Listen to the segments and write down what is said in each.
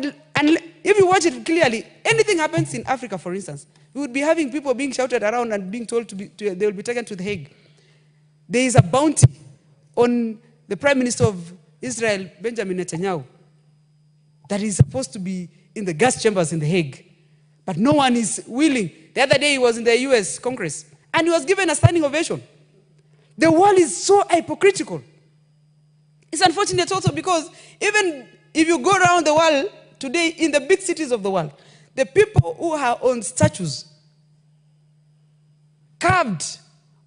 But if you watch it clearly, anything happens in Africa, for instance, we would be having people being shouted around and being told they will be taken to The Hague. There is a bounty on the Prime Minister of Israel, Benjamin Netanyahu, that is supposed to be in the gas chambers in The Hague. But no one is willing. The other day he was in the US Congress, and he was given a standing ovation. The world is so hypocritical. It's unfortunate also because even if you go around the world today, in the big cities of the world, the people who are on statues, carved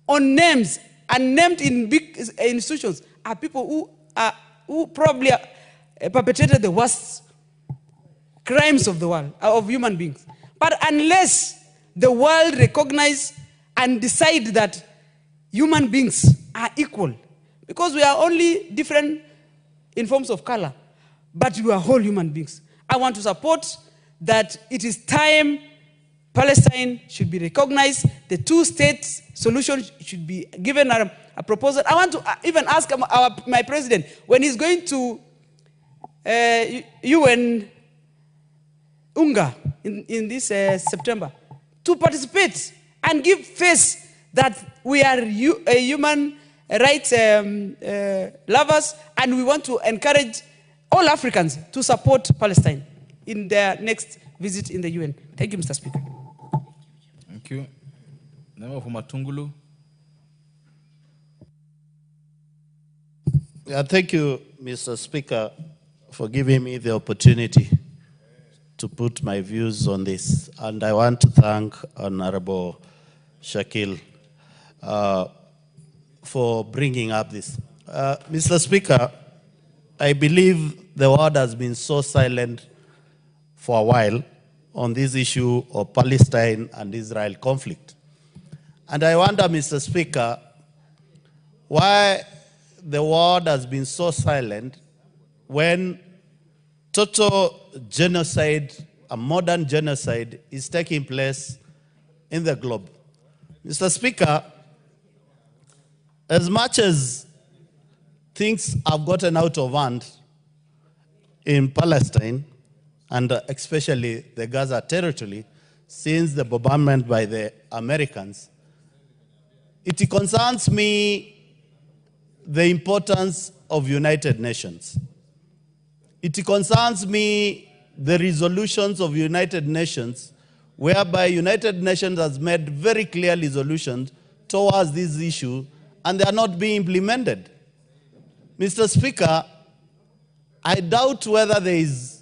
on names and named in big institutions, are people who probably perpetrated the worst crimes of the world, of human beings. But unless the world recognize and decide that human beings are equal, because we are only different in forms of color, but we are all human beings. I want to support that it is time Palestine should be recognized. The two-state solution should be given a proposal. I want to even ask my president, when he's going to UN UNGA in this September, to participate and give face that we are human rights lovers, and we want to encourage all Africans to support Palestine in their next visit in the UN. Thank you, Mr. Speaker. Thank you. Now for Matungulu. Yeah, thank you, Mr. Speaker, for giving me the opportunity to put my views on this. And I want to thank Honorable Shakil for bringing up this. Mr. Speaker, I believe the world has been so silent for a while on this issue of Palestine and Israel conflict. And I wonder, Mr. Speaker, why the world has been so silent when total genocide, a modern genocide, is taking place in the globe. Mr. Speaker, as much as things have gotten out of hand in Palestine, and especially the Gaza territory, since the bombardment by the Americans, it concerns me the importance of United Nations. It concerns me the resolutions of United Nations, whereby United Nations has made very clear resolutions towards this issue, and they are not being implemented. Mr. Speaker, I doubt whether there is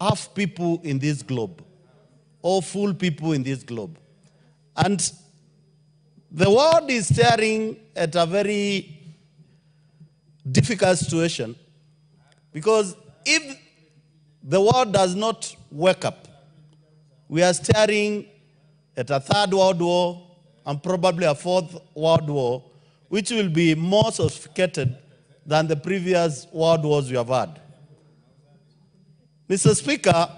half people in this globe or full people in this globe. And the world is staring at a very difficult situation, because if the world does not wake up, we are staring at a third world war and probably a fourth world war, which will be more sophisticated than the previous world wars we have had. Mr. Speaker,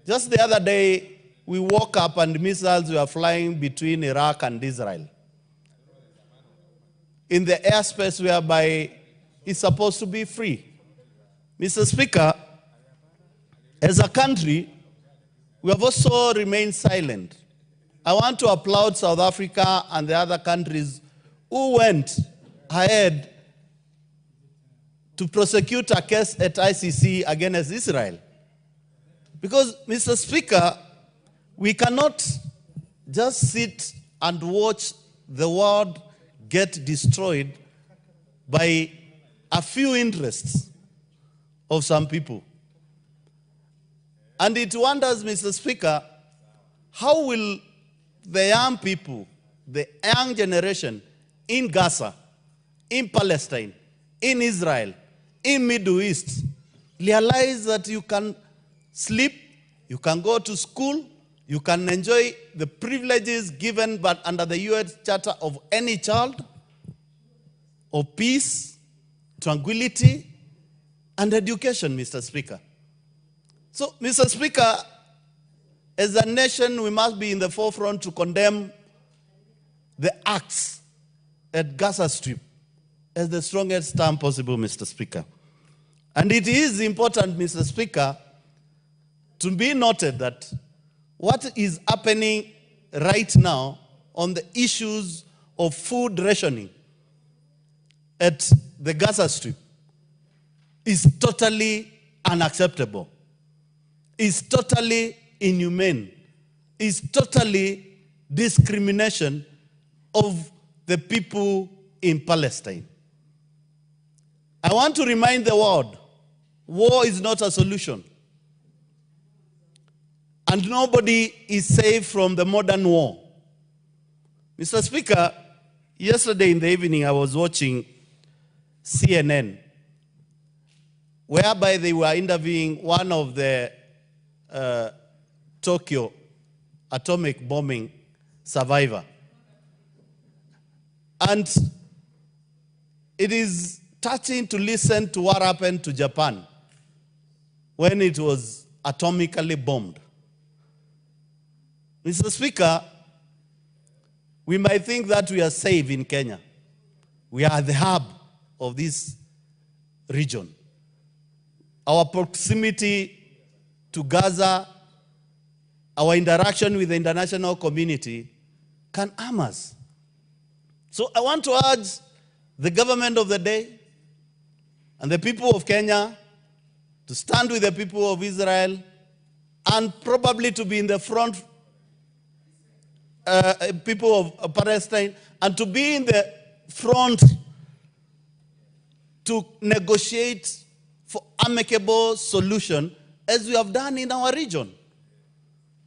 just the other day, we woke up and missiles were flying between Iraq and Israel in the airspace whereby it's supposed to be free. Mr. Speaker, as a country, we have also remained silent. I want to applaud South Africa and the other countries who went ahead to prosecute a case at ICC against Israel. Because, Mr. Speaker, we cannot just sit and watch the world get destroyed by a few interests of some people. And it wonders, Mr. Speaker, how will the young people, the young generation in Gaza, in Palestine, in Israel, in Middle East, realize that you can sleep, you can go to school, you can enjoy the privileges given but under the UN Charter of any child, of peace, tranquility, and education, Mr. Speaker. So, Mr. Speaker, as a nation, we must be in the forefront to condemn the acts at Gaza Strip as the strongest term possible, Mr. Speaker. And it is important, Mr. Speaker, to be noted that what is happening right now on the issues of food rationing at the Gaza Strip is totally unacceptable, is totally inhumane, is totally discrimination of the people in Palestine. I want to remind the world, war is not a solution. And nobody is safe from the modern war. Mr. Speaker, yesterday in the evening I was watching CNN, whereby they were interviewing one of the Tokyo atomic bombing survivor. And it is touching to listen to what happened to Japan when it was atomically bombed. Mr. Speaker, we might think that we are safe in Kenya. We are the hub of this region. Our proximity to Gaza, our interaction with the international community can harm us. So I want to urge the government of the day and the people of Kenya to stand with the people of Israel and probably to be in the front, people of Palestine, and to be in the front to negotiate for amicable solution as we have done in our region.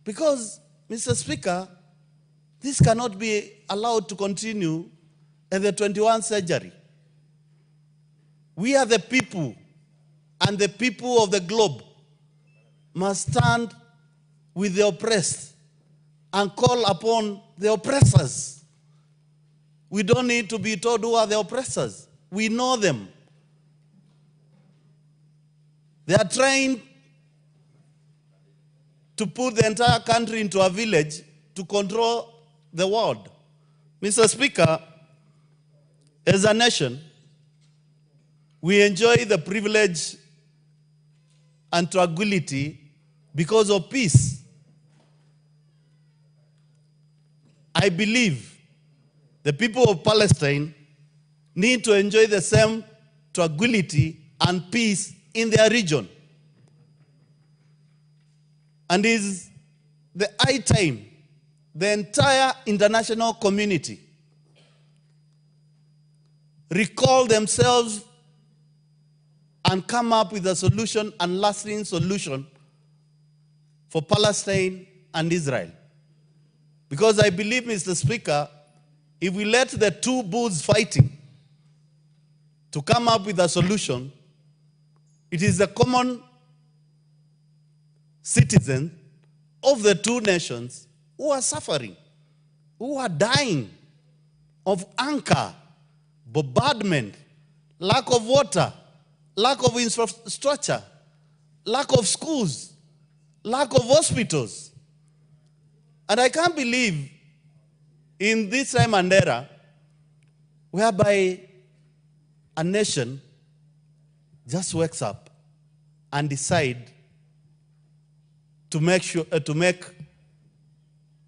Because, Mr. Speaker, this cannot be allowed to continue in the 21st century. We are the people, and the people of the globe must stand with the oppressed and call upon the oppressors. We don't need to be told who are the oppressors. We know them. They are trying to put the entire country into a village to control the world. Mr. Speaker, as a nation, we enjoy the privilege and tranquility because of peace. I believe the people of Palestine need to enjoy the same tranquility and peace in their region. And it is the high time the entire international community recall themselves and come up with a solution and lasting solution for Palestine and Israel. Because I believe, Mr. Speaker, if we let the two bulls fighting to come up with a solution, it is the common citizens of the two nations who are suffering, who are dying of hunger, bombardment, lack of water, lack of infrastructure, lack of schools, lack of hospitals. And I can't believe in this time and era whereby a nation just wakes up and decide to make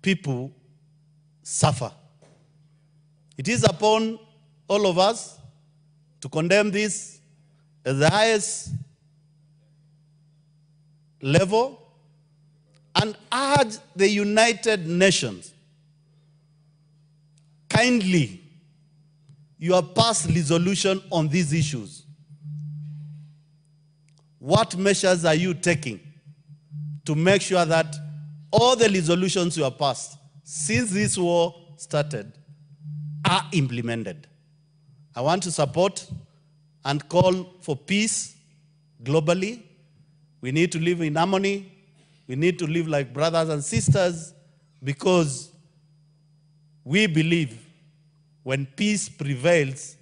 people suffer. It is upon all of us to condemn this at the highest level and urge the United Nations, kindly, you have passed resolution on these issues. What measures are you taking to make sure that all the resolutions you have passed since this war started are implemented? I want to support and call for peace globally. We need to live in harmony. We need to live like brothers and sisters because we believe when peace prevails,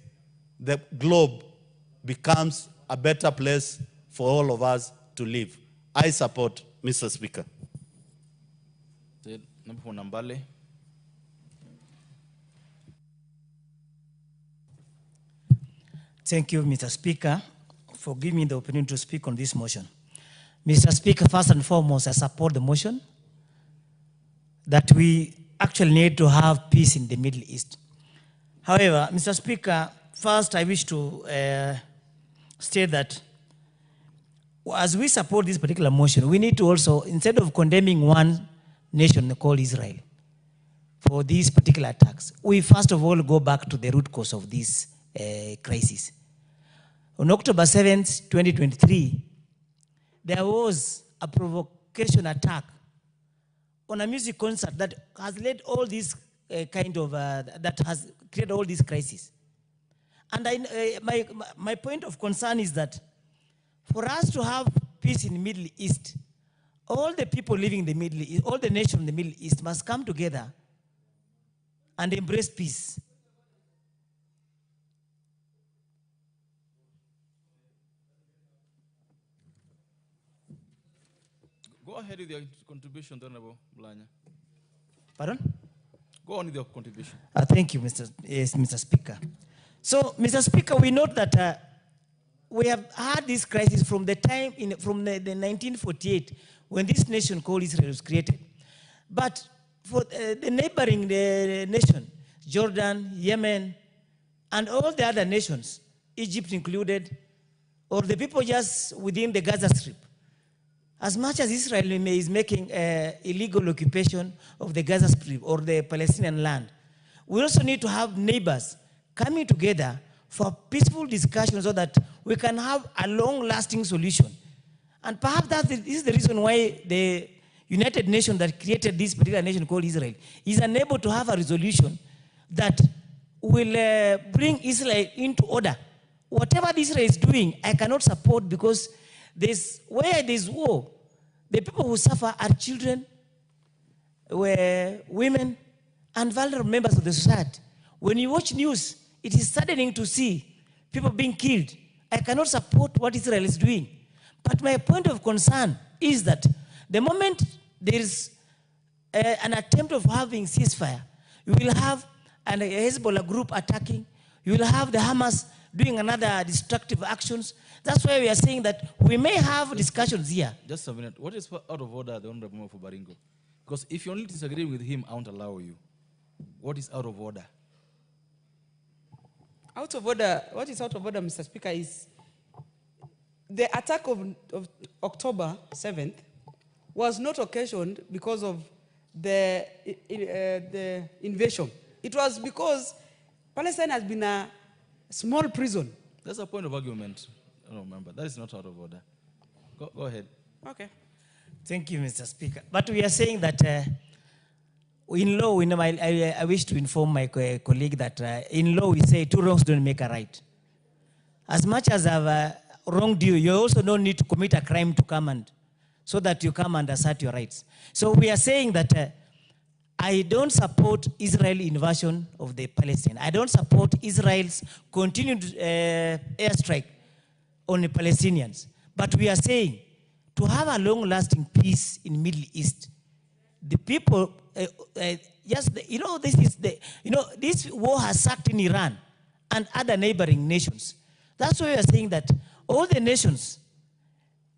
the globe becomes a better place for all of us to live. I support, Mr. Speaker. Thank you, Mr. Speaker, for giving me the opportunity to speak on this motion. Mr. Speaker, first and foremost, I support the motion that we actually need to have peace in the Middle East. However, Mr. Speaker, first I wish to state that as we support this particular motion, we need to also, instead of condemning one nation called Israel for these particular attacks, we first of all go back to the root cause of this crisis. On October 7th, 2023, there was a provocation attack on a music concert that has led all this that has created all this crisis. And my point of concern is that for us to have peace in the Middle East, all the people living in the Middle East, all the nations in the Middle East must come together and embrace peace. Go ahead with your contribution, Honorable Blanya. Pardon? Go on with your contribution. Thank you, Mr. Speaker. So, Mr. Speaker, we note that we have had this crisis from the time, from the 1948, when this nation called Israel was created. But for the neighboring nation, Jordan, Yemen, and all the other nations, Egypt included, or the people just within the Gaza Strip, as much as Israel is making illegal occupation of the Gaza Strip or the Palestinian land, we also need to have neighbors coming together for peaceful discussion so that we can have a long-lasting solution. And perhaps this is the reason why the United Nations that created this particular nation called Israel is unable to have a resolution that will bring Israel into order. Whatever Israel is doing, I cannot support, because where there's war, the people who suffer are children, women, and vulnerable members of the society. When you watch news, it is saddening to see people being killed. I cannot support what Israel is doing. But my point of concern is that the moment there is an attempt of having ceasefire, you will have a Hezbollah group attacking, you will have the Hamas doing another destructive actions. That's why we are saying that we may have discussions here. Just a minute. What is out of order, the Honorable for Baringo? Because if you only disagree with him, I won't allow you. What is out of order? Out of order, what is out of order, Mr. Speaker, is the attack of October 7th was not occasioned because of the invasion. It was because Palestine has been a small prison. That's a point of argument. I don't remember. That is not out of order. Go ahead. Okay. Thank you, Mr. Speaker. But we are saying that in law, I wish to inform my colleague that in law we say two wrongs don't make a right. As much as I've wronged you, you also don't need to commit a crime to come and, so that you come and assert your rights. So we are saying that I don't support Israeli invasion of the Palestine. I don't support Israel's continued airstrike on the Palestinians. But we are saying to have a long-lasting peace in Middle East, the people, this war has sucked in Iran and other neighboring nations. That's why we are saying that all the nations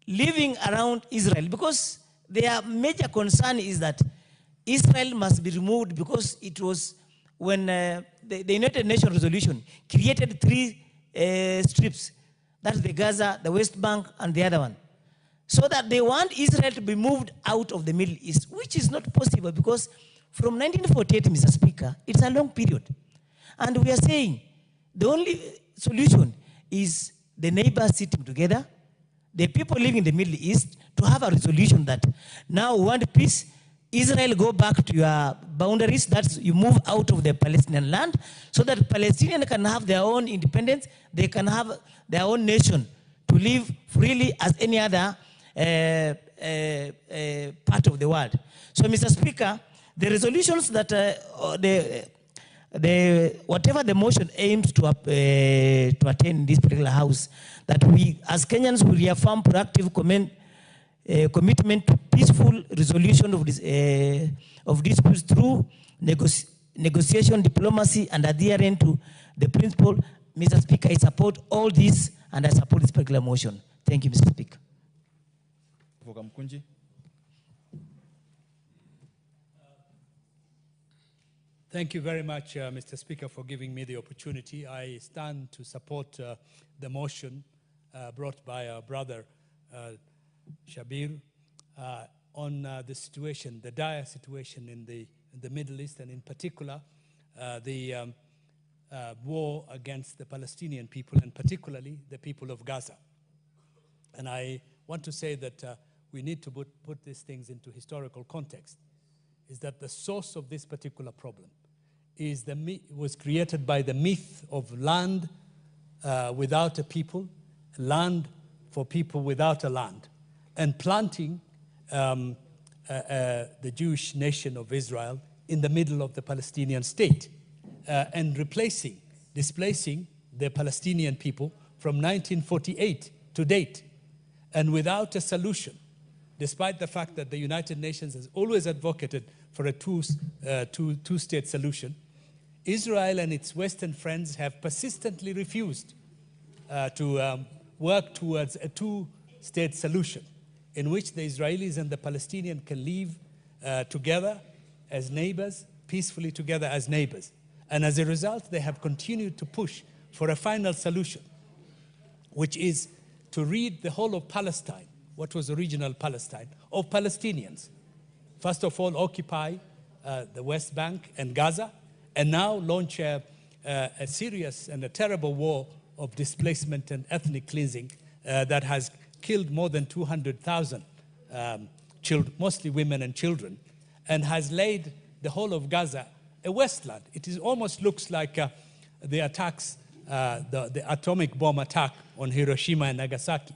living around Israel, because their major concern is that Israel must be removed, because it was when the United Nations resolution created three strips. That's the Gaza, the West Bank, and the other one. So that they want Israel to be moved out of the Middle East, which is not possible, because from 1948, Mr. Speaker, it's a long period. And we are saying the only solution is the neighbors sitting together, the people living in the Middle East, to have a resolution that now we want peace. Israel, go back to your boundaries, that you move out of the Palestinian land, so that Palestinians can have their own independence, they can have their own nation to live freely as any other part of the world. So, Mr. Speaker, the resolutions that whatever the motion aims to attain in this particular house, that we as Kenyans will reaffirm proactive commitment to peaceful resolution of disputes through negotiation, diplomacy, and adherence to the principle. Mr. Speaker, I support all this, and I support this particular motion. Thank you, Mr. Speaker. For Kamkunji. Thank you very much, Mr. Speaker, for giving me the opportunity. I stand to support the motion brought by our brother Shabir on the situation, the dire situation in the Middle East, and in particular, the war against the Palestinian people, and particularly the people of Gaza. And I want to say that we need to put these things into historical context, is that the source of this particular problem was created by the myth of land without a people, land for people without a land, and planting the Jewish nation of Israel in the middle of the Palestinian state, and displacing the Palestinian people from 1948 to date, and without a solution, despite the fact that the United Nations has always advocated for a two-state solution. Israel and its Western friends have persistently refused to work towards a two-state solution in which the Israelis and the Palestinians can live together as neighbors, peacefully together as neighbors. And as a result, they have continued to push for a final solution, which is to rid the whole of Palestine, what was original Palestine, of Palestinians. First of all, occupy the West Bank and Gaza, and now launch a serious and a terrible war of displacement and ethnic cleansing that has killed more than 200,000 children, mostly women and children, and has laid the whole of Gaza a wasteland. It almost looks like the attacks, the atomic bomb attack on Hiroshima and Nagasaki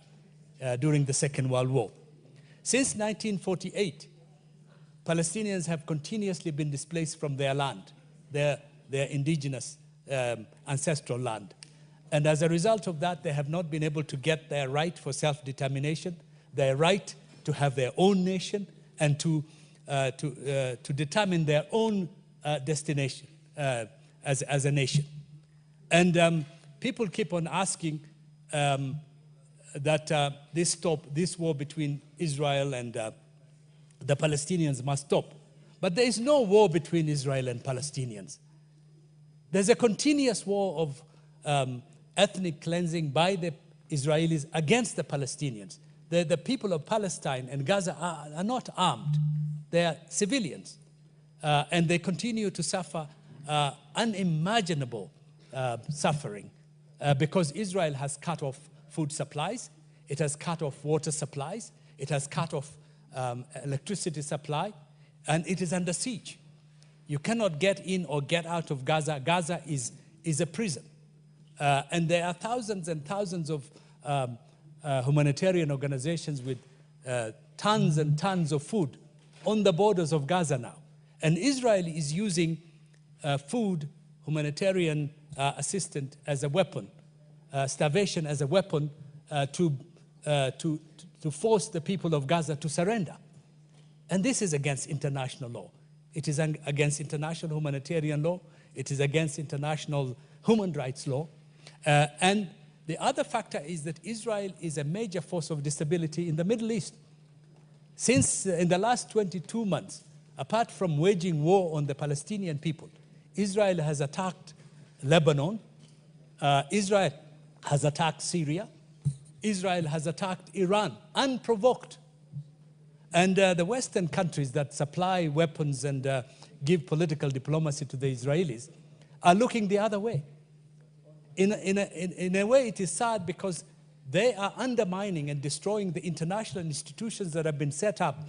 during the Second World War. Since 1948, Palestinians have continuously been displaced from their land, their indigenous ancestral land. And as a result of that, they have not been able to get their right for self-determination, their right to have their own nation, and to determine their own destination as a nation. And people keep on asking that this war between Israel and the Palestinians must stop. But there is no war between Israel and Palestinians. There's a continuous war of ethnic cleansing by the Israelis against the Palestinians. The people of Palestine and Gaza are not armed. They are civilians. And they continue to suffer unimaginable suffering because Israel has cut off food supplies, it has cut off water supplies, it has cut off electricity supply, and it is under siege. You cannot get in or get out of Gaza. Gaza is a prison. And there are thousands and thousands of humanitarian organizations with tons and tons of food on the borders of Gaza now. And Israel is using food, humanitarian assistance as a weapon, starvation as a weapon to force the people of Gaza to surrender. And this is against international law. It is against international humanitarian law. It is against international human rights law. And the other factor is that Israel is a major force of instability in the Middle East. Since in the last 22 months, apart from waging war on the Palestinian people, Israel has attacked Lebanon, Israel has attacked Syria, Israel has attacked Iran, unprovoked. And the Western countries that supply weapons and give political diplomacy to the Israelis are looking the other way. In a way, it is sad because they are undermining and destroying the international institutions that have been set up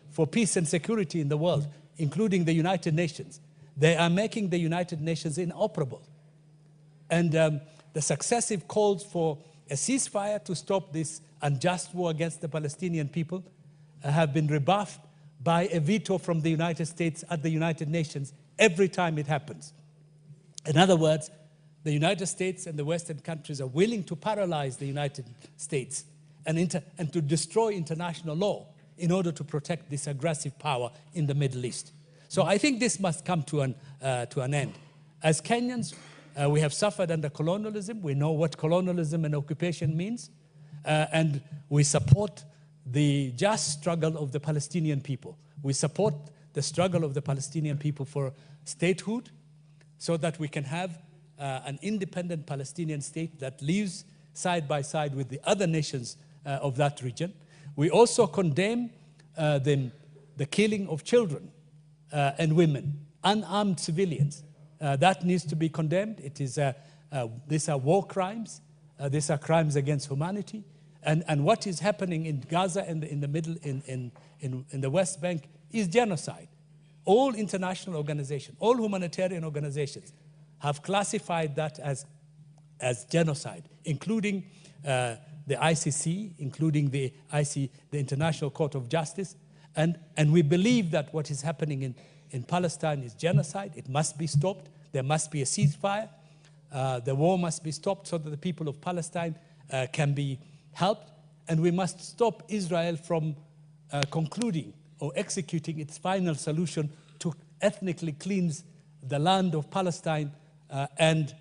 for peace and security in the world, including the United Nations. They are making the United Nations inoperable. And the successive calls for a ceasefire to stop this unjust war against the Palestinian people have been rebuffed by a veto from the United States at the United Nations every time it happens. In other words, the United States and the Western countries are willing to paralyze the United States and to destroy international law in order to protect this aggressive power in the Middle East. So I think this must come to an end. As Kenyans, We have suffered under colonialism. We know what colonialism and occupation means. And we support the just struggle of the Palestinian people. We support the struggle of the Palestinian people for statehood so that we can have an independent Palestinian state that lives side by side with the other nations of that region. We also condemn the killing of children and women, unarmed civilians. That needs to be condemned. These are war crimes. These are crimes against humanity. And what is happening in Gaza and in the West Bank is genocide. All international organizations, all humanitarian organizations have classified that as genocide, including the ICC, including the International Court of Justice. And we believe that what is happening in Palestine is genocide. It must be stopped. There must be a ceasefire. The war must be stopped so that the people of Palestine can be helped. And we must stop Israel from concluding or executing its final solution to ethnically cleanse the land of Palestine and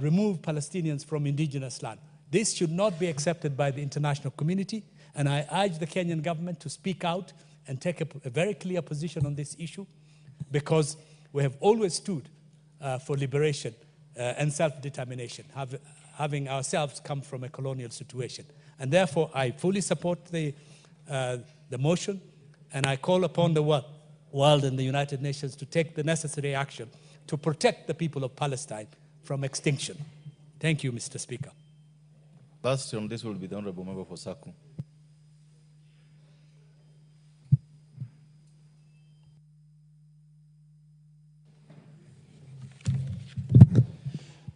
remove Palestinians from indigenous land. This should not be accepted by the international community. And I urge the Kenyan government to speak out and take a very clear position on this issue, because we have always stood for liberation and self-determination, having ourselves come from a colonial situation. And therefore, I fully support the motion, and I call upon the world and the United Nations to take the necessary action to protect the people of Palestine from extinction. Thank you, Mr. Speaker. Last on this will be the Honorable Member for Saku.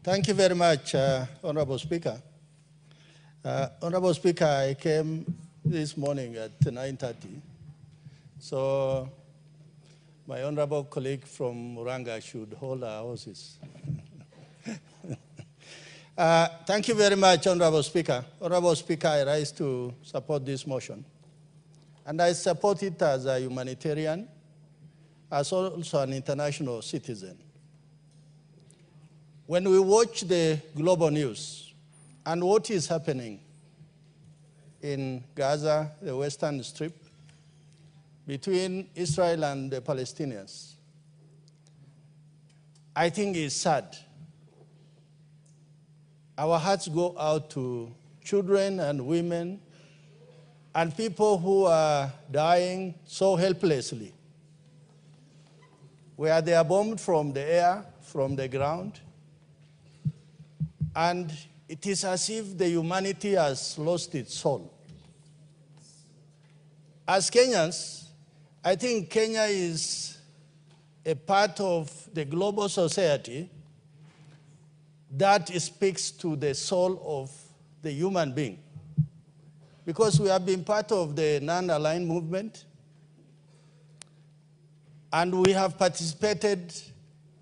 Thank you very much, Honorable Speaker. Honorable Speaker, I came this morning at 9:30. So my honorable colleague from Muranga should hold our horses. Thank you very much, Honorable Speaker. Honorable Speaker, I rise to support this motion. And I support it as a humanitarian, as also an international citizen. When we watch the global news and what is happening in Gaza, the Western Strip, between Israel and the Palestinians, I think it's sad. Our hearts go out to children and women and people who are dying so helplessly, where they are bombed from the air, from the ground, and it is as if the humanity has lost its soul. As Kenyans, I think Kenya is a part of the global society that speaks to the soul of the human being. Because we have been part of the non-aligned movement, and we have participated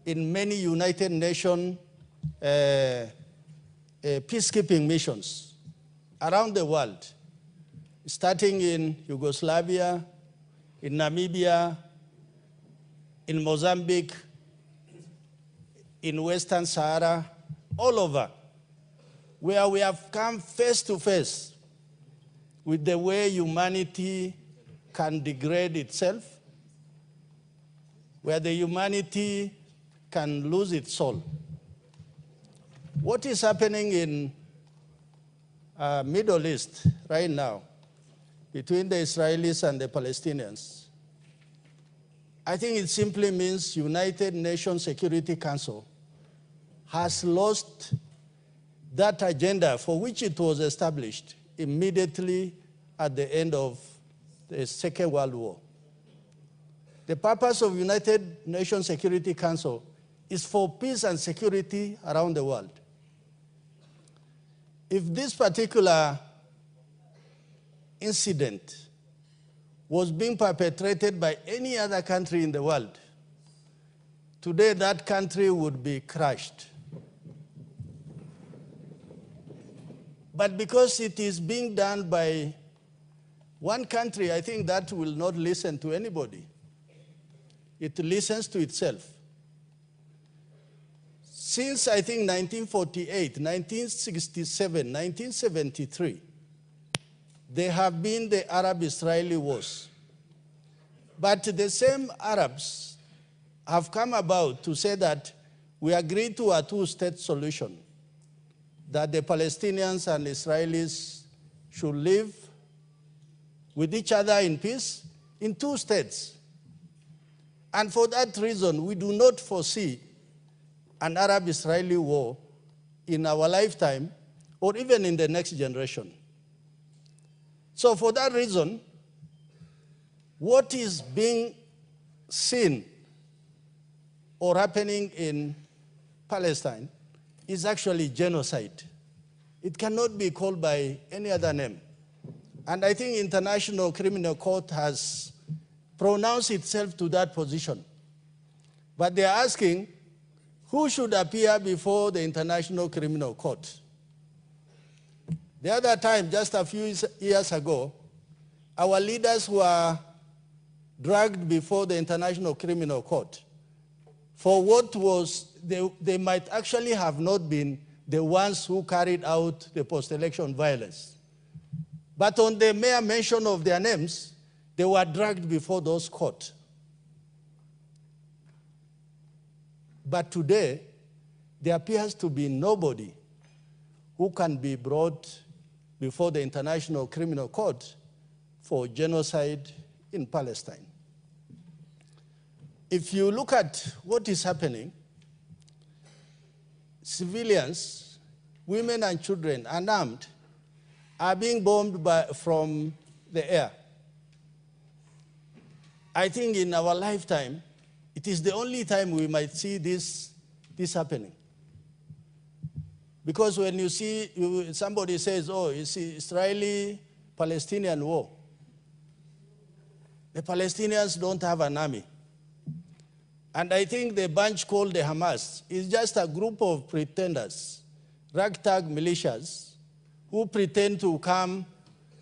in many United Nations peacekeeping missions around the world, starting in Yugoslavia, in Namibia, in Mozambique, in Western Sahara, all over, where we have come face to face with the way humanity can degrade itself, where the humanity can lose its soul. What is happening in Middle East right now between the Israelis and the Palestinians, I think it simply means United Nations Security Council has lost that agenda for which it was established immediately at the end of the Second World War. The purpose of United Nations Security Council is for peace and security around the world. If this particular incident was being perpetrated by any other country in the world, today that country would be crushed. But because it is being done by one country, I think that will not listen to anybody. It listens to itself. since I think 1948, 1967, 1973, there have been the Arab-Israeli wars. But the same Arabs have come about to say that we agreed to a two-state solution, that the Palestinians and Israelis should live with each other in peace in two states. And for that reason, we do not foresee an Arab-Israeli war in our lifetime or even in the next generation. So for that reason, what is being seen or happening in Palestine is actually genocide. It cannot be called by any other name. And I think International Criminal Court has pronounced itself to that position. But they are asking who should appear before the International Criminal Court. The other time, just a few years ago, our leaders were dragged before the International Criminal Court for what was, they might actually have not been the ones who carried out the post-election violence. But on the mere mention of their names, they were dragged before those courts. But today, there appears to be nobody who can be brought before the International Criminal Court for genocide in Palestine. If you look at what is happening, civilians, women and children, unarmed, are being bombed from the air. I think in our lifetime, it is the only time we might see this happening. Because when you see, somebody says, oh, you see Israeli-Palestinian war. The Palestinians don't have an army. And I think the bunch called the Hamas is just a group of pretenders, ragtag militias, who pretend to come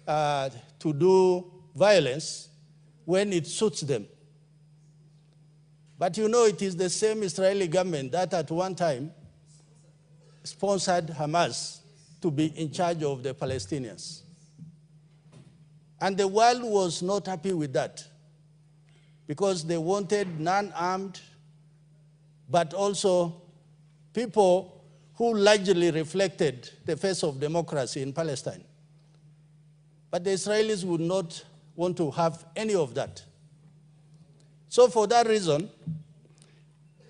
to do violence when it suits them. But you know, it is the same Israeli government that at one time sponsored Hamas to be in charge of the Palestinians. And the world was not happy with that because they wanted non-armed, but also people who largely reflected the face of democracy in Palestine. But the Israelis would not want to have any of that. So for that reason,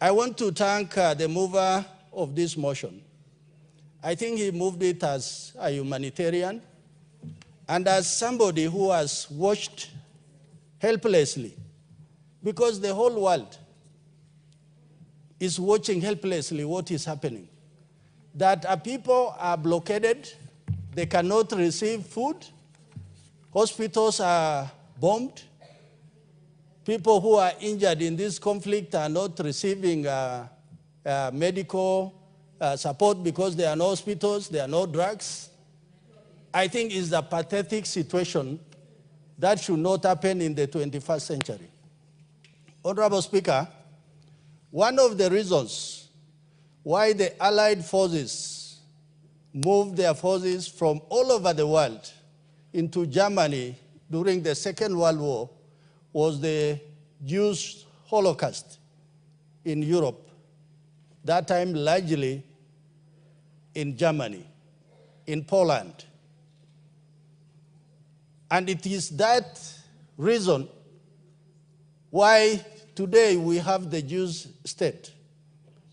I want to thank the mover of this motion. I think he moved it as a humanitarian and as somebody who has watched helplessly, because the whole world is watching helplessly what is happening. That people are blockaded, they cannot receive food, hospitals are bombed, people who are injured in this conflict are not receiving medical support because there are no hospitals, there are no drugs. I think it's a pathetic situation that should not happen in the 21st century. Honorable Speaker, one of the reasons why the Allied forces moved their forces from all over the world into Germany during the Second World War was the Jewish Holocaust in Europe, that time largely in Germany, in Poland. And it is that reason why today we have the Jewish state,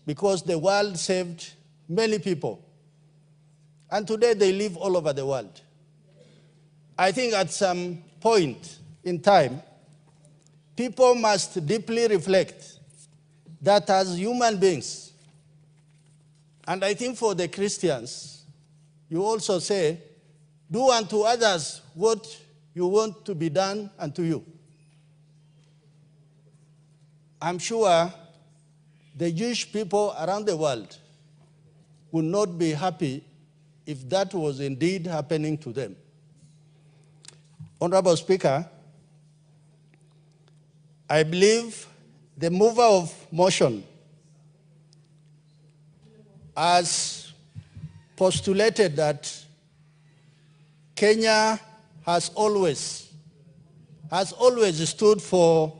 because the world saved many people. And today they live all over the world. I think at some point in time, people must deeply reflect that as human beings, and I think for the Christians, you also say, do unto others what you want to be done unto you. I'm sure the Jewish people around the world would not be happy if that was indeed happening to them. Honorable Speaker, I believe the mover of motion has postulated that Kenya has always stood for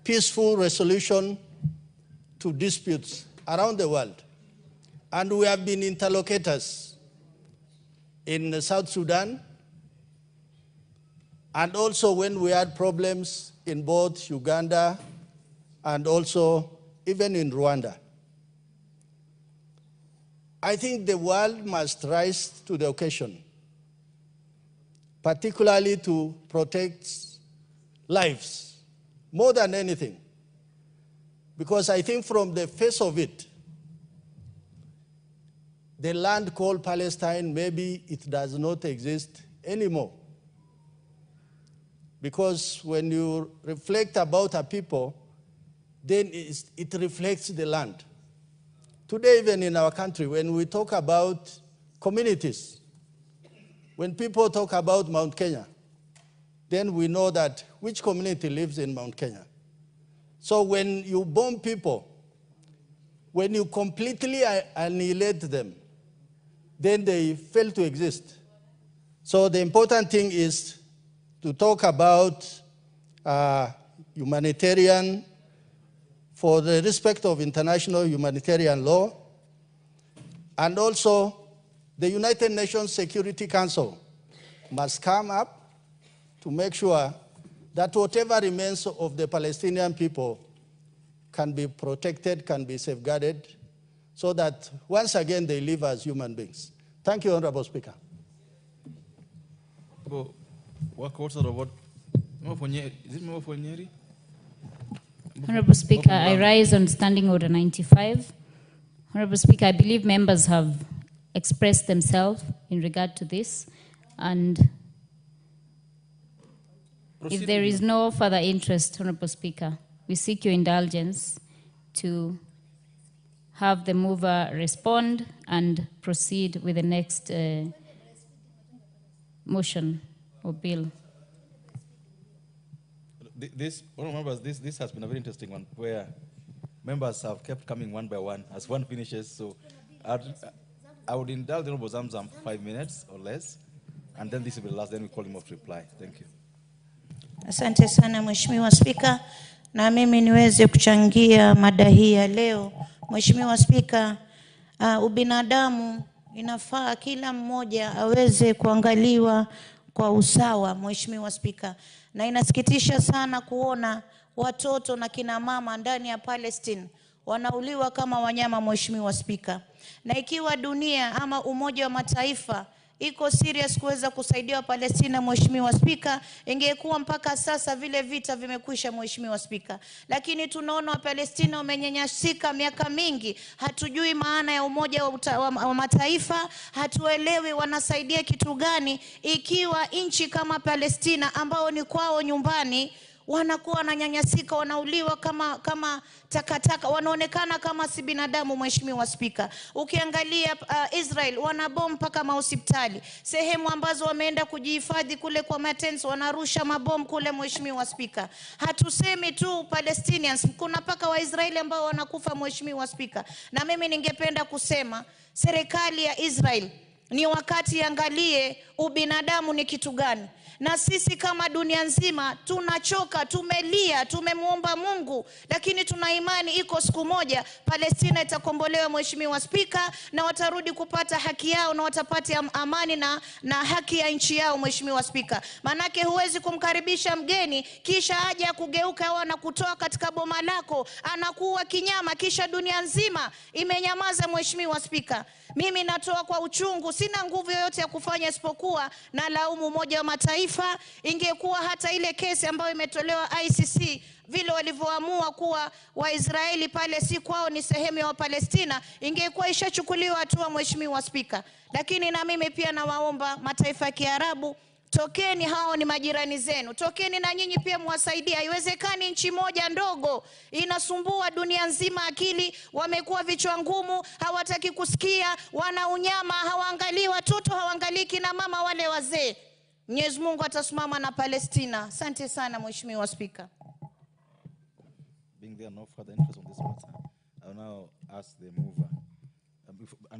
peaceful resolution to disputes around the world. And we have been interlocutors in South Sudan, and also when we had problems in both Uganda and also even in Rwanda. I think the world must rise to the occasion, particularly to protect lives more than anything. Because I think from the face of it, the land called Palestine, maybe it does not exist anymore. Because when you reflect about a people, then it reflects the land. Today, even in our country, when we talk about communities, when people talk about Mount Kenya, then we know that which community lives in Mount Kenya. So when you bomb people, when you completely annihilate them, then they fail to exist. So the important thing is to talk about humanitarian, for the respect of international humanitarian law, and also the United Nations Security Council must come up to make sure that whatever remains of the Palestinian people can be protected, can be safeguarded, so that once again they live as human beings. Thank you, Honorable Speaker. What sort of what? Is it more for Nyeri? Honorable Speaker, I rise on Standing Order 95. Honorable Speaker, I believe members have expressed themselves in regard to this, and if there is no further interest, Honorable Speaker, we seek your indulgence to have the mover respond and proceed with the next motion or bill. This has been a very interesting one, where members have kept coming one by one as one finishes. So I would indulge the Honorable Zamzam 5 minutes or less, and then this will be the last, then we call him off to reply. Thank you. Asante sana Mheshimiwa Spika, na mimi niweze kuchangia mada hii ya leo. Mheshimiwa Spika, ubinadamu inafaa kila mmoja aweze kuangaliwa kwa usawa, Mheshimiwa Spika. Na inasikitisha sana kuona watoto na kina mama ndani ya Palestine wanauliwa kama wanyama, Mheshimiwa Spika. Na ikiwa dunia ama Umoja wa Mataifa iko serious kuweza kusaidia Palestina, Mheshimiwa Spika, ingekuwa mpaka sasa vile vita vimekwisha, Mheshimiwa Spika. Lakini tunaona Palestina wamenyanyasika miaka mingi, hatujui maana ya Umoja wa Mataifa, hatuelewi wanasaidia kitu gani ikiwa nchi kama Palestina ambao ni kwao nyumbani wanakuwa wananyanyasika, wanauliwa kama takataka, wanaonekana kama si binadamu, Mheshimiwa Spika. Ukiangalia Israel wanabomu mpaka mahospitali, sehemu ambazo wameenda kujihifadhi kule kwa matents wanarusha mabomu kule, Mheshimiwa Spika. Hatusemi tu Palestinians, kuna paka wa Israeli ambao wanakufa, Mheshimiwa Spika. Na mimi ningependa kusema serikali ya Israel ni wakati angalie ubinadamu ni kitu gani. Na sisi kama dunia nzima tunachoka, tumelia, tumemuomba Mungu, lakini tuna imani iko siku moja Palestina itakombolewa, Mheshimiwa Spika, na watarudi kupata haki yao na watapata amani na haki ya nchi yao, Mheshimiwa Spika. Manake huwezi kumkaribisha mgeni kisha aje kugeuka au anakutoa katika boma lako, anakuwa kinyama, kisha dunia nzima imenyamaza, Mheshimiwa Spika. Mimi natoa kwa uchungu, sina nguvu yoyote ya kufanya isipokuwa na laumu Umoja wa Mataifa. Ingekuwa hata ile kesi ambayo imetolewa ICC vile walivyoamua kuwa Waisraeli pale si kwao, ni sehemu ya Palestina, ingekuwa ishachukuliwa hatua, Mheshimiwa Spika. Lakini na mimi pia nawaomba mataifa ya Kiarabu, tokeni, hao ni majirani zenu, tokeni na nyinyi pia muwasaidie. Haiwezekani nchi moja ndogo inasumbua dunia nzima akili, wamekuwa vichwa ngumu, hawataki kusikia, wana unyama, hawaangalii watoto, hawaangalii kina mama wale wazee. Mwenyezi Mungu atasimama na Palestina. Asante sana Mheshimiwa Spika. Being there no further interest on this matter, I will now ask the mover.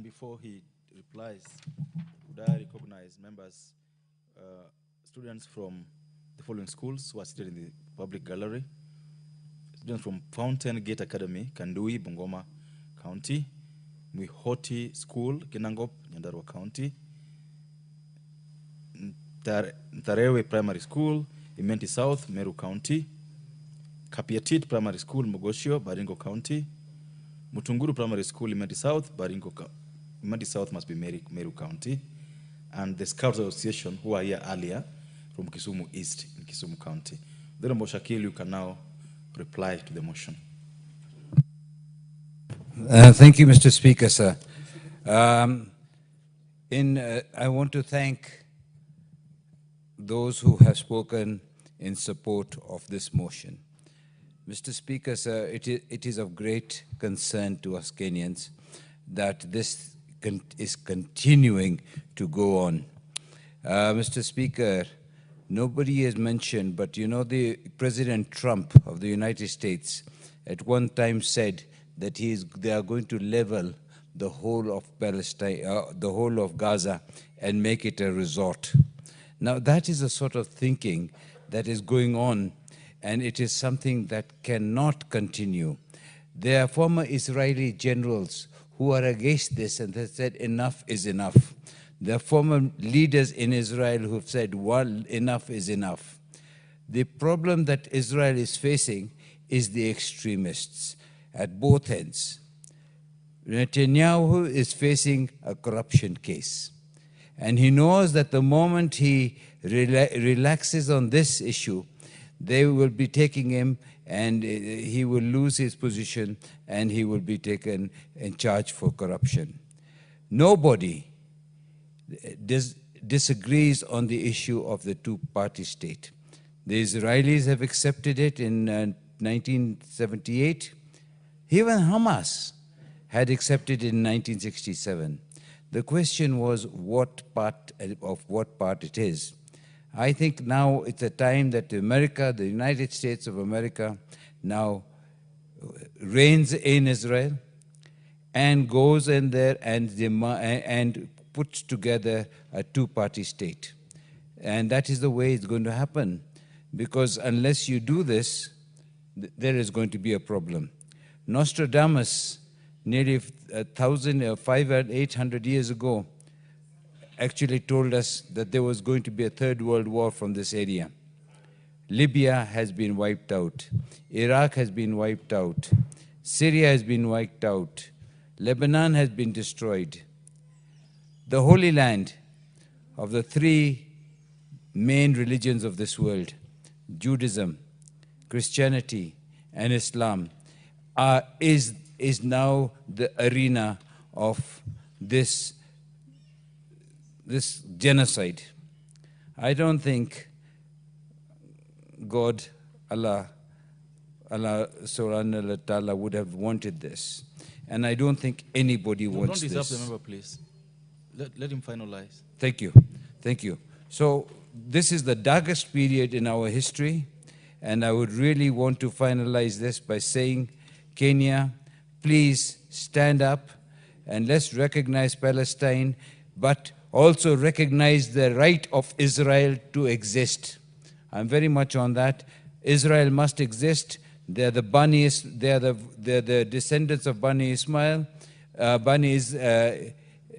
before he replies, would I recognize members, students from the following schools who are seated in the public gallery? Students from Fountain Gate Academy, Kandui, Bungoma County; Mwihoti School, Kinangop, Nyandarua County; Ntarewe Primary School, Imenti South, Meru County; Kapiatit Primary School, Mogoshio, Baringo County; Mutunguru Primary School, Imenti South, Imenti South must be Meru County; and the Scouts Association, who are here earlier, from Kisumu East in Kisumu County. Honorable Shakil, you can now reply to the motion. Thank you, Mr. Speaker, sir. I want to thank those who have spoken in support of this motion. Mr. Speaker, sir, it is of great concern to us Kenyans that this is continuing to go on. Mr. Speaker, nobody has mentioned, but you know, the President Trump of the United States at one time said that they are going to level the whole of Palestine, the whole of Gaza, and make it a resort. Now, that is a sort of thinking that is going on, and it is something that cannot continue. There are former Israeli generals who are against this, and they said enough is enough. There are former leaders in Israel who have said, well, enough is enough. The problem that Israel is facing is the extremists at both ends. Netanyahu is facing a corruption case. And he knows that the moment he relaxes on this issue, they will be taking him and he will lose his position and he will be taken in charge for corruption. Nobody disagrees on the issue of the two-party state. The Israelis have accepted it in 1978. Even Hamas had accepted it in 1967. The question was what part it is. I think now it's a time that America, the United States of America, now reigns in Israel and goes in there and puts together a two-party state. And that is the way it's going to happen, because unless you do this, there is going to be a problem. Nostradamus, nearly 800 years ago, actually told us that there was going to be a third world war from this area. Libya has been wiped out. Iraq has been wiped out. Syria has been wiped out. Lebanon has been destroyed. The Holy Land of the three main religions of this world, Judaism, Christianity, and Islam, is now the arena of this genocide. I don't think God, Allah Subhanahu wa Ta'ala would have wanted this. And I don't think anybody wants this. Don't disturb the member, please. Let him finalize. Thank you. Thank you. So this is the darkest period in our history, and I would really want to finalize this by saying, Kenya, please stand up and let's recognize Palestine, but also recognize the right of Israel to exist. I'm very much on that. Israel must exist. They're the descendants of Bani Ismail,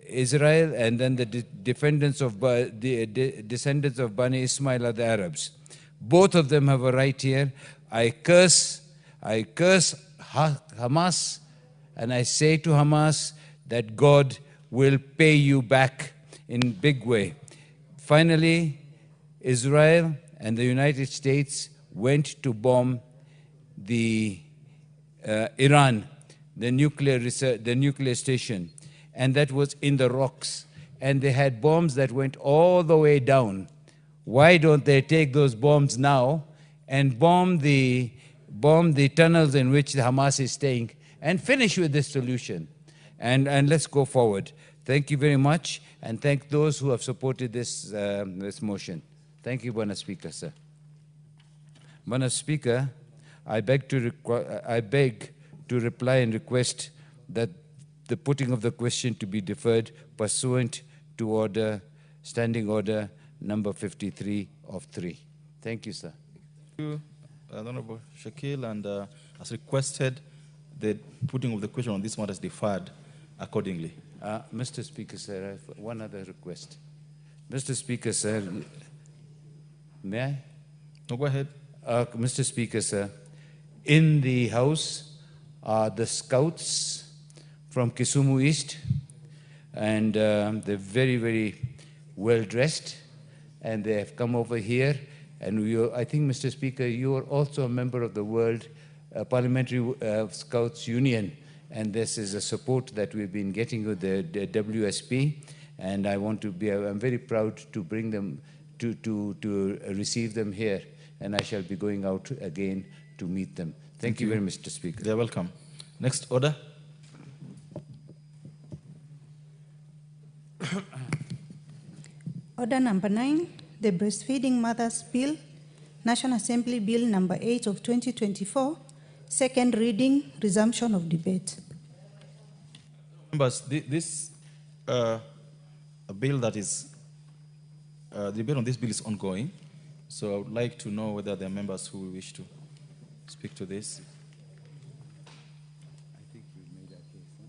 Israel, and then the descendants of Bani Ismail are the Arabs. Both of them have a right here. I curse Hamas, and I say to Hamas that God will pay you back in big way. Finally, Israel and the United States went to bomb the Iran, the nuclear station, and that was in the rocks. And they had bombs that went all the way down. Why don't they take those bombs now and bomb the tunnels in which the Hamas is staying and finish with this solution? And let's go forward. Thank you very much, and thank those who have supported this motion. Thank you, Bwana Speaker, sir. Bwana Speaker, I beg to reply and request that the putting of the question to be deferred pursuant to order, standing order number 53 of 3. Thank you, sir. Thank you, Honorable Shakil, and as requested, the putting of the question on this matter is deferred accordingly. Mr. Speaker, sir, I have one other request. Mr. Speaker, sir, may I? No, go ahead. Mr. Speaker, sir, in the House are the scouts from Kisumu East, and they're very, very well dressed, and they have come over here. And I think, Mr. Speaker, you are also a member of the World Parliamentary Scouts Union, and this is a support that we've been getting with the WSP, and I'm very proud to bring them, to receive them here, and I shall be going out again to meet them. Thank you very much, Mr. Speaker. They're welcome. Next order. Order number 9, the Breastfeeding Mothers Bill, National Assembly Bill number 8 of 2024, second reading, resumption of debate. Members, this a bill that is, the debate on this bill is ongoing, so I would like to know whether there are members who wish to speak to this. I think you made that case, huh?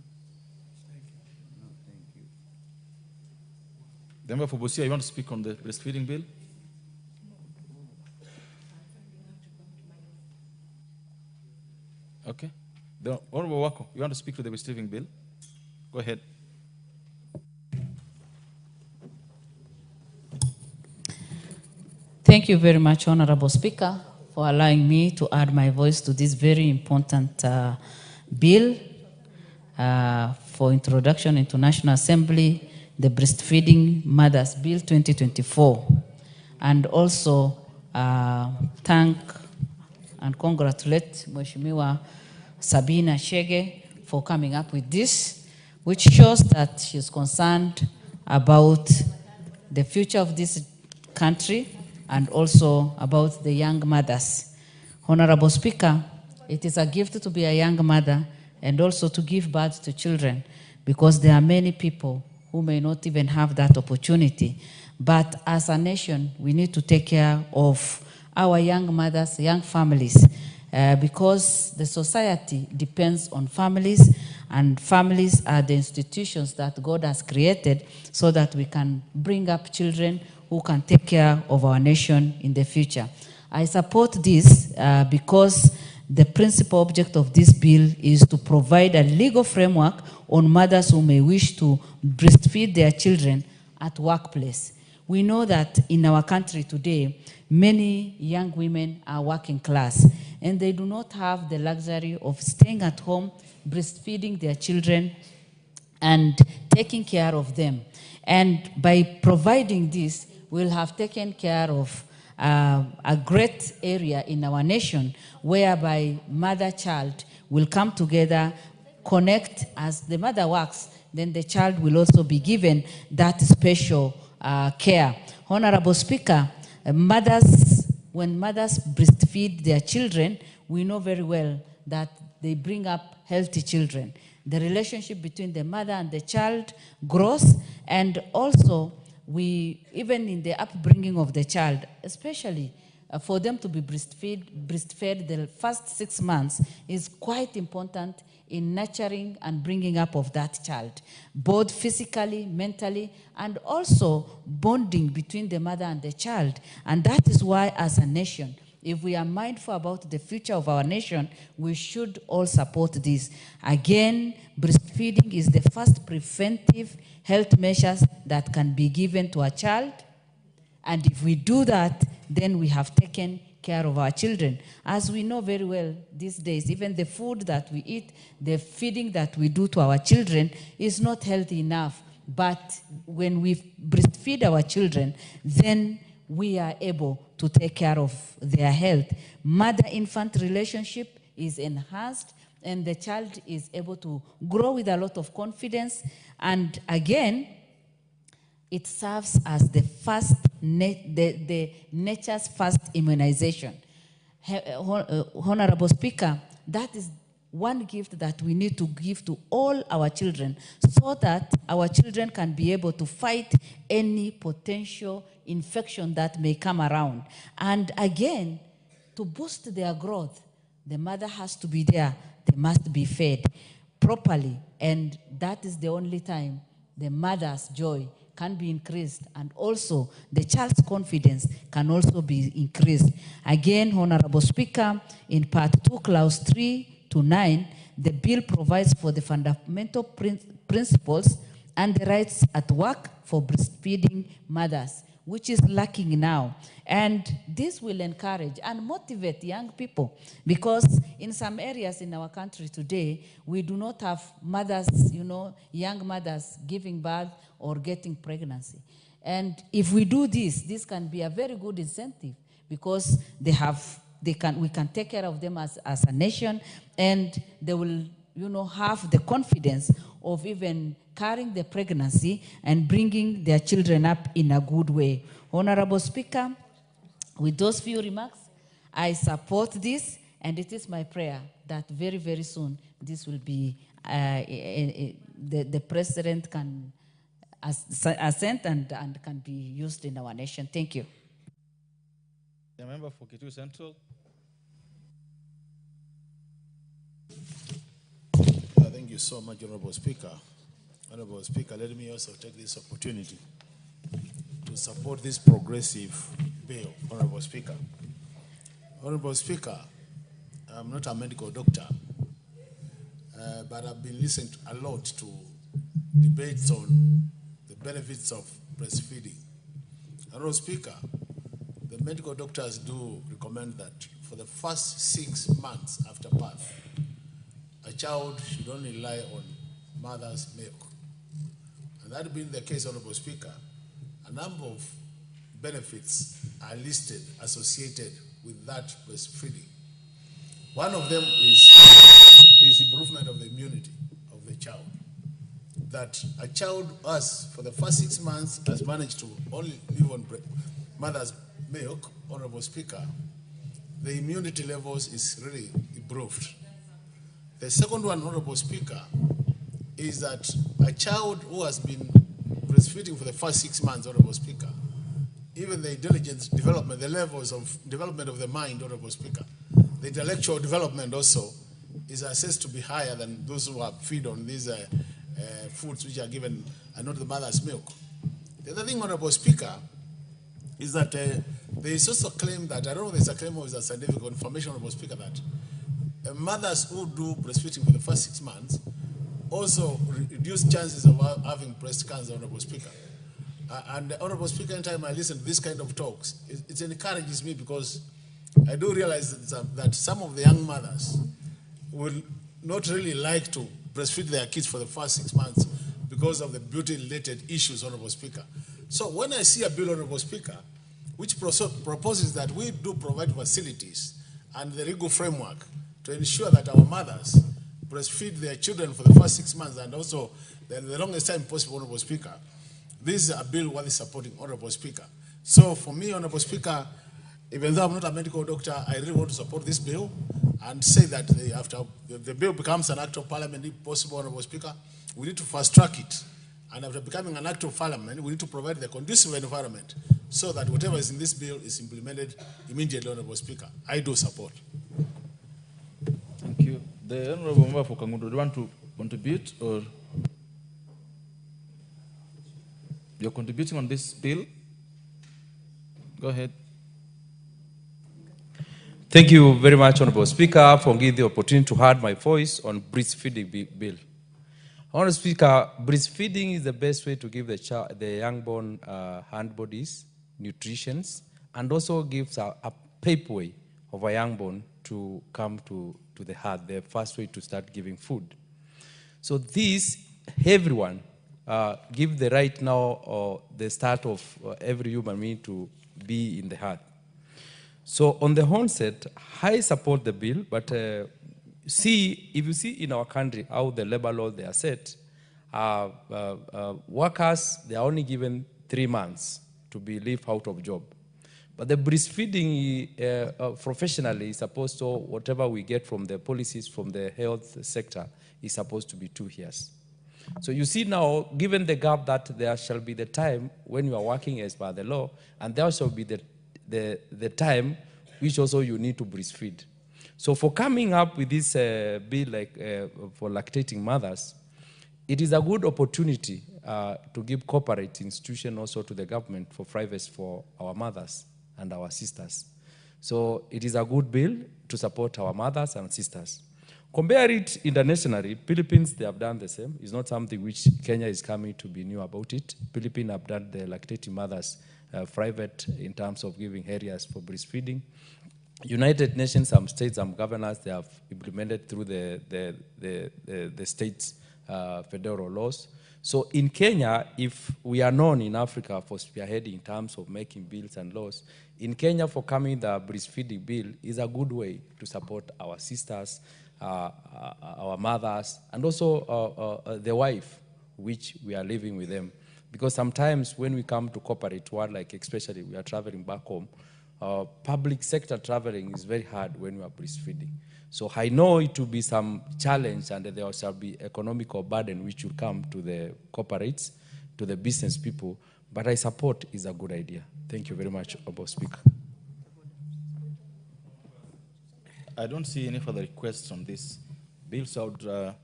Thank you. No, thank you. The member for Busia, you want to speak on the breastfeeding bill? Okay. The Honorable Wako, you want to speak to the breastfeeding bill? Go ahead. Thank you very much, Honorable Speaker, for allowing me to add my voice to this very important bill for introduction into National Assembly, the Breastfeeding Mothers Bill 2024. And also thank and congratulate Mheshimiwa Sabina Shege for coming up with this, which shows that she's concerned about the future of this country and also about the young mothers. Honorable Speaker, it is a gift to be a young mother and also to give birth to children, because there are many people who may not even have that opportunity. But as a nation, we need to take care of our young mothers, young families, because the society depends on families, and families are the institutions that God has created so that we can bring up children who can take care of our nation in the future. I support this because the principal object of this bill is to provide a legal framework on mothers who may wish to breastfeed their children at workplace. We know that in our country today, many young women are working class, and they do not have the luxury of staying at home, breastfeeding their children, and taking care of them. And by providing this, we'll have taken care of a great area in our nation whereby mother-child will come together, connect. As the mother works, then the child will also be given that special care. Honorable Speaker, when mothers breastfeed their children, we know very well that they bring up healthy children. The relationship between the mother and the child grows, and also even in the upbringing of the child, especially for them to be breastfed the first 6 months is quite important in nurturing and bringing up of that child, both physically, mentally, and also bonding between the mother and the child. And that is why, as a nation, if we are mindful about the future of our nation, we should all support this. Again, breastfeeding is the first preventive health measures that can be given to a child. And if we do that, then we have taken care of our children. As we know very well these days, even the food that we eat, the feeding that we do to our children is not healthy enough. But when we breastfeed our children, then we are able to take care of their health. Mother-infant relationship is enhanced, and the child is able to grow with a lot of confidence. And again, it serves as the first, the nature's first immunization. Honorable Speaker, that is one gift that we need to give to all our children so that our children can be able to fight any potential infection that may come around. And again, to boost their growth, the mother has to be there. They must be fed properly. And that is the only time the mother's joy can be increased, and also the child's confidence can also be increased. Again, Honorable Speaker, in Part 2, Clause 3 to 9, the bill provides for the fundamental principles and the rights at work for breastfeeding mothers, which is lacking now. And this will encourage and motivate young people, because in some areas in our country today, we do not have mothers, young mothers giving birth or getting pregnancy. And if we do this can be a very good incentive, because we can take care of them as a nation, and they will, have the confidence of even carrying the pregnancy and bringing their children up in a good way. Honorable Speaker, with those few remarks, I support this, and it is my prayer that very, very soon this will be, the President can assent and can be used in our nation. Thank you. The member for Kitui Central. Thank you so much, Honorable Speaker. Honorable Speaker, let me also take this opportunity to support this progressive bill, Honorable Speaker. Honorable Speaker, I'm not a medical doctor, but I've been listening a lot to debates on the benefits of breastfeeding. Honorable Speaker, the medical doctors do recommend that for the first 6 months after birth, a child should only rely on mother's milk. And that being the case, Honorable Speaker, a number of benefits are listed associated with that breastfeeding. One of them is improvement of the immunity of the child. That a child has, for the first 6 months, has managed to only live on mother's milk, Honorable Speaker, the immunity levels is really improved. The second one, Honorable Speaker, is that a child who has been breastfeeding for the first 6 months, Honorable Speaker, even the intelligence development, the levels of development of the mind, Honorable Speaker, the intellectual development also is assessed to be higher than those who are fed on these foods which are given and not the mother's milk. The other thing, Honorable Speaker, is that there is also a claim that, I don't know if there's a claim or is a scientific information, Honorable Speaker, that mothers who do breastfeeding for the first 6 months also reduce chances of having breast cancer, Honorable Speaker. And Honorable Speaker, anytime I listen to this kind of talks, it encourages me, because I do realize that some of the young mothers will not really like to breastfeed their kids for the first 6 months because of the beauty-related issues, Honorable Speaker. So when I see a bill, Honorable Speaker, which proposes that we do provide facilities and the legal framework to ensure that our mothers breastfeed their children for the first 6 months and also the longest time possible, Honorable Speaker, this is a bill worth supporting, Honorable Speaker. So for me, Honorable Speaker, even though I'm not a medical doctor, I really want to support this bill and say that after the bill becomes an act of parliament, if possible, Honorable Speaker, we need to fast track it. And after becoming an act of parliament, we need to provide the conducive environment so that whatever is in this bill is implemented immediately, Honorable Speaker. I do support. Thank you. The Honorable Member for Kangundo, do you want to contribute, or you're contributing on this bill? Go ahead. Thank you very much, Honorable Speaker, for giving the opportunity to add my voice on breastfeeding bill. Honorable Speaker, breastfeeding is the best way to give the young-born hand bodies nutrition, and also gives a pathway of a young-born to come to the heart, the first way to start giving food. So this, everyone, give the right now, or the start of every human being to be in the heart. So on the onset, I support the bill, but if you see in our country how the labor laws they are set, workers, they are only given 3 months to be leave out of job. But the breastfeeding professionally is supposed to, whatever we get from the policies from the health sector, is supposed to be 2 years. So you see now, given the gap that there shall be the time when you are working as per the law, and there shall be the time which also you need to breastfeed. So for coming up with this bill for lactating mothers, it is a good opportunity to give corporate institution also to the government for privacy for our mothers and our sisters. So it is a good bill to support our mothers and sisters. Compare it internationally, Philippines, they have done the same. It's not something which Kenya is coming to be new about it. Philippines have done the lactating mothers private in terms of giving areas for breastfeeding. United Nations, some states, some governors, they have implemented through the states' federal laws. So in Kenya, if we are known in Africa for spearheading in terms of making bills and laws, in Kenya for coming the breastfeeding bill is a good way to support our sisters, our mothers, and also the wife, which we are living with them. Because sometimes when we come to corporate world, like especially we are traveling back home, public sector traveling is very hard when we are breastfeeding. So I know it will be some challenge and there shall be economical burden which will come to the corporates, to the business people, but I support is a good idea. Thank you very much, Honorable Speaker. I don't see any further requests on this bill, so I would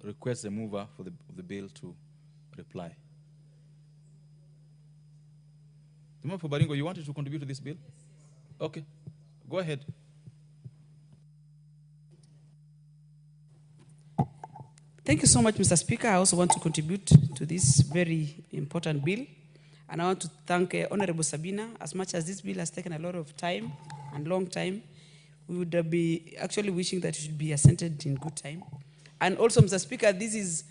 request the mover for the bill to reply. The member for Baringo, you wanted to contribute to this bill? Okay, go ahead. Thank you so much, Mr. Speaker. I also want to contribute to this very important bill. And I want to thank Honorable Sabina. As much as this bill has taken a lot of time and long time, we would be actually wishing that it should be assented in good time. And also, Mr. Speaker, this is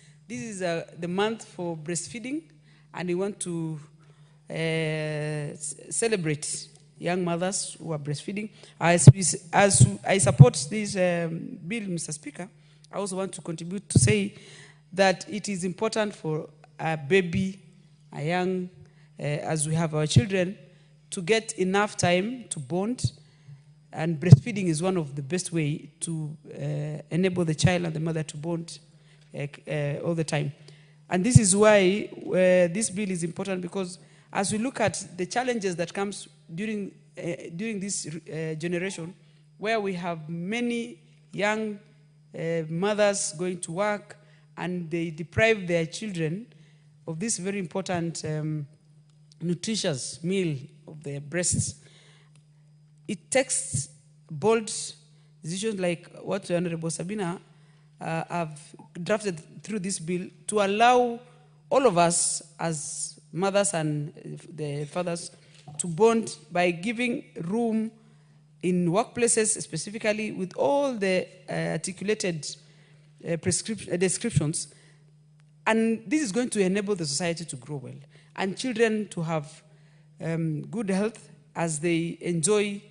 the month for breastfeeding, and we want to celebrate young mothers who are breastfeeding. As I support this bill, Mr. Speaker, I also want to contribute to say that it is important for a baby, a young, as we have our children, to get enough time to bond. And breastfeeding is one of the best way to enable the child and the mother to bond all the time. And this is why this bill is important, because as we look at the challenges that comes during this generation, where we have many young mothers going to work and they deprive their children of this very important nutritious meal of their breasts, it takes bold decisions like what Honorable Sabina have drafted through this bill to allow all of us as mothers and the fathers to bond by giving room in workplaces, specifically with all the articulated descriptions. And this is going to enable the society to grow well and children to have good health as they enjoy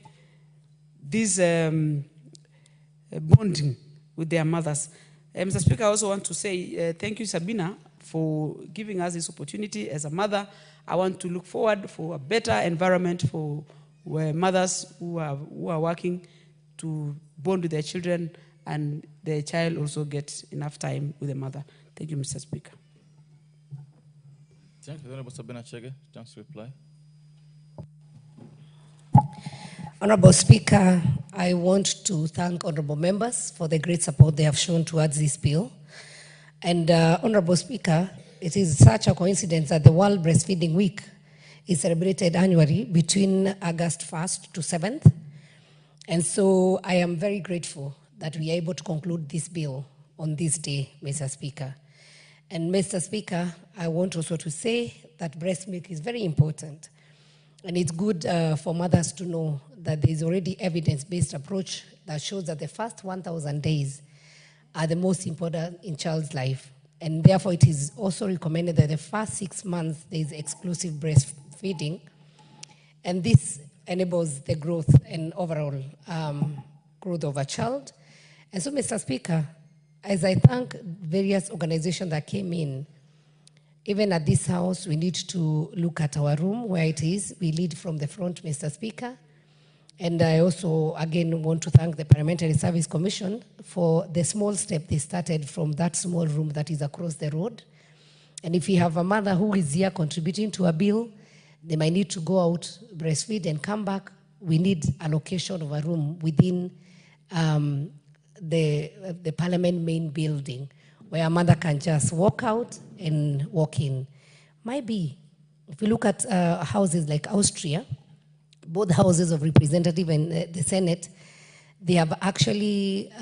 this bonding with their mothers. Mr. Speaker, I also want to say thank you, Sabina, for giving us this opportunity. As a mother, I want to look forward for a better environment for mothers who are working to bond with their children, and the child also gets enough time with the mother. Thank you, Mr. Speaker. Thank you, Honorable Sabina Chege. Chance to reply. Honorable Speaker, I want to thank honorable members for the great support they have shown towards this bill. And Honorable Speaker, it is such a coincidence that the World Breastfeeding Week is celebrated annually between August 1st to 7th. And so I am very grateful that we are able to conclude this bill on this day, Mr. Speaker. And Mr. Speaker, I want also to say that breast milk is very important. And it's good for mothers to know that there is already evidence-based approach that shows that the first 1,000 days are the most important in child's life. And therefore, it is also recommended that the first 6 months there is exclusive breastfeeding. And this enables the growth and overall growth of a child. And so, Mr. Speaker, as I thank various organizations that came in, Even at this house, we need to look at our room where it is. We lead from the front, Mr. Speaker. And I also, again, want to thank the Parliamentary Service Commission for the small step they started from that small room that is across the road. And if you have a mother who is here contributing to a bill, they might need to go out, breastfeed, and come back. We need allocation of a room within the Parliament main building where a mother can just walk out and walk in. Might be, if you look at houses like Austria, both houses of representative and the Senate, they have actually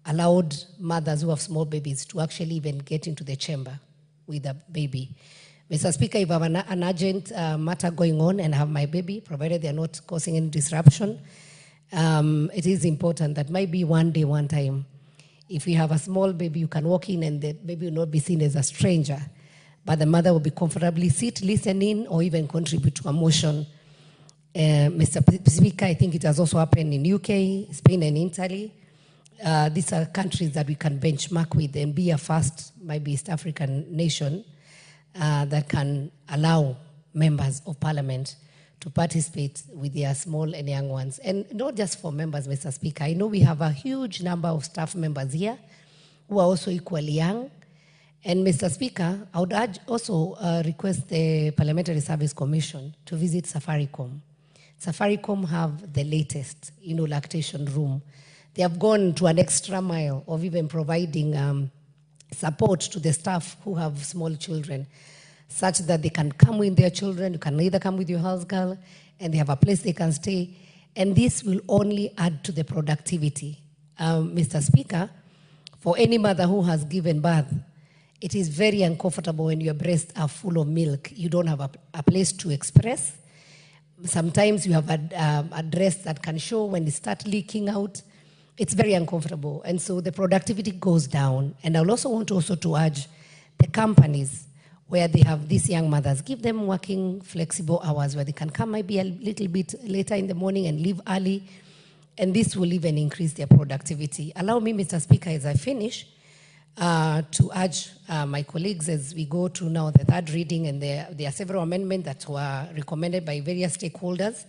allowed mothers who have small babies to actually even get into the chamber with a baby. Mr. Speaker, if I have an urgent matter going on and have my baby, provided they're not causing any disruption, it is important that maybe one day, one time, if you have a small baby, you can walk in and the baby will not be seen as a stranger, but the mother will be comfortably sit, listen in, or even contribute to a motion. Mr. Speaker, I think it has also happened in UK, Spain, and Italy. These are countries that we can benchmark with and be a first, maybe East African nation that can allow members of parliament to participate with their small and young ones. And not just for members, Mr. Speaker. I know we have a huge number of staff members here who are also equally young. And Mr. Speaker, I would also request the Parliamentary Service Commission to visit Safaricom. Safaricom have the latest, lactation room. They have gone to an extra mile of even providing support to the staff who have small children, such that they can come with their children, you can either come with your house girl, and they have a place they can stay. And this will only add to the productivity. Mr. Speaker, for any mother who has given birth, it is very uncomfortable when your breasts are full of milk. You don't have a place to express. Sometimes you have a dress that can show when it starts leaking out. It's very uncomfortable. And so the productivity goes down. And I'll also want to urge the companies where they have these young mothers, give them working flexible hours where they can come maybe a little bit later in the morning and leave early. And this will even increase their productivity. Allow me, Mr. Speaker, as I finish, to urge my colleagues as we go to now the third reading, and there are several amendments that were recommended by various stakeholders.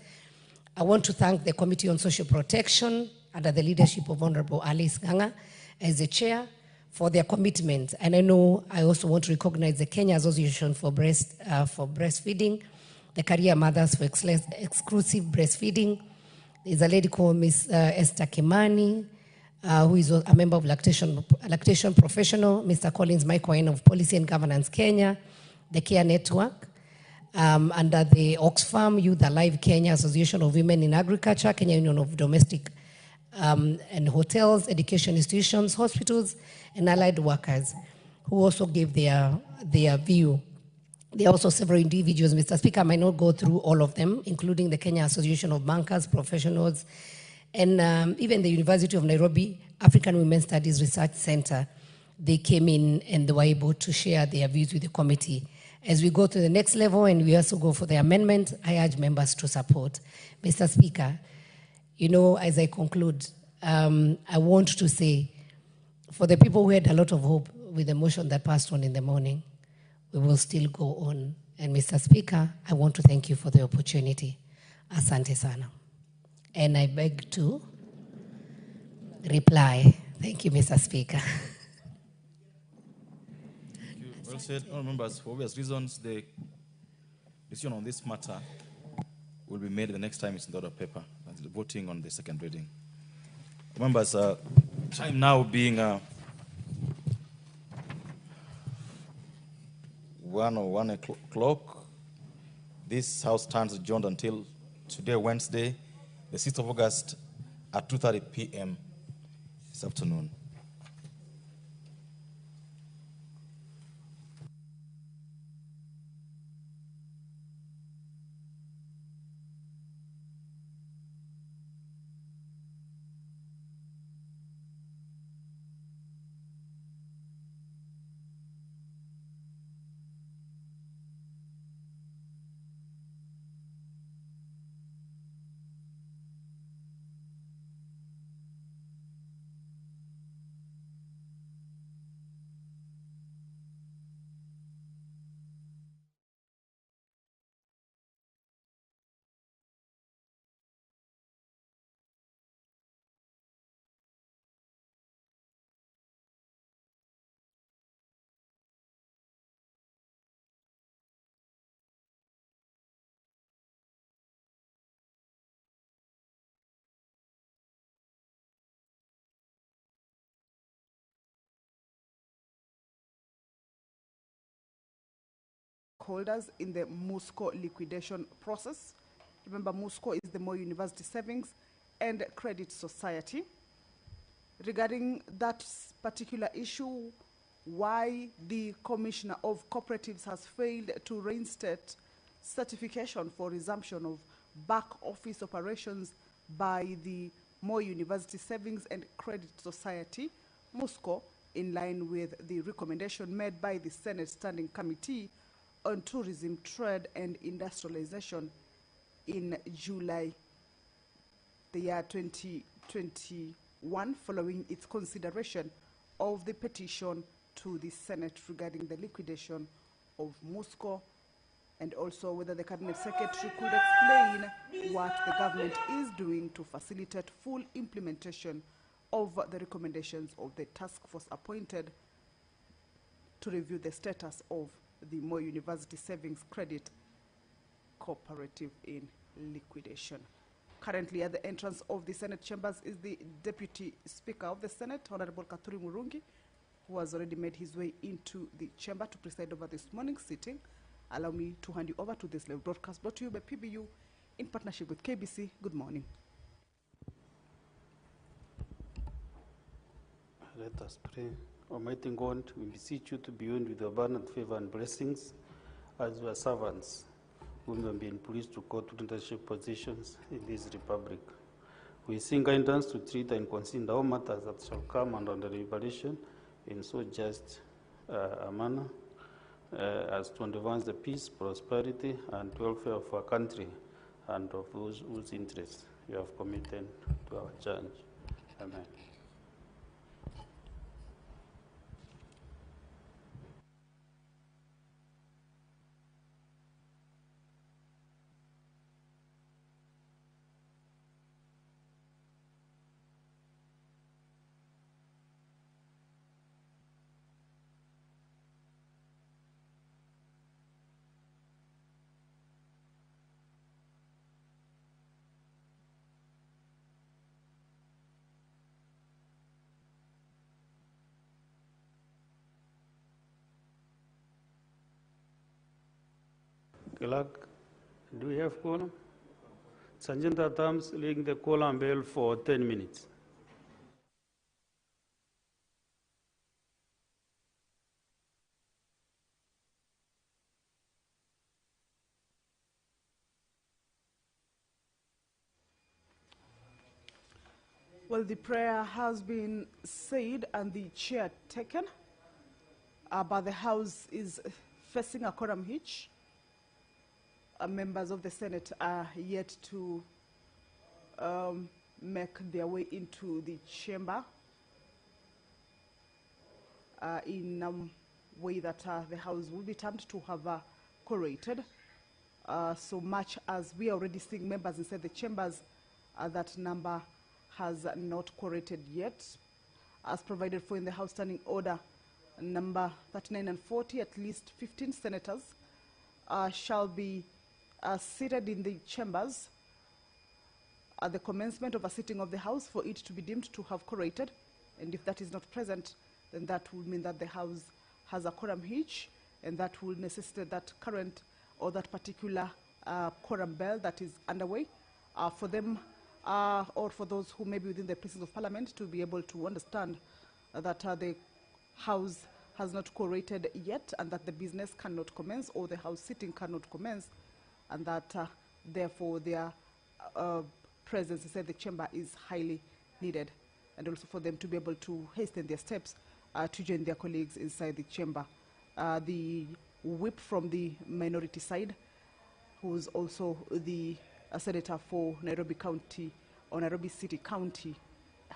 I want to thank the Committee on Social Protection under the leadership of Honorable Alice Ganga as the chair for their commitment. And I know I also want to recognize the Kenya Association for Breastfeeding, the Career Mothers for Exclusive Breastfeeding. There's a lady called Ms. Esther Kimani, who is a member of Lactation Professional, Mr. Collins Michael of Policy and Governance Kenya, the Care Network, under the Oxfam, Youth Alive Kenya, Association of Women in Agriculture, Kenya Union of Domestic and Hotels, Education Institutions, Hospitals, and Allied Workers, who also gave their view. There are also several individuals, Mr. Speaker, I might not go through all of them, including the Kenya Association of Bankers, Professionals, and even the University of Nairobi African Women's Studies Research Center. They came in and they were able to share their views with the committee. As we go to the next level and we also go for the amendment, I urge members to support. Mr. Speaker, as I conclude, I want to say, for the people who had a lot of hope with the motion that passed on in the morning, we will still go on. And Mr. Speaker, I want to thank you for the opportunity. Asante sana. And I beg to reply. Thank you, Mr. Speaker. Thank you. Well said. All members, for obvious reasons, the decision on this matter will be made the next time it's in the order of paper, and the voting on the second reading. Members, time now being 1 o'clock, this House stands adjourned until today, Wednesday, the 6th of August at 2:30 p.m. this afternoon. holders in the MUSCO liquidation process. Remember, MUSCO is the Moi University Savings and Credit Society. Regarding that particular issue, why the Commissioner of Cooperatives has failed to reinstate certification for resumption of back office operations by the Moi University Savings and Credit Society, MUSCO, in line with the recommendation made by the Senate Standing Committee on Tourism, Trade and Industrialization in July the year 2021, following its consideration of the petition to the Senate regarding the liquidation of MUSCO, and also whether the Cabinet Secretary could explain what the government is doing to facilitate full implementation of the recommendations of the task force appointed to review the status of the Moi University Savings Credit Cooperative in liquidation. Currently at the entrance of the Senate chambers is the Deputy Speaker of the Senate, Honorable Katuri Murungi, who has already made his way into the chamber to preside over this morning's sitting. Allow me to hand you over to this live broadcast brought to you by PBU in partnership with KBC. Good morning. Let us pray. Almighty God, we beseech you to be owned with abundant favor and blessings as your servants, whom you have been pleased to call to leadership positions in this republic. We sing guidance to treat and consider all matters that shall come under deliberation in so just a manner as to advance the peace, prosperity, and welfare of our country and of those whose interests you have committed to our charge. Amen. Clerk, do we have quorum? Sergeant at Arms, ringing the quorum bell for 10 minutes. Well, the prayer has been said and the chair taken, but the House is facing a quorum hitch. Members of the Senate are yet to make their way into the chamber in a way that the House will be termed to have quorated. So much as we are already seeing members inside the chambers, that number has not quorated yet. As provided for in the House Standing Order number 39 and 40, at least 15 senators shall be seated in the chambers at the commencement of a sitting of the House for it to be deemed to have quorated. And if that is not present, then that would mean that the House has a quorum hitch, and that will necessitate that current or that particular quorum bell that is underway for them or for those who may be within the precincts of Parliament to be able to understand that the House has not quorated yet, and that the business cannot commence or the House sitting cannot commence, and that therefore their presence inside the chamber is highly needed, and also for them to be able to hasten their steps to join their colleagues inside the chamber. The whip from the minority side, who's also the senator for Nairobi County or Nairobi City County,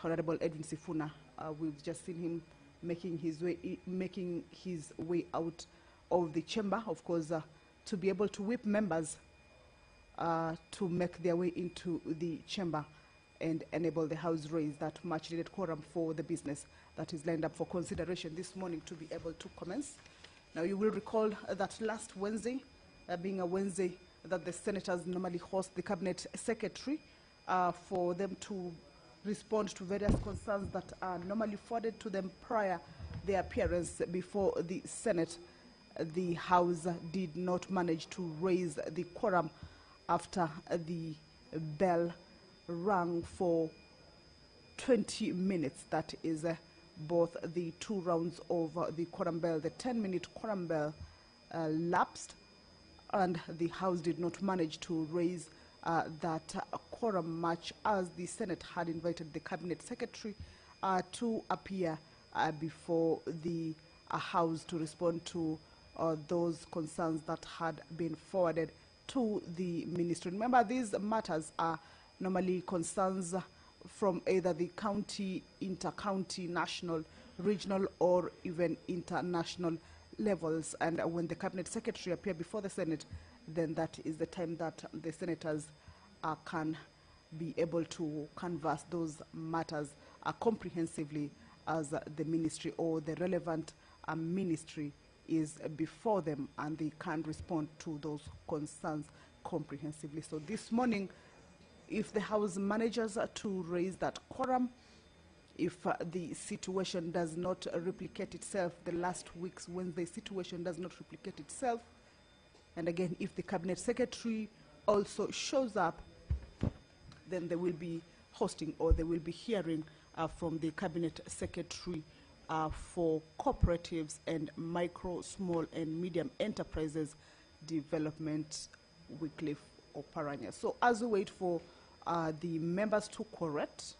Honorable Edwin Sifuna, we've just seen him making his way out of the chamber, of course, to be able to whip members to make their way into the chamber and enable the House raise that much needed quorum for the business that is lined up for consideration this morning to be able to commence. Now, you will recall that last Wednesday, being a Wednesday that the senators normally host the Cabinet Secretary for them to respond to various concerns that are normally forwarded to them prior their appearance before the Senate. the House did not manage to raise the quorum after the bell rang for 20 minutes. That is both the two rounds of the quorum bell. The 10-minute quorum bell lapsed, and the House did not manage to raise that quorum, much as the Senate had invited the Cabinet Secretary to appear before the House to respond to those concerns that had been forwarded to the ministry. Remember, these matters are normally concerns from either the county, inter-county, national, regional, or even international levels. And when the Cabinet Secretary appears before the Senate, then that is the time that the senators can be able to canvass those matters comprehensively, as the ministry or the relevant ministry is before them, and they can respond to those concerns comprehensively. So this morning, if the House manages to raise that quorum, if the situation does not replicate itself, the last week's Wednesday situation does not replicate itself, and again, if the Cabinet Secretary also shows up, then they will be hosting, or they will be hearing from the Cabinet Secretary for Cooperatives and Micro, Small and Medium Enterprises Development, Wycliffe Oparanya. So as we wait for the members to correct,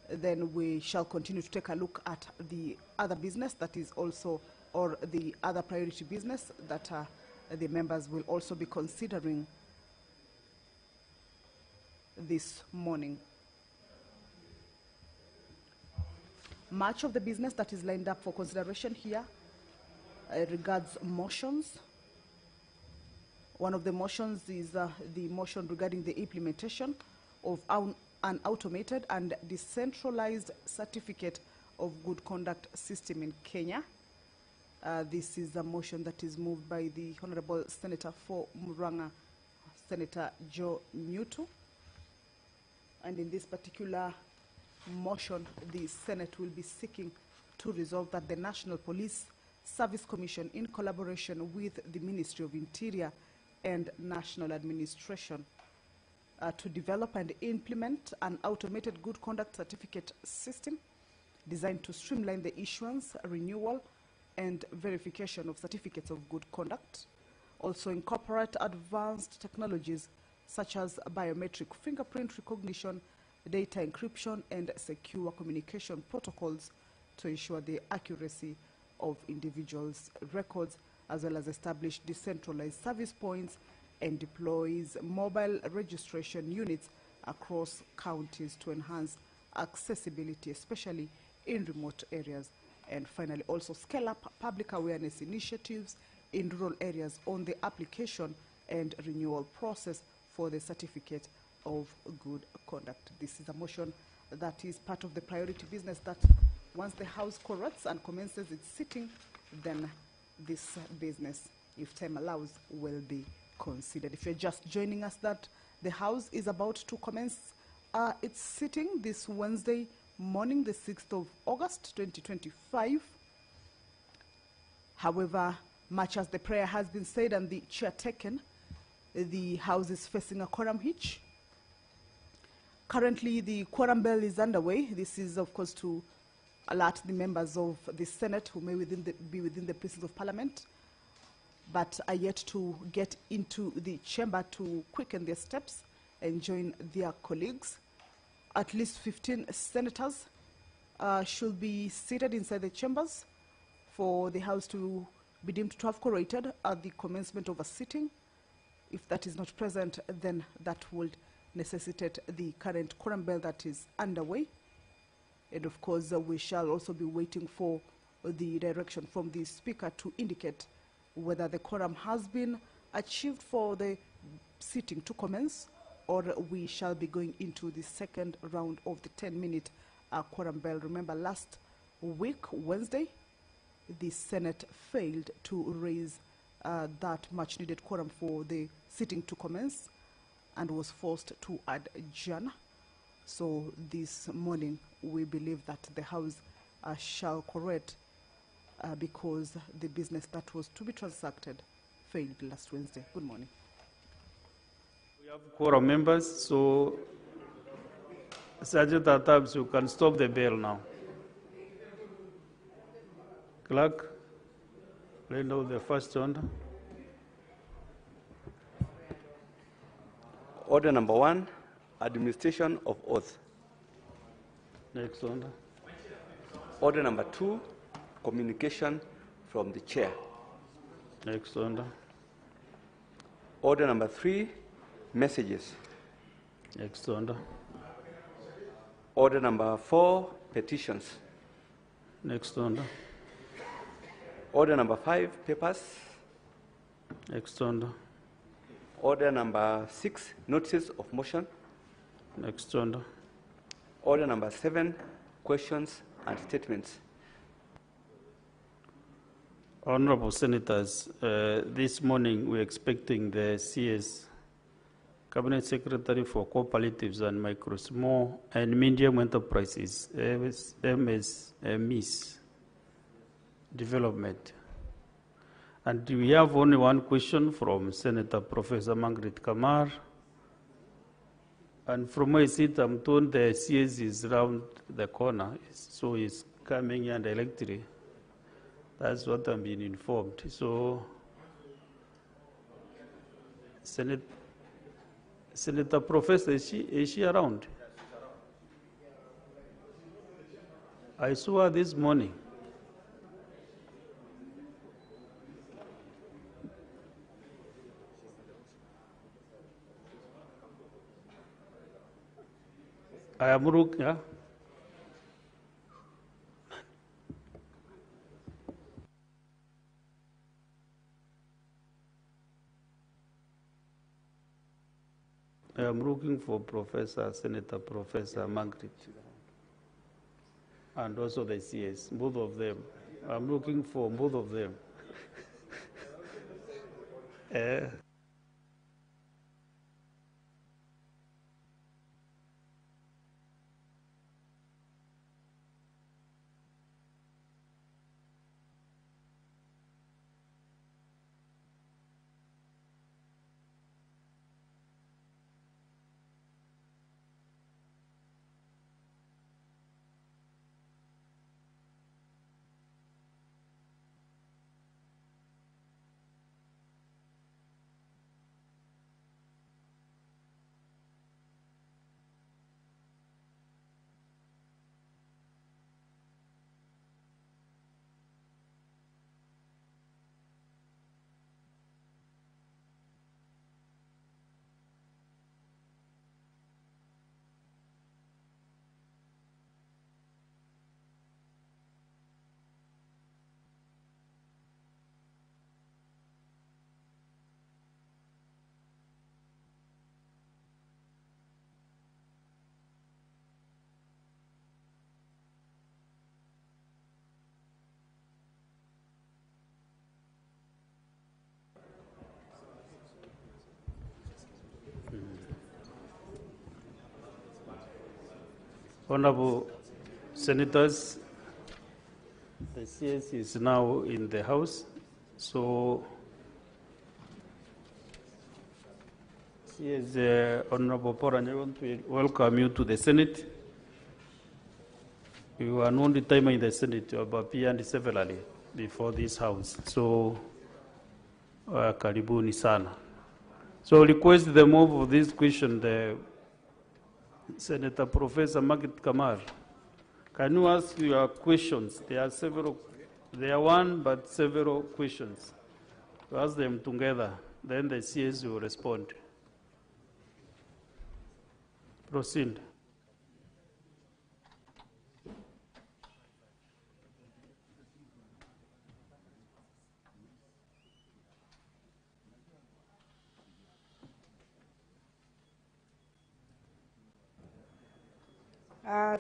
then we shall continue to take a look at the other business that is also, or the other priority business that the members will also be considering this morning. Much of the business that is lined up for consideration here regards motions. One of the motions is the motion regarding the implementation of an automated and decentralized certificate of good conduct system in Kenya. This is a motion that is moved by the Honorable Senator for Murang'a, Senator Joe Nyutu. And in this particular motion, the Senate will be seeking to resolve that the National Police Service Commission, in collaboration with the Ministry of Interior and National Administration, to develop and implement an automated good conduct certificate system designed to streamline the issuance, renewal, and verification of certificates of good conduct. Also incorporate advanced technologies such as biometric fingerprint recognition, data encryption, and secure communication protocols to ensure the accuracy of individuals' records, as well as establish decentralized service points and deploys mobile registration units across counties to enhance accessibility, especially in remote areas. And finally, also scale up public awareness initiatives in rural areas on the application and renewal process for the certificate of good conduct. This is a motion that is part of the priority business that once the House corrects and commences its sitting, then this business, if time allows, will be considered. If you're just joining us, that the House is about to commence its sitting this Wednesday morning, the 6th of August, 2025. However, much as the prayer has been said and the chair taken, the House is facing a quorum hitch. Currently, the quorum bell is underway. This is, of course, to alert the members of the Senate who may be within the places of Parliament, but are yet to get into the chamber to quicken their steps and join their colleagues. At least 15 senators should be seated inside the chambers for the House to be deemed to have corrected at the commencement of a sitting. If that is not present, then that would necessitate the current quorum bell that is underway. And of course, we shall also be waiting for the direction from the Speaker to indicate whether the quorum has been achieved for the sitting to commence, or we shall be going into the second round of the 10-minute quorum bell. Remember, last week, Wednesday, the Senate failed to raise that much-needed quorum for the sitting to commence and was forced to adjourn. So this morning, we believe that the House shall correct because the business that was to be transacted failed last Wednesday. Good morning. We have quorum members, so Sergeant Atabs, you can stop the bell now. Clerk, read out the first order. Order number 1, administration of oath. Next order. Order number 2, communication from the chair. Next order. Order number 3, messages. Next order. Order number 4, petitions. Next order. Order number 5, papers. Next order. Order number 6, notices of motion. Next order. Order number 7, questions and statements. Honorable Senators, this morning we're expecting the CS, Cabinet Secretary for Cooperatives and Micro, Small and Medium Enterprises, MSMEs Development. And we have only one question from Senator Professor Margaret Kamar. And from where I sit, I'm told the CS is around the corner, so he's coming here directly. That's what I'm being informed. So, Senator Professor, is she around? I saw her this morning. I am looking, yeah? I am looking for Senator Professor Margaret, and also the CS, both of them. I'm looking for both of them. Honorable Senators, the CS is now in the House, so CS, Honorable Poran, I want to welcome you to the Senate. You are not the time in the Senate, you have appeared severally before this House, so karibuni sana. So request the move of this question, the Senator Professor Margaret Kamar. Can you ask your questions? There are several, there are one but several questions. You ask them together, then the CS will respond. Proceed.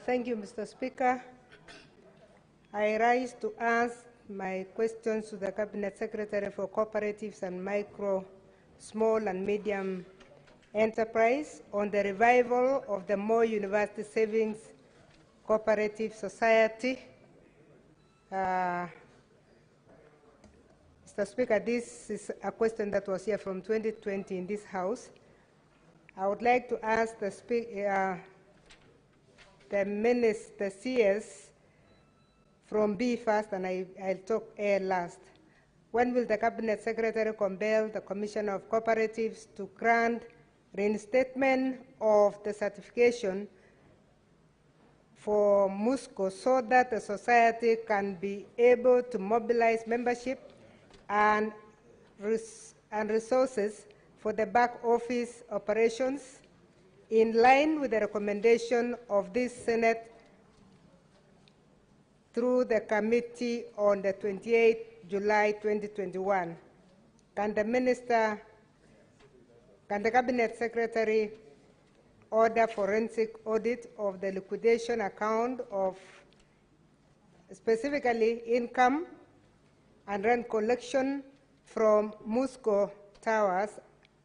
Thank you, Mr. Speaker. I rise to ask my questions to the Cabinet Secretary for Cooperatives and Micro, Small and Medium Enterprise on the revival of the Moi University Savings Cooperative Society. Mr. Speaker, this is a question that was here from 2020 in this House. I would like to ask the CS from B first, and I'll talk A last. When will the Cabinet Secretary compel the Commissioner of Cooperatives to grant reinstatement of the certification for MUSCO so that the society can be able to mobilize membership and resources for the back office operations in line with the recommendation of this Senate through the committee on the 28th July 2021. Can the Cabinet Secretary order forensic audit of the liquidation account of specifically income and rent collection from MUSCO Towers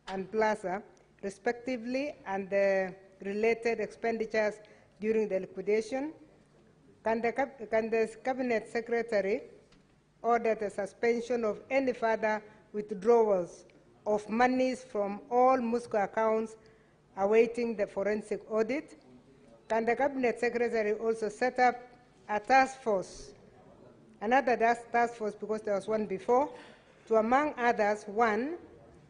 and Plaza, respectively, and the related expenditures during the liquidation? Can the Cabinet Secretary order the suspension of any further withdrawals of monies from all MUSCO accounts awaiting the forensic audit? Can the Cabinet Secretary also set up a task force, another task force because there was one before, to, among others, one,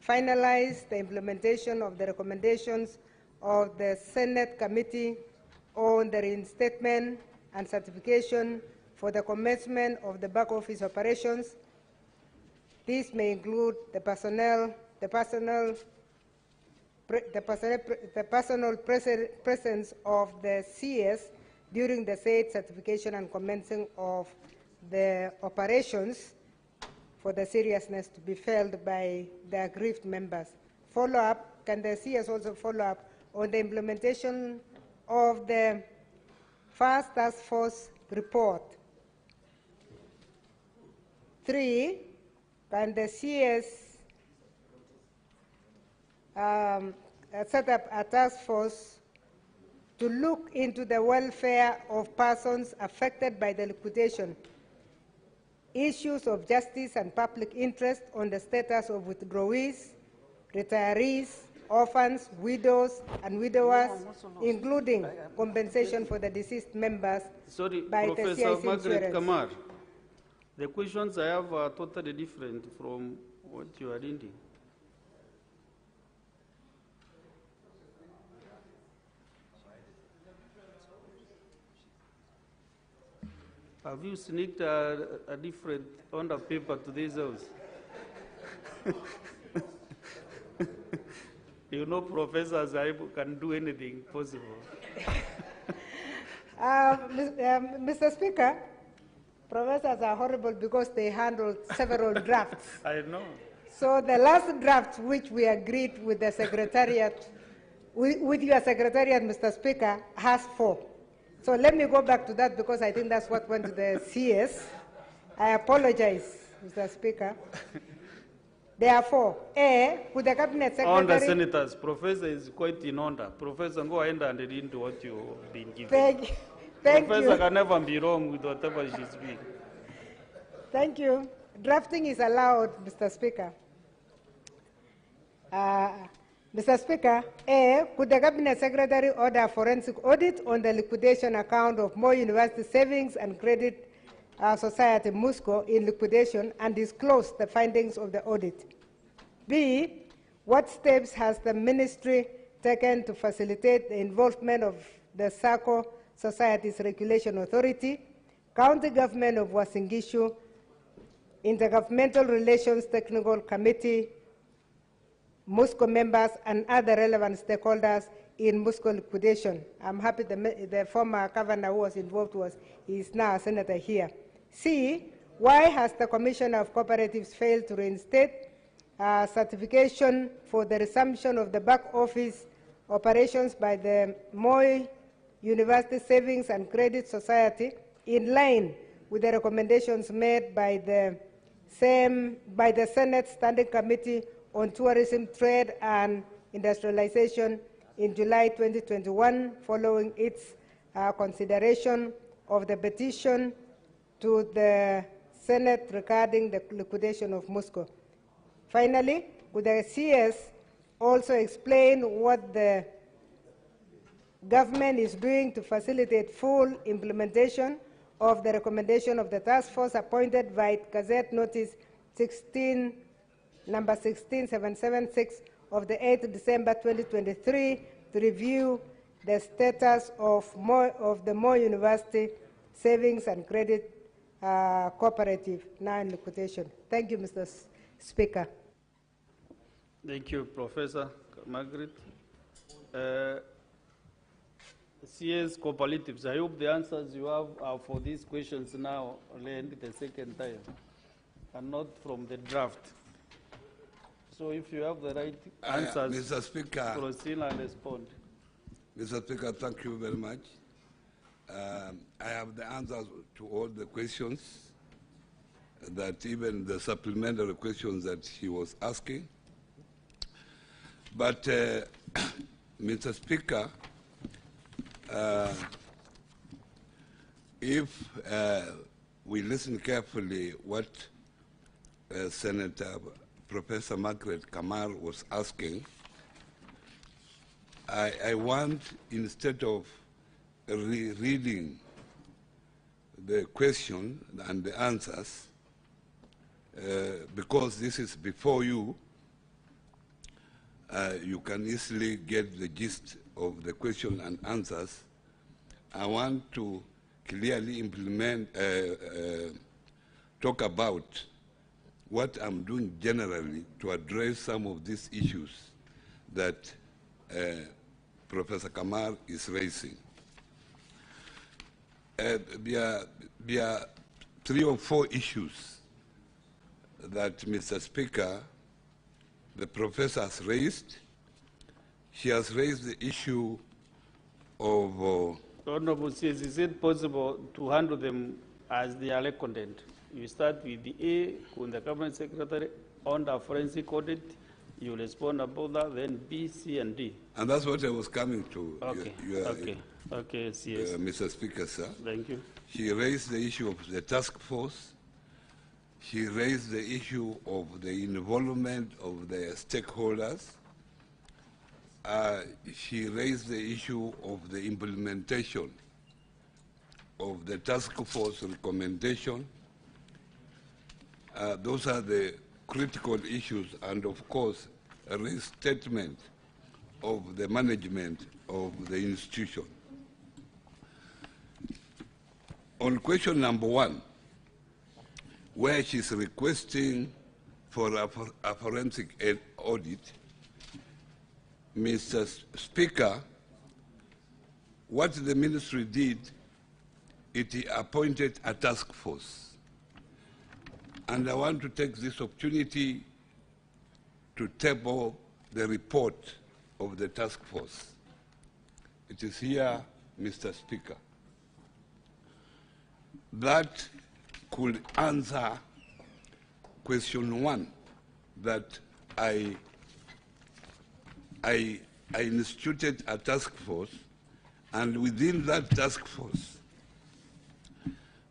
finalize the implementation of the recommendations of the Senate Committee on the Reinstatement and Certification for the commencement of the back office operations? These may include the personal presence of the CS during the said certification and commencing of the operations for the seriousness to be felt by the aggrieved members. Follow-up, can the CS also follow up on the implementation of the first task force report? 3, can the CS set up a task force to look into the welfare of persons affected by the liquidation, issues of justice and public interest on the status of withdrawals, retirees, orphans, widows, and widowers, including compensation for the deceased members by the Professor CIC Margaret insurance? Kamar, the questions I have are totally different from what you are reading. Have you sneaked a different on the paper to this house? You know, professors can do anything possible. Mr. Speaker, professors are horrible because they handled several drafts. I know. So the last draft, which we agreed with the Secretariat, with your Secretariat, Mr. Speaker, has 4. So let me go back to that because I think that's what went to the CS. I apologize, Mr. Speaker. Therefore, A, could the Cabinet Secretary... On the senators, Professor is quite in order. Professor, go ahead and read into what you've been given. Thank you. Professor can never be wrong with whatever she's speaking. Thank you. Drafting is allowed, Mr. Speaker. Mr. Speaker, A, could the Cabinet Secretary order a forensic audit on the liquidation account of Moi University Savings and Credit Society, MUSCO, in liquidation and disclose the findings of the audit? B, what steps has the Ministry taken to facilitate the involvement of the SACCO Societies Regulation Authority, County Government of Uasin Gishu, Intergovernmental Relations Technical Committee, MUSCO members, and other relevant stakeholders in MUSCO liquidation? I'm happy the former governor who was involved is now a senator here. C, why has the Commissioner of Cooperatives failed to reinstate certification for the resumption of the back office operations by the Moi University Savings and Credit Society in line with the recommendations made by the Senate Standing Committee on Tourism, Trade and Industrialization in July 2021, following its consideration of the petition to the Senate regarding the liquidation of Moscow. Finally, could the CS also explain what the government is doing to facilitate full implementation of the recommendation of the task force appointed by Gazette Notice number 16776 of the 8th December 2023 to review the status of the Moy University Savings and Credit Cooperative now in liquidation. Thank you, Mr. Speaker. Thank you, Professor Margaret. CS cooperatives, I hope the answers you have are for these questions now, learned the second time, and not from the draft. So if you have the right answers, Mr. Speaker, proceed and respond. Mr. Speaker, thank you very much. I have the answers to all the questions, that even the supplementary questions that he was asking. But, Mr. Speaker, if we listen carefully what Senator Professor Margaret Kamar was asking, I want, instead of reading the question and the answers, because this is before you, you can easily get the gist of the question and answers. I want to clearly talk about what I'm doing generally to address some of these issues that Professor Kamar is raising. There are 3 or 4 issues that, Mr. Speaker, the professor has raised. She has raised the issue of... Honorable CS, is it possible to handle them as they are recorded? You start with the A, with the Cabinet Secretary, under forensic audit, you respond about that, then B, C, and D. And that's what I was coming to. Okay, okay, CS. Mr. Speaker, sir. Thank you. She raised the issue of the task force. She raised the issue of the involvement of the stakeholders. She raised the issue of the implementation of the task force recommendation. Those are the critical issues, and of course, a restatement of the management of the institution. On question number 1, where she's requesting for a forensic audit, Mr. Speaker, what the ministry did, it appointed a task force. And I want to take this opportunity to table the report of the task force. It is here, Mr. Speaker. That could answer question 1, that I instituted a task force, and within that task force,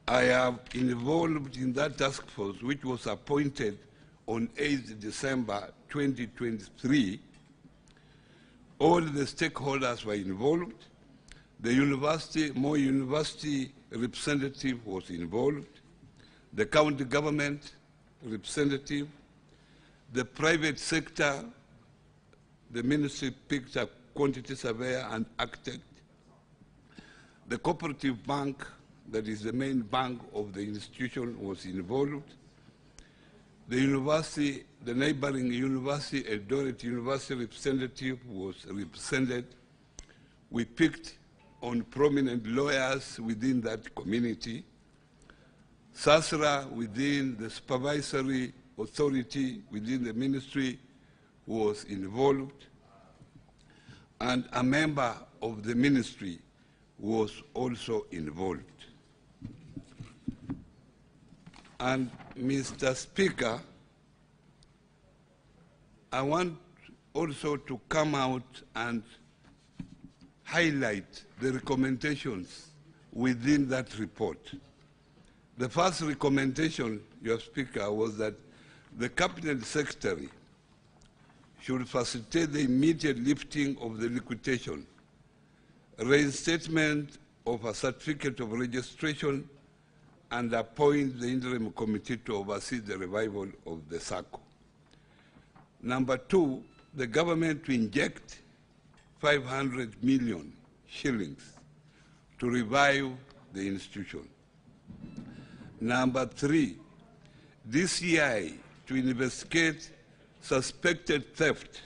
I have involved in that task force, which was appointed on 8th December 2023. All the stakeholders were involved. The university, Moy University representative was involved. The county government representative, the private sector, the ministry picked a quantity surveyor and architect. The cooperative bank, that is the main bank of the institution, was involved. The university, the neighboring university, Eldoret University representative was represented. We picked on prominent lawyers within that community. SASRA, within the supervisory authority within the ministry, was involved. And a member of the ministry was also involved. And Mr. Speaker, I want also to come out and highlight the recommendations within that report. The first recommendation, Your Speaker, was that the Cabinet Secretary should facilitate the immediate lifting of the liquidation, reinstatement of a certificate of registration, and appoint the interim committee to oversee the revival of the SACCO. Number two, the government to inject 500 million shillings to revive the institution. Number three, DCI to investigate suspected theft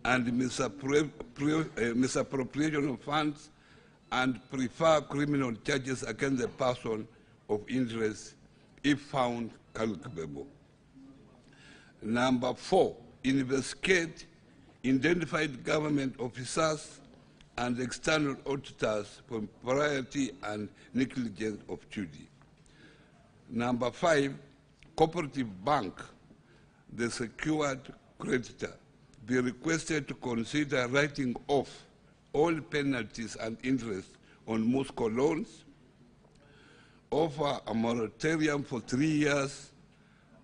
and misappropriation of funds and prefer criminal charges against the person of interest if found culpable. Number four, investigate identified government officers and external auditors for impropriety and negligence of duty. Number five, Cooperative Bank, the secured creditor, be requested to consider writing off all penalties and interest on MOSCO loans, offer a moratorium for 3 years,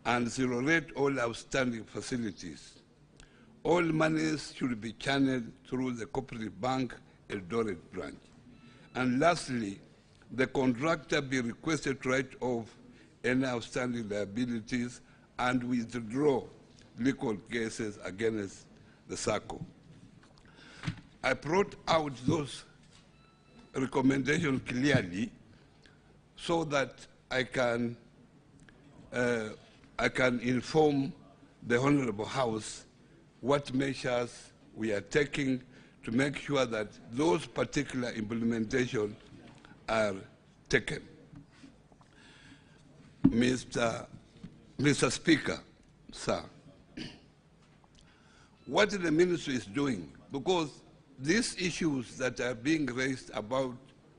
and zero rate all outstanding facilities. All monies should be channeled through the Cooperative Bank Eldoret branch. And lastly, the contractor be requested to write off any outstanding liabilities and withdraw legal cases against the SACCO. I brought out those recommendations clearly so that I can inform the Honorable House what measures we are taking to make sure that those particular implementations are taken. Mr. Speaker, sir, what the ministry is doing, because these issues that are being raised about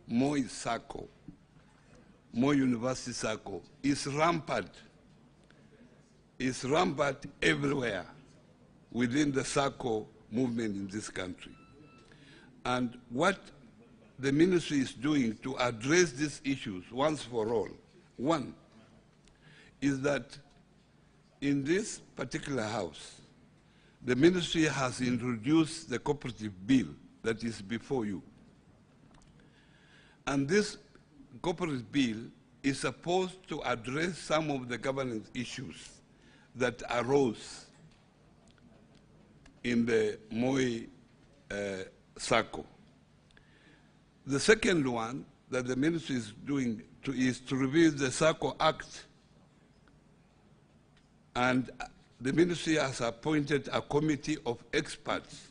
Moi SACCO, Moi University SACCO, is rampant everywhere within the SACCO movement in this country. And what the ministry is doing to address these issues once for all, one, is that in this particular house, the ministry has introduced the cooperative bill that is before you. And this cooperative bill is supposed to address some of the governance issues that arose in the Moi SACCO. The second one that the ministry is doing is to review the SACCO Act, and the ministry has appointed a committee of experts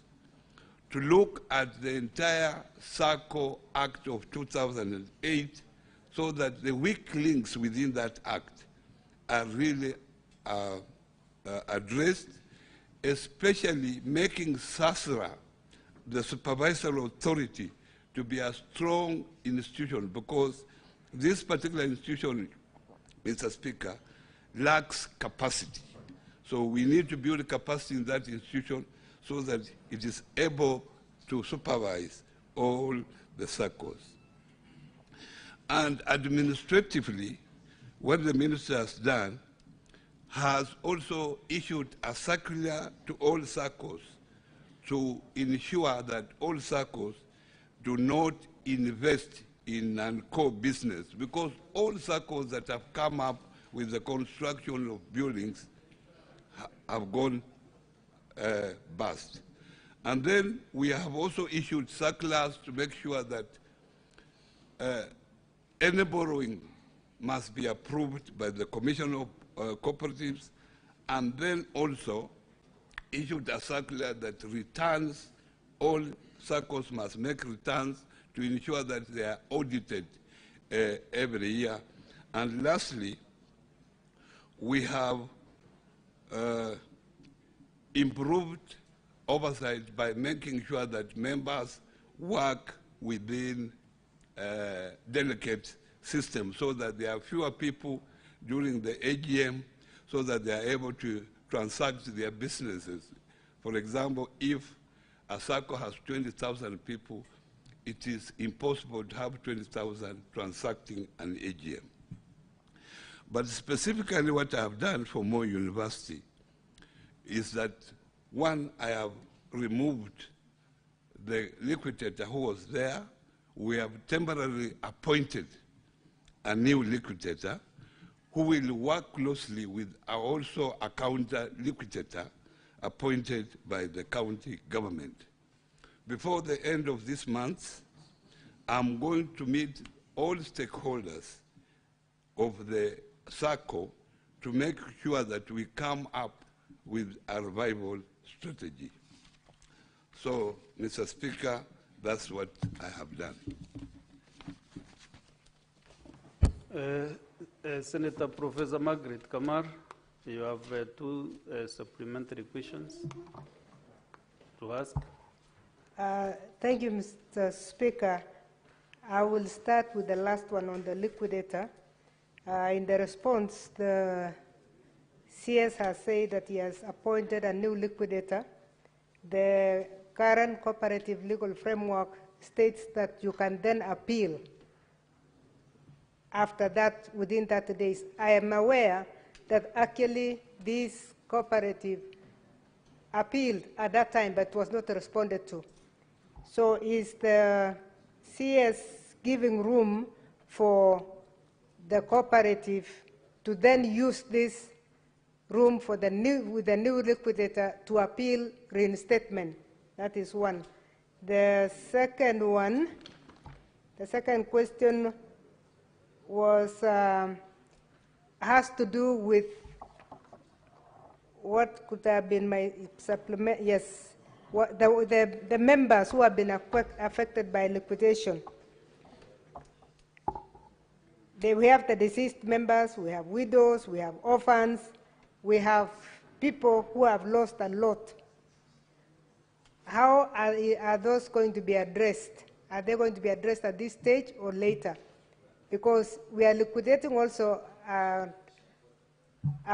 to look at the entire SACCO Act of 2008 so that the weak links within that act are really addressed, especially making SASRA, the supervisory authority, to be a strong institution, because this particular institution, Mr. Speaker, lacks capacity. So we need to build capacity in that institution so that it is able to supervise all the SACCOs. And administratively, what the minister has done has also issued a circular to all SACCOs to ensure that all SACCOs do not invest in non-core business, because all SACCOs that have come up with the construction of buildings have gone bust. And then we have also issued circulars to make sure that any borrowing must be approved by the Commission of Cooperatives, and then also issued a circular that returns, all SACCOs must make returns to ensure that they are audited every year. And lastly, we have improved oversight by making sure that members work within delegate systems so that there are fewer people during the AGM so that they are able to transact their businesses. For example, if a SACCO has 20,000 people, it is impossible to have 20,000 transacting an AGM. But specifically what I have done for Moi University is that, one, I have removed the liquidator who was there. We have temporarily appointed a new liquidator who will work closely with also a counter liquidator appointed by the county government. Before the end of this month, I'm going to meet all stakeholders of the circle to make sure that we come up with a revival strategy. So, Mr. Speaker, that's what I have done. Senator Professor Margaret Kamar, you have two supplementary questions to ask. Thank you, Mr. Speaker. I will start with the last one on the liquidator. In the response, the CS has said that he has appointed a new liquidator. The current cooperative legal framework states that you can then appeal after that, within 30 days. I am aware that actually this cooperative appealed at that time but was not responded to. So is the CS giving room for the cooperative to then use this room for the with the new liquidator to appeal reinstatement? That is one. The second one, the second question was has to do with what could have been my supplement. Yes, what the members who have been affected by liquidation. We have the deceased members, we have widows, we have orphans, we have people who have lost a lot. How are those going to be addressed? Are they going to be addressed at this stage or later? Because we are liquidating also a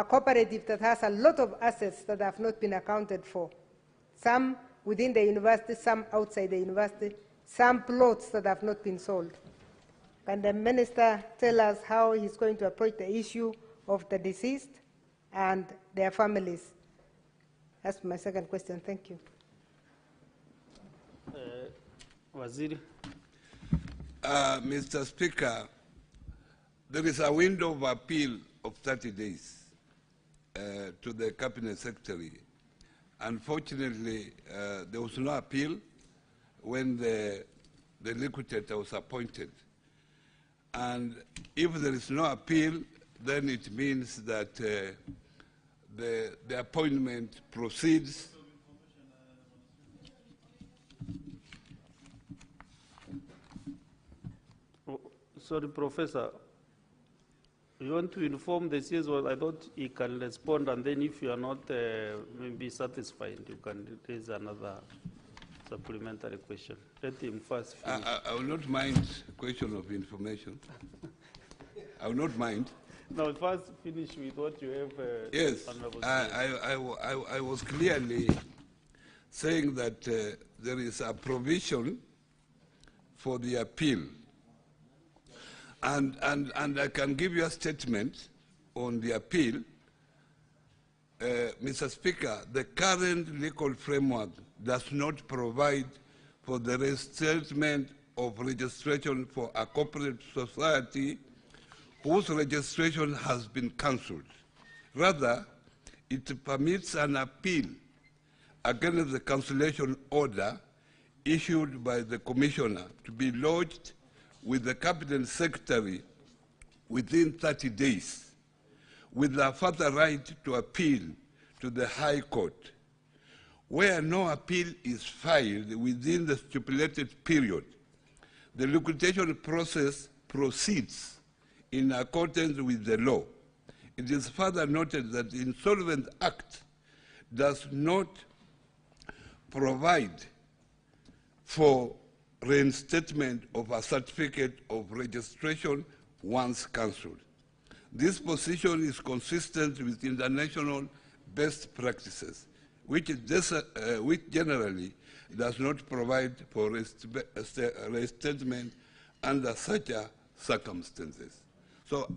cooperative that has a lot of assets that have not been accounted for. Some within the university, some outside the university, some plots that have not been sold. Can the minister tell us how he's going to approach the issue of the deceased and their families? That's my second question. Thank you. Waziri. Mr. Speaker, there is a window of appeal of 30 days to the Cabinet Secretary. Unfortunately, there was no appeal when the liquidator was appointed. And if there is no appeal, then it means that the appointment proceeds. Sorry, Professor. You want to inform the CS? Well, I thought he can respond, and then if you are not maybe satisfied, you can raise another supplementary question. Let him first finish. I will not mind question of information. I will not mind. Now, first finish with what you have. Yes, I was clearly saying that there is a provision for the appeal. And I can give you a statement on the appeal. Mr. Speaker, the current legal framework does not provide for the reinstatement of registration for a corporate society whose registration has been cancelled. Rather, it permits an appeal against the cancellation order issued by the Commissioner to be lodged with the Cabinet Secretary within 30 days, with a further right to appeal to the High Court. Where no appeal is filed within the stipulated period, the liquidation process proceeds in accordance with the law. It is further noted that the Insolvent Act does not provide for reinstatement of a certificate of registration once cancelled. This position is consistent with international best practices, which generally does not provide for reinstatement under such circumstances. So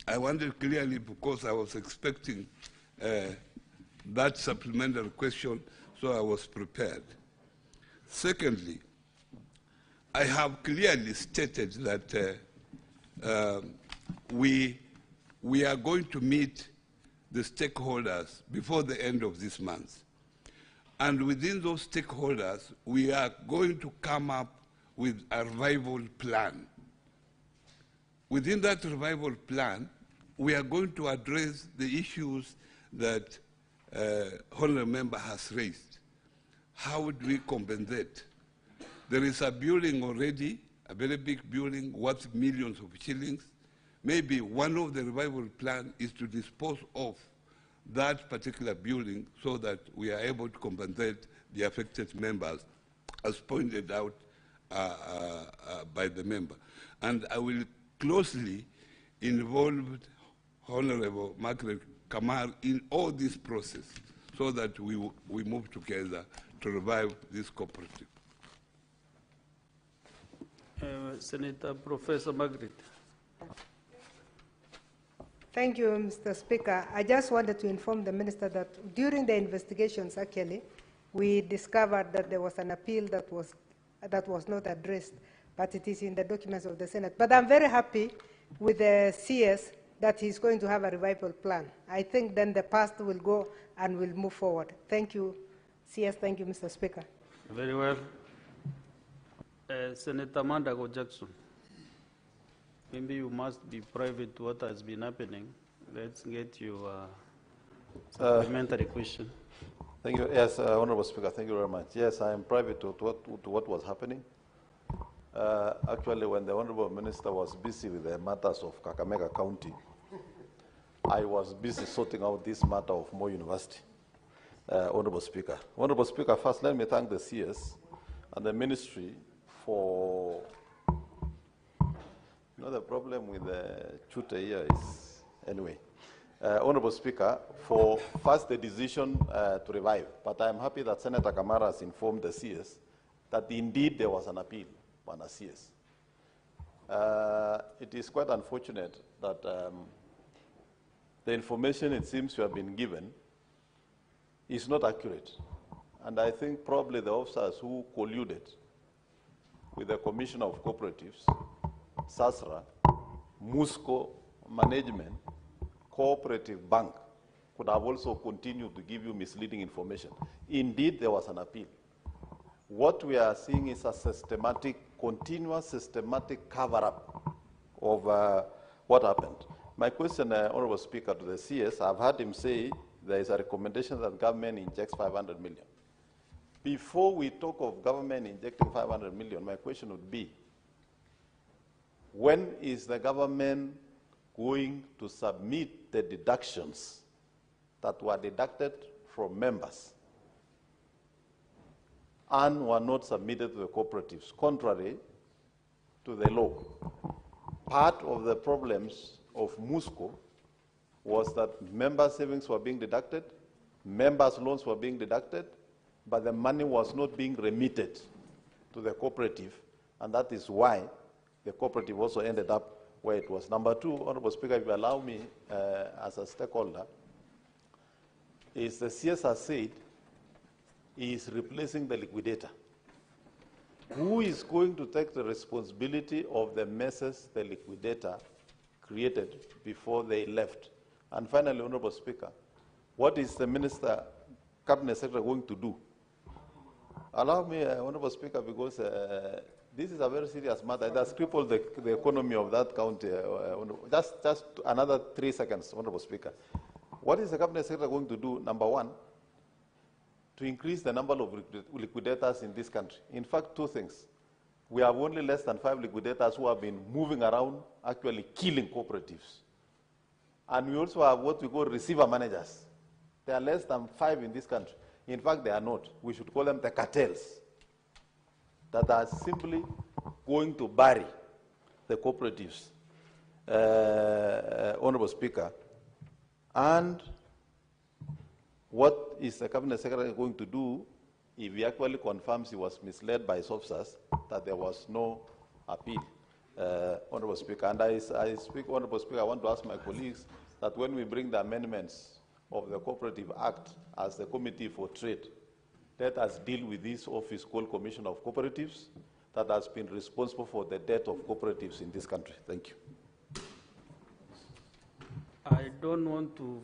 I wanted clearly because I was expecting that supplementary question, so I was prepared. Secondly, I have clearly stated that we are going to meet the stakeholders before the end of this month. And within those stakeholders, we are going to come up with a revival plan. Within that revival plan, we are going to address the issues that Honourable Member has raised. How would we compensate? There is a building already, a very big building worth millions of shillings. Maybe one of the revival plan is to dispose of that particular building so that we are able to compensate the affected members, as pointed out by the member. And I will closely involve Honorable Margaret Kamar in all this process so that we move together to revive this cooperative. Senator Professor Margaret. Thank you, Mr. Speaker. I just wanted to inform the Minister that during the investigations, actually, we discovered that there was an appeal that was not addressed, but it is in the documents of the Senate. But I'm very happy with the CS that he's going to have a revival plan. I think then the past will go and will move forward. Thank you, CS. Thank you, Mr. Speaker. Very well. Senator Mandago Jackson. Maybe you must be private to what has been happening. Let's get your supplementary question. Thank you. Yes, Honorable Speaker, thank you very much. Yes, I am private to what was happening. Actually, when the Honorable Minister was busy with the matters of Kakamega County, I was busy sorting out this matter of Moi University. Honorable Speaker. Honorable Speaker, first let me thank the CS and the Ministry for, the problem with the tutor here is, anyway. Honorable Speaker, for first the decision to revive, but I'm happy that Senator Kamara has informed the CS that indeed there was an appeal by the CS. It is quite unfortunate that the information it seems you have been given is not accurate. And I think probably the officers who colluded with the Commissioner of Cooperatives, SASRA, MUSCO Management, Cooperative Bank could have also continued to give you misleading information. Indeed, there was an appeal. What we are seeing is a systematic, continuous systematic cover-up of what happened. My question, Honorable Speaker, to the CS, I've heard him say there is a recommendation that government injects 500 million. Before we talk of government injecting 500 million, my question would be, when is the government going to submit the deductions that were deducted from members and were not submitted to the cooperatives, contrary to the law? Part of the problems of MUSCO was that member savings were being deducted, members' loans were being deducted, but the money was not being remitted to the cooperative, and that is why the cooperative also ended up where it was. Number two, Honorable Speaker, if you allow me as a stakeholder, is the CS has said is replacing the liquidator. Who is going to take the responsibility of the messes the liquidator created before they left? And finally, Honorable Speaker, what is the Minister, Cabinet Secretary going to do? Allow me, Honorable Speaker, because this is a very serious matter. It has crippled the economy of that county. Just another 3 seconds, Honorable Speaker. What is the Cabinet Secretary going to do, number one, to increase the number of liquidators in this country? In fact, two things. We have only less than 5 liquidators who have been moving around, actually killing cooperatives. And we also have what we call receiver managers. There are less than 5 in this country. In fact, they are not. We should call them the cartels that are simply going to bury the cooperatives, Honorable Speaker. And what is the Cabinet Secretary going to do if he actually confirms he was misled by his officers that there was no appeal? Honorable Speaker. And I speak, Honorable Speaker, I want to ask my colleagues that when we bring the amendments of the Cooperative Act as the Committee for Trade, let us deal with this office called Commission of Cooperatives that has been responsible for the death of cooperatives in this country. Thank you. I don't want to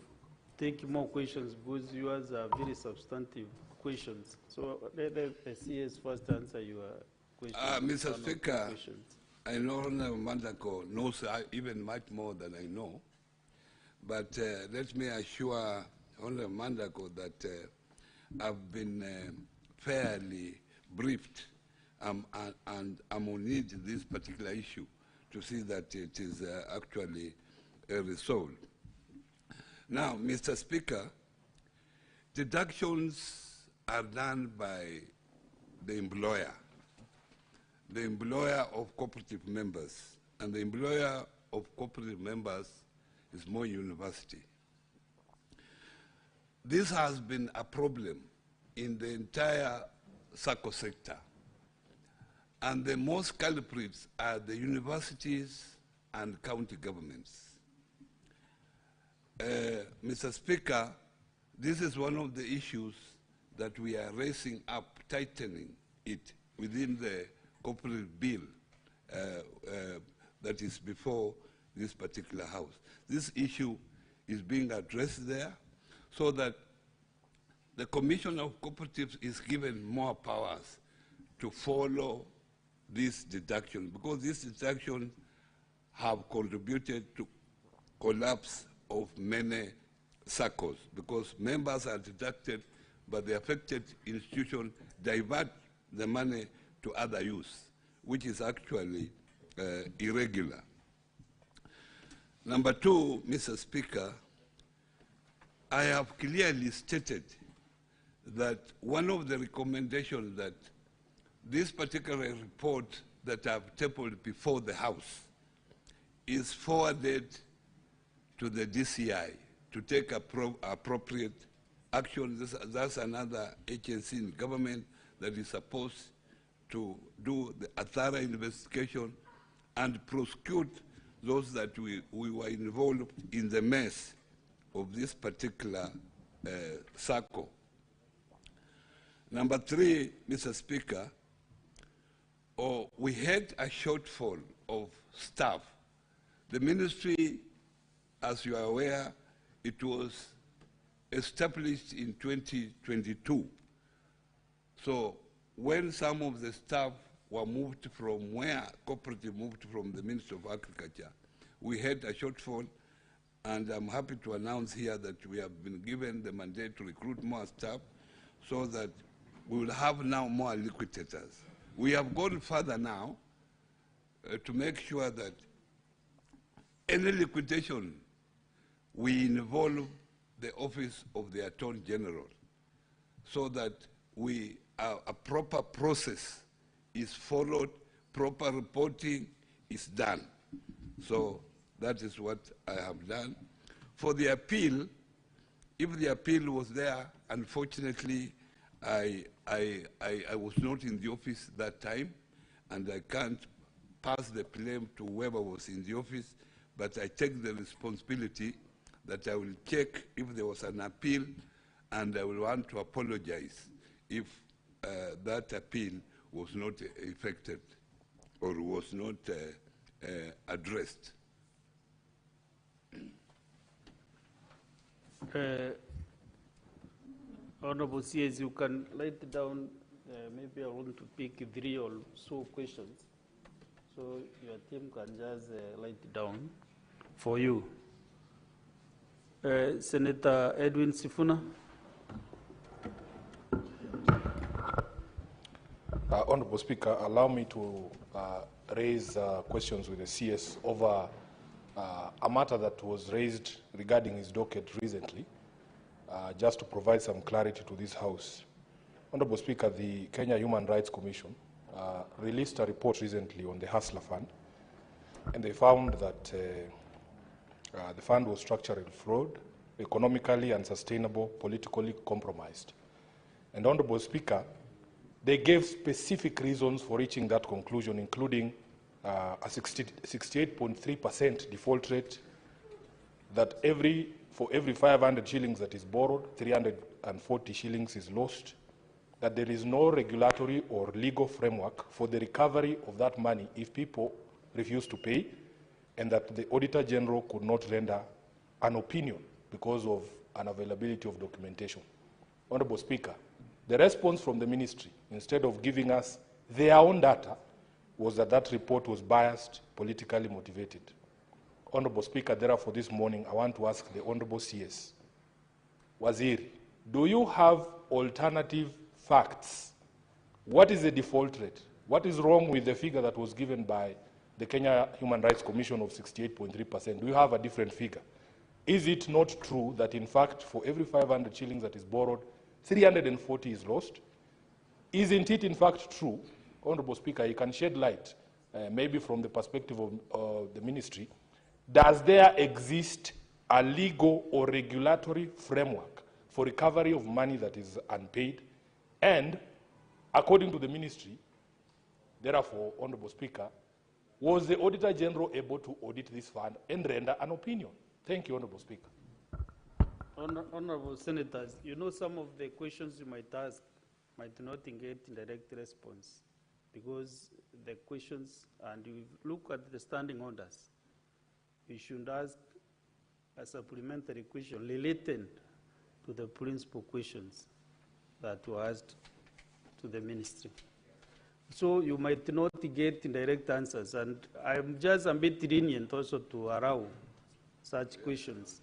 take more questions because yours are very substantive questions. So let the CS first answer your question. Mr. Speaker, I know Honorable Mandako knows even much more than I know, but let me assure Honorable Mandako that I've been fairly briefed and I'm on need this particular issue to see that it is actually resolved. Now, Mr. Speaker, deductions are done by the employer of cooperative members, and the employer of cooperative members is Moi University. This has been a problem in the entire SACCO sector, and the most culprits are the universities and county governments. Mr. Speaker, this is one of the issues that we are raising up, tightening it within the corporate bill that is before this particular house. This issue is being addressed there so that the Commission of Cooperatives is given more powers to follow this deduction, because this deduction have contributed to collapse of many SACCOs, because members are deducted, but the affected institution divert the money to other use, which is actually irregular. Number two, Mr. Speaker, I have clearly stated that one of the recommendations that this particular report that I've tabled before the House is forwarded to the DCI to take appropriate action. That's another agency in government that is supposed to do a thorough investigation and prosecute those that we were involved in the mess of this particular SACCO. Number three, Mr. Speaker, we had a shortfall of staff. The ministry, as you are aware, it was established in 2022. So when some of the staff were moved from where cooperative moved from the Ministry of Agriculture, we had a shortfall, and I'm happy to announce here that we have been given the mandate to recruit more staff so that we will have now more liquidators. We have gone further now to make sure that any liquidation, we involve the Office of the Attorney General so that a proper process is followed, proper reporting is done. So that is what I have done. For the appeal, if the appeal was there, unfortunately, I was not in the office that time, and I can't pass the blame to whoever was in the office, but I take the responsibility that I will check if there was an appeal, and I will want to apologize if that appeal was not effected or was not addressed. Honorable CS, you can write down, maybe I want to pick 3 or so questions, so your team can just write down for you. Senator Edwin Sifuna. Honorable Speaker, allow me to raise questions with the CS over a matter that was raised regarding his docket recently, just to provide some clarity to this House. Honorable Speaker, the Kenya Human Rights Commission released a report recently on the Hustler Fund, and they found that the fund was structural fraud, economically unsustainable, politically compromised. And Honorable Speaker, they gave specific reasons for reaching that conclusion, including a 68.3% default rate, that for every 500 shillings that is borrowed, 340 shillings is lost, that there is no regulatory or legal framework for the recovery of that money if people refuse to pay, and that the Auditor General could not render an opinion because of unavailability of documentation. Honorable Speaker, the response from the ministry, instead of giving us their own data, was that that report was biased, politically motivated. Honorable Speaker, therefore this morning I want to ask the Honorable CS, Waziri, do you have alternative facts? What is the default rate? What is wrong with the figure that was given by the Kenya Human Rights Commission of 68.3%? Do you have a different figure? Is it not true that in fact for every 500 shillings that is borrowed, 340 is lost? Isn't it in fact true, Honorable Speaker, you can shed light, maybe from the perspective of the ministry, does there exist a legal or regulatory framework for recovery of money that is unpaid? And according to the ministry, therefore, Honorable Speaker, was the Auditor General able to audit this fund and render an opinion? Thank you, Honorable Speaker. Honorable Senators, you know some of the questions you might ask might not get direct response because the questions, and you look at the standing orders, you should ask a supplementary question related to the principal questions that were asked to the ministry. So you might not get direct answers, and I'm just a bit lenient also to allow such questions.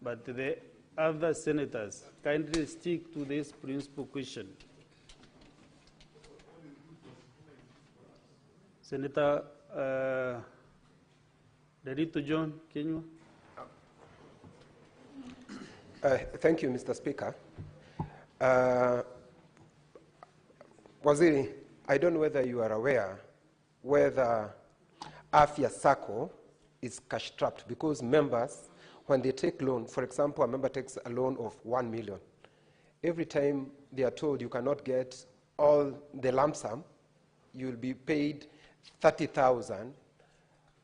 But the other senators kindly stick to this principal question. Senator Derito John Kenywa. Thank you, Mr. Speaker. Waziri, I don't know whether you are aware whether Afya Sacco is cash-strapped because members, when they take loan, for example, a member takes a loan of 1 million. Every time they are told you cannot get all the lump sum, you will be paid 30,000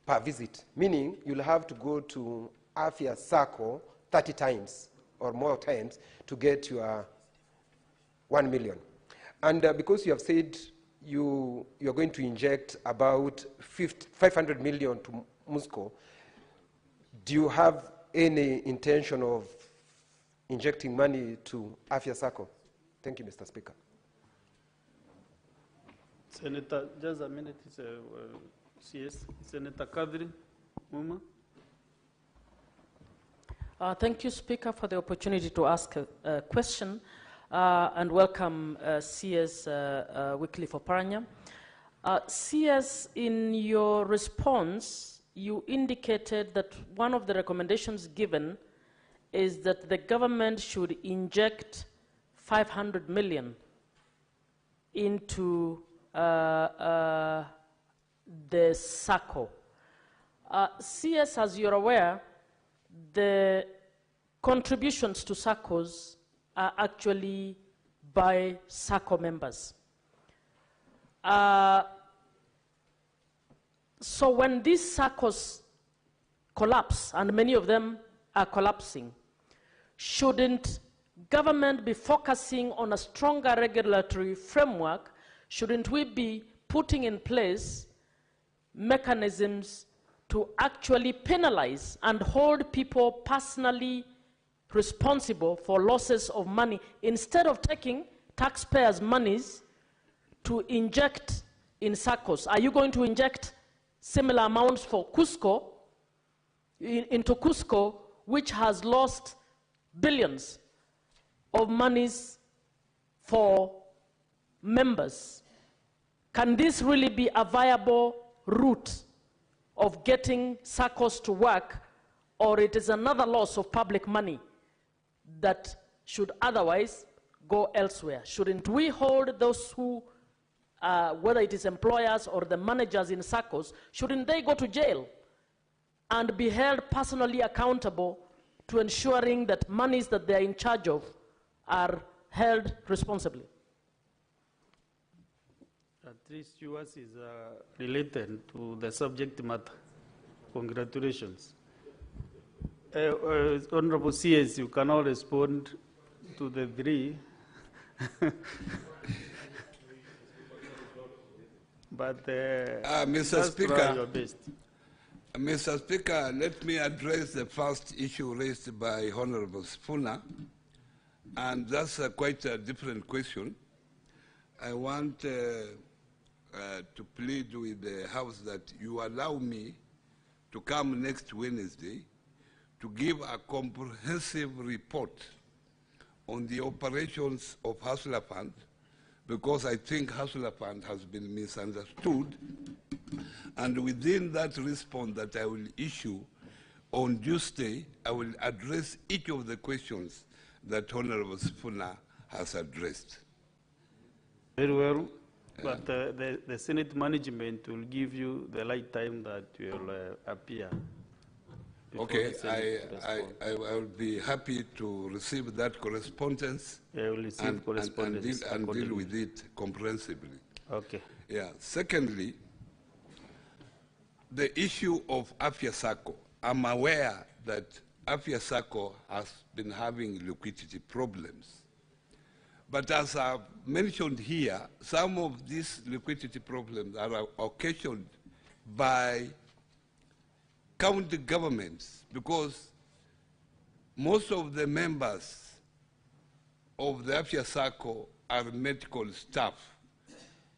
per visit, meaning you'll have to go to Afya Sacco 30 times or more times to get your 1 million. And because you have said you're going to inject about 500 million to MUSCO, do you have any intention of injecting money to Afya Sacco? Thank you, Mr. Speaker. Senator, just a minute, CS. Senator Kadri Muma. Thank you, Speaker, for the opportunity to ask a question, and welcome CS Wycliffe Oparanya. CS, in your response, you indicated that one of the recommendations given is that the government should inject 500 million into the SACCO. CS, as you're aware, the contributions to SACCOs are actually by SACCO members. So when these SACCOs collapse, and many of them are collapsing, shouldn't government be focusing on a stronger regulatory framework? Shouldn't we be putting in place mechanisms to actually penalize and hold people personally responsible for losses of money instead of taking taxpayers' monies to inject in SACCOs? Are you going to inject similar amounts for Cusco, into Cusco, which has lost billions of monies for members? Can this really be a viable route of getting SACCOs to work, or it is another loss of public money that should otherwise go elsewhere? Shouldn't we hold those who, whether it is employers or the managers in SACCOs, shouldn't they go to jail and be held personally accountable to ensuring that monies that they are in charge of are held responsibly? At least yours is related to the subject matter. Congratulations. Honorable CS, you can all respond to the three. But Mr. just try Speaker, your best. Mr. Speaker, let me address the first issue raised by Honorable Spooner, and that's quite a different question. I want to plead with the House that you allow me to come next Wednesday to give a comprehensive report on the operations of Hustler Fund, because I think Hustler Fund has been misunderstood. And within that response that I will issue on Tuesday, I will address each of the questions that Honorable Spooner has addressed. Very well, but the Senate management will give you the right time that will appear. Okay, I will be happy to receive that correspondence. Yeah, I will receive correspondence and deal with it comprehensively. Okay. Yeah. Secondly, the issue of Afya Sacco. I'm aware that Afya Sacco has been having liquidity problems. But as I've mentioned here, some of these liquidity problems are occasioned by county governments, because most of the members of the Afya Sacco are medical staff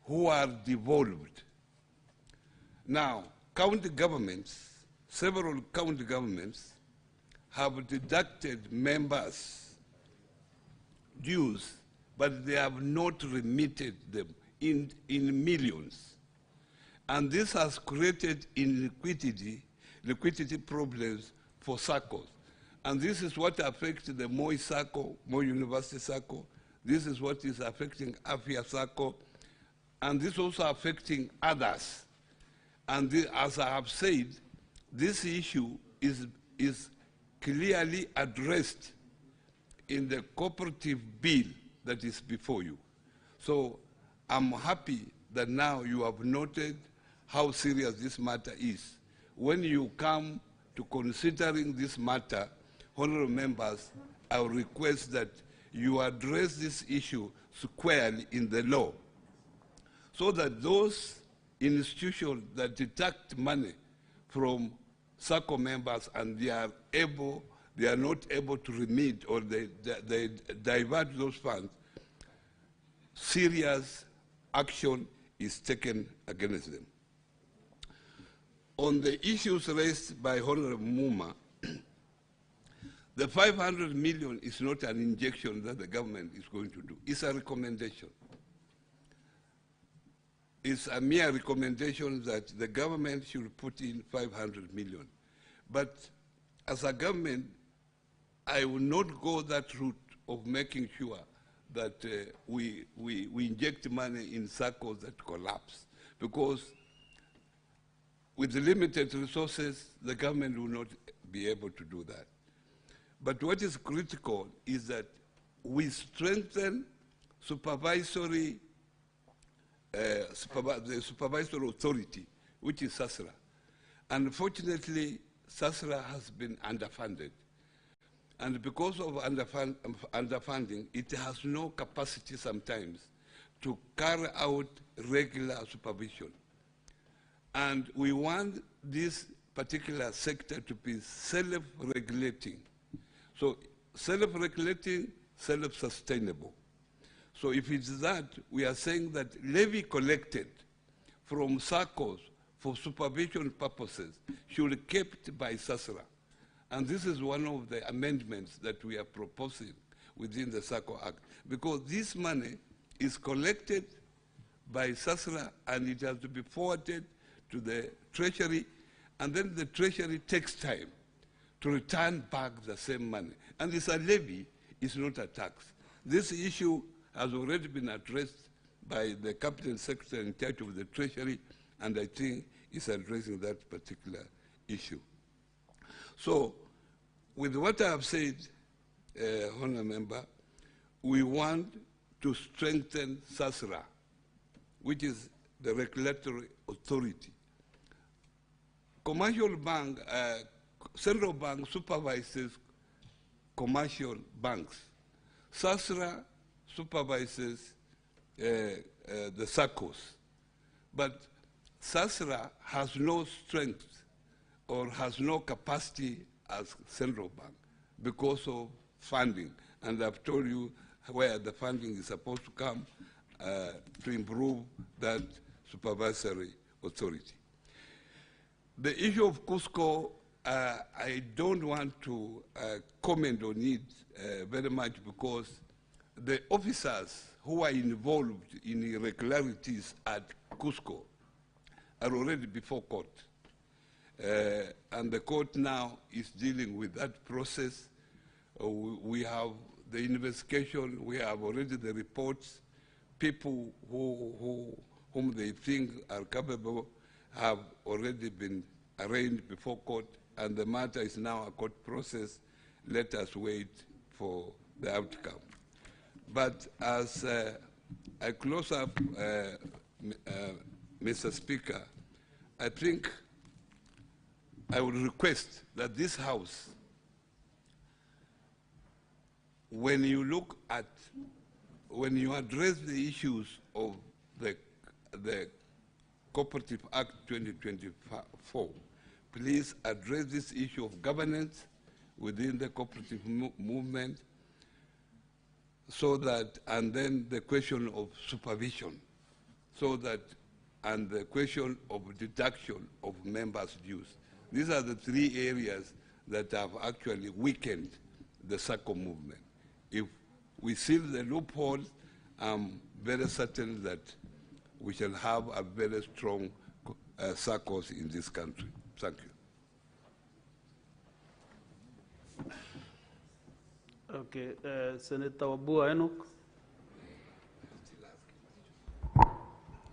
who are devolved. Now, county governments, several county governments have deducted members' dues, but they have not remitted them in millions. And this has created liquidity problems for SACCOs. And this is what affects the Moi SACCO, Moi University SACCO. This is what is affecting Afya SACCO. And this also affecting others. And as I have said, this issue is clearly addressed in the cooperative bill that is before you. So I'm happy that now you have noted how serious this matter is. When you come to considering this matter, honorable members, I will request that you address this issue squarely in the law, so that those institutions that deduct money from SACCO members and they are not able to remit, or they divert those funds, serious action is taken against them. On the issues raised by Honorable Muma, the 500 million is not an injection that the government is going to do. It's a recommendation. It's a mere recommendation that the government should put in 500 million. But as a government, I will not go that route of making sure that we inject money in circles that collapse, because with the limited resources, the government will not be able to do that. But what is critical is that we strengthen the supervisory authority, which is SASRA. Unfortunately, SASRA has been underfunded. And because of underfunding, it has no capacity sometimes to carry out regular supervision. And we want this particular sector to be self-regulating. So self-regulating, self-sustainable. So if it's that, we are saying that levy collected from SACCOs for supervision purposes should be kept by SASRA. And this is one of the amendments that we are proposing within the SACCO Act, because this money is collected by SASRA and it has to be forwarded to the Treasury, and then the Treasury takes time to return back the same money. And it's a levy, it's not a tax. This issue has already been addressed by the Cabinet Secretary in charge of the Treasury, and I think is addressing that particular issue. So, with what I have said, Honourable Member, we want to strengthen SASRA, which is the regulatory authority. Commercial bank, central bank supervises commercial banks. SASRA supervises the SACCOs. But SASRA has no strength or has no capacity as central bank because of funding. And I've told you where the funding is supposed to come to improve that supervisory authority. The issue of Cusco, I don't want to comment on it very much because the officers who are involved in irregularities at Cusco are already before court. And the court now is dealing with that process. We have the investigation, we have already the reports. People whom they think are capable have already been arraigned before court, and the matter is now a court process. Let us wait for the outcome. But as I close up, Mr. Speaker, I think I would request that this House, when you look at, when you address the issues of the Cooperative Act 2024, please address this issue of governance within the cooperative movement, so that, and then the question of supervision, so that, and the question of deduction of members' dues. These are the three areas that have actually weakened the SACCO movement. If we seal the loopholes, I'm very certain that we shall have a very strong SACCOs in this country. Thank you. Okay, Senator Wabua Enoch.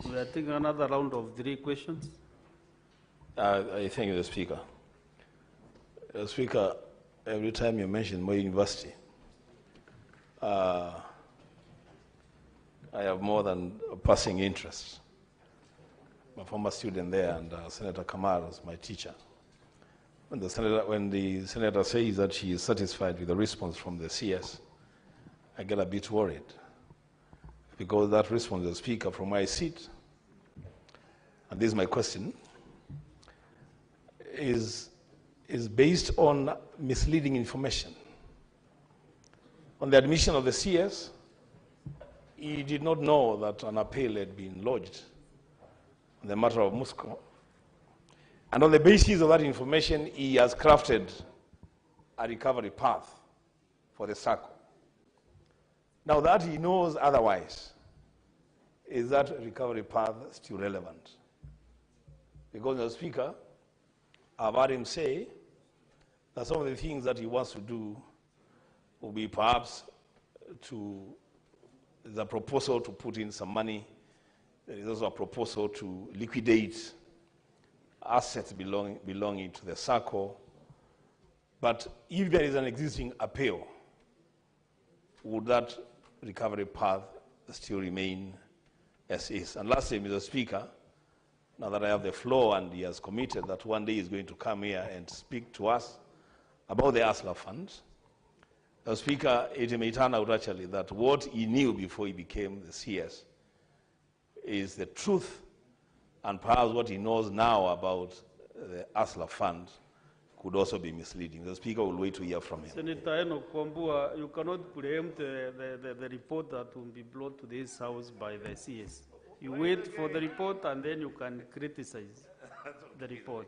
We are taking another round of 3 questions. I thank you, the Speaker. Speaker, every time you mention Moi University, I have more than a passing interest. I'm a former student there, and Senator Kamara was my teacher. When the senator says that she is satisfied with the response from the CS, I get a bit worried, because that response, the Speaker, from my seat, and this is my question, is based on misleading information. On the admission of the CS, he did not know that an appeal had been lodged on the matter of Musco. And on the basis of that information, he has crafted a recovery path for the SACCO. Now that he knows otherwise, is that recovery path still relevant? Because the Speaker, I've heard him say that some of the things that he wants to do will be perhaps the proposal to put in some money. There is also a proposal to liquidate assets belonging to the SACCO. But if there is an existing appeal, would that recovery path still remain as is? And lastly, Mr. Speaker, now that I have the floor and he has committed that one day he's going to come here and speak to us about the ASLA funds, the Speaker, it may turn out actually that what he knew before he became the CS is the truth, and perhaps what he knows now about the ASLA fund could also be misleading. The Speaker will wait to hear from him. Senator Enoch Wambua, you cannot preempt the report that will be brought to this House by the CS. You wait for the report and then you can criticize the report.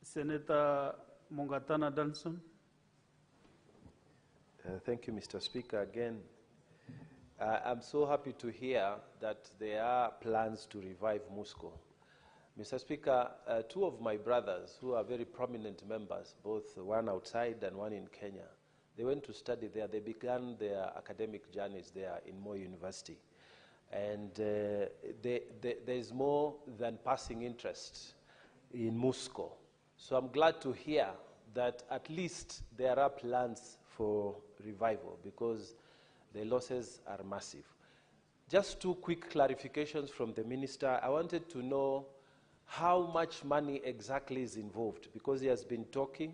Senator Mongatana Danson. Thank you, Mr. Speaker. Again, I'm so happy to hear that there are plans to revive Musco. Mr. Speaker, 2 of my brothers, who are very prominent members, both one outside and one in Kenya, they went to study there. They began their academic journeys there in Moi University. And there is more than passing interest in Musco. So I'm glad to hear that at least there are plans for revival, because the losses are massive. Just two quick clarifications from the minister. I wanted to know how much money exactly is involved, because he has been talking,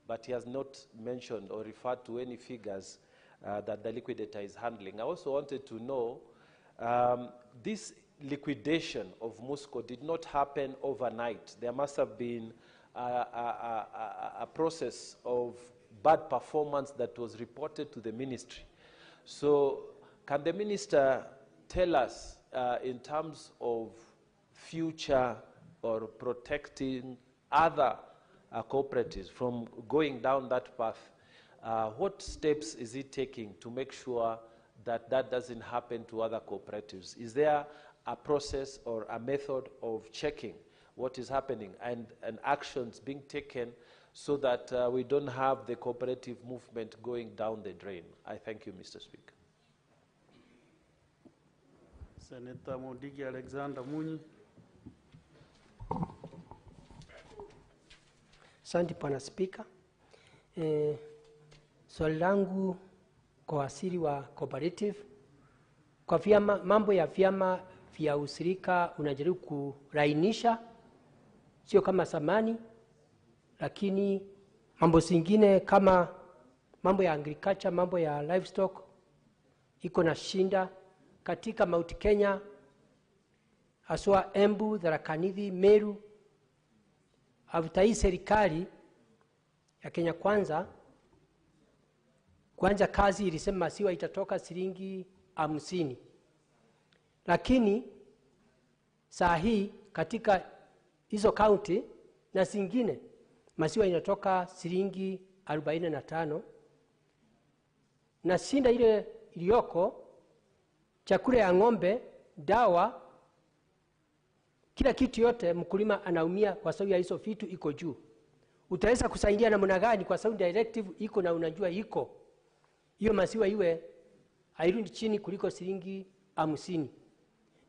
but he has not mentioned or referred to any figures that the liquidator is handling. I also wanted to know, this liquidation of Musco did not happen overnight. There must have been a process of bad performance that was reported to the ministry. So can the minister tell us, in terms of future or protecting other cooperatives from going down that path, what steps is he taking to make sure that that doesn't happen to other cooperatives? Is there a process or a method of checking what is happening and actions being taken so that we don't have the cooperative movement going down the drain? I thank you, Mr. Speaker. Senator Modigi Alexander Munyi. Asante Bwana Spika. Swali langu kwa waziri wa cooperative, kwa vyama, mambo ya vyama vya ushirika unajaribu kurainisha, sio kama zamani, lakini mambo zingine kama mambo ya agriculture, mambo ya livestock iko na shinda katika Mount Kenya, haswa Embu, Tharaka Nithi, Meru. After hii serikali ya Kenya Kwanza kuanza kazi ilisema maziwa itatoka shilingi 50. Lakini saa hii katika hizo county na zingine maziwa inatoka shilingi 45. Na shinda ile iliyoko, chakula ya ng'ombe, dawa, kila kitu yote mkulima anaumia kwa sababu ya hizo vitu iko juu. Utaweza kusaidia namna gani kwa sababu directive iko na unajua iko hiyo maziwa iwe hairudi chini kuliko shilingi 50.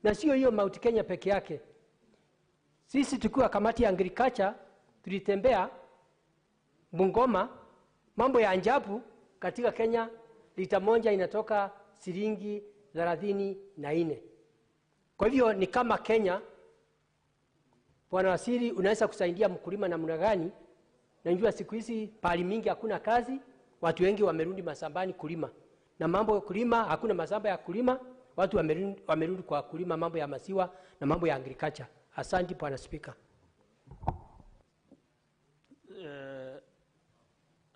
Na sio hiyo Mount Kenya peke yake. Sisi tukiwa kamati ya agriculture tulitembea Bungoma, mambo ya ajabu katika Kenya, lita moja inatoka shilingi 34. Kwa hivyo ni kama Kenya. Bwana Waziri, unaweza kusaidia mkulima namna gani? Najua siku hizi pali mingi hakuna kazi, watu wengi wamerudi mashambani kulima. Na mambo ya kulima, hakuna mashamba ya kulima, watu wamerudi kwa kulima mambo ya maziwa na mambo ya agriculture. Asante Bwana Speaker.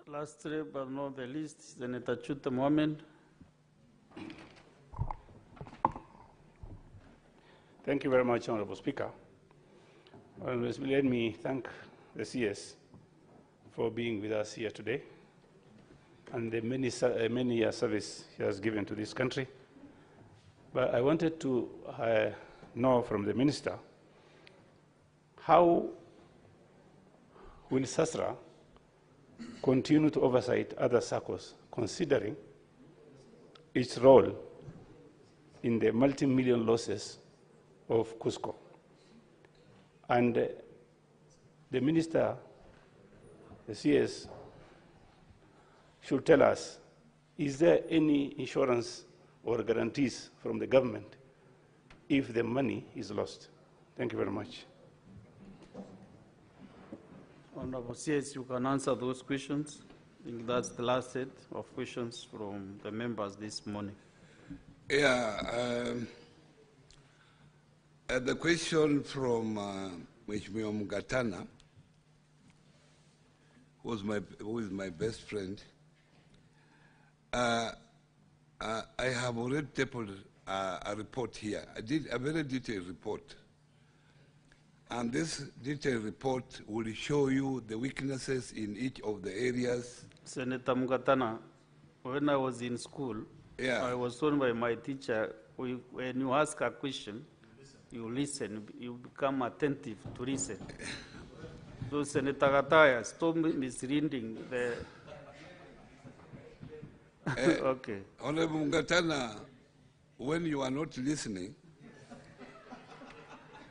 Lastly but not the least, Senator Chute Mohamed. Thank you very much, Honorable Speaker. Let me thank the CS for being with us here today and the many years service he has given to this country. But I wanted to know from the Minister, how will SASRA continue to oversight other SACCOs, considering its role in the multi-million losses of Cusco? And the Minister, the CS, should tell us, is there any insurance or guarantees from the government if the money is lost? Thank you very much. Honorable CS, you can answer those questions. I think that's the last set of questions from the members this morning. Yeah, the question from Mheshimiwa Mgatana, who is my best friend. I have already tabled a report here. I did a very detailed report. And this detailed report will show you the weaknesses in each of the areas. Senator Mgatana, when I was in school, I was told by my teacher, when you ask a question, you listen, you become attentive to listen. So Senator Gataya, stop misreading the... Okay. Honorable Mgatana, when you are not listening,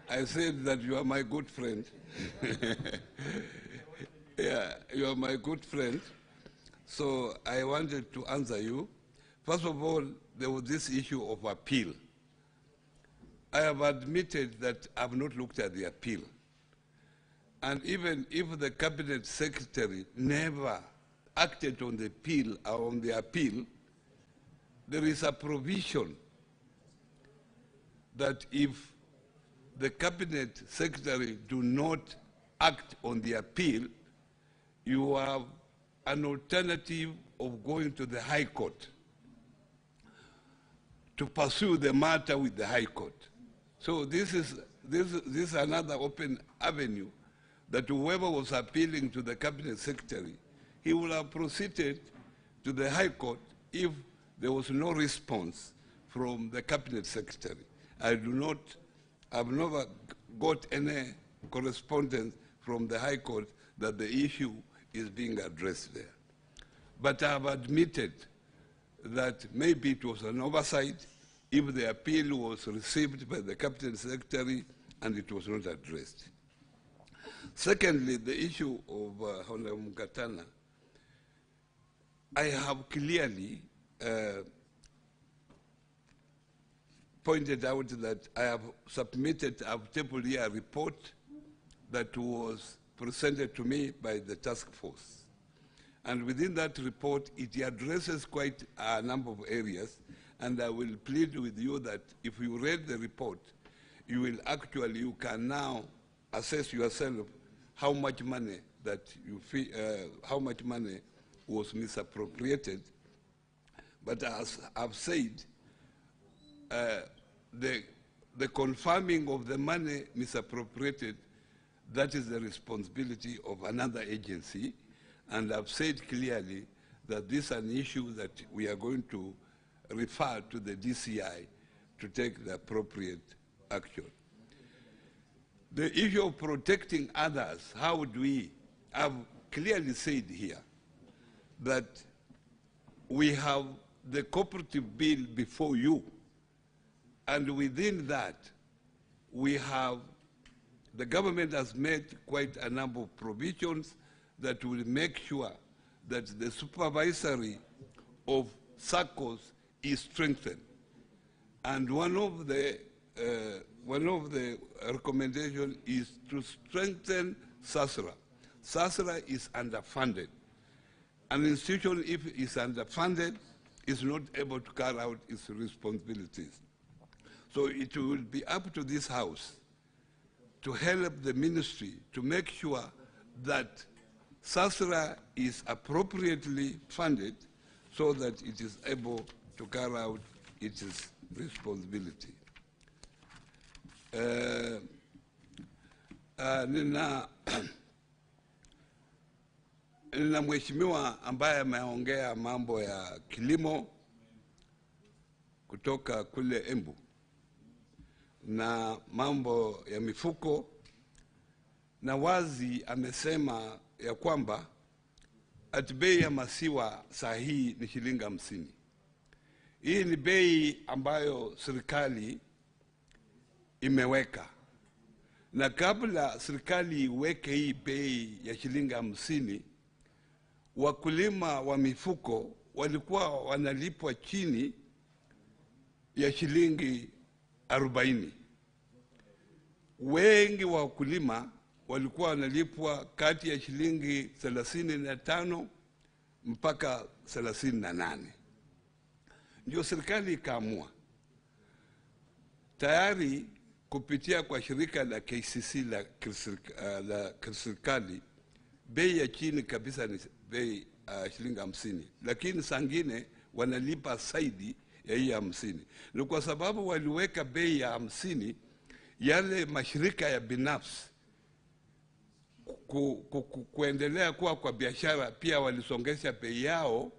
I said that you are my good friend. Yeah, you are my good friend. So I wanted to answer you. First of all, there was this issue of appeal. I have admitted that I have not looked at the appeal. And even if the cabinet secretary never acted on the appeal, there is a provision that if the cabinet secretary do not act on the appeal, you have an alternative of going to the High Court to pursue the matter with the High Court. So this is another open avenue that whoever was appealing to the cabinet secretary, he would have proceeded to the High Court if there was no response from the cabinet secretary. I've never got any correspondence from the High Court that the issue is being addressed there. But I have admitted that maybe it was an oversight if the appeal was received by the cabinet secretary and it was not addressed. Secondly, the issue of Honorable Mukatana, I have clearly pointed out that I have tabled here a report that was presented to me by the task force. And within that report, it addresses quite a number of areas, and I will plead with you that if you read the report, you can now assess yourself how much money that you feel, how much money was misappropriated. But as I've said, the confirming of the money misappropriated, that is the responsibility of another agency. And I've said clearly that this is an issue that we are going to refer to the DCI to take the appropriate action. The issue of protecting others, how do we? I've clearly said here that we have the cooperative bill before you, and within that, we have, the government has made quite a number of provisions that will make sure that the supervisory of SACCOs is strengthened. And one of the recommendations is to strengthen SASRA. SASRA is underfunded. An institution, if it is underfunded, is not able to carry out its responsibilities. So it will be up to this House to help the ministry to make sure that SASRA is appropriately funded so that it is able to carry out its responsibility. Nina mheshimiwa ambaye ameongea mambo ya kilimo kutoka kule Embu na mambo ya mifuko, na wazi amesema ya kwamba ati bei ya maziwa saa hii ni shilingi 50. Hii ni bei ambayo serikali imeweka, na kabla serikali iweke hii bei ya shilingi 50, wakulima wa mifuko walikuwa wanalipwa chini ya shilingi 40. Wengi wa wakulima walikuwa wanalipwa kati ya shilingi 35 mpaka 38. Ndio serikali ikaamua tayari kupitia kwa shirika la KCC la serikali, bei ya chini kabisa ni bei shilingi 50, lakini sangine wanalipa zaidi ya hii 50. Ni kwa sababu waliweka bei ya 50, yale mashirika ya binafsi kuendelea kuwa kwa biashara pia walisongesha bei yao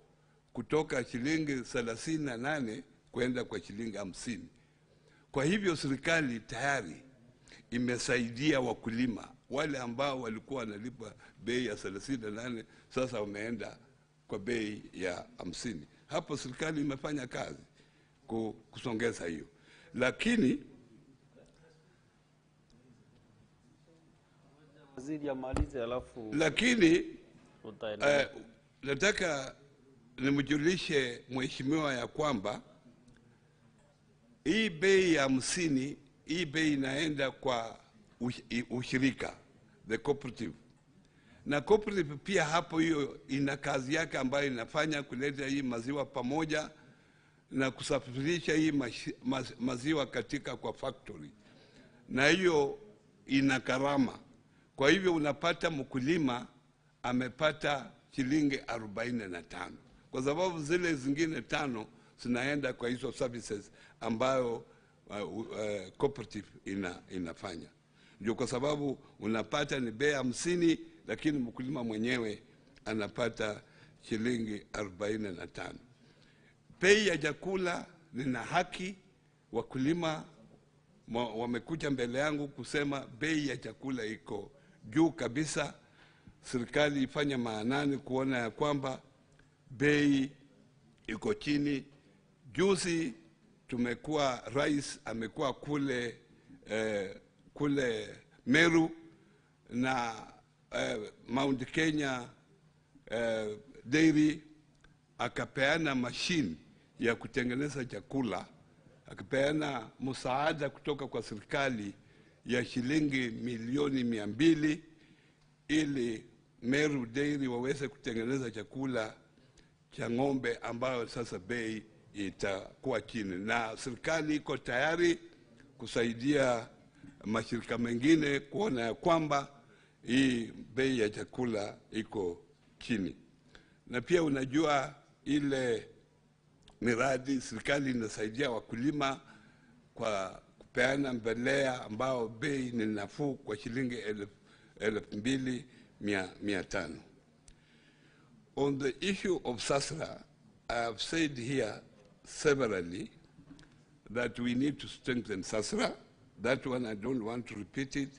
kutoka shilingi 38 kwenda kwa shilingi 50. Kwa hivyo serikali tayari imesaidia wakulima wale ambao walikuwa wanalipa bei ya 38, sasa wameenda kwa bei ya 50. Hapo serikali imefanya kazi kusongeza hiyo. Lakini nataka nimjulishe mheshimiwa ya kwamba hii bei ya 50 hii bei inaenda kwa ushirika, the cooperative. Na cooperative pia hapo hiyo ina kazi yake ambayo inafanya kuleta hii maziwa pamoja na kusafirisha hii maziwa katika kwa factory. Na hiyo ina gharama. Kwa hivyo unapata mkulima amepata shilingi 45. Kwa sababu zile zingine 5 zinaenda kwa hizo services ambayo cooperative inafanya. Ndio kwa sababu unapata ni bei 50, lakini mkulima mwenyewe anapata shilingi 45. Bei ya chakula nina haki, wakulima wamekuja mbele yangu kusema bei ya chakula iko juu kabisa. Serikali ifanye maanani kuona ya kwamba bei iko chini. Juzi tumekuwa, rais amekuwa kule Meru na Mount Kenya dairy, akapeana machine ya kutengeneza chakula, akapeana msaada kutoka kwa serikali ya shilingi milioni 200 ili Meru dairy waweze kutengeneza chakula cha ng'ombe ambayo sasa bei itakuwa chini, na serikali iko tayari kusaidia mashirika mengine kuona ya kwamba hii bei ya chakula iko chini. Na pia unajua ile miradi serikali inasaidia wakulima kwa kupeana mbolea ambao bei ni nafuu kwa shilingi 2,500. On the issue of Sasra, I have said here severally that we need to strengthen Sasra. That one I don't want to repeat it.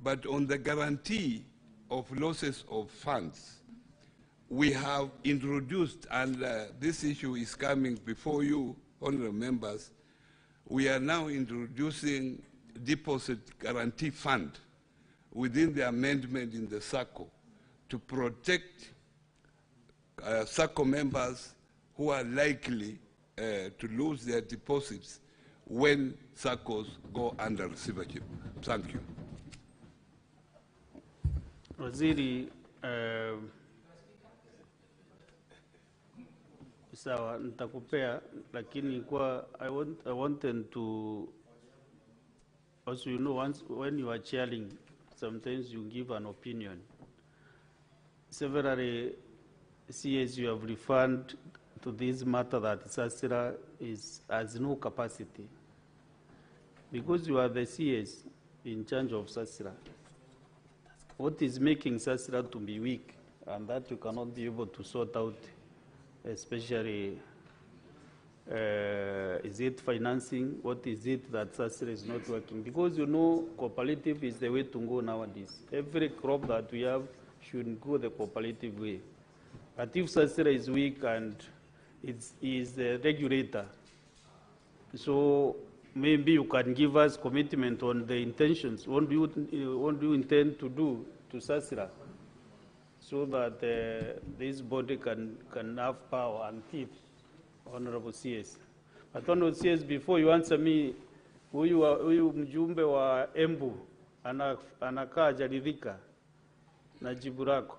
But on the guarantee of losses of funds, we have introduced, and this issue is coming before you, honorable members, we are now introducing deposit guarantee fund within the amendment in the SACCO to protect SACCO members who are likely to lose their deposits when SACCOs go under receivership. Thank you. Waziri, sawa nitakupea, lakini I wanted to also, you know, once when you are chairing, sometimes you give an opinion. Several CS you have referred to this matter that Sasira has no capacity. Because you are the CS in charge of Sasira, what is making Sasira to be weak and that you cannot be able to sort out, especially is it financing? What is it that Sasira is not working? Because you know cooperative is the way to go nowadays. Every crop that we have should go the cooperative way. But if Sasira is weak and it is the regulator, so maybe you can give us commitment on the intentions. What do you intend to do to Sasira so that this body can have power and teeth, Honorable CS? But Honorable CS, before you answer me, huyu mjumbe wa Embu anakaa jaridhika na jibu lako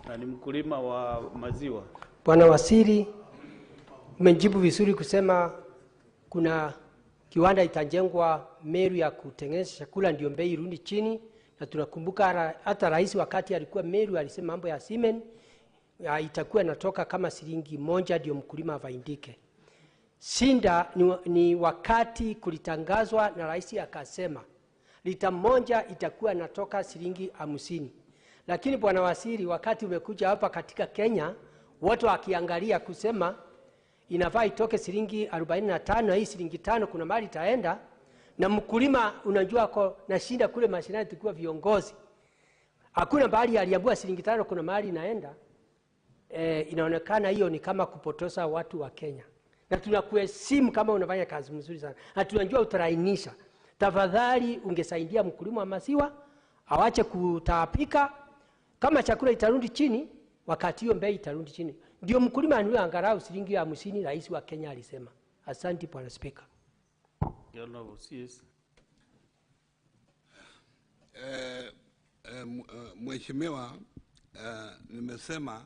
na ni mkulima wa maziwa. Bwana Waziri, umejibu vizuri kusema kuna kiwanda itajengwa Meru ya kutengeneza chakula ndio bei irudi chini, na tunakumbuka hata rais wakati alikuwa Meru alisema mambo ya semen itakuwa natoka kama shilingi 1 ndio mkulima avaindike. Shinda ni wakati kulitangazwa na rais akasema lita 1 itakuwa natoka shilingi 50. Lakini Bwana Waziri, wakati umekuja hapa katika Kenya, watu wakiangalia kusema inafaa itoke shilingi 45 na hii shilingi 5 kuna mali itaenda, na mkulima unajua kwa na shinda kule mashinani tukua viongozi. Hakuna bali aliambiwa shilingi 5 kuna mali inaenda. Inaonekana hiyo ni kama kupotosa watu wa Kenya. Na tunakuheshimu kama unafanya kazi nzuri sana. Na tunajua utarainisha. Tafadhali ungesaidia mkulima wa maziwa awache kutaapika. Kama chakula itarudi chini, wakati hiyo bei itarudi chini, ndio mkulima anunue angalau shilingi 50 rais wa Kenya alisema. Asante Bwana Spika. Honorable CS. Mheshimiwa, nimesema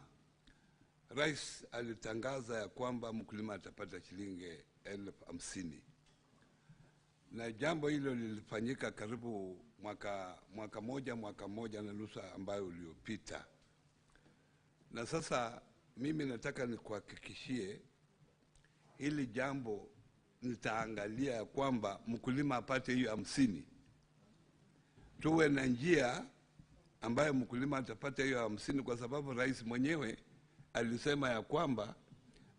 Rais alitangaza ya kwamba mkulima atapata shilingi 50,000. Na jambo hilo lilifanyika karibu mwaka moja na nusu ambayo uliopita. Na sasa mimi nataka nikuhakikishie hili jambo nitaangalia ya kwamba mkulima apate hiyo 50. Tuwe na njia ambayo mkulima atapata hiyo 50, kwa sababu rais mwenyewe alisema ya kwamba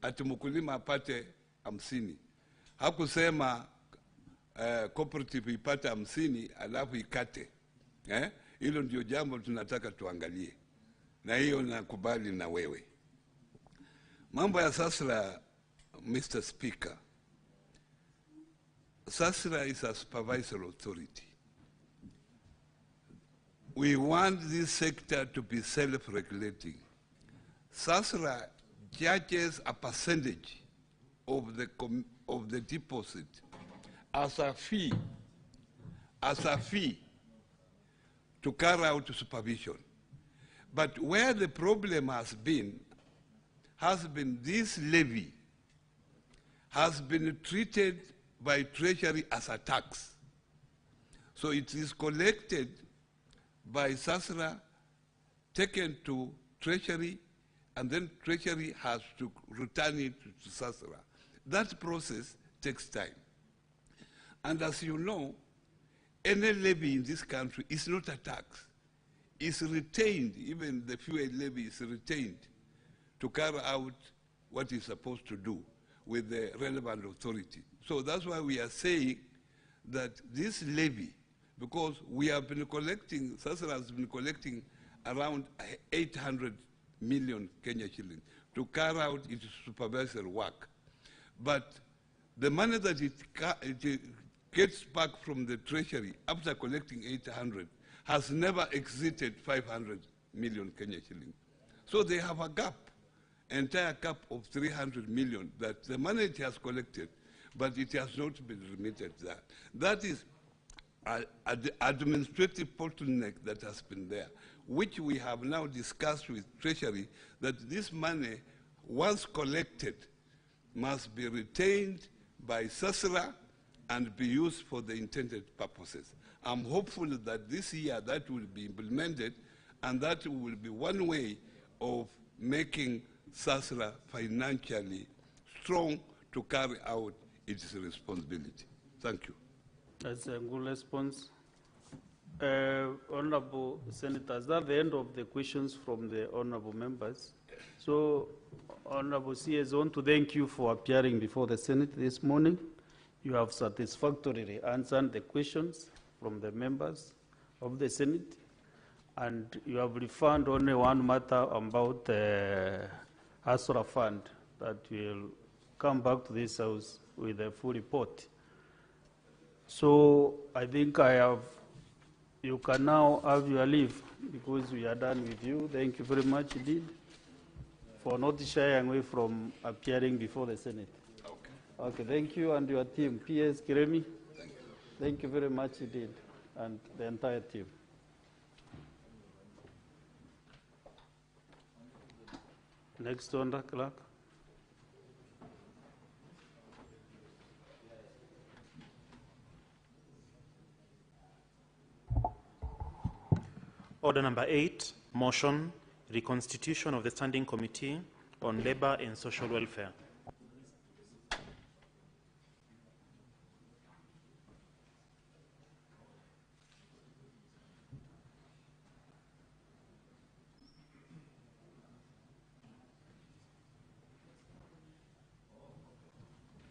ati mkulima apate 50. Hakusema cooperative ipate 50 alafu ikate. Hilo ndio jambo tunataka tuangalie. Na hiyo nakubali na wewe. Mambo ya SASRA, Mr. Speaker. SASRA is a supervisory authority. We want this sector to be self-regulating. SASRA charges a percentage of the deposit as a fee to carry out supervision. But where the problem has been this levy has been treated by Treasury as a tax. So it is collected by SASRA, taken to Treasury, and then Treasury has to return it to SASRA. That process takes time. And as you know, any levy in this country is not a tax. It's retained, even the fuel levy is retained to carry out what it's supposed to do with the relevant authority. So that's why we are saying that this levy, because we have been collecting, SASRA has been collecting around 800 million Kenya shillings to carry out its supervisory work. But the money that it gets back from the Treasury after collecting 800 has never exceeded 500 million Kenya shillings. So they have a gap, entire gap of 300 million that the money it has collected, but it has not been remitted there. That is an administrative bottleneck that has been there, which we have now discussed with Treasury, that this money, once collected, must be retained by SASRA and be used for the intended purposes. I'm hopeful that this year that will be implemented, and that will be one way of making SASRA financially strong to carry out its responsibility. Thank you. That's a good response. Honorable Senators, that's the end of the questions from the honorable members. So, Honorable CS, I want to thank you for appearing before the Senate this morning. You have satisfactorily answered the questions from the members of the Senate, and you have referred only one matter about the ASRA fund that will come back to this House with a full report. So I think you can now have your leave because we are done with you. Thank you very much indeed for not shying away from appearing before the Senate. Okay, thank you and your team. PS Kiremi, thank you very much indeed, and the entire team. Next on the clerk. Order number 8, motion, reconstitution of the Standing Committee on Labor and Social Welfare.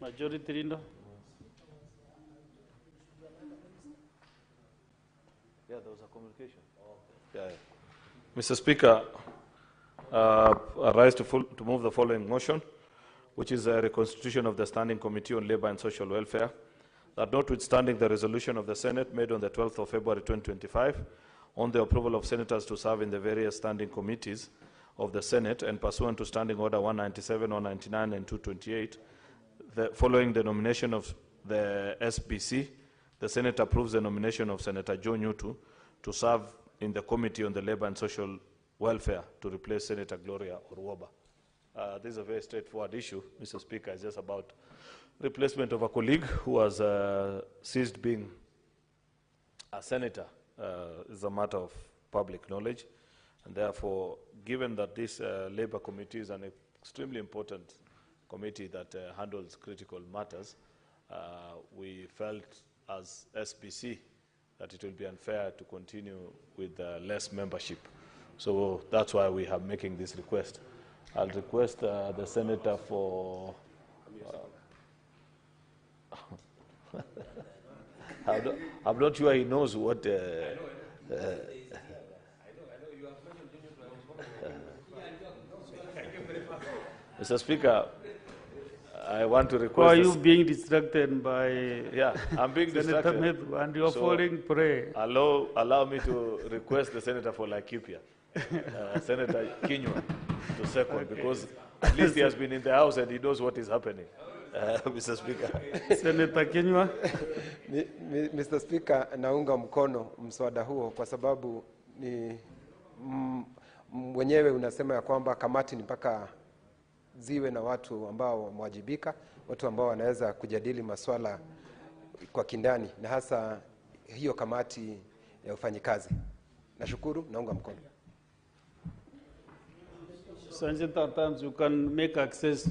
Majority Leader. Yeah, there was a communication. Mr. Speaker, I rise to move the following motion, which is a reconstitution of the Standing Committee on Labor and Social Welfare, that notwithstanding the resolution of the Senate made on the 12th of February 2025 on the approval of senators to serve in the various standing committees of the Senate and pursuant to Standing Order 197, 199, and 228, following the nomination of the SBC, the Senate approves the nomination of Senator Joe Nyutu to serve in the Committee on the Labor and Social Welfare to replace Senator Gloria Orwoba. This is a very straightforward issue, Mr. Speaker. It's just about replacement of a colleague who has ceased being a senator. It's a matter of public knowledge. And therefore, given that this Labor Committee is an extremely important committee that handles critical matters, we felt as SBC that it will be unfair to continue with less membership. So that's why we are making this request. I'll request the senator for... I'm not sure he knows what... Mr. Speaker, I want to request... Why are you being distracted by... Yeah, I'm being distracted. Senator Medhu, and you're falling prey. Allow me to request the senator for Laikipia, Senator Kinyua, to second, because at least he has been in the House and he knows what is happening. Mr. Speaker. Senator Kinyua. Mr. Speaker, naunga mkono mswada huo kwa sababu ni mwenyewe unasema ya kwamba kamati ni mpaka ziwe na watu ambao wamewajibika, watu ambao wanaweza kujadili masuala kwa kindani, na hasa hiyo kamati ya ufanyikazi. Nashukuru, naunga mkono. Sanjit, at times you can make access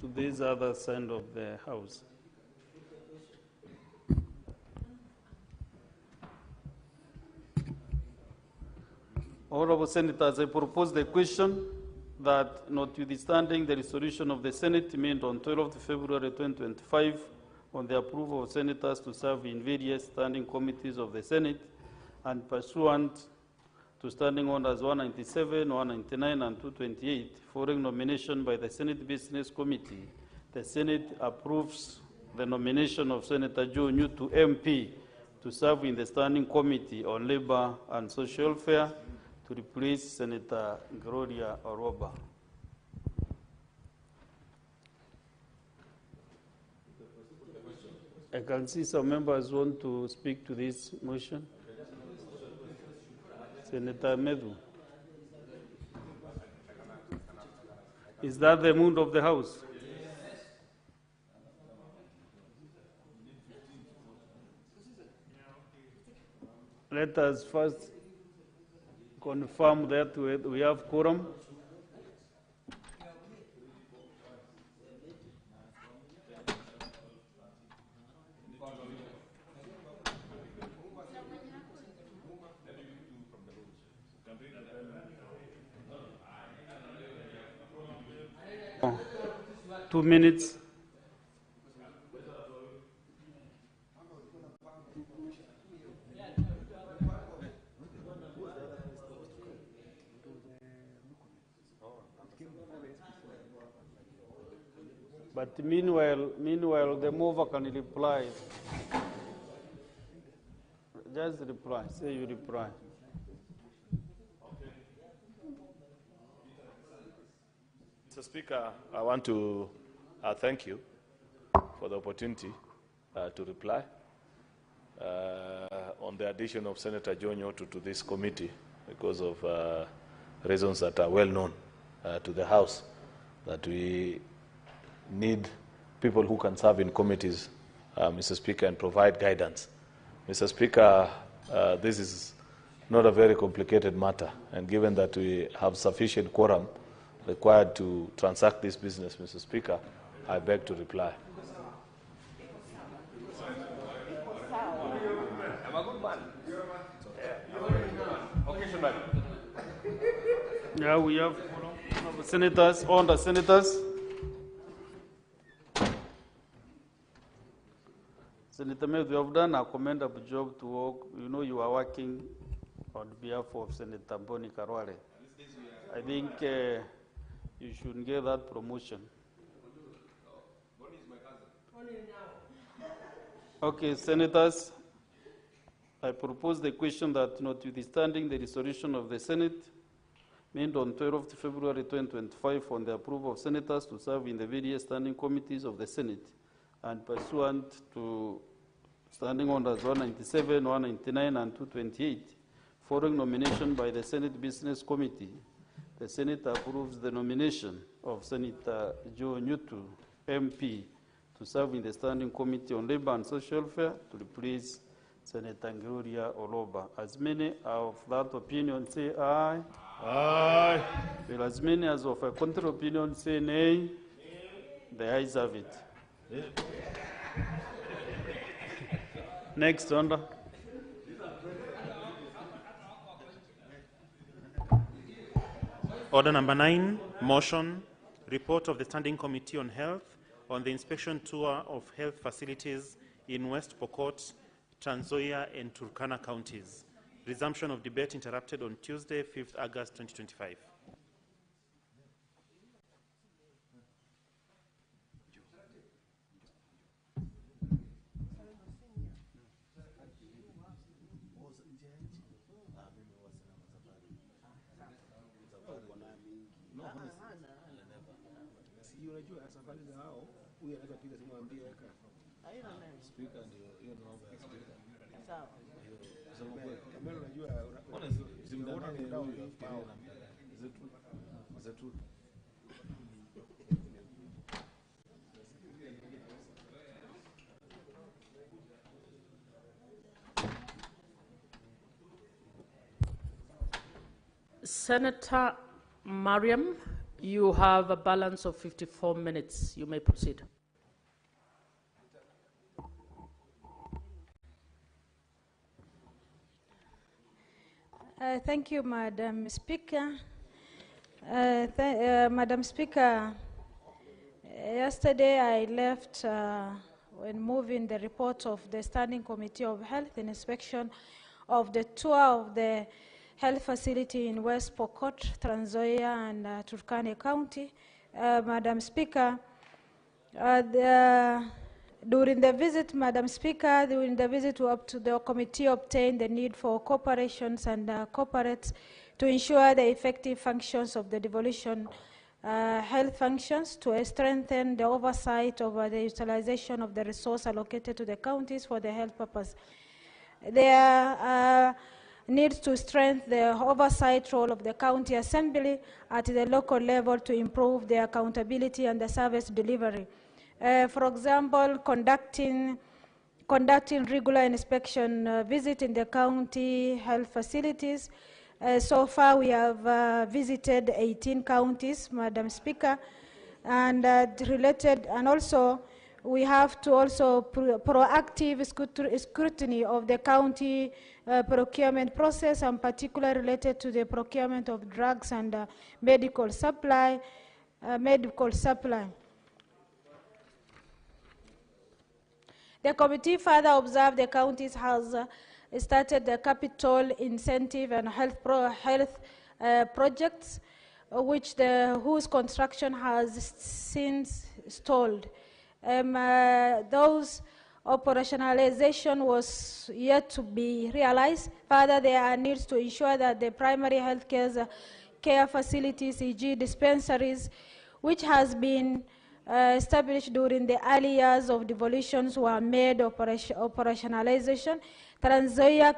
to this other side of the house. Honorable Senators, I propose the question that, notwithstanding the resolution of the Senate made on 12th February 2025 on the approval of senators to serve in various standing committees of the Senate, and pursuant to standing orders 197, 199, and 228, following nomination by the Senate Business Committee, the Senate approves the nomination of Senator Joe Nyutu MP to serve in the Standing Committee on Labor and Social Welfare to replace Senator Gloria Orwoba. I can see some members want to speak to this motion. Senator Medhu. Is that the mood of the House? Let us first confirm that we have quorum. Oh, 2 minutes. But meanwhile, the mover can reply. Just reply. Say you reply. Mr. Speaker, I want to thank you for the opportunity to reply on the addition of Senator Joe Nyutu to this committee because of reasons that are well known to the House, that we need people who can serve in committees, Mr. Speaker, and provide guidance. Mr. Speaker, this is not a very complicated matter, and given that we have sufficient quorum required to transact this business, Mr. Speaker, I beg to reply. Yeah, we have senators, all the senators. Senator Medhu, you have done a commendable job to work. You know you are working on behalf of Senator Boni Karwale. I think you should get that promotion. Okay, senators, I propose the question that, notwithstanding the resolution of the Senate made on 12th February 2025 on the approval of senators to serve in the various standing committees of the Senate, and pursuant to Standing Orders 197, 199, and 228, following nomination by the Senate Business Committee, the Senate approves the nomination of Senator Joe Nyutu, MP, to serve in the Standing Committee on Labor and Social Welfare to replace Senator Gloria Oloba. As many of that opinion say aye. Aye. Well, as many as of a contrary opinion say nay. The ayes have it. Next, Honor. Order number 9, motion, report of the Standing Committee on Health on the inspection tour of health facilities in West Pokot, Trans Nzoia, and Turkana counties. Resumption of debate interrupted on Tuesday, 5th August 2025. Senator Mariam, you have a balance of 54 minutes. You may proceed. Thank you, Madam Speaker. Madam Speaker, yesterday I left when moving the report of the Standing Committee of Health in inspection of the tour of the health facility in West Pokot, Trans Nzoia, and Turkana County. Madam Speaker, during the visit, Madam Speaker, during the visit, the committee obtained the need for corporations and corporates to ensure the effective functions of the devolution health functions, to strengthen the oversight over the utilization of the resource allocated to the counties for the health purpose. There needs to strengthen the oversight role of the county assembly at the local level to improve the accountability and the service delivery. For example, conducting regular inspection visit in the county health facilities. So far, we have visited 18 counties, Madam Speaker, and and also we have to also proactive scrutiny of the county procurement process, and particularly related to the procurement of drugs and medical supply. The committee further observed the counties has started the capital incentive and health projects, whose construction has since stalled. Those operationalization was yet to be realized. Further, there are needs to ensure that the primary health care facilities, e.g. dispensaries, which has been established during the early years of devolutions, were made operationalization. Trans Nzoia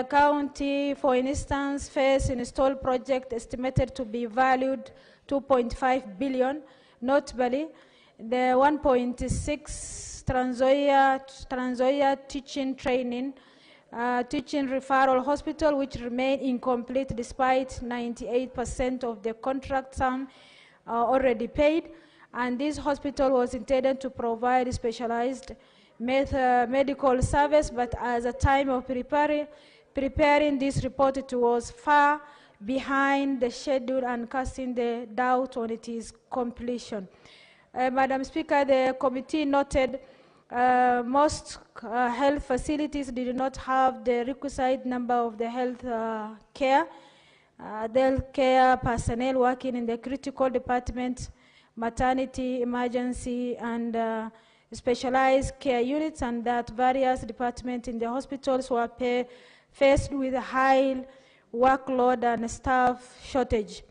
County, for instance, first installed project estimated to be valued 2.5 billion. Notably, the 1.6 Trans Nzoia teaching referral hospital, which remain incomplete despite 98% of the contract sum already paid. And this hospital was intended to provide specialized medical service, but at the time of preparing this report, it was far behind the schedule and casting the doubt on its completion. Madam Speaker, the committee noted most health facilities did not have the requisite number of the health care personnel working in the critical department, maternity, emergency, and specialized care units, and that various departments in the hospitals were faced with a high workload and staff shortage.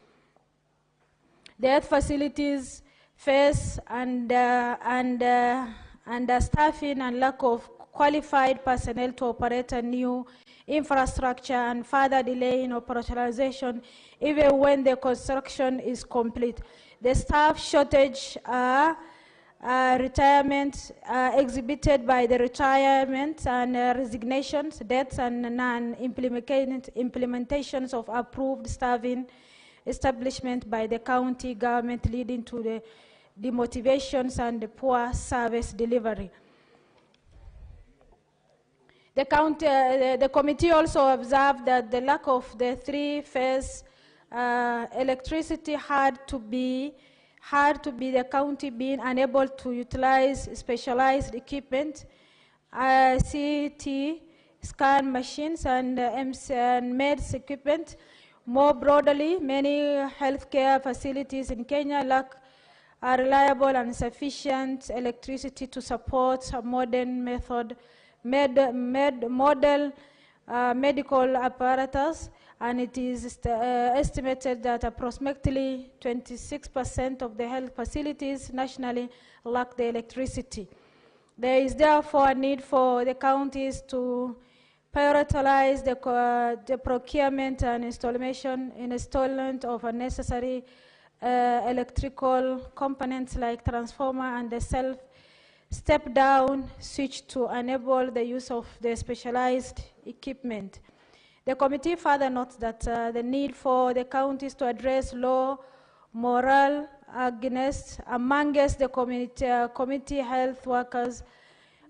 The health facilities phase and staffing and lack of qualified personnel to operate a new infrastructure and further delay in operationalization even when the construction is complete. The staff shortage retirement exhibited by the retirement and resignations, deaths, and non-implementations of approved staffing establishment by the county government, leading to the demotivations and the poor service delivery. The committee also observed that the lack of the three-phase electricity had to be the county being unable to utilize specialized equipment, CT scan machines and meds equipment. More broadly, many healthcare facilities in Kenya lack reliable and sufficient electricity to support a modern model medical apparatus, and it is estimated that approximately 26% of the health facilities nationally lack the electricity. There is therefore a need for the counties to prioritize the procurement and installation of unnecessary electrical components like transformer and the step-down switch to enable the use of the specialized equipment. The committee further notes that the need for the counties to address low moral amongst the community health workers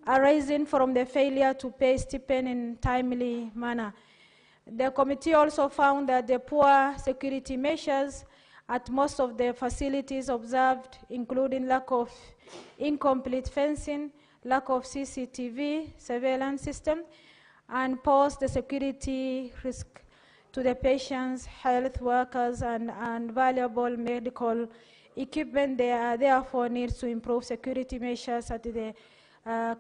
arising from the failure to pay stipend in timely manner. The committee also found that the poor security measures at most of the facilities observed, including lack of incomplete fencing, lack of CCTV surveillance system, and pose the security risk to the patients, health workers, and valuable medical equipment. There are therefore needs to improve security measures at the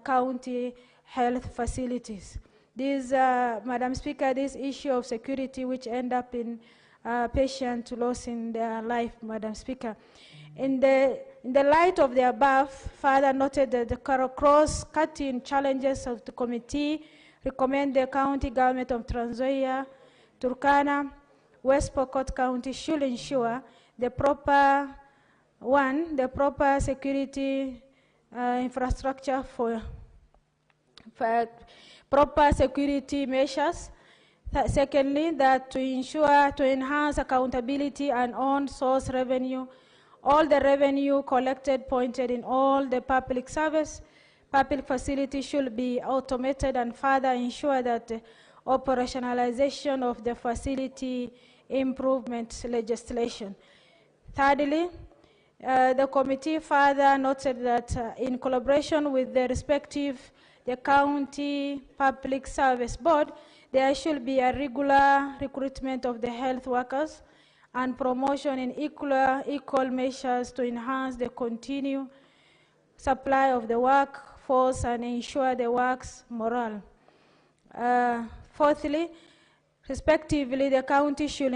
county health facilities. This, Madam Speaker, this issue of security which end up in patients losing their life, Madam Speaker. In the light of the above, further noted that the cross-cutting challenges of the committee recommend the county government of Trans Nzoia, Turkana, West Pokot County should ensure the proper security infrastructure for proper security measures. Secondly, that to enhance accountability and on-source revenue, all the revenue collected pointed in all the public facilities should be automated, and further ensure that the operationalization of the facility improvement legislation. Thirdly, the committee further noted that in collaboration with the county public service board, there should be a regular recruitment of the health workers and promotion in equal measures to enhance the continued supply of the workforce and ensure the work's morale. Fourthly, respectively, the county should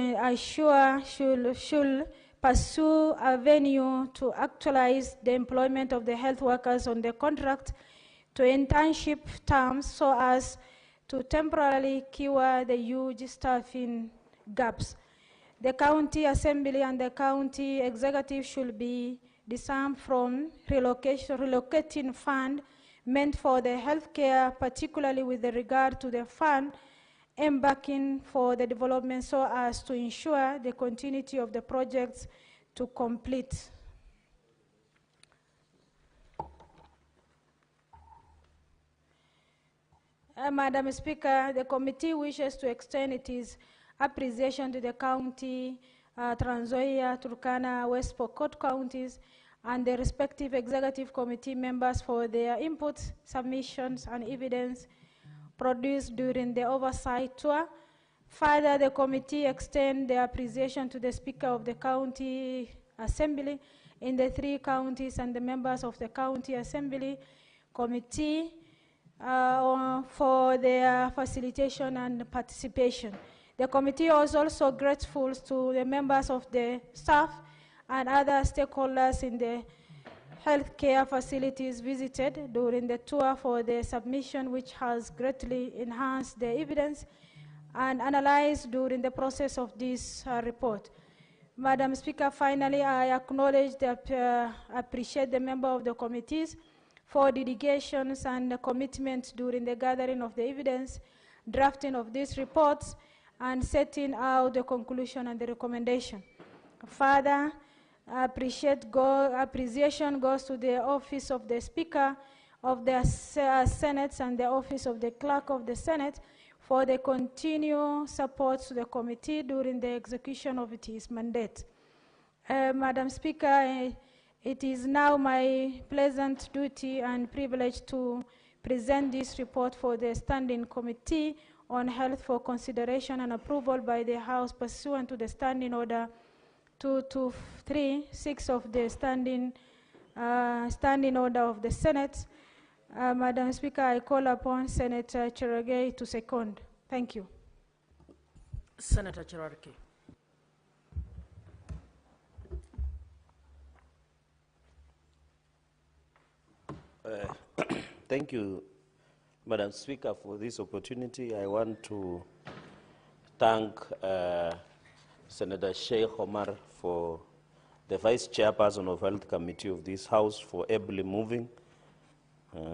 pursue a venue to actualize the employment of the health workers on the contract to internship terms so as to temporarily cure the huge staffing gaps. The county assembly and the county executive should be disarmed from relocating fund meant for the healthcare, particularly with regard to the fund embarking for the development so as to ensure the continuity of the projects to complete. Madam Speaker, the committee wishes to extend its appreciation to the county, Trans Nzoia, Turkana, West Pokot counties, and the respective executive committee members for their inputs, submissions, and evidence produced during the oversight tour. Further, the committee extends their appreciation to the Speaker of the County Assembly in the 3 counties and the members of the County Assembly Committee for their facilitation and participation. The committee is also grateful to the members of the staff and other stakeholders in the healthcare facilities visited during the tour for the submission, which has greatly enhanced the evidence and analyzed during the process of this report. Madam Speaker, finally, I acknowledge appreciate the member of the committees for dedications and commitment during the gathering of the evidence, drafting of these reports, and setting out the conclusion and the recommendation. Further, appreciation goes to the Office of the Speaker of the Senate and the Office of the Clerk of the Senate for the continued support to the committee during the execution of its mandate. Madam Speaker, it is now my pleasant duty and privilege to present this report for the Standing Committee on Health for consideration and approval by the House pursuant to the Standing Order 2236 of the Standing Order of the Senate. Madam Speaker, I call upon Senator Cherargei to second. Thank you. Senator Cherargei. Thank you, Madam Speaker, for this opportunity. I want to thank Senator Sheikh Omar for the Vice Chairperson of Health Committee of this House for ably moving.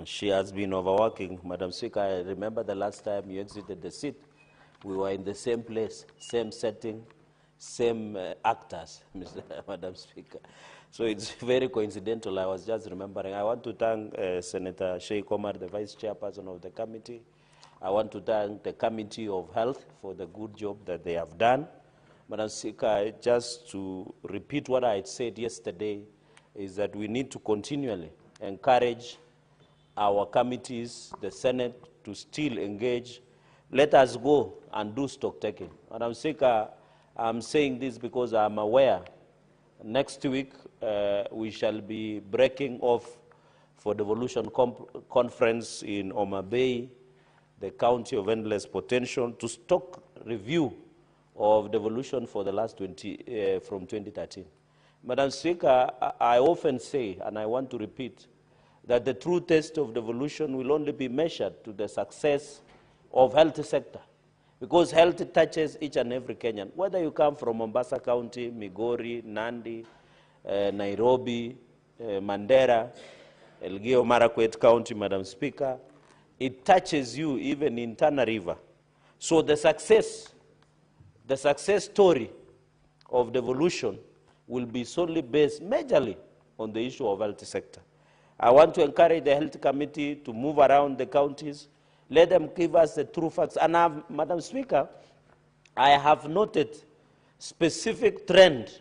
She has been overworking. Madam Speaker, I remember the last time you exited the seat, we were in the same place, same setting, same actors, Madam Speaker. So it's very coincidental. I was just remembering. I want to thank Senator Sheikh Omar, the Vice Chairperson of the committee. I want to thank the Committee of Health for the good job that they have done. Madam Speaker, just to repeat what I had said yesterday, is that we need to continually encourage our committees, the Senate, to still engage. Let us go and do stock taking. Madam Speaker, I'm saying this because I'm aware next week we shall be breaking off for devolution conference in Homa Bay, the county of endless potential, to stock review of devolution for the last from 2013. Madam Speaker, I often say, and I want to repeat, that the true test of devolution will only be measured to the success of health sector, because health touches each and every Kenyan, whether you come from Mombasa County, Migori, Nandi, Nairobi, Mandera, Elgeyo Marakwet County, Madam Speaker. It touches you even in Tana River. So the success story of devolution will be solely based majorly on the issue of health sector. I want to encourage the Health Committee to move around the counties. Let them give us the true facts. And Madam Speaker, I have noted specific trend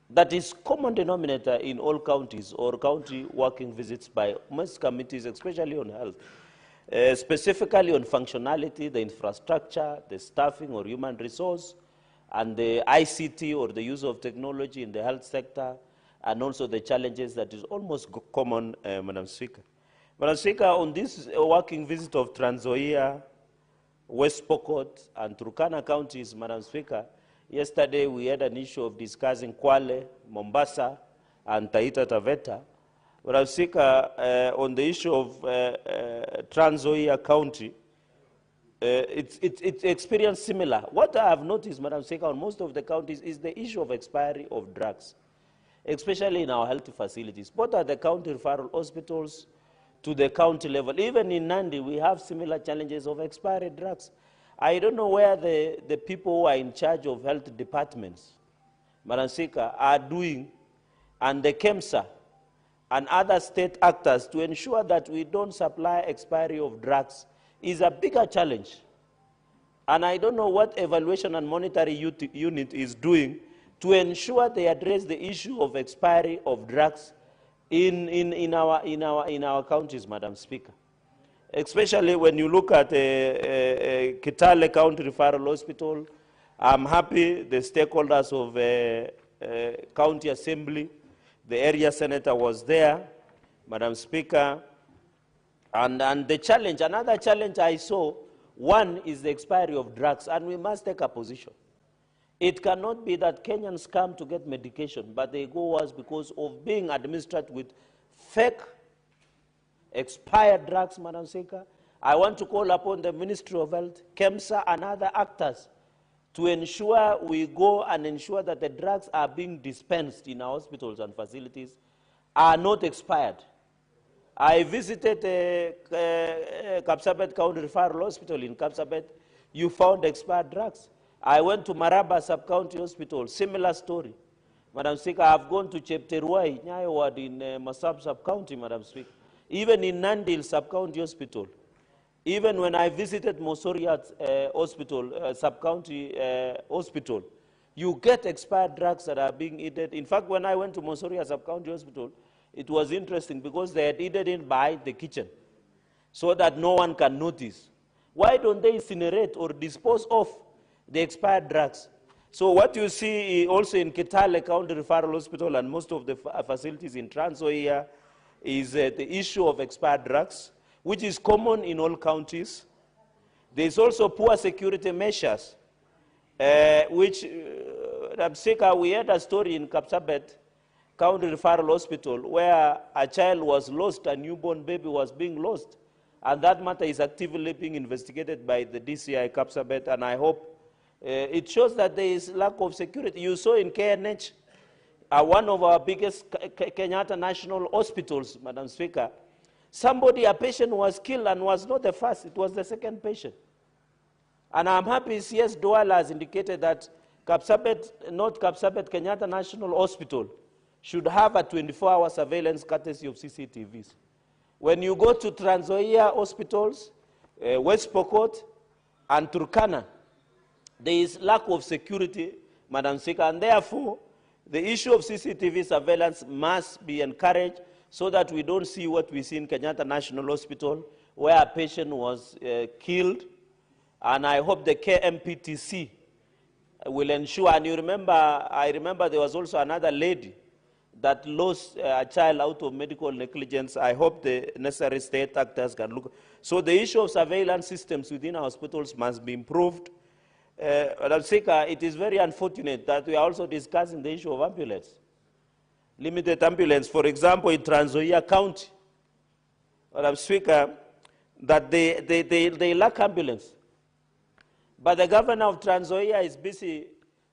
that is common denominator in all counties or county working visits by most committees, especially on health, specifically on functionality, the infrastructure, the staffing or human resource, and the ICT or the use of technology in the health sector, and also the challenges that is almost common, Madam Speaker. Madam Speaker, on this working visit of Trans Nzoia, West Pokot, and Turkana counties, Madam Speaker, yesterday we had an issue of discussing Kwale, Mombasa, and Taita Taveta. Madam Speaker, on the issue of Trans Nzoia County, it's experienced similar. What I have noticed, Madam Speaker, on most of the counties is the issue of expiry of drugs, especially in our health facilities, both at the county referral hospitals to the county level. Even in Nandi, we have similar challenges of expired drugs. I don't know where the people who are in charge of health departments, Madam Speaker, are doing, and the KEMSA and other state actors to ensure that we don't supply expiry of drugs is a bigger challenge. And I don't know what evaluation and monitoring unit is doing to ensure they address the issue of expiry of drugs in our counties, Madam Speaker. Especially when you look at Kitale County Referral Hospital, I'm happy the stakeholders of County Assembly, the area senator was there, Madam Speaker, and the challenge, another challenge I saw, one is the expiry of drugs, and we must take a position. It cannot be that Kenyans come to get medication, but they go worse because of being administered with fake, expired drugs, Madam Speaker. I want to call upon the Ministry of Health, KEMSA, and other actors to ensure we go and ensure that the drugs are being dispensed in our hospitals and facilities are not expired. I visited Kapsabet County Referral Hospital in Kapsabet. You found expired drugs. I went to Maraba Sub-County Hospital, similar story. Madam Speaker, I've gone to Chepteruai, Nyayo Ward in Masab Sub-County, Madam Speaker. Even in Nandil Sub-County Hospital. Even when I visited Mosoriat Hospital, Sub-County Hospital, you get expired drugs that are being eaten. In fact, when I went to Mosoriat Sub-County Hospital, it was interesting because they had eaten it by the kitchen so that no one can notice. Why don't they incinerate or dispose of the expired drugs? So what you see also in Kitale County Referral Hospital and most of the facilities in Trans Nzoia is the issue of expired drugs, which is common in all counties. There is also poor security measures, which, we had a story in Kapsabet County Referral Hospital where a child was lost, a newborn baby was being lost. And that matter is actively being investigated by the DCI Kapsabet, and I hope it shows that there is lack of security. You saw in KNH, one of our biggest Kenyatta National Hospitals, Madam Speaker, a patient was killed and was not the first, it was the second patient. And I'm happy CS Douala has indicated that Kapsabet, not Kapsabet, Kenyatta National Hospital should have a 24-hour surveillance courtesy of CCTVs. When you go to Trans Nzoia hospitals, West Pokot, and Turkana, there is lack of security, Madam Speaker, and therefore the issue of CCTV surveillance must be encouraged so that we don't see what we see in Kenyatta National Hospital, where a patient was killed. And I hope the KMPTC will ensure, and I remember there was also another lady that lost a child out of medical negligence. I hope the necessary state actors can look. So the issue of surveillance systems within our hospitals must be improved. Madam Speaker, it is very unfortunate that we are also discussing the issue of ambulance. Limited ambulance, for example, in Trans Nzoia County, Madam Speaker, that they lack ambulance. But the governor of Trans Nzoia is busy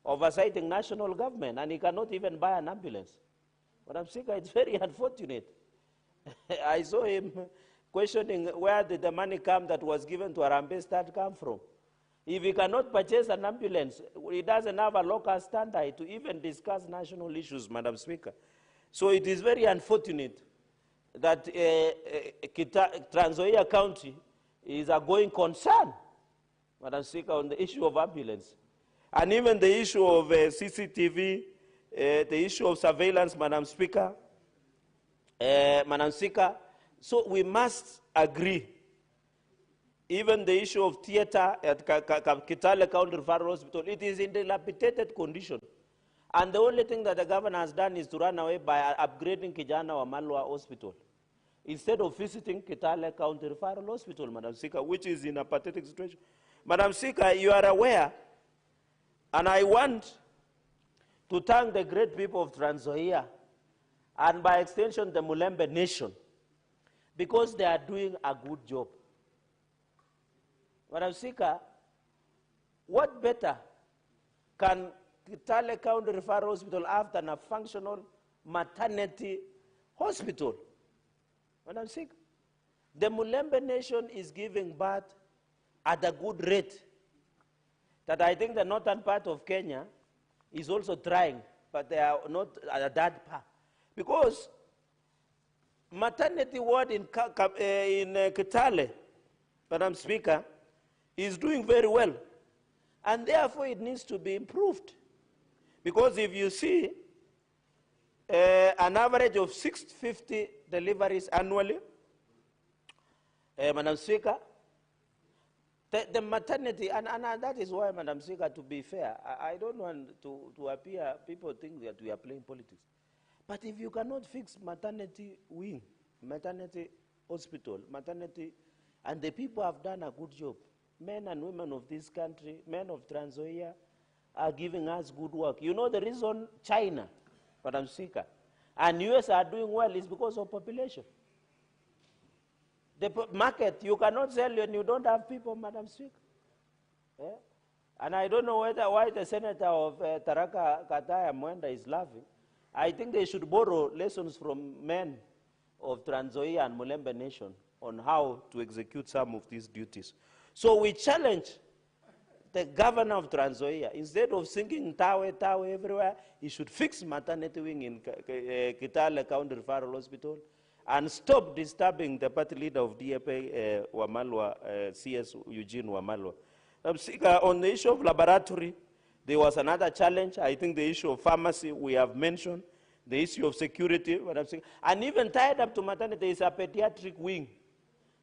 oversighting national government, and he cannot even buy an ambulance. Madam Speaker, it's very unfortunate. I saw him questioning where did the money come that was given to Harambee Stars come from. If he cannot purchase an ambulance, he doesn't have a local standard to even discuss national issues, Madam Speaker. So it is very unfortunate that Trans Nzoia County is a going concern, Madam Speaker, on the issue of ambulance. And even the issue of CCTV, the issue of surveillance, Madam Speaker. Madam Speaker, so we must agree. Even the issue of theater at Kitale County Referral Hospital, it is in dilapidated condition. And the only thing that the governor has done is to run away by upgrading Kijana Wamalwa Hospital, instead of visiting Kitale County Referral Hospital, Madam Speaker, which is in a pathetic situation. Madam Speaker, you are aware, and I want to thank the great people of Trans Nzoia, and by extension the Mulembe Nation, because they are doing a good job. Madam Speaker, what better can Kitale County Referral Hospital have than a functional maternity hospital? Madam Speaker, the Mulembe Nation is giving birth at a good rate that I think the northern part of Kenya is also trying, but they are not at that part. Because maternity ward in Kitale, Madam Speaker, is doing very well. And therefore it needs to be improved. Because if you see an average of 650 deliveries annually, Madam Speaker, the maternity, and that is why, Madam Speaker, to be fair, I don't want to appear, people think that we are playing politics. But if you cannot fix maternity wing, maternity hospital, maternity, and the people have done a good job, men and women of this country, men of Trans Nzoia, are giving us good work. You know the reason China, Madam Speaker, and US are doing well is because of population. The market, you cannot sell when you don't have people, Madam Speaker. Yeah? And I don't know why the senator of Taraka Kataya Mwenda is laughing. I think they should borrow lessons from men of Trans Nzoia and Mulembe Nation on how to execute some of these duties. So we challenge the governor of Trans Nzoia, instead of singing Tawe everywhere, he should fix maternity wing in Kitale County Referral Hospital and stop disturbing the party leader of DAP, Wamalwa, CS Eugene Wamalwa. On the issue of laboratory, there was another challenge. I think the issue of pharmacy we have mentioned, the issue of security, and even tied up to maternity is a pediatric wing.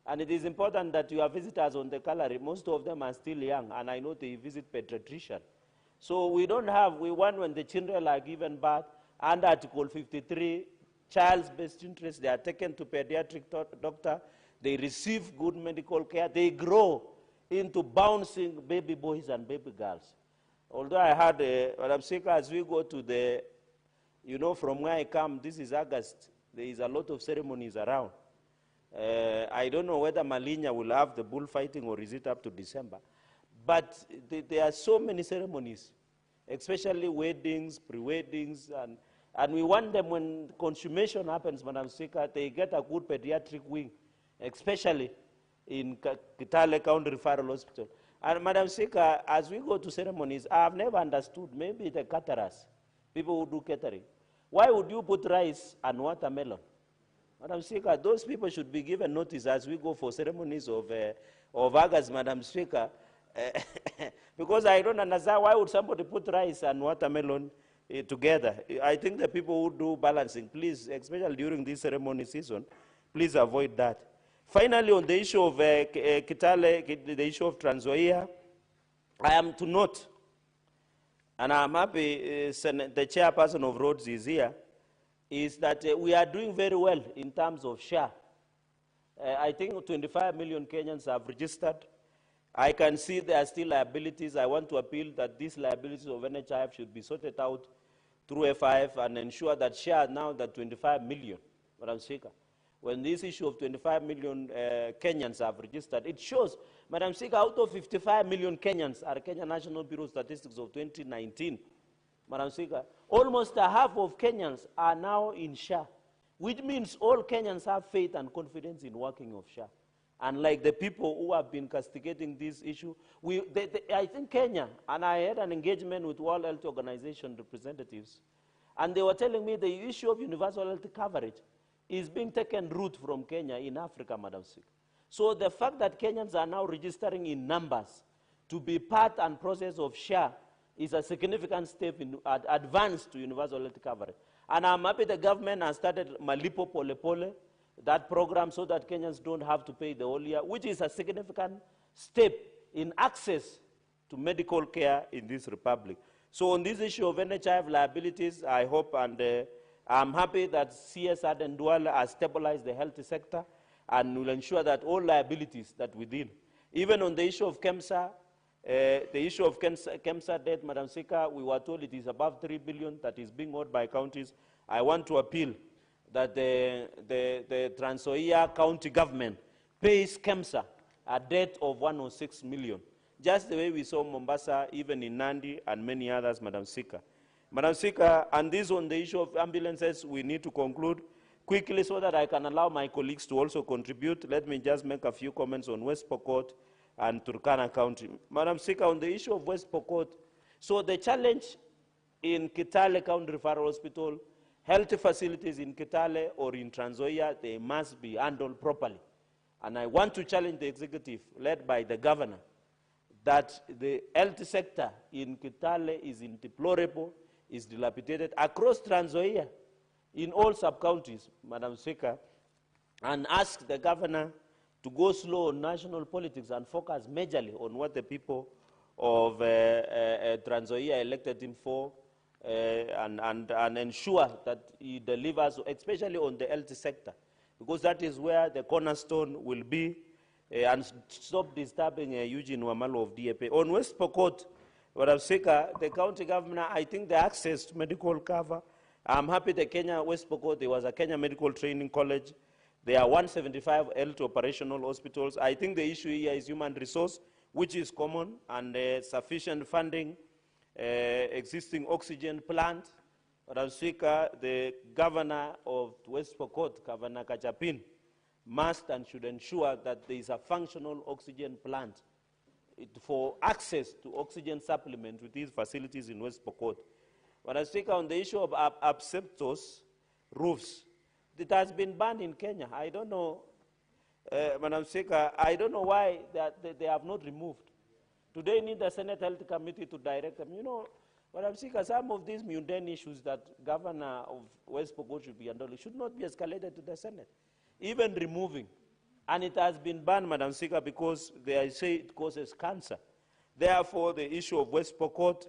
And it is important that your visitors on the gallery, most of them are still young, and I know they visit pediatrician. So we want when the children are given birth, under Article 53, child's best interest, they are taken to pediatric doctor, they receive good medical care, they grow into bouncing baby boys and baby girls. Although I had, Madam Speaker, as we go to the, from where I come, this is August, there is a lot of ceremonies around. I don't know whether Malinya will have the bullfighting or is it up to December. But there are so many ceremonies, especially weddings, pre-weddings, and we want them when consummation happens, Madam Speaker, they get a good pediatric wing, especially in Kitale County Referral Hospital. And Madam Speaker, as we go to ceremonies, I have never understood, maybe the caterers, people who do catering, why would you put rice and watermelon? Madam Speaker, those people should be given notice as we go for ceremonies of August, Madam Speaker, because I don't understand why would somebody put rice and watermelon together. I think the people who do balancing, please, especially during this ceremony season, please avoid that. Finally, on the issue of Kitale, the issue of Trans Nzoia, I am to note, and I'm happy the chairperson of roads is here, is that we are doing very well in terms of share. I think 25 million Kenyans have registered. I can see there are still liabilities. I want to appeal that these liabilities of NHIF should be sorted out through FIF and ensure that share now that 25 million, Madam Speaker. When this issue of 25 million Kenyans have registered, it shows, Madam Speaker, out of 55 million Kenyans are Kenya National Bureau Statistics of 2019, Madam Speaker, almost a half of Kenyans are now in SHA, which means all Kenyans have faith and confidence in working of SHA. Unlike the people who have been castigating this issue, I think Kenya, and I had an engagement with World Health Organization representatives, and they were telling me the issue of universal health coverage is being taken root from Kenya in Africa, Madam Speaker. So the fact that Kenyans are now registering in numbers to be part and process of SHA is a significant step in advance to universal health coverage. And I'm happy the government has started Malipo Pole Pole, that program, so that Kenyans don't have to pay the whole year, which is a significant step in access to medical care in this republic. So on this issue of NHIF liabilities, I hope and I'm happy that CS Aden Duale has stabilized the health sector and will ensure that all liabilities that we deal. Even on the issue of KEMSA, KEMSA debt, Madam Speaker, we were told it is above 3 billion that is being owed by counties. I want to appeal that the Trans Nzoia County government pays KEMSA a debt of 106 million, just the way we saw Mombasa, even in Nandi, and many others, Madam Speaker. Madam Speaker, and this on the issue of ambulances, we need to conclude quickly so that I can allow my colleagues to also contribute. Let me just make a few comments on West Pokot and Turkana County. Madam Speaker, on the issue of West Pokot, so the challenge in Kitale County Referral Hospital, health facilities in Kitale or in Trans Nzoia, they must be handled properly. And I want to challenge the executive, led by the governor, that the health sector in Kitale is deplorable, is dilapidated across Trans Nzoia, in all sub-counties, Madam Speaker, and ask the governor to go slow on national politics and focus majorly on what the people of Trans Nzoia elected him for, and ensure that he delivers, especially on the health sector, because that is where the cornerstone will be, and stop disturbing Eugene Wamalwa of DAP. On West Pokot, Madam Speaker, the county governor, I think the access to medical cover I'm happy the Kenya West Pokot, there was a Kenya Medical Training College. There are 175 health operational hospitals. I think the issue here is human resource, which is common, and sufficient funding, existing oxygen plant. Madam Speaker, the governor of West Pokot, Governor Kachapin, must and should ensure that there is a functional oxygen plant for access to oxygen supplement with these facilities in West Pokot. Madam Speaker, on the issue of asbestos roofs, it has been banned in Kenya. I don't know, Madam Speaker, I don't know why they have not removed. Today need the Senate Health Committee to direct them. You know, Madam Speaker, some of these mundane issues that Governor of West Pokot should be handling should not be escalated to the Senate, even removing. And it has been banned, Madam Speaker, because they say it causes cancer. Therefore, the issue of West Pokot,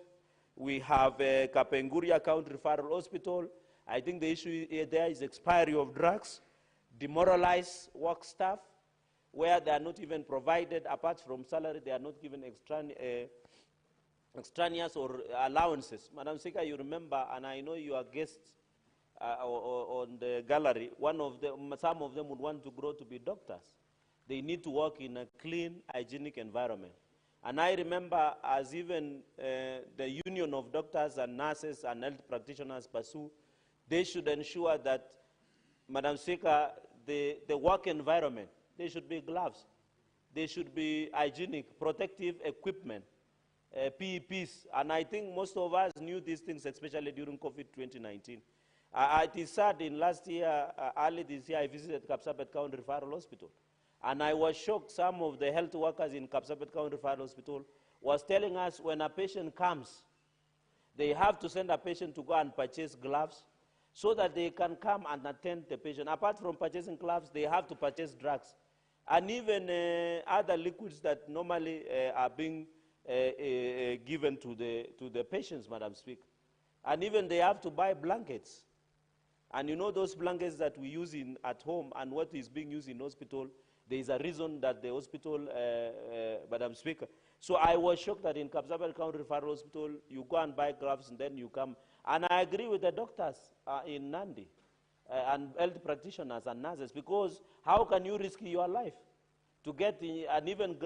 we have Kapenguria County Referral Hospital. I think the issue there is expiry of drugs, demoralized work staff, where they are not even provided, apart from salary, they are not given extraneous or allowances. Madam Speaker, you remember, and I know you are guests on the gallery, some of them would want to grow to be doctors. They need to work in a clean, hygienic environment. And I remember, as even the Union of Doctors and Nurses and Health Practitioners pursue, they should ensure that, Madam Speaker, the work environment, there should be gloves, there should be hygienic, protective equipment, PEPs. And I think most of us knew these things, especially during COVID 2019. It is sad, in last year, early this year, I visited Kapsabet County Referral Hospital. And I was shocked, some of the health workers in Kapsabet County Referral Hospital was telling us when a patient comes, they have to send a patient to go and purchase gloves so that they can come and attend the patient. Apart from purchasing gloves, they have to purchase drugs. And even other liquids that normally are being given to the patients, Madam Speaker. And even they have to buy blankets. And you know those blankets that we use at home and what is being used in hospital, there is a reason that the hospital, Madam Speaker. So I was shocked that in Kapsabet County Referral Hospital, you go and buy gloves and then you come. And I agree with the doctors in Nandi and health practitioners and nurses, because how can you risk your life to get and even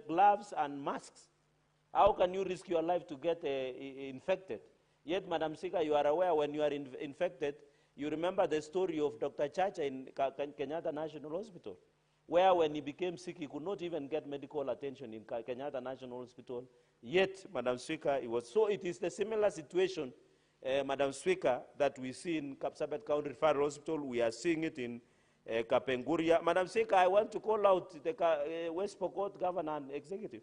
gloves and masks? How can you risk your life to get infected? Yet, Madam Speaker, you are aware when you are infected, you remember the story of Dr. Chacha in Kenyatta National Hospital, where when he became sick, he could not even get medical attention in Kenyatta National Hospital. Yet, Madam Speaker, it is the similar situation, Madam Speaker, that we see in Kapsabet County Referral Hospital. We are seeing it in Kapenguria. Madam Speaker, I want to call out the West Pokot governor and executive.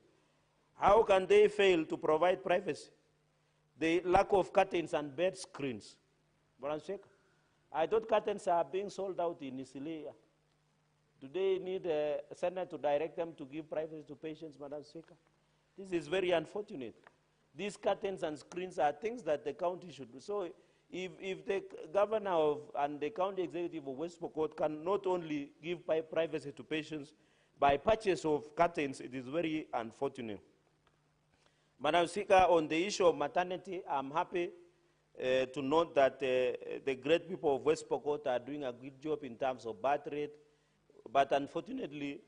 How can they fail to provide privacy? The lack of curtains and bed screens. Madam Speaker, I thought curtains are being sold out in Isilia. Do they need a Senate to direct them to give privacy to patients, Madam Speaker? This is very unfortunate. These curtains and screens are things that the county should do. So if the governor and the county executive of West Pokot can not only give privacy to patients by purchase of curtains, it is very unfortunate. Madam Speaker, on the issue of maternity, I'm happy to note that the great people of West Pokot are doing a good job in terms of birth rate, but unfortunately,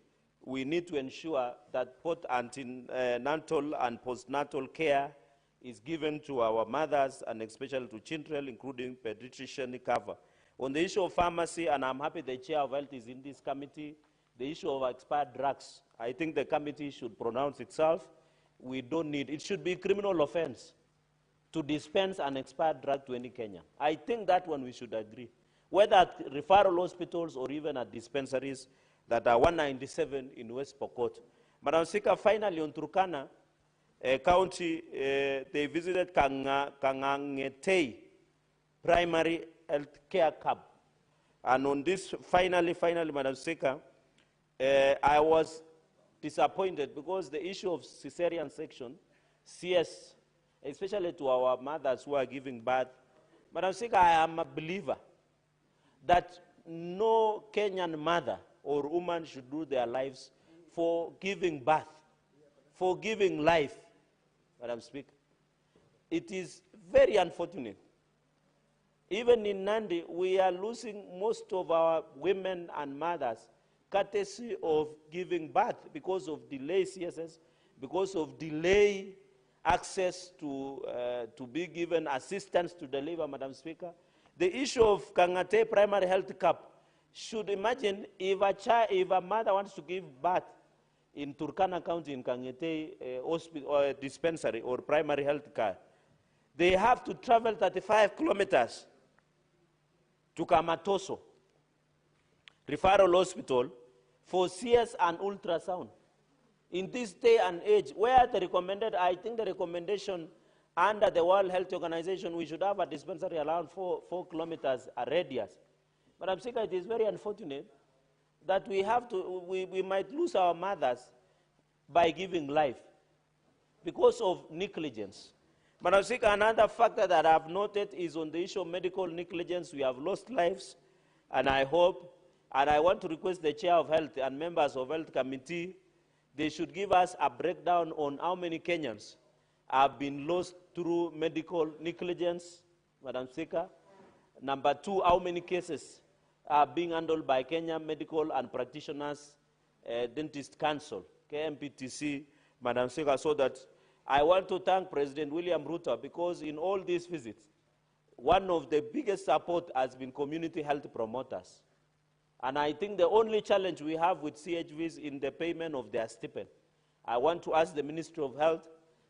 we need to ensure that both antenatal and postnatal care is given to our mothers and especially to children, including pediatrician cover. On the issue of pharmacy, and I'm happy the chair of health is in this committee, the issue of expired drugs, I think the committee should pronounce itself. We don't need, it should be a criminal offense to dispense an expired drug to any Kenyan. I think that one we should agree. Whether at referral hospitals or even at dispensaries that are 197 in West Pokot. Madam Speaker, finally on Turkana County, they visited Kangangetei Primary Health Care Camp. And on this, finally, Madam Speaker, I was disappointed because the issue of cesarean section, CS, especially to our mothers who are giving birth, Madam Speaker, I am a believer that no Kenyan mother or woman should lose their lives for giving birth, for giving life, Madam Speaker. It is very unfortunate Even in Nandi, we are losing most of our women and mothers courtesy of giving birth because of delay CSS, because of delay access to be given assistance to deliver, Madam Speaker. The issue of Kangate Primary Health Camp, should imagine if a mother wants to give birth in Turkana County in Kangete hospital or dispensary or primary health care, they have to travel 35 kilometers to Kamatoso Referral Hospital for CS and ultrasound. In this day and age, where the recommended, I think the recommendation under the World Health Organization, we should have a dispensary around 4 kilometers a radius. But I'm saying it is very unfortunate that we have to, we might lose our mothers by giving life because of negligence. But I think another factor that I've noted is on the issue of medical negligence. We have lost lives, and I hope, and I want to request the Chair of Health and members of Health Committee, they should give us a breakdown on how many Kenyans have been lost through medical negligence, Madam Speaker. Number two, how many cases are being handled by Kenya Medical and Practitioners Dentist Council, KMPTC, Madam Speaker, so that I want to thank President William Ruto, because in all these visits, one of the biggest support has been community health promoters. And I think the only challenge we have with CHVs in the payment of their stipend. I want to ask the Ministry of Health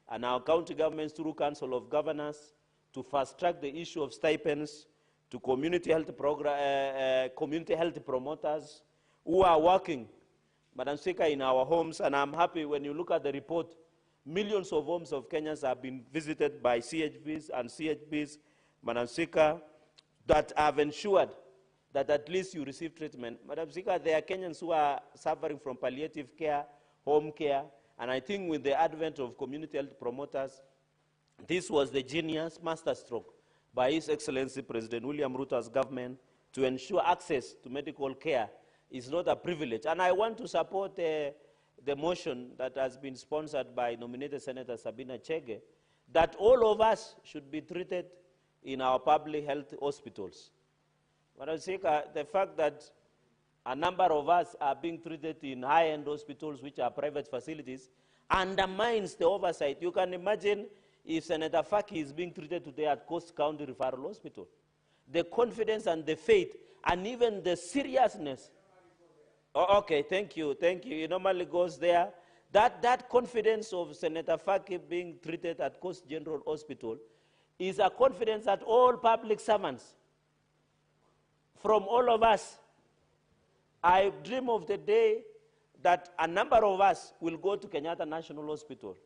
and our county governments through Council of Governors to fast-track the issue of stipends to community health promoters who are working, Madam Speaker, in our homes. And I'm happy when you look at the report, millions of homes of Kenyans have been visited by CHVs and CHBs, Madam Speaker, that have ensured that at least you receive treatment. Madam Speaker, there are Kenyans who are suffering from palliative care, home care, and I think with the advent of community health promoters, this was the genius masterstroke by His Excellency President William Ruto's government to ensure access to medical care is not a privilege. And I want to support the motion that has been sponsored by nominated Senator Sabina Chege, that all of us should be treated in our public health hospitals. Madam Speaker, the fact that a number of us are being treated in high-end hospitals, which are private facilities, undermines the oversight. You can imagine if Senator Faki is being treated today at Coast County Referral Hospital. The confidence and the faith and even the seriousness. Oh, okay, thank you, thank you. It normally goes there. That confidence of Senator Faki being treated at Coast General Hospital is a confidence that all public servants, from all of us, I dream of the day that a number of us will go to Kenyatta National Hospital.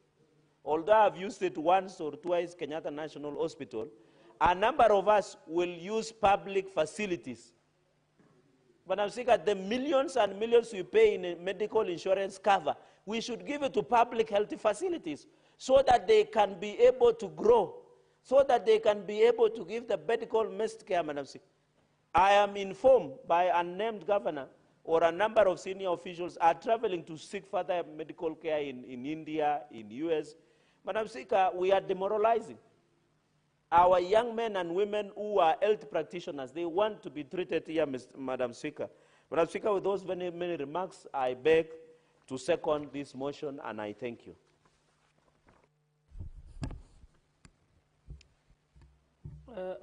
Although I've used it once or twice, Kenyatta National Hospital, a number of us will use public facilities. But I'm saying that the millions and millions we pay in medical insurance cover, we should give it to public health facilities so that they can be able to grow, so that they can be able to give the medical care, Madam Speaker. I am informed by an unnamed governor or a number of senior officials are traveling to seek further medical care in India, in US. Madam Speaker, we are demoralizing our young men and women who are health practitioners. They want to be treated here, Madam Speaker. Madam Speaker, with those many remarks, I beg to second this motion, and I thank you.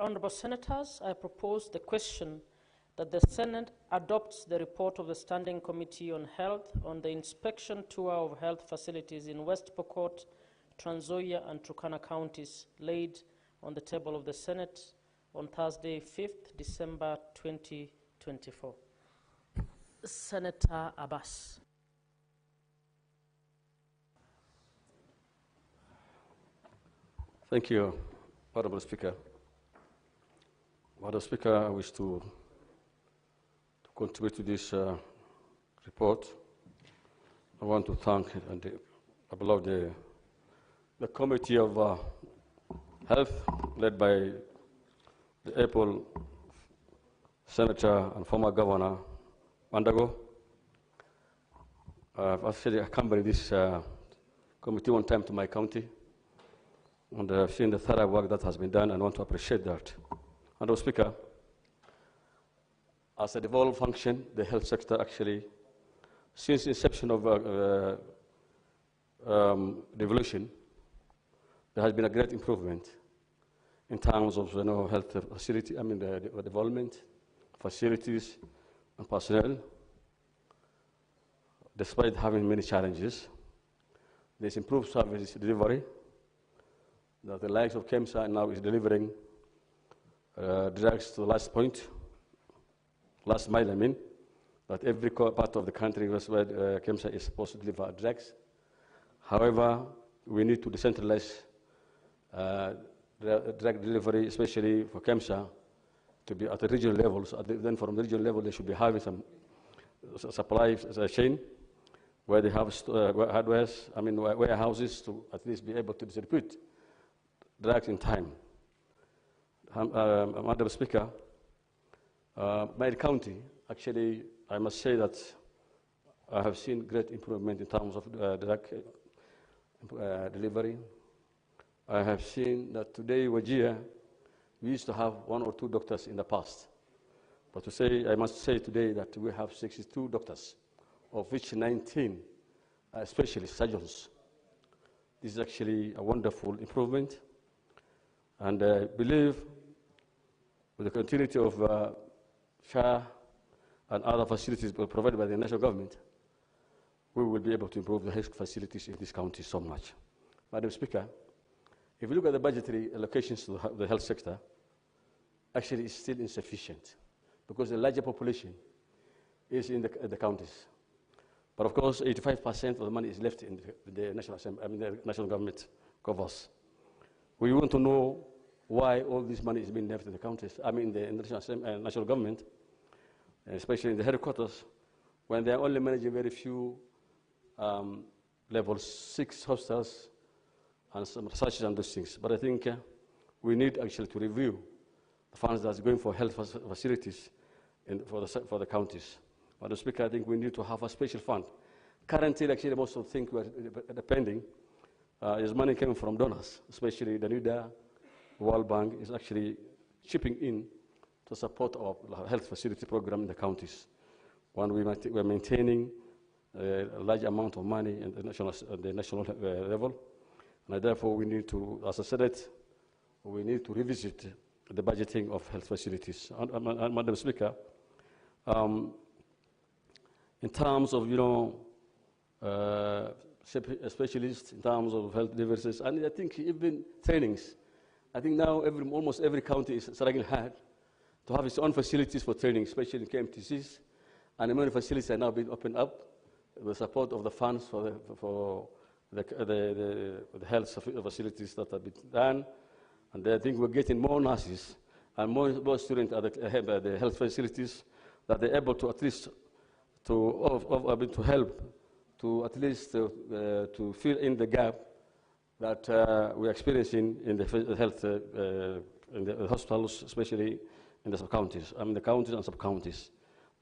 Honourable Senators, I propose the question that the Senate adopts the report of the Standing Committee on Health on the inspection tour of health facilities in West Pokot, Trans Nzoia, and Turkana counties laid on the table of the Senate on Thursday, 5th December 2024. Senator Abbas. Thank you, Honourable Speaker. Madam Speaker, I wish to contribute to this report. I want to thank and applaud the Committee of Health, led by the Able Senator and former Governor Mandago. I've actually accompanied this committee one time to my county, and I've seen the thorough work that has been done, and I want to appreciate that. Honorable Speaker, as a devolved function, the health sector actually, since the inception of devolution, there has been a great improvement in terms of health facility, the development, facilities, and personnel. Despite having many challenges, there's improved service delivery. That the likes of KEMSA now is delivering drugs to the last mile, that every part of the country where KEMSA is supposed to deliver drugs. However, we need to decentralize drug delivery, especially for KEMSA, to be at the regional levels. Then from the regional level, they should be having some supply chain where they have warehouses to at least be able to distribute drugs in time. Madam Speaker, my county, actually, I must say that I have seen great improvement in terms of drug delivery. I have seen that today, Wajir, we used to have 1 or 2 doctors in the past. But I must say today that we have 62 doctors, of which 19 are specialist surgeons. This is actually a wonderful improvement. And I believe with the continuity of SHA and other facilities provided by the national government, we will be able to improve the health facilities in this county so much. Madam Speaker, if you look at the budgetary allocations to the health sector, actually it's still insufficient because the larger population is in the counties. But of course, 85% of the money is left in the national government covers. We want to know why all this money is being left in the counties, the national government, especially in the headquarters, when they are only managing very few level 6 hospitals and some research and those things. But I think we need actually to review the funds that's going for health facilities for the counties. Madam Speaker, I think we need to have a special fund. Currently, actually, most of the things we're depending is money coming from donors, especially the NIDA, World Bank is actually chipping in to support our health facility program in the counties. One, we're maintaining a large amount of money at the national level, and therefore we need to, as I said it, we need to revisit the budgeting of health facilities. And Madam Speaker, in terms of specialists, in terms of health services, and I think even trainings. I think now almost every county is struggling hard to have its own facilities for training, especially in KMTCs, and many facilities are now being opened up with the support of the funds for the health facilities that have been done. And I think we're getting more nurses and more students at the health facilities that they're able to at least to help to at least to fill in the gap that we're experiencing in the health in the hospitals, especially in the sub-counties, the counties and sub-counties.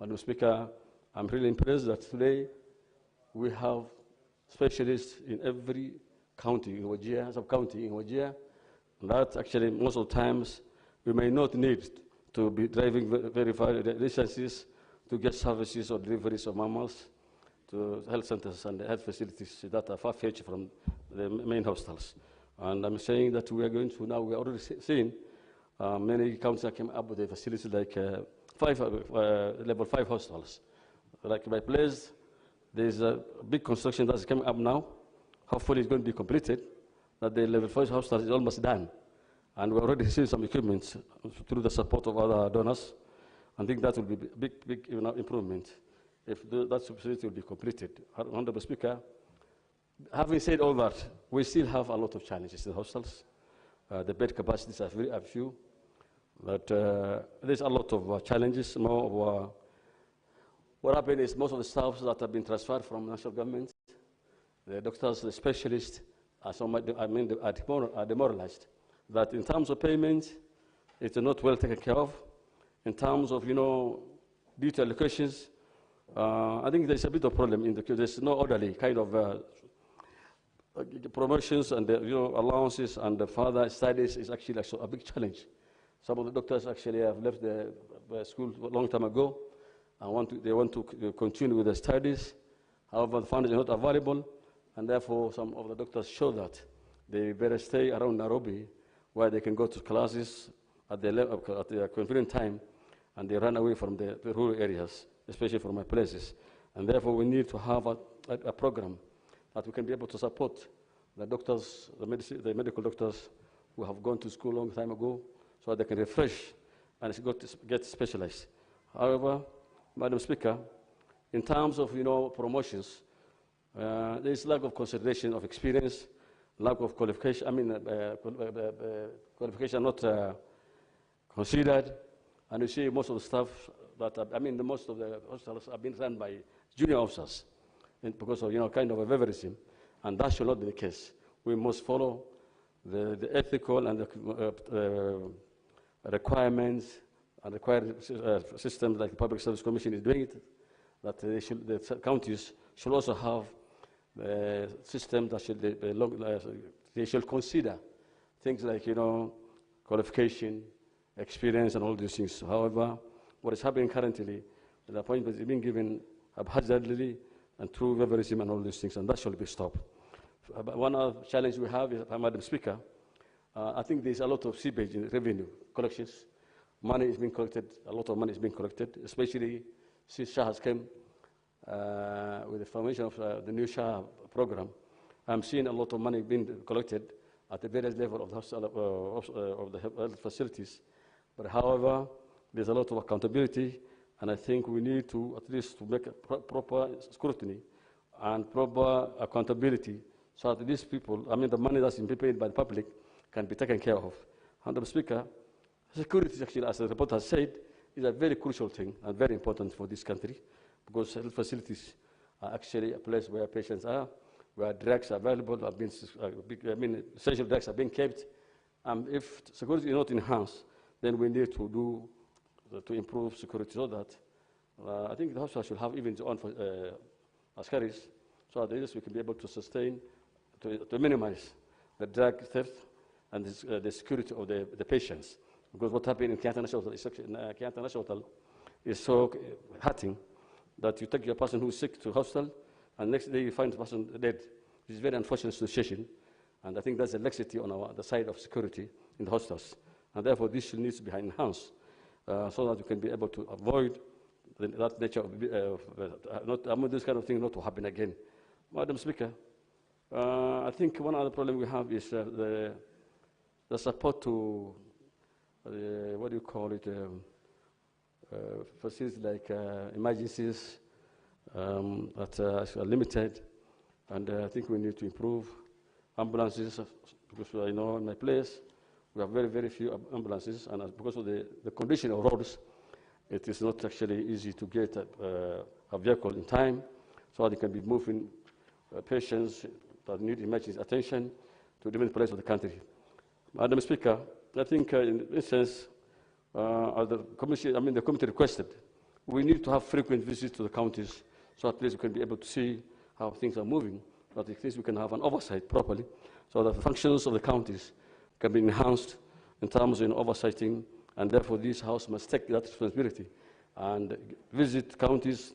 Madam Speaker, I'm really impressed that today we have specialists in every county in Wajir, sub-county in Wajir, and that actually most of the times we may not need to be driving very far distances to get services or deliveries of mammals to health centers and health facilities that are far-fetched from the main hospitals. And I'm saying that we are going to now, we are already seeing many counties that came up with a facility like level 5 hospitals. Like my place, there's a big construction that's coming up now. Hopefully it's going to be completed, that the level 5 hospital is almost done. And we're already seeing some equipment through the support of other donors. I think that will be a big improvement if that facility will be completed. Honorable Speaker, having said all that, we still have a lot of challenges in the hospitals. The bed capacities are very few. But there's a lot of challenges. What happened is most of the staffs that have been transferred from national government, the doctors, the specialists, are demoralized. That in terms of payment, it's not well taken care of. In terms of, duty allocations, I think there's a bit of problem in there's no orderly kind of promotions and allowances and the further studies is actually a big challenge. Some of the doctors actually have left the school a long time ago and they want to continue with their studies. However, the funds are not available, and therefore some of the doctors show that they better stay around Nairobi where they can go to classes at their convenient time, and they run away from the rural areas, especially from my places. And therefore, we need to have a program that we can be able to support the doctors, the medical doctors who have gone to school a long time ago, so they can refresh and get specialized. However, Madam Speaker, in terms of promotions, there is lack of consideration of experience, lack of qualification. Qualification not considered, and you see most of the staff most of the hospitals have been run by junior officers, because of kind of a favorism, and that should not be the case. We must follow the ethical and the requirements and required systems like the Public Service Commission is doing it. That the counties should also have a system that they should consider things like qualification, experience, and all these things. However, what is happening currently, the appointments are being given haphazardly and through favorism and all these things, and that should be stopped. One other challenge we have is, Madam Speaker, I think there's a lot of seepage in revenue collections. Money is being collected, a lot of money is being collected, especially since Shah has come with the formation of the new Shah program. I'm seeing a lot of money being collected at the various level of the health facilities. But however, there's a lot of accountability, and I think we need to at least to make a proper scrutiny and proper accountability so that these people, the money that's been paid by the public can be taken care of. Madam Speaker, security, actually, as the report has said, is a very crucial thing and very important for this country, because health facilities are actually a place where patients are, where drugs are available, essential drugs are being kept. If security is not enhanced, then we need to improve security so that I think the hospital should have even its own askaris, so that we can be able to sustain, to minimize the drug theft and the security of the patients. Because what happened in Kenyatta National is so hurting that you take a person who is sick to hospital, and next day you find the person dead. It's a very unfortunate situation, and I think that's a laxity on the side of security in the hospitals. And therefore, this needs to be enhanced so that we can be able to avoid that nature of this kind of thing not to happen again. Madam Speaker, I think one other problem we have is the support to what do you call it? Facilities like emergencies that are limited, and I think we need to improve ambulances, because I know in my place we have very, very few ambulances, and because of the condition of roads, it is not actually easy to get a vehicle in time, so they can be moving patients that need emergency attention to different places of the country. Madam Speaker, I think in this sense, as the committee requested, we need to have frequent visits to the counties, so at least we can be able to see how things are moving, so that at least we can have an oversight properly, so that the functions of the counties can be enhanced in terms of oversighting, and therefore this House must take that responsibility and visit counties.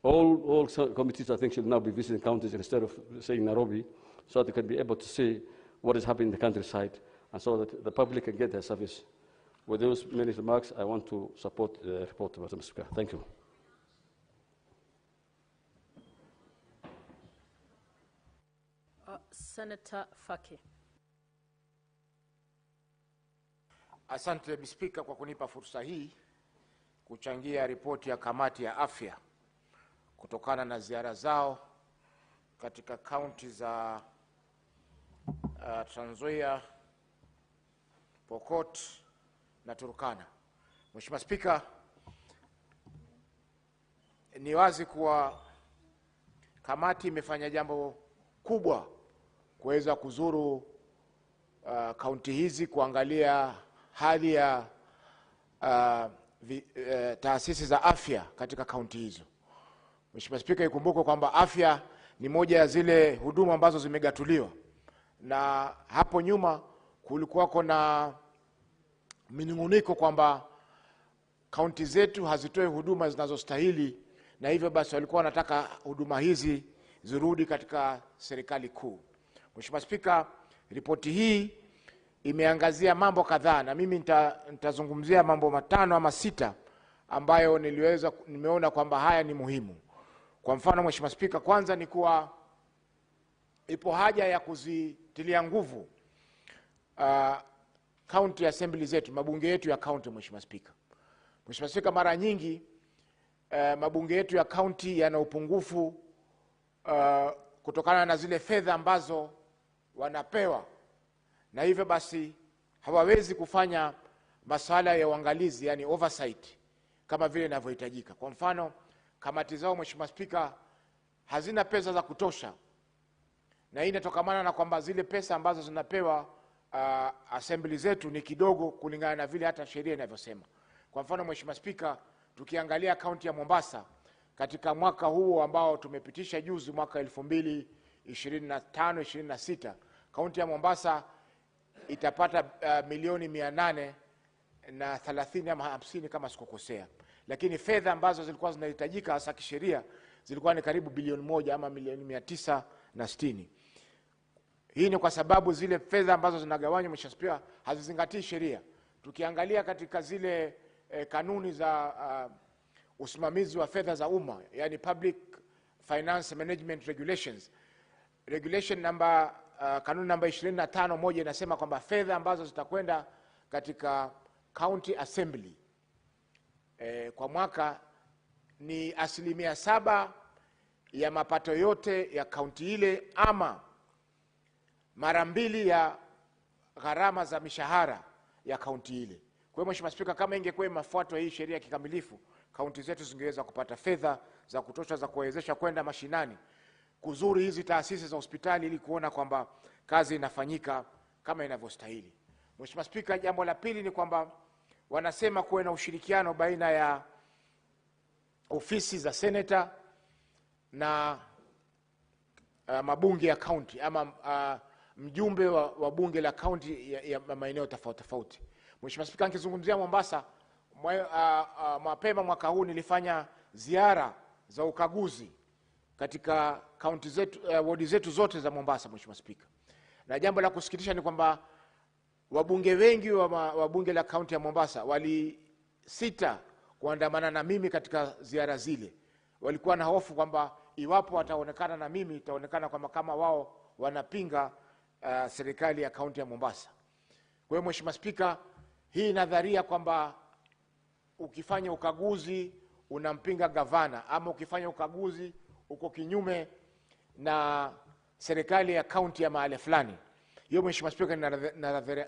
All committees, I think, should now be visiting counties instead of saying Nairobi, so that they can be able to see what is happening in the countryside, and so that the public can get their service. With those many remarks, I want to support the report, Madam Speaker. Thank you. Senator Faki. Asante Bi Spika kwa kunipa fursa hii kuchangia ripoti ya kamati ya afya kutokana na ziara zao katika kaunti za Trans Nzoia, Pokot na Turkana. Mheshimiwa Spika, ni wazi kuwa kamati imefanya jambo kubwa kuweza kuzuru kaunti hizi kuangalia hali ya taasisi za afya katika kaunti hizo. Mheshimiwa Spika, ikumbuke kwamba afya ni moja ya zile huduma ambazo zimegatuliwa, na hapo nyuma kulikuwa kuna minunguniko kwamba kaunti zetu hazitoi huduma zinazostahili, na hivyo basi walikuwa wanataka huduma hizi zirudi katika serikali kuu. Mheshimiwa Spika, ripoti hii imeangazia mambo kadhaa, na mimi nitazungumzia mambo 5 ama 6 ambayo nimeona kwamba haya ni muhimu. Kwa mfano, Mheshimiwa Spika, kwanza ni kuwa ipo haja ya kuzitilia nguvu county assembly zetu, mabunge yetu ya county. Mheshimiwa Spika, mara nyingi mabunge yetu ya county yana upungufu kutokana na zile fedha ambazo wanapewa, na hivyo basi hawawezi kufanya masuala ya uangalizi, yani oversight, kama vile inavyohitajika. Kwa mfano, kamati zao, Mheshimiwa Spika, hazina pesa za kutosha, na hii inatokana na kwamba zile pesa ambazo zinapewa assembly zetu ni kidogo kulingana na vile hata sheria inavyosema. Kwa mfano, Mheshimiwa Spika, tukiangalia kaunti ya Mombasa katika mwaka huu ambao tumepitisha juzi, mwaka 2025-26, kaunti ya Mombasa itapata milioni 830 ama 50 kama sikukosea, lakini fedha ambazo zilikuwa zinahitajika hasa kisheria zilikuwa ni karibu bilioni 1 ama milioni 960. Hii ni kwa sababu zile fedha ambazo zinagawanywa, Mheshimiwa Spika, hazizingatii sheria. Tukiangalia katika zile kanuni za usimamizi wa fedha za umma, yani Public Finance Management Regulations, kanuni namba 25(1) inasema kwamba fedha ambazo zitakwenda katika county assembly kwa mwaka ni 7% ya mapato yote ya county ile, ama mara 2 ya gharama za mishahara ya county ile. Kwa hiyo Mheshimiwa Spika, kama ingekuwa imefuatwa hii sheria kikamilifu, kaunti zetu zingeweza kupata fedha za kutosha za kuwezesha kwenda mashinani kuzuri hizi taasisi za hospitali ili kuona kwamba kazi inafanyika kama inavyostahili. Mheshimiwa Spika, jambo la pili ni kwamba wanasema kuwe na ushirikiano baina ya ofisi za seneta na mabunge ya county, ama mjumbe wa bunge la county ya maeneo tofauti tofauti. Mheshimiwa Spika, nikizungumzia Mombasa, mapema mwaka huu nilifanya ziara za ukaguzi katika county zetu, wadi zetu zote za Mombasa, Mheshimiwa Spika. Na jambo la kusikitisha ni kwamba wabunge wengi wa bunge la county ya Mombasa walisita kuandamana na mimi katika ziara zile. Walikuwa na hofu kwamba iwapo wataonekana na mimi, itaonekana kwamba kama wao wanapinga serikali ya county ya Mombasa. Kwa hiyo Mheshimiwa Spika, hii nadharia kwamba ukifanya ukaguzi unampinga gavana, ama ukifanya ukaguzi uko kinyume na serikali ya county ya mahali fulani, hiyo Mheshimiwa Spika ni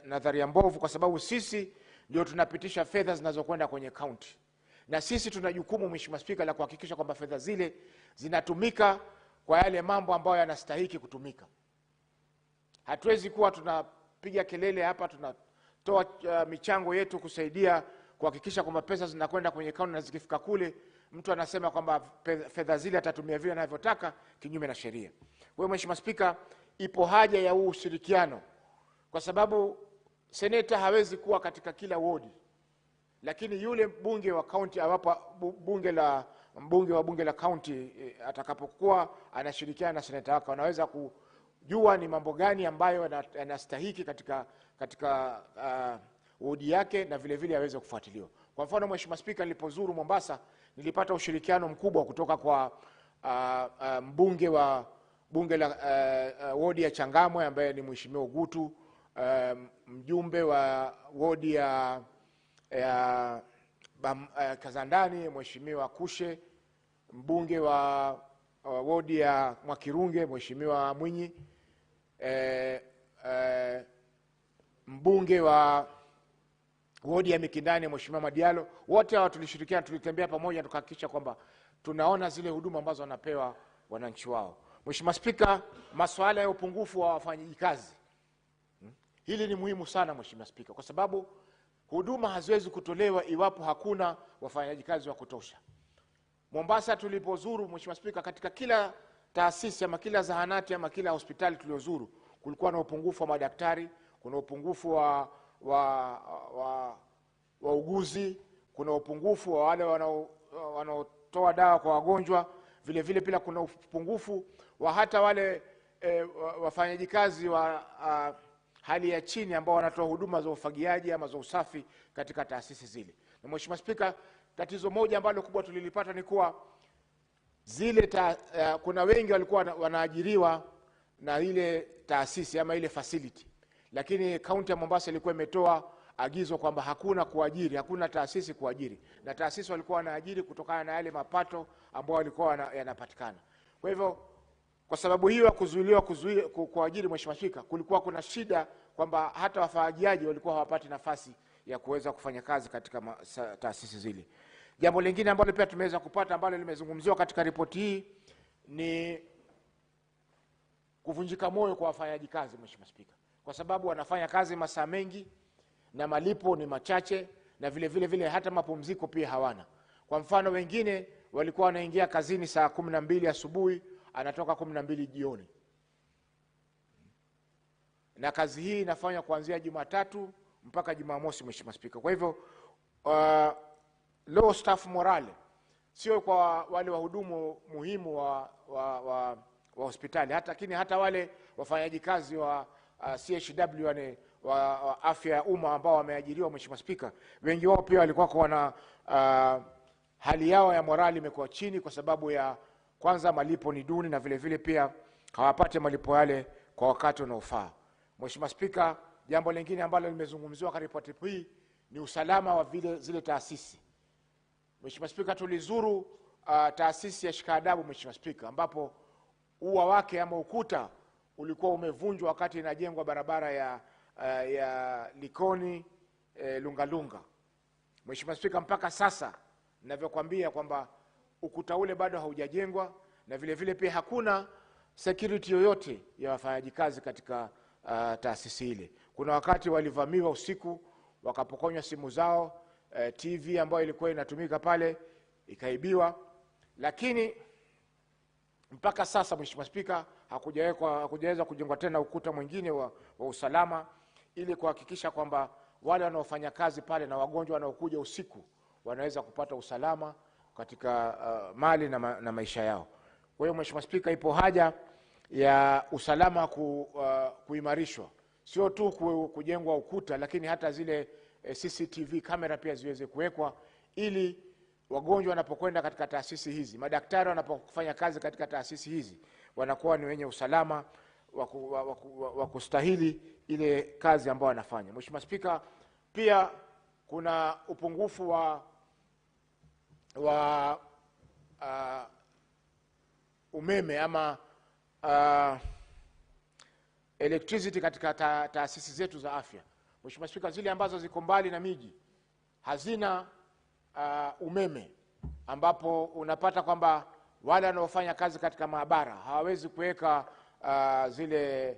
nadharia mbovu, kwa sababu sisi ndio tunapitisha fedha zinazokwenda kwenye county, na sisi tuna jukumu, Mheshimiwa Spika, la kuhakikisha kwamba fedha zile zinatumika kwa yale mambo ambayo yanastahili kutumika. Hatuwezi kuwa tunapiga kelele hapa, tunatoa michango yetu kusaidia kuhakikisha kwamba pesa zinakwenda kwenye county, na zikifika kule mtu anasema kwamba fedha zile atatumia vile anavyotaka kinyume na sheria. Kwa hiyo Mheshimiwa Spika, ipo haja ya huu ushirikiano, kwa sababu seneta hawezi kuwa katika kila wodi, lakini yule bunge wa county awapo mbunge wa bunge la county atakapokuwa anashirikiana na seneta wake, wanaweza kujua ni mambo gani ambayo yanastahili katika wodi yake, na vile vile aweze kufuatiliwa. Kwa mfano Mheshimiwa Spika, nilipozuru Mombasa nilipata ushirikiano mkubwa kutoka kwa mbunge wa bunge la wodi ya Changamwe ambaye ni Mheshimiwa Ugutu, mjumbe wa wodi ya Kazandani Mheshimiwa Kushe, mbunge wa wodi ya Mwakirunge Mheshimiwa Mwinyi, mbunge wa wodi ya Mikindani Mheshimiwa Madialo. Wote hao tulishirikiana, tulitembea pamoja, tukahakikisha kwamba tunaona zile huduma ambazo wanapewa wananchi wao. Mheshimiwa Spika, masuala ya upungufu wa wafanyikazi, hili ni muhimu sana Mheshimiwa Spika, kwa sababu huduma haziwezi kutolewa iwapo hakuna wafanyakazi wa kutosha. Mombasa tulipozuru Mheshimiwa Spika, katika kila taasisi ama kila zahanati ama kila hospitali tuliozuru kulikuwa na upungufu wa madaktari, kuna upungufu wa wauguzi, kuna upungufu wa wale wanaotoa dawa kwa wagonjwa, vile vile pia kuna upungufu wa hata wale wafanyaji kazi wa hali ya chini ambao wanatoa huduma za ufagiaji ama za usafi katika taasisi zile. Na Mheshimiwa Spika, tatizo moja ambalo kubwa tulilipata ni kuwa kuna wengi walikuwa wanaajiriwa na ile taasisi ama ile facility, lakini kaunti ya Mombasa ilikuwa imetoa agizo kwamba hakuna taasisi kuajiri, na taasisi walikuwa wanaajiri kutokana na yale mapato ambayo walikuwa yanapatikana. Kwa hivyo, kwa sababu hiyo ya kuzuiliwa kuajiri, Mheshimiwa Spika, kulikuwa kuna shida kwamba hata wafagiaji walikuwa hawapati nafasi ya kuweza kufanya kazi katika taasisi zile. Jambo lingine ambalo pia tumeweza kupata ambalo limezungumziwa katika ripoti hii ni kuvunjika moyo kwa wafanyaji kazi, Mheshimiwa Spika, kwa sababu wanafanya kazi masaa mengi na malipo ni machache, na vile vile hata mapumziko pia hawana. Kwa mfano, wengine walikuwa wanaingia kazini saa 12 asubuhi, anatoka 12 jioni, na kazi hii inafanywa kuanzia Jumatatu mpaka Jumamosi, Mheshimiwa Spika. Kwa hivyo low staff morale sio kwa wale wahudumu muhimu wa hospitali, lakini hata wale wafanyaji kazi wa CHW wa afya ya umma ambao wameajiriwa, Mheshimiwa Spika, wengi wao pia walikuwa kwa hali yao ya morali imekuwa chini kwa sababu ya kwanza malipo ni duni, na vile vile pia hawapate malipo yale kwa wakati unaofaa. Mheshimiwa Spika, jambo lingine ambalo limezungumziwa katika ripoti hii ni usalama wa zile taasisi. Mheshimiwa Spika, tulizuru taasisi ya Shikaadabu, Mheshimiwa Spika, ambapo ua wake ama ukuta ulikuwa umevunjwa wakati inajengwa barabara ya Likoni Lungalunga. Mheshimiwa Spika, mpaka sasa ninavyokuambia kwamba ukuta ule bado haujajengwa, na vile vile pia hakuna security yoyote ya wafanyaji kazi katika taasisi ile. Kuna wakati walivamiwa usiku, wakapokonywa simu zao, TV ambayo ilikuwa inatumika pale ikaibiwa, lakini mpaka sasa, Mheshimiwa Spika, hakujaweza kujengwa tena ukuta mwingine wa usalama ili kuhakikisha kwamba wale wanaofanya kazi pale na wagonjwa wanaokuja usiku wanaweza kupata usalama katika mali na maisha yao. Kwa hiyo, Mheshimiwa Spika, ipo haja ya usalama kuimarishwa, sio tu kujengwa ukuta, lakini hata zile CCTV kamera pia ziweze kuwekwa, ili wagonjwa wanapokwenda katika taasisi hizi, madaktari wanapofanya kazi katika taasisi hizi, wanakuwa ni wenye usalama wa kustahili ile kazi ambayo wanafanya. Mheshimiwa Spika, pia kuna upungufu wa umeme ama electricity katika taasisi zetu za afya. Mheshimiwa Spika, zile ambazo ziko mbali na miji hazina umeme, ambapo unapata kwamba wale wanaofanya kazi katika maabara hawawezi kuweka zile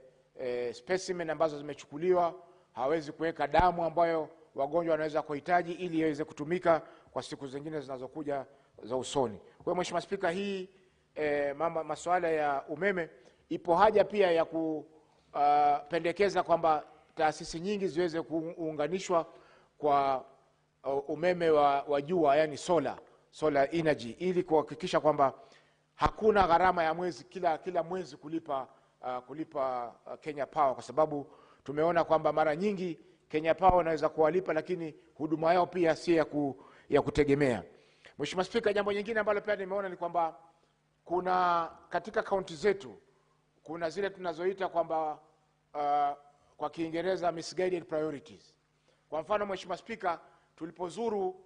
specimen ambazo zimechukuliwa, hawawezi kuweka damu ambayo wagonjwa wanaweza kuhitaji ili iweze kutumika kwa siku zingine zinazokuja za usoni. Kwa hiyo, Mheshimiwa Spika, hii masuala ya umeme, ipo haja pia ya kupendekeza kwamba taasisi nyingi ziweze kuunganishwa kwa umeme wa jua, yani solar energy, ili kuhakikisha kwamba hakuna gharama ya mwezi kila mwezi kulipa Kenya Power, kwa sababu tumeona kwamba mara nyingi Kenya Power inaweza kuwalipa, lakini huduma yao pia si ya kutegemea. Mheshimiwa Spika, jambo nyingine ambalo pia nimeona ni kwamba kuna katika kaunti zetu kuna zile tunazoita kwamba kwa Kiingereza misguided priorities. Kwa mfano, Mheshimiwa Spika, tulipozuru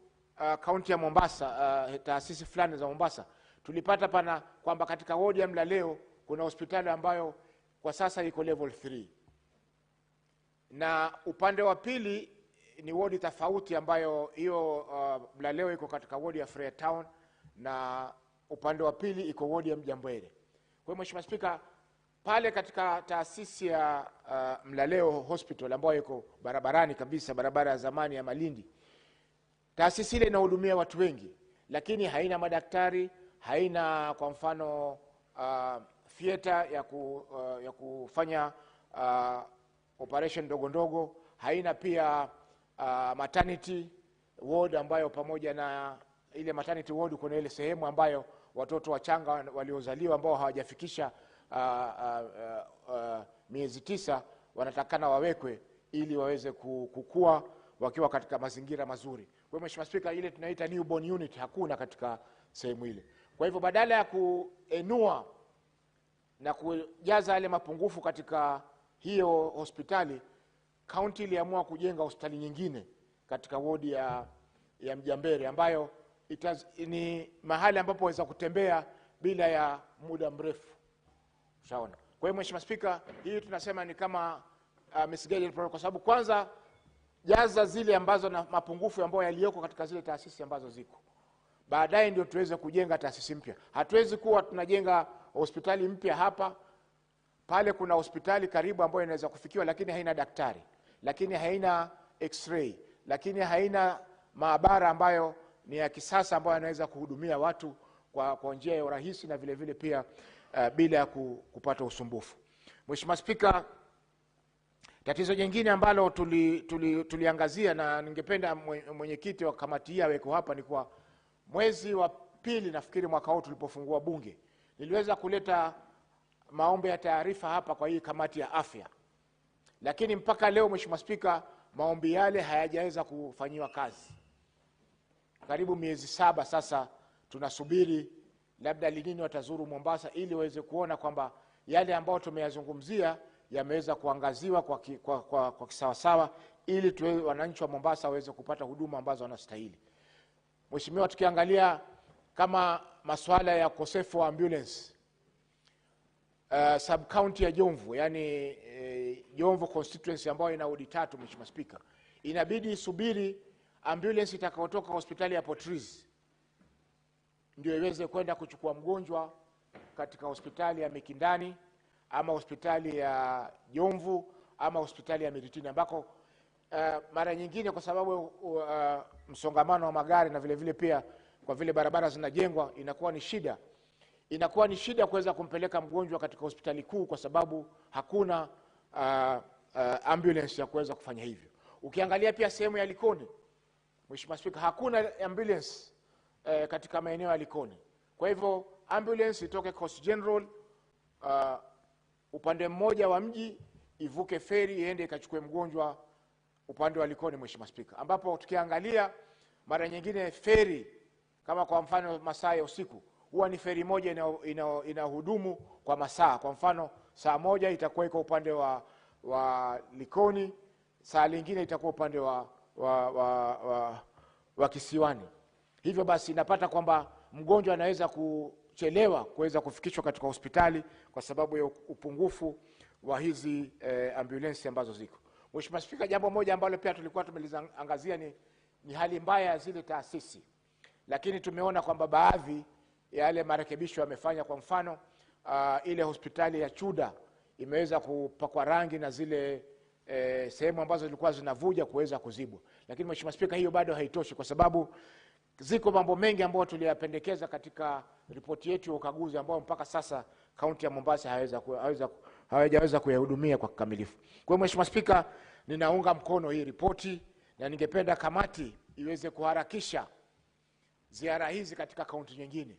kaunti ya Mombasa, taasisi fulani za Mombasa, tulipata pana kwamba katika wodi ya Mlaleo kuna hospitali ambayo kwa sasa iko level 3, na upande wa pili ni wodi tofauti ambayo hiyo Mlaleo iko katika wodi ya Freetown na upande wa pili iko wodi ya Mjambwele. Kwa hiyo, Mheshimiwa Spika, pale katika taasisi ya Mlaleo Hospital ambayo iko barabarani kabisa, barabara ya zamani ya Malindi, taasisi ile inahudumia watu wengi, lakini haina madaktari, haina kwa mfano theater ya kufanya operation ndogo ndogo, haina pia maternity, ward ambayo pamoja na ile maternity ward kuna ile sehemu ambayo watoto wachanga waliozaliwa ambao hawajafikisha miezi 9 wanatakana wawekwe ili waweze kukua wakiwa katika mazingira mazuri. Kwa hiyo Mheshimiwa Spika, ile tunaita newborn unit hakuna katika sehemu ile. Kwa hivyo badala ya kuenua na kujaza yale mapungufu katika hiyo hospitali, county iliamua kujenga hospitali nyingine katika wodi ya Mjambere ambayo ni mahali ambapo waweza kutembea bila ya muda mrefu. Ushaona? Kwa hiyo Mheshimiwa Spika, hii tunasema ni kama misguided program, kwa sababu kwanza jaza zile ambazo na mapungufu ambayo yaliyoko katika zile taasisi ambazo ziko. Baadaye ndio tuweze kujenga taasisi mpya. Hatuwezi kuwa tunajenga hospitali mpya hapa, pale kuna hospitali karibu ambayo inaweza kufikiwa lakini haina daktari, lakini haina x-ray, lakini haina maabara ambayo ni ya kisasa ambayo anaweza kuhudumia watu kwa njia ya urahisi na vile vile pia bila kupata usumbufu. Mheshimiwa Spika, tatizo jingine ambalo tuliangazia na ningependa mwenyekiti wa kamati hii aweko hapa ni kwa mwezi wa pili nafikiri mwaka huu tulipofungua bunge, niliweza kuleta maombi ya taarifa hapa kwa hii kamati ya afya. Lakini mpaka leo Mheshimiwa Spika, maombi yale hayajaweza kufanyiwa kazi. Karibu miezi 7 sasa tunasubiri labda lini watazuru Mombasa ili waweze kuona kwamba yale ambayo tumeyazungumzia yameweza kuangaziwa kwa kisawasawa ili wananchi wa Mombasa waweze kupata huduma ambazo wanastahili. Mheshimiwa, tukiangalia kama masuala ya ukosefu wa ambulance, sub county ya Jomvu, yani Jomvu constituency ambayo ina wodi 3, Mheshimiwa Spika, inabidi isubiri ambulance itakayotoka hospitali ya Portrees ndio iweze kwenda kuchukua mgonjwa katika hospitali ya Mikindani ama hospitali ya Jomvu ama hospitali ya Miritini, ambako mara nyingine kwa sababu msongamano wa magari na vile vile pia kwa vile barabara zinajengwa inakuwa ni shida kuweza kumpeleka mgonjwa katika hospitali kuu kwa sababu hakuna ambulance ya kuweza kufanya hivyo. Ukiangalia pia sehemu ya Likoni, Mheshimiwa Spika, hakuna ambulance katika maeneo ya Likoni. Kwa hivyo ambulance itoke Coast General upande mmoja wa mji ivuke feri iende ikachukue mgonjwa upande wa Likoni, Mheshimiwa Spika, ambapo tukiangalia mara nyingine feri kama kwa mfano masaa ya usiku huwa ni feri moja inahudumu kwa masaa. Kwa mfano saa moja itakuwa iko upande wa Likoni, saa lingine itakuwa upande wa Kisiwani. Hivyo basi inapata kwamba mgonjwa anaweza kuchelewa kuweza kufikishwa katika hospitali kwa sababu ya upungufu wa hizi ambulance ambazo ziko. Mheshimiwa Spika, jambo moja ambalo pia tulikuwa tumelizangazia ni hali mbaya ya zile taasisi. Lakini tumeona kwamba baadhi ya yale marekebisho yamefanya. Kwa mfano ile hospitali ya Chuda imeweza kupakwa rangi na zile sehemu ambazo zilikuwa zinavuja kuweza kuzibwa. Lakini Mheshimiwa Spika, hiyo bado haitoshi kwa sababu ziko mambo mengi ambayo tuliyapendekeza katika ripoti yetu ya ukaguzi ambao mpaka sasa kaunti ya Mombasa hawajaweza kuyahudumia kwa kikamilifu. Kwa hiyo Mheshimiwa Spika, ninaunga mkono hii ripoti na ningependa kamati iweze kuharakisha ziara hizi katika kaunti nyingine,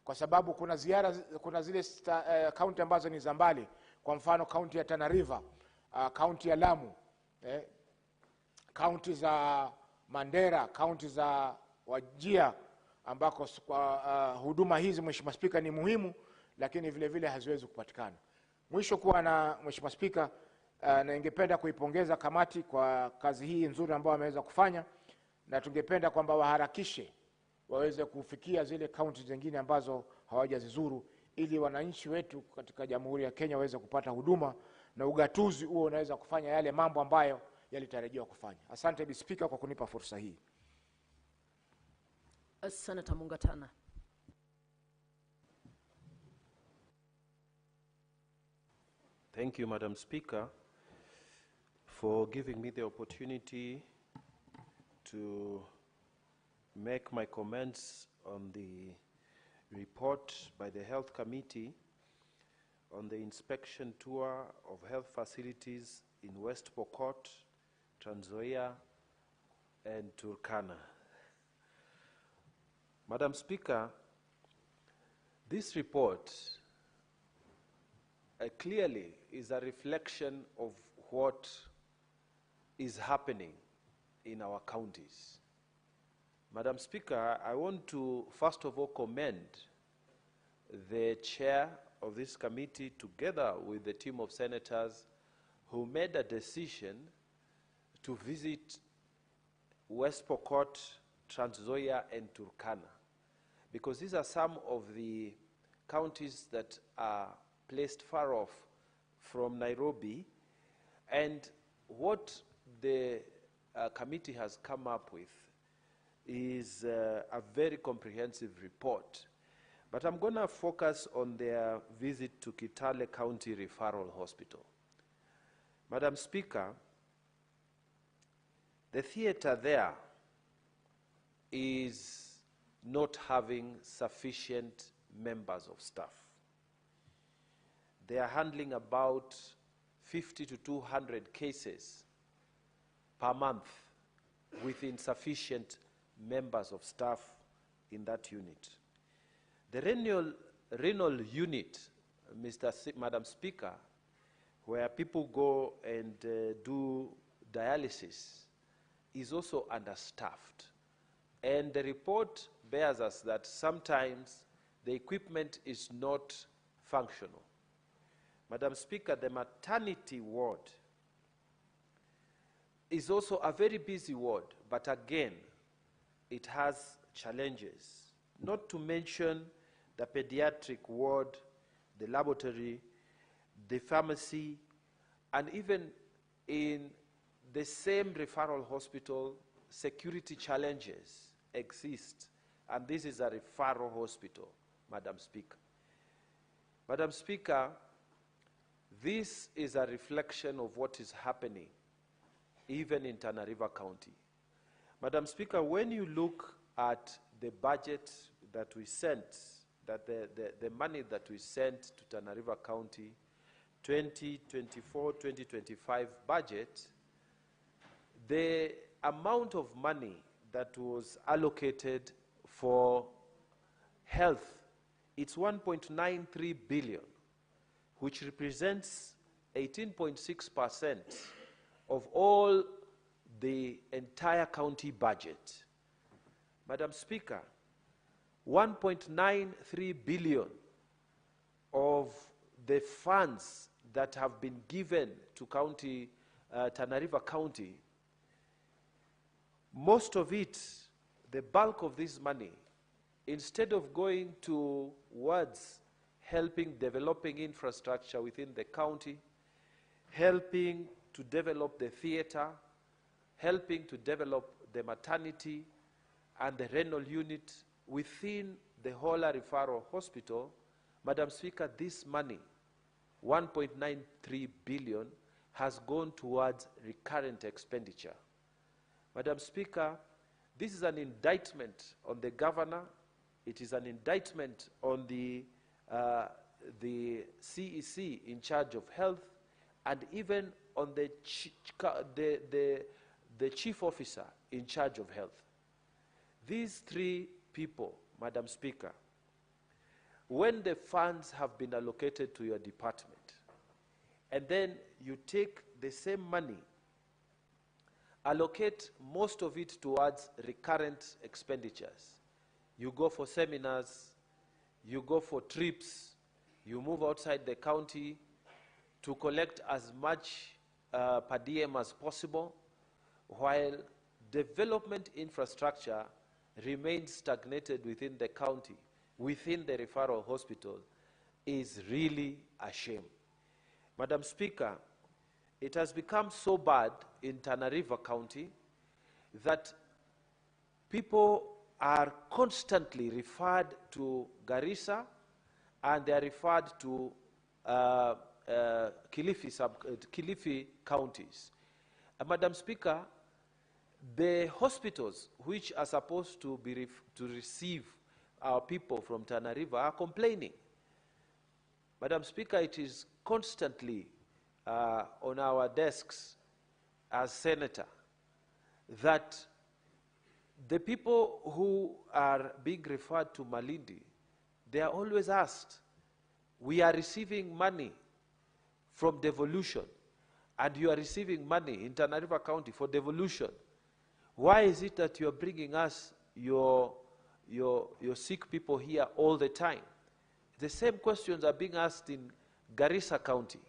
kwa sababu kuna zile kaunti ambazo ni za mbali. Kwa mfano kaunti ya Tana River, kaunti ya Lamu, kaunti za Mandera, kaunti za Wajia, ambako huduma hizi Mheshimiwa Spika ni muhimu lakini vile vile haziwezi kupatikana. Mwisho kuwa na Mheshimiwa Spika, na ningependa kuipongeza kamati kwa kazi hii nzuri ambayo wameweza kufanya, na tungependa kwamba waharakishe waweze kufikia zile kaunti zingine ambazo hawajazizuru ili wananchi wetu katika Jamhuri ya Kenya waweze kupata huduma na ugatuzi huo unaweza kufanya yale mambo ambayo yalitarajiwa kufanya. Asante Bi Spika kwa kunipa fursa hii. Senator Mungatana. Thank you, Madam Speaker, for giving me the opportunity to make my comments on the report by the Health Committee on the inspection tour of health facilities in West Pokot, Trans Nzoia, and Turkana. Madam Speaker, this report clearly is a reflection of what is happening in our counties. Madam Speaker, I want to first of all commend the chair of this committee together with the team of senators who made a decision to visit West Pokot, Trans Nzoia, and Turkana, because these are some of the counties that are placed far off from Nairobi, and what the committee has come up with is a very comprehensive report. But I'm going to focus on their visit to Kitale County Referral Hospital. Madam Speaker, the theater there is not having sufficient members of staff. They are handling about 50 to 200 cases per month with insufficient members of staff in that unit. The renal unit, Madam Speaker, where people go and do dialysis, is also understaffed. And the report bears us that sometimes the equipment is not functional. Madam Speaker, the maternity ward is also a very busy ward, but again, it has challenges, not to mention the pediatric ward, the laboratory, the pharmacy, and even in the same referral hospital, security challenges exist, and this is a referral hospital, Madam Speaker. Madam Speaker, this is a reflection of what is happening even in Tana River County. Madam Speaker, when you look at the budget that we sent, that the money that we sent to Tana River County, 2024-2025 budget, the amount of money that was allocated for health, it's 1.93 billion, which represents 18.6% of all the entire county budget. Madam Speaker, 1.93 billion of the funds that have been given to county, Tana River County, most of it, the bulk of this money, instead of going towards helping developing infrastructure within the county, helping to develop the theater, helping to develop the maternity and the renal unit within the Hola Referral Hospital, Madam Speaker, this money, 1.93 billion, has gone towards recurrent expenditure. Madam Speaker, this is an indictment on the governor. It is an indictment on the CEC in charge of health, and even on the chief officer in charge of health. These three people, Madam Speaker, when the funds have been allocated to your department, and then you take the same money, allocate most of it towards recurrent expenditures. You go for seminars, you go for trips, you move outside the county to collect as much per diem as possible, while development infrastructure remains stagnated within the county, within the referral hospital, is really a shame. Madam Speaker, it has become so bad in Tana River County that people are constantly referred to Garissa, and they are referred to Kilifi counties. Madam Speaker, the hospitals which are supposed to be to receive our people from Tana River are complaining. Madam Speaker, it is constantly on our desks as senator that the people who are being referred to Malindi, they are always asked, we are receiving money from devolution, and you are receiving money in Tana River County for devolution. Why is it that you are bringing us your sick people here all the time? The same questions are being asked in Garissa County.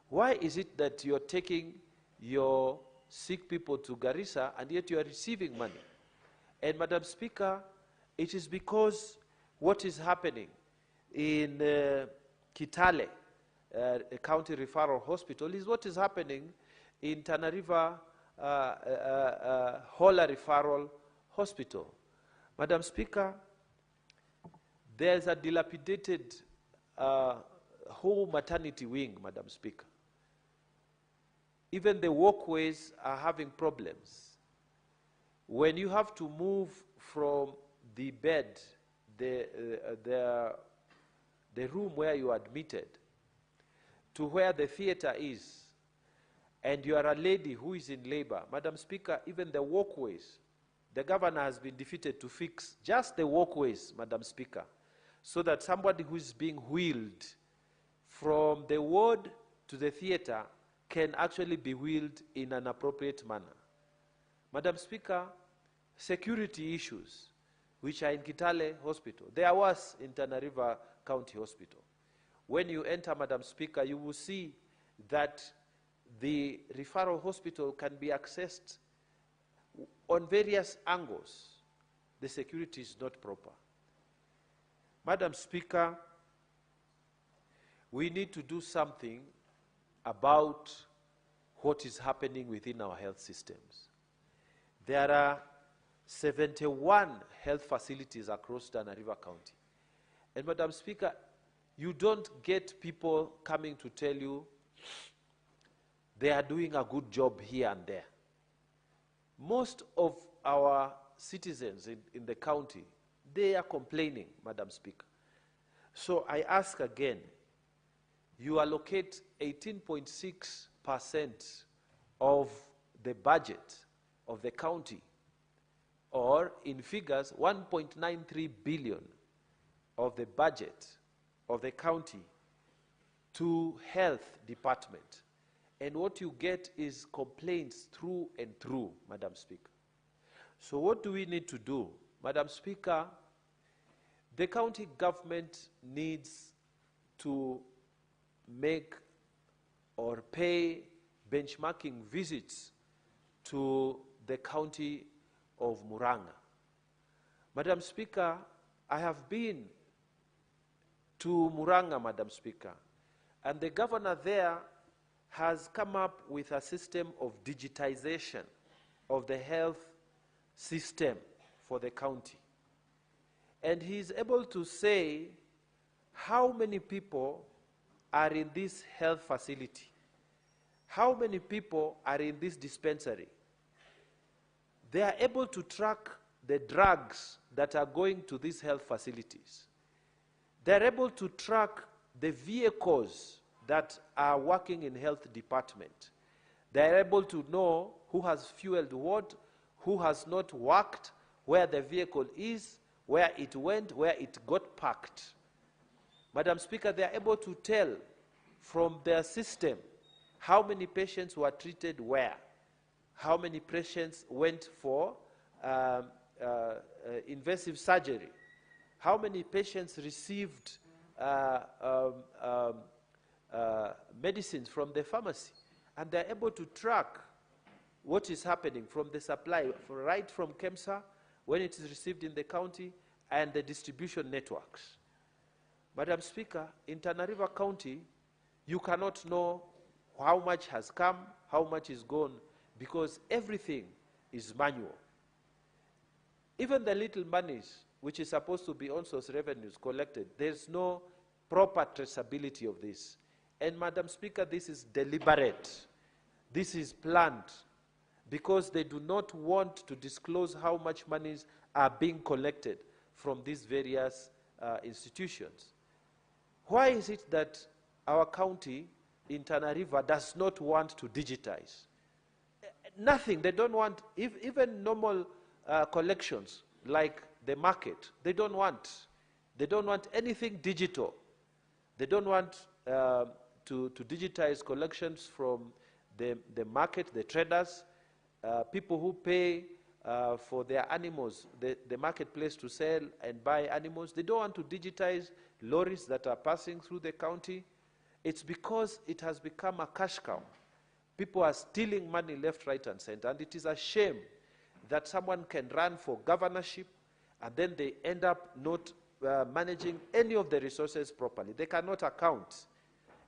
Why is it that you're taking your sick people to Garissa and yet you are receiving money? And Madam Speaker, it is because what is happening in Kitale, a county referral hospital, is what is happening in Tana River Hola Referral Hospital. Madam Speaker, there's a dilapidated whole maternity wing, Madam Speaker. Even the walkways are having problems. When you have to move from the bed, the room where you are admitted, to where the theater is, and you are a lady who is in labor, Madam Speaker, even the walkways, the governor has been defeated to fix just the walkways, Madam Speaker, so that somebody who is being wheeled from the ward to the theater can actually be wheeled in an appropriate manner. Madam Speaker, security issues, which are in Kitale Hospital, they are worse in Tana River County Hospital. When you enter, Madam Speaker, you will see that the referral hospital can be accessed on various angles. The security is not proper. Madam Speaker, we need to do something about what is happening within our health systems. There are 71 health facilities across Tana River County. And Madam Speaker, you don't get people coming to tell you they are doing a good job here and there. Most of our citizens in the county, they are complaining, Madam Speaker. So I ask again, you allocate 18.6% of the budget of the county, or in figures, 1.93 billion of the budget of the county to health department. And what you get is complaints through and through, Madam Speaker. So what do we need to do? Madam Speaker, the county government needs to make or pay benchmarking visits to the county of Muranga. Madam Speaker, I have been to Muranga, Madam Speaker, and the governor there has come up with a system of digitization of the health system for the county. And he is able to say how many people are in this health facility, how many people are in this dispensary. They are able to track the drugs that are going to these health facilities. They are able to track the vehicles that are working in health department. They are able to know who has fueled what, who has not worked, where the vehicle is, where it went, where it got parked. Madam Speaker, they are able to tell from their system how many patients were treated where, how many patients went for invasive surgery, how many patients received medicines from the pharmacy, and they're able to track what is happening from the supply, right from KEMSA, when it is received in the county, and the distribution networks. Madam Speaker, in Tana River County, you cannot know how much has come, how much is gone, because everything is manual. Even the little monies, which is supposed to be on-source revenues collected, there's no proper traceability of this. And Madam Speaker, this is deliberate. This is planned, because they do not want to disclose how much monies are being collected from these various institutions. Why is it that our county in Tana River does not want to digitize? Nothing. They don't want, even normal collections like the market. They don't want anything digital. They don't want to digitize collections from the market, the traders, people who pay for their animals, the marketplace to sell and buy animals. They don't want to digitize lorries that are passing through the county. It's because it has become a cash cow. People are stealing money left, right, and center, and it is a shame that someone can run for governorship and then they end up not managing any of the resources properly. They cannot account,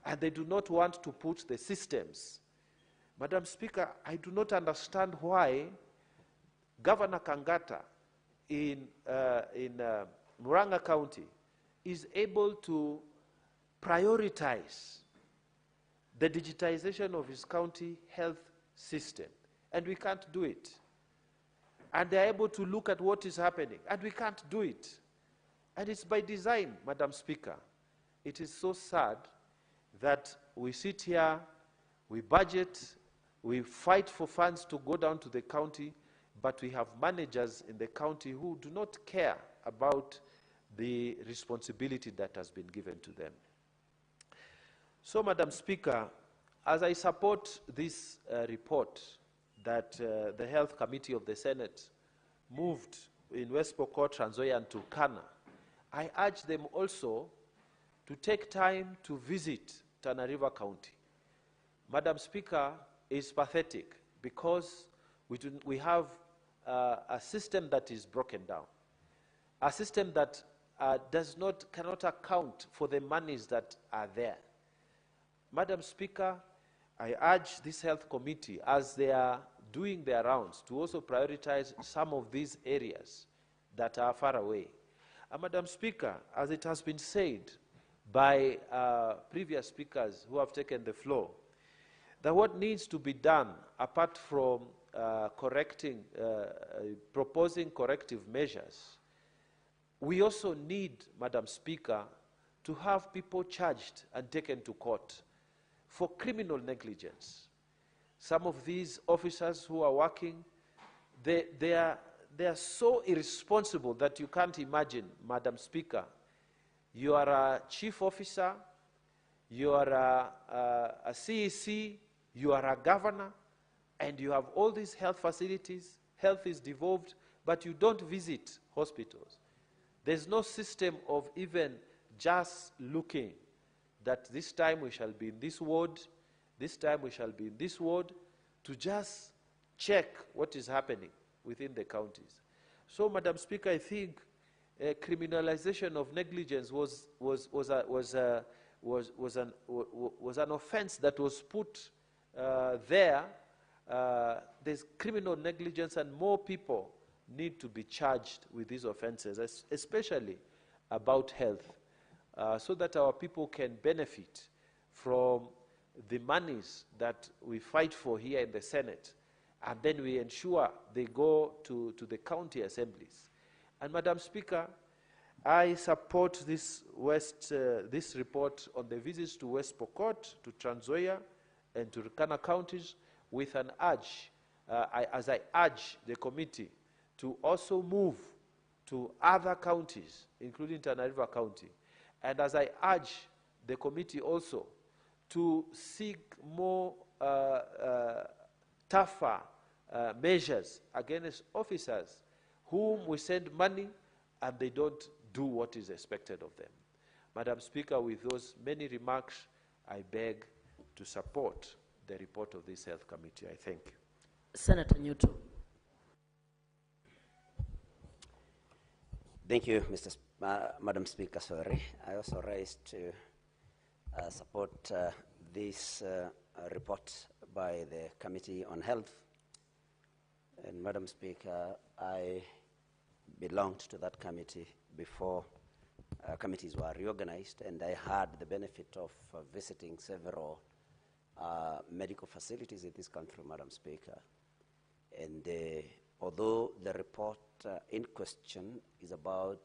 and they do not want to put the systems. Madam Speaker, I do not understand why Governor Kangata in Murang'a County is able to prioritize the digitization of his county health system, and we can't do it. And they're able to look at what is happening, and we can't do it. And it's by design, Madam Speaker. It is so sad that we sit here, we budget, we fight for funds to go down to the county, but we have managers in the county who do not care about the responsibility that has been given to them. So, Madam Speaker, as I support this report that the Health Committee of the Senate moved in West Pokot, Trans Nzoia, and Turkana, I urge them also to take time to visit Tana River County. Madam Speaker, it's pathetic because we have a system that is broken down, a system that cannot account for the monies that are there. Madam Speaker, I urge this health committee, as they are doing their rounds, to also prioritize some of these areas that are far away. Madam Speaker, as it has been said by previous speakers who have taken the floor, that what needs to be done, apart from proposing corrective measures, we also need, Madam Speaker, to have people charged and taken to court for criminal negligence. Some of these officers who are working, they are so irresponsible that you can't imagine, Madam Speaker. You are a chief officer, you are a CEC, you are a governor, and you have all these health facilities, health is devolved, but you don't visit hospitals. There's no system of even just looking that this time we shall be in this ward, this time we shall be in this ward, to just check what is happening within the counties. So, Madam Speaker, I think criminalization of negligence was an offense that was put there. There's criminal negligence, and more people need to be charged with these offenses, especially about health, so that our people can benefit from the monies that we fight for here in the Senate, and then we ensure they go to the county assemblies. And Madam Speaker, I support this report on the visits to West Pokot, to Trans Nzoia, and to Turkana counties, with an urge, as I urge the committee to also move to other counties, including Tana River County. And as I urge the committee also to seek more tougher measures against officers whom we send money and they don't do what is expected of them. Madam Speaker, with those many remarks, I beg to support the report of this health committee. I thank you. Senator Newton. Thank you, Madam Speaker. Sorry, I also raised to support this report by the Committee on Health. And Madam Speaker, I belonged to that committee before committees were reorganized, and I had the benefit of visiting several medical facilities in this country, Madam Speaker. And although the report in question is about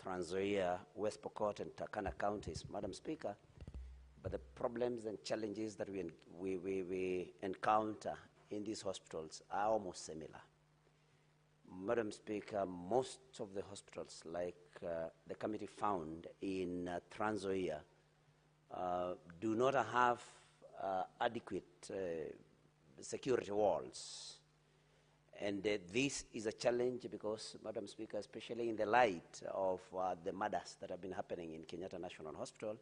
Trans Nzoia, West Pokot, and Turkana counties, Madam Speaker, but the problems and challenges that we encounter in these hospitals are almost similar. Madam Speaker, most of the hospitals, like the committee found in Trans Nzoia, do not have adequate security walls. And this is a challenge because, Madam Speaker, especially in the light of the murders that have been happening in Kenyatta National Hospital,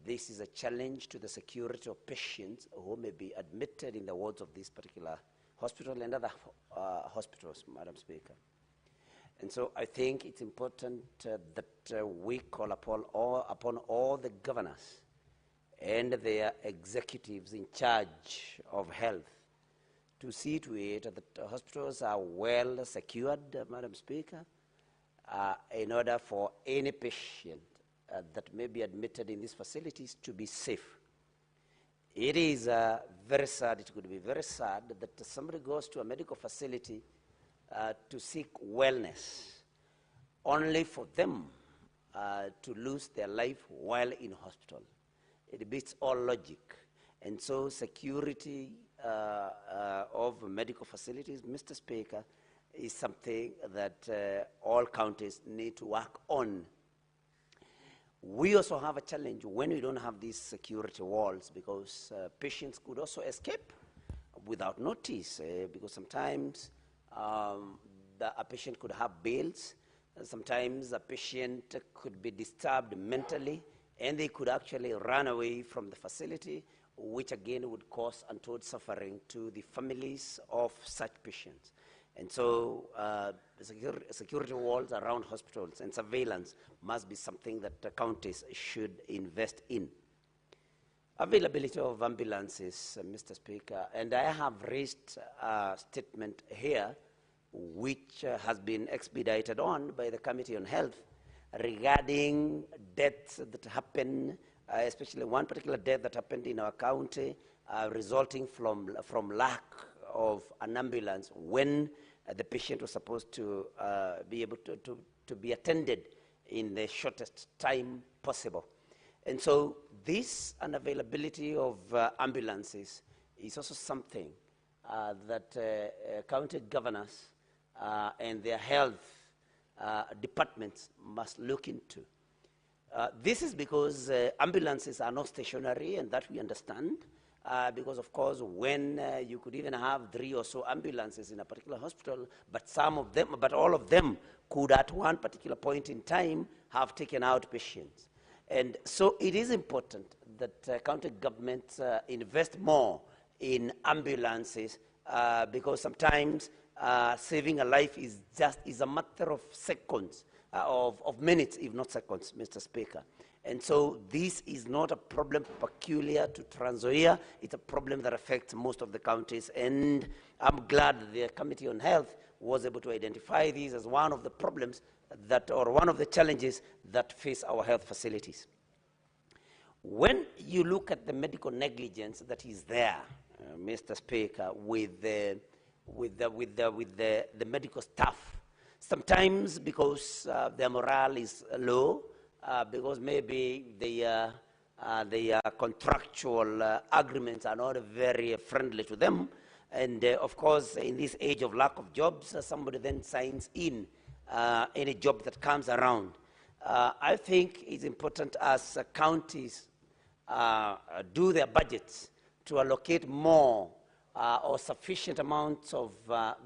this is a challenge to the security of patients who may be admitted in the wards of this particular hospital and other hospitals, Madam Speaker. And so I think it's important that we call upon all the governors and their executives in charge of health to see to it that hospitals are well secured, Madam Speaker, in order for any patient that may be admitted in these facilities to be safe. It is very sad, it could be very sad that somebody goes to a medical facility to seek wellness only for them to lose their life while in hospital. It beats all logic. And so security of medical facilities, Mr. Speaker, is something that all counties need to work on. We also have a challenge when we don't have these security walls because patients could also escape without notice because sometimes a patient could have bills, sometimes a patient could be disturbed mentally and they could actually run away from the facility, which again would cause untold suffering to the families of such patients. And so security walls around hospitals and surveillance must be something that the counties should invest in. Availability of ambulances, Mr. Speaker, and I have raised a statement here which has been expedited on by the Committee on Health regarding deaths that happen, especially one particular death that happened in our county resulting from lack of an ambulance when the patient was supposed to be able to be attended in the shortest time possible. And so this unavailability of ambulances is also something that county governors and their health departments must look into. This is because ambulances are not stationary, and that we understand. Because of course, when you could even have 3 or so ambulances in a particular hospital, but all of them could at one particular point in time have taken out patients. And so it is important that county governments invest more in ambulances because sometimes saving a life is a matter of seconds, of minutes, if not seconds, Mr. Speaker. And so this is not a problem peculiar to Trans Nzoia. It's a problem that affects most of the counties. And I'm glad that the Committee on Health was able to identify these as one of the problems or one of the challenges that face our health facilities. When you look at the medical negligence that is there, Mr. Speaker, with the medical staff, sometimes because their morale is low, because maybe the contractual agreements are not very friendly to them. And of course, in this age of lack of jobs, somebody then signs in any job that comes around. I think it's important as counties do their budgets to allocate more or sufficient amounts of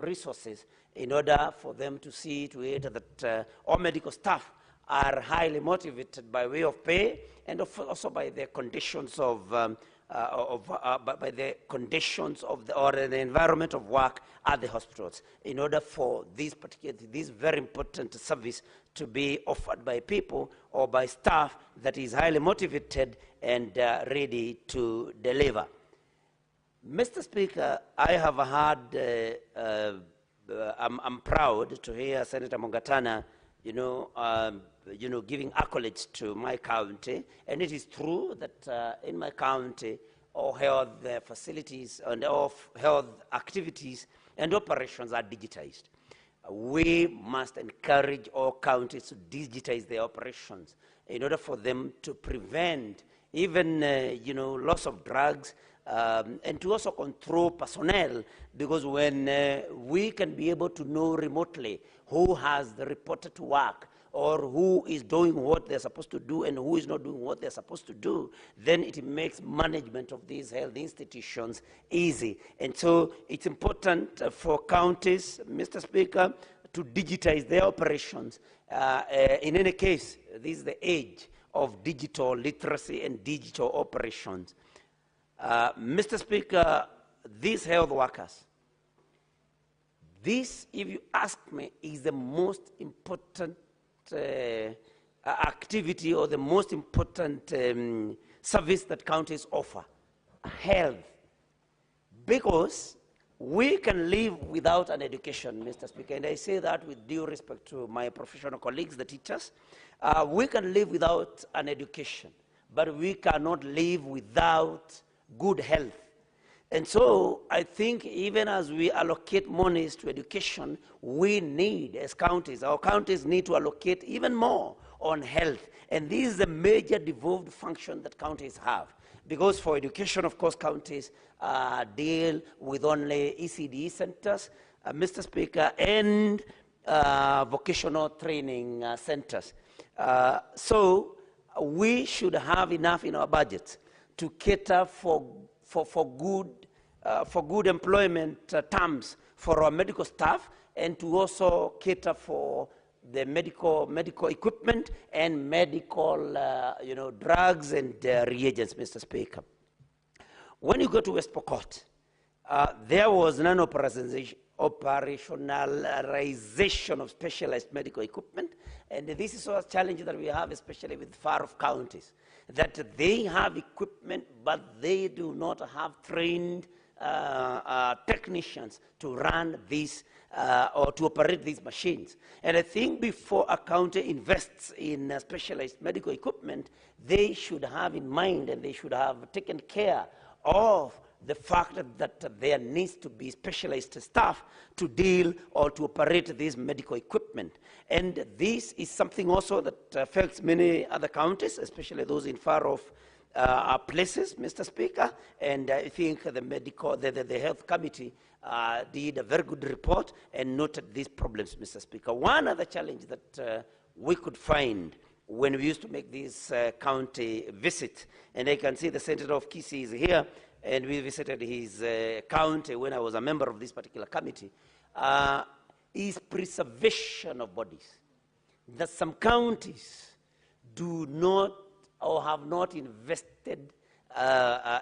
resources in order for them to see to it that all medical staff are highly motivated by way of pay and also by the conditions of the environment of work at the hospitals, in order for this very important service to be offered by people or by staff that is highly motivated and ready to deliver. Mr. Speaker, I have had, I'm proud to hear Senator Mongatana, giving accolades to my county. And it is true that in my county, all health facilities and all health activities and operations are digitized. We must encourage all counties to digitize their operations in order for them to prevent even, loss of drugs and to also control personnel, because when we can be able to know remotely who has reported to work or who is doing what they're supposed to do and who is not doing what they're supposed to do, then it makes management of these health institutions easy. And so it's important for counties, Mr. Speaker, to digitize their operations. In any case, this is the age of digital literacy and digital operations. Mr. Speaker, these health workers, this, if you ask me, is the most important activity or the most important service that counties offer, health. Because we can live without an education, Mr. Speaker, and I say that with due respect to my professional colleagues, the teachers. We can live without an education, but we cannot live without good health. And so I think even as we allocate monies to education, we need, as counties, our counties need to allocate even more on health. And this is a major devolved function that counties have. Because for education, of course, counties deal with only ECD centers, Mr. Speaker, and vocational training centers. So we should have enough in our budget to cater for good employment terms for our medical staff, and to also cater for the medical equipment and medical drugs and reagents, Mr. Speaker. When you go to West Pokot, there was operationalization of specialized medical equipment, and this is a challenge that we have, especially with far-off counties, that they have equipment, but they do not have trained technicians to run these or to operate these machines. And I think before a county invests in specialized medical equipment, they should have in mind and they should have taken care of the fact that there needs to be specialized staff to deal or to operate this medical equipment. And this is something also that affects many other counties, especially those in far-off places, Mr. Speaker. And I think the health committee did a very good report and noted these problems, Mr. Speaker. One other challenge that we could find when we used to make this county visit, and I can see the Senator of Kisii is here, and we visited his county when I was a member of this particular committee, is preservation of bodies. That some counties do not or have not invested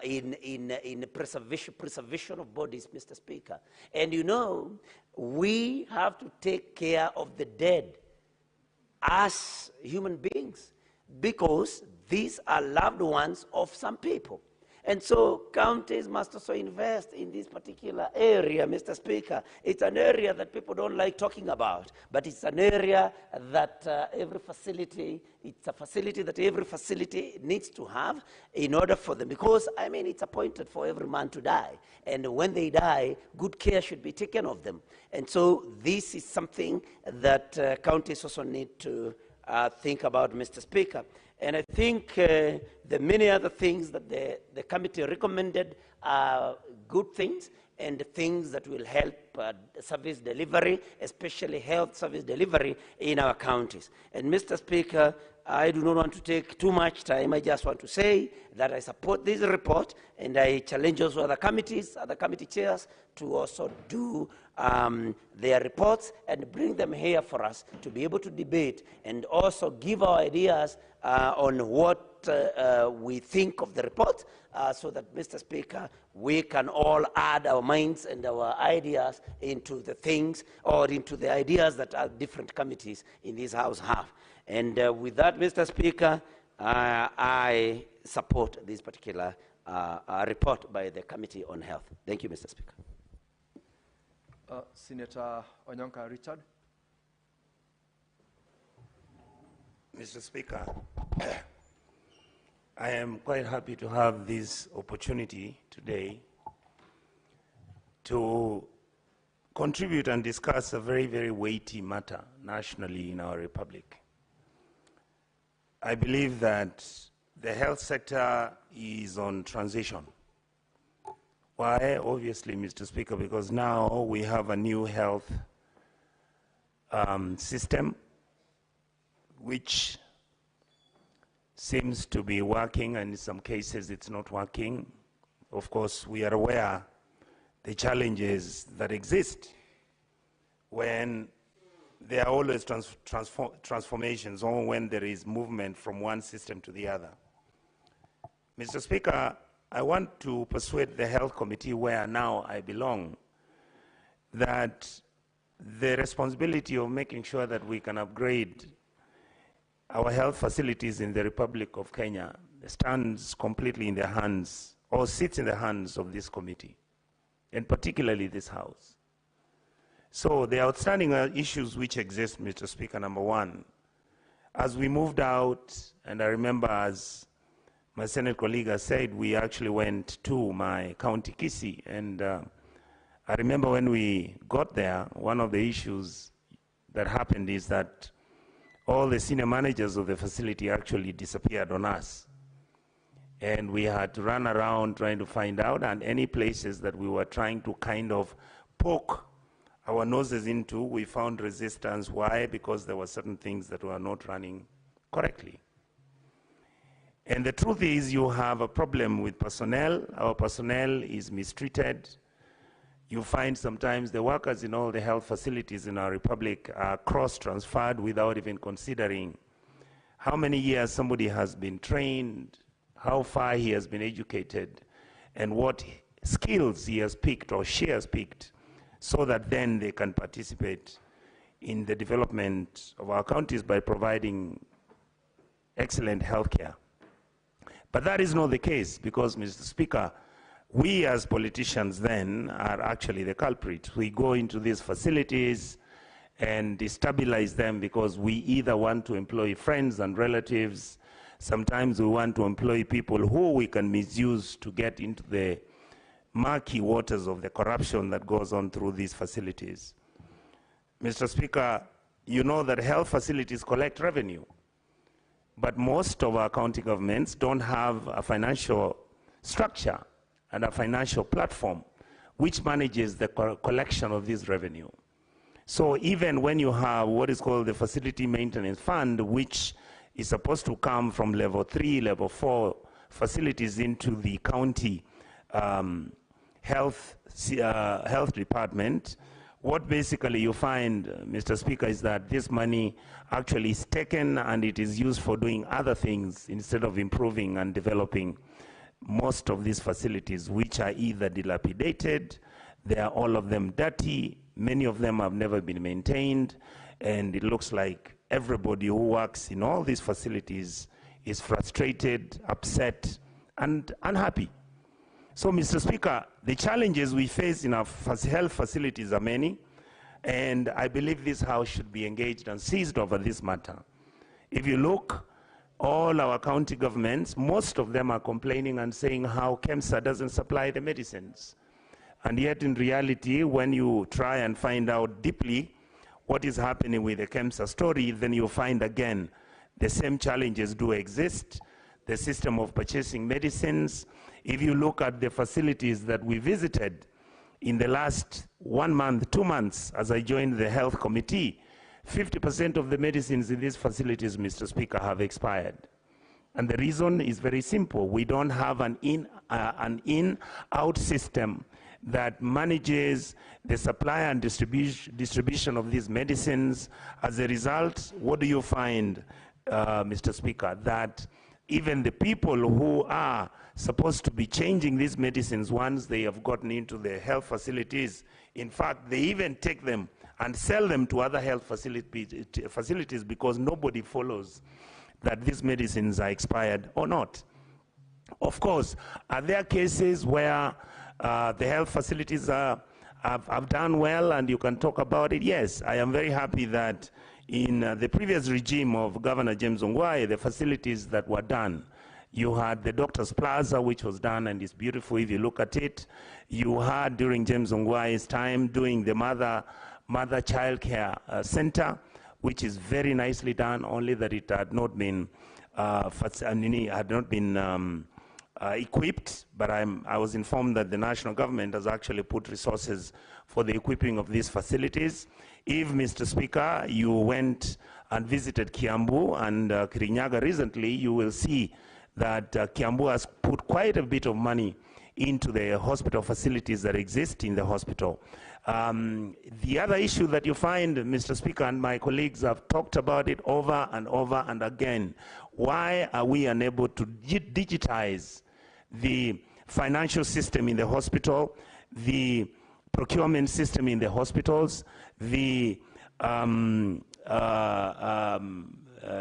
in preservation of bodies, Mr. Speaker. And you know, we have to take care of the dead as human beings, because these are loved ones of some people. And so counties must also invest in this particular area, Mr. Speaker. It's an area that people don't like talking about, but it's an area that it's a facility that every facility needs to have in order for them, because, I mean, it's appointed for every man to die. And when they die, good care should be taken of them. And so this is something that counties also need to think about, Mr. Speaker. And I think the many other things that the committee recommended are good things, and things that will help service delivery, especially health service delivery in our counties. And Mr. Speaker, I do not want to take too much time. I just want to say that I support this report, and I challenge also other committees, other committee chairs, to also do their reports and bring them here for us to be able to debate and also give our ideas on what we think of the report, so that, Mr. Speaker, we can all add our minds and our ideas into the things or into the ideas that our different committees in this House have. And with that, Mr. Speaker, I support this particular report by the Committee on Health. Thank you, Mr. Speaker. Senator Onyonka Richard. Mr. Speaker, I am quite happy to have this opportunity today to contribute and discuss a very, very weighty matter nationally in our republic. I believe that the health sector is on transition. Why? Obviously, Mr. Speaker, because now we have a new health system which seems to be working, and in some cases it's not working. Of course, we are aware the challenges that exist when there are always transformations, or when there is movement from one system to the other. Mr. Speaker, I want to persuade the Health Committee, where now I belong, that the responsibility of making sure that we can upgrade our health facilities in the Republic of Kenya stands completely in the hands, or sits in the hands of this committee, and particularly this House. So the outstanding issues which exist, Mr. Speaker, number one, as we moved out, and I remember as my Senate colleague has said, we actually went to my county, Kisii, and I remember when we got there, one of the issues that happened is that all the senior managers of the facility actually disappeared on us. And we had to run around trying to find out, and any places that we were trying to kind of poke our noses into, we found resistance. Why? Because there were certain things that were not running correctly. And the truth is, you have a problem with personnel. Our personnel is mistreated. You find sometimes the workers in all the health facilities in our republic are cross-transferred without even considering how many years somebody has been trained, how far he has been educated, and what skills he has picked or she has picked, so that then they can participate in the development of our counties by providing excellent health care. But that is not the case, because, Mr. Speaker, we as politicians then are actually the culprits. We go into these facilities and destabilize them because we either want to employ friends and relatives. Sometimes we want to employ people who we can misuse to get into the murky waters of the corruption that goes on through these facilities. Mr. Speaker, you know that health facilities collect revenue, but most of our county governments don't have a financial structure and a financial platform which manages the collection of this revenue. So even when you have what is called the Facility Maintenance Fund, which is supposed to come from level 3, level 4 facilities into the county health department, what basically you find, Mr. Speaker, is that this money actually is taken and it is used for doing other things instead of improving and developing most of these facilities, which are either dilapidated, they are all of them dirty, many of them have never been maintained, and it looks like everybody who works in all these facilities is frustrated, upset, and unhappy. So, Mr. Speaker, the challenges we face in our health facilities are many, and I believe this House should be engaged and seized over this matter. If you look, all our county governments, most of them are complaining and saying how KEMSA doesn't supply the medicines. And yet, in reality, when you try and find out deeply what is happening with the KEMSA story, then you find again the same challenges do exist. The system of purchasing medicines. If you look at the facilities that we visited in the last 1 month, 2 months, as I joined the Health Committee, 50% of the medicines in these facilities, Mr. Speaker, have expired. And the reason is very simple. We don't have an in-out system that manages the supply and distribution of these medicines. As a result, what do you find, Mr. Speaker? That even the people who are supposed to be changing these medicines once they have gotten into the health facilities, in fact, they even take them and sell them to other health facilities because nobody follows that these medicines are expired or not. Of course, are there cases where the health facilities have done well and you can talk about it? Yes, I am very happy that in the previous regime of Governor James Ongwae, the facilities that were done, you had the Doctor's Plaza, which was done and is beautiful if you look at it. You had, during James Ongwae's time, doing the mother-child care center, which is very nicely done, only that it had not been equipped, but I was informed that the national government has actually put resources for the equipping of these facilities. If, Mr. Speaker, you went and visited Kiambu and Kirinyaga recently, you will see that Kiambu has put quite a bit of money into the hospital facilities that exist in the hospital. The other issue that you find, Mr. Speaker, and my colleagues have talked about it over and over and again, why are we unable to digitize the financial system in the hospital, the procurement system in the hospitals, the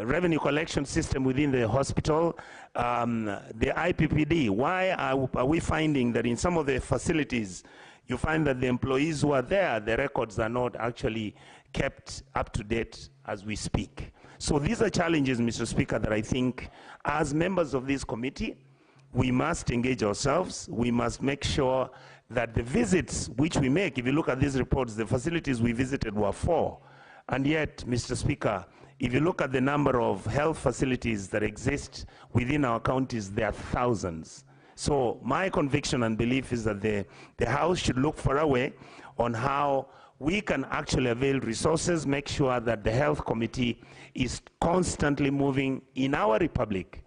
revenue collection system within the hospital, the IPPD? Why are we finding that in some of the facilities, you find that the employees who are there, the records are not actually kept up to date as we speak? So these are challenges, Mr. Speaker, that I think as members of this committee, we must engage ourselves. We must make sure that the visits which we make, if you look at these reports, the facilities we visited were 4. And yet, Mr. Speaker, if you look at the number of health facilities that exist within our counties, there are thousands. So my conviction and belief is that the House should look for a way on how we can actually avail resources, make sure that the Health Committee is constantly moving in our republic.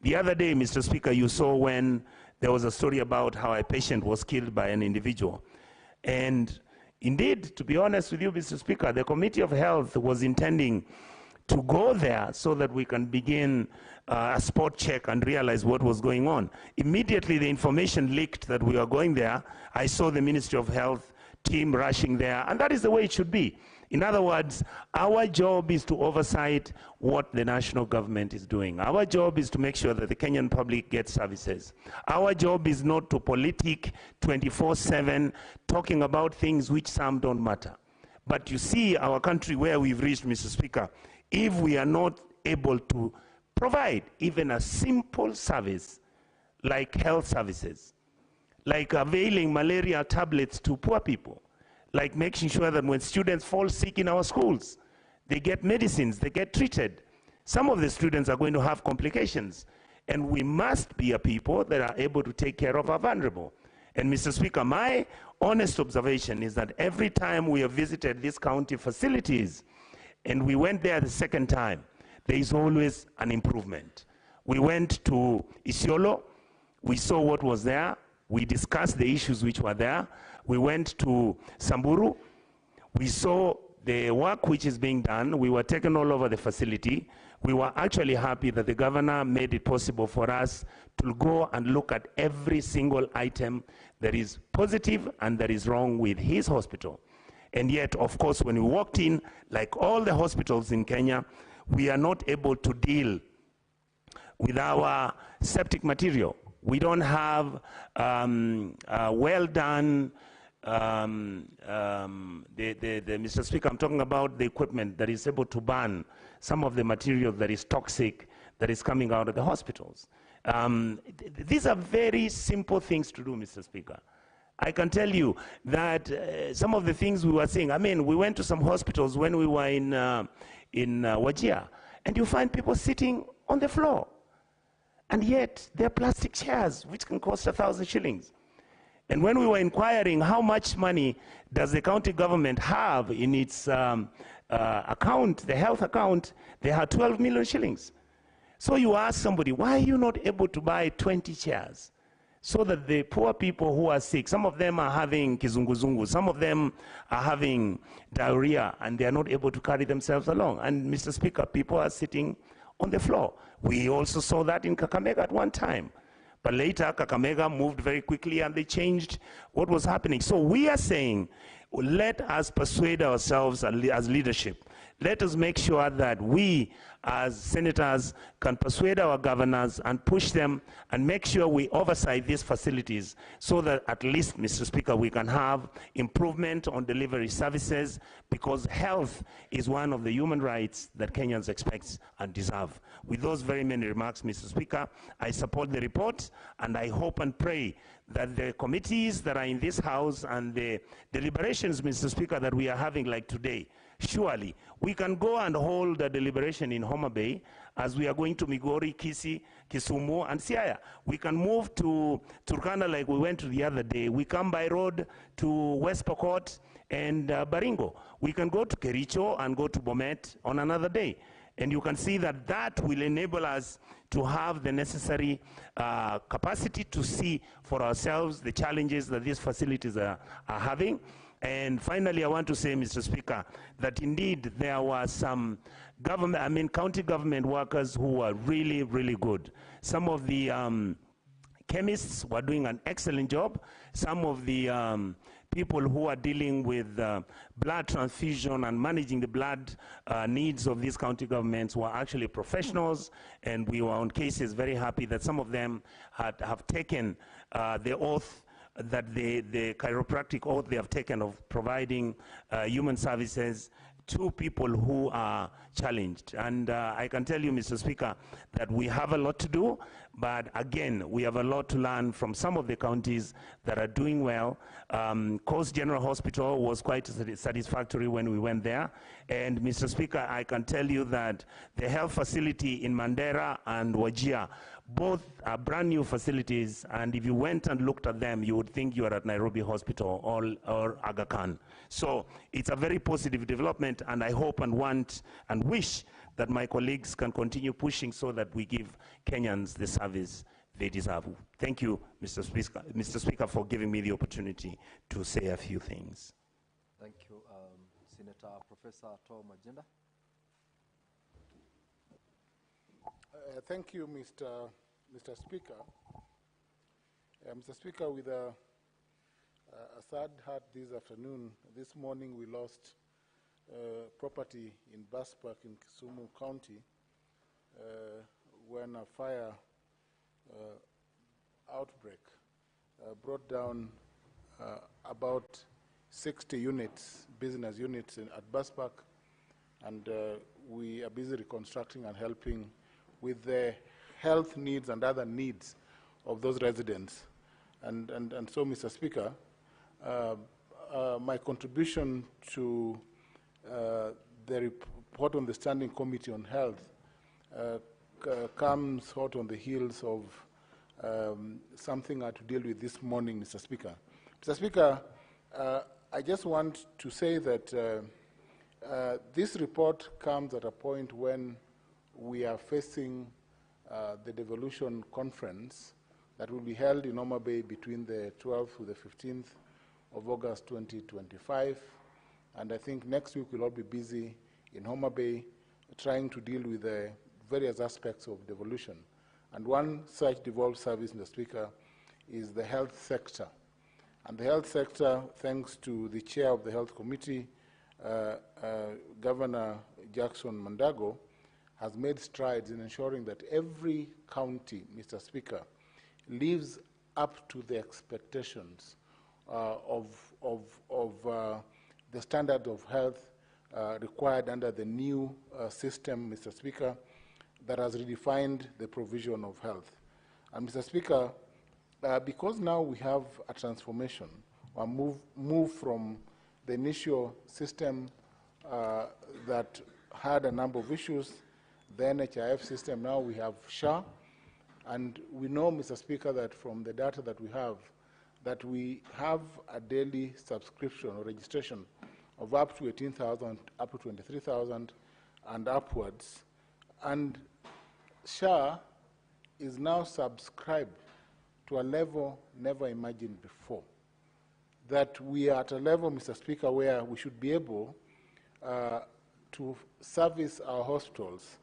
The other day, Mr. Speaker, you saw when there was a story about how a patient was killed by an individual. And indeed, to be honest with you, Mr. Speaker, the Committee of Health was intending to go there so that we can begin a spot check and realize what was going on. Immediately, the information leaked that we were going there. I saw the Ministry of Health team rushing there, and that is the way it should be. In other words, our job is to oversight what the national government is doing. Our job is to make sure that the Kenyan public gets services. Our job is not to politic 24/7, talking about things which some don't matter. But you see our country where we've reached, Mr. Speaker, if we are not able to provide even a simple service like health services, like availing malaria tablets to poor people, like making sure that when students fall sick in our schools, they get medicines, they get treated. Some of the students are going to have complications, and we must be a people that are able to take care of our vulnerable. And Mr. Speaker, my honest observation is that every time we have visited these county facilities, and we went there the second time, there is always an improvement. We went to Isiolo, we saw what was there, we discussed the issues which were there. We went to Samburu, we saw the work which is being done. We were taken all over the facility. We were actually happy that the governor made it possible for us to go and look at every single item that is positive and that is wrong with his hospital. And yet, of course, when we walked in, like all the hospitals in Kenya, we are not able to deal with our septic material. We don't have well done, Mr. Speaker, I'm talking about the equipment that is able to burn some of the material that is toxic that is coming out of the hospitals. These are very simple things to do, Mr. Speaker. I can tell you that some of the things we were seeing, I mean, we went to some hospitals when we were in Wajir, and you find people sitting on the floor. And yet, they're plastic chairs, which can cost 1,000 shillings. And when we were inquiring how much money does the county government have in its account, the health account, they had 12 million shillings. So you ask somebody, why are you not able to buy 20 chairs? So that the poor people who are sick, some of them are having kizunguzungu, some of them are having diarrhea, and they are not able to carry themselves along. And Mr. Speaker, people are sitting on the floor. We also saw that in Kakamega at one time. But later, Kakamega moved very quickly and they changed what was happening. So we are saying, let us persuade ourselves as leadership. Let us make sure that we, as senators, can persuade our governors and push them and make sure we oversight these facilities so that at least, Mr. Speaker, we can have improvement on delivery services, because health is one of the human rights that Kenyans expect and deserve. With those very many remarks, Mr. Speaker, I support the report, and I hope and pray that the committees that are in this House and the deliberations, Mr. Speaker, that we are having like today, surely we can go and hold a deliberation in Homa Bay as we are going to Migori, Kisii, Kisumu, and Siaya. We can move to Turkana like we went to the other day. We come by road to West Pokot and Baringo. We can go to Kericho and go to Bomet on another day. And you can see that that will enable us to have the necessary capacity to see for ourselves the challenges that these facilities are having. And finally, I want to say, Mr. Speaker, that indeed there were some county government workers who were really, really good. Some of the chemists were doing an excellent job. Some of the people who are dealing with blood transfusion and managing the blood needs of these county governments were actually professionals, and we were on cases very happy that some of them have taken the oath, that the chiropractic oath they have taken of providing human services to people who are challenged. And I can tell you, Mr. Speaker, that we have a lot to do, but again, we have a lot to learn from some of the counties that are doing well. Coast General Hospital was quite satisfactory when we went there. And Mr. Speaker, I can tell you that the health facility in Mandera and Wajir, both are brand new facilities, and if you went and looked at them, you would think you are at Nairobi Hospital or Aga Khan. So it's a very positive development, and I hope and want and wish that my colleagues can continue pushing so that we give Kenyans the service they deserve. Thank you, Mr. Speaker, for giving me the opportunity to say a few things. Thank you, Senator Professor Tom Agenda. Thank you, Mr. Speaker. Mr. Speaker, with a sad heart this afternoon, this morning we lost property in Baspark in Kisumu County when a fire outbreak brought down about 60 units, business units at Baspark, and we are busy reconstructing and helping with the health needs and other needs of those residents. And so, Mr. Speaker, my contribution to the report on the Standing Committee on Health comes hot on the heels of something I had to deal with this morning, Mr. Speaker. Mr. Speaker, I just want to say that this report comes at a point when we are facing the devolution conference that will be held in Homa Bay between the 12th to the 15th of August 2025. And I think next week we'll all be busy in Homa Bay trying to deal with the various aspects of devolution. And one such devolved service, Mr. Speaker, is the health sector. And the health sector, thanks to the chair of the Health Committee, Governor Jackson Mandago, has made strides in ensuring that every county, Mr. Speaker, lives up to the expectations of the standard of health required under the new system, Mr. Speaker, that has redefined the provision of health. And Mr. Speaker, because now we have a transformation, or move from the initial system that had a number of issues, the NHIF system, now we have SHA, and we know, Mr. Speaker, that from the data that we have a daily subscription or registration of up to 18,000, up to 23,000, and upwards. And SHA is now subscribed to a level never imagined before. That we are at a level, Mr. Speaker, where we should be able to service our hospitals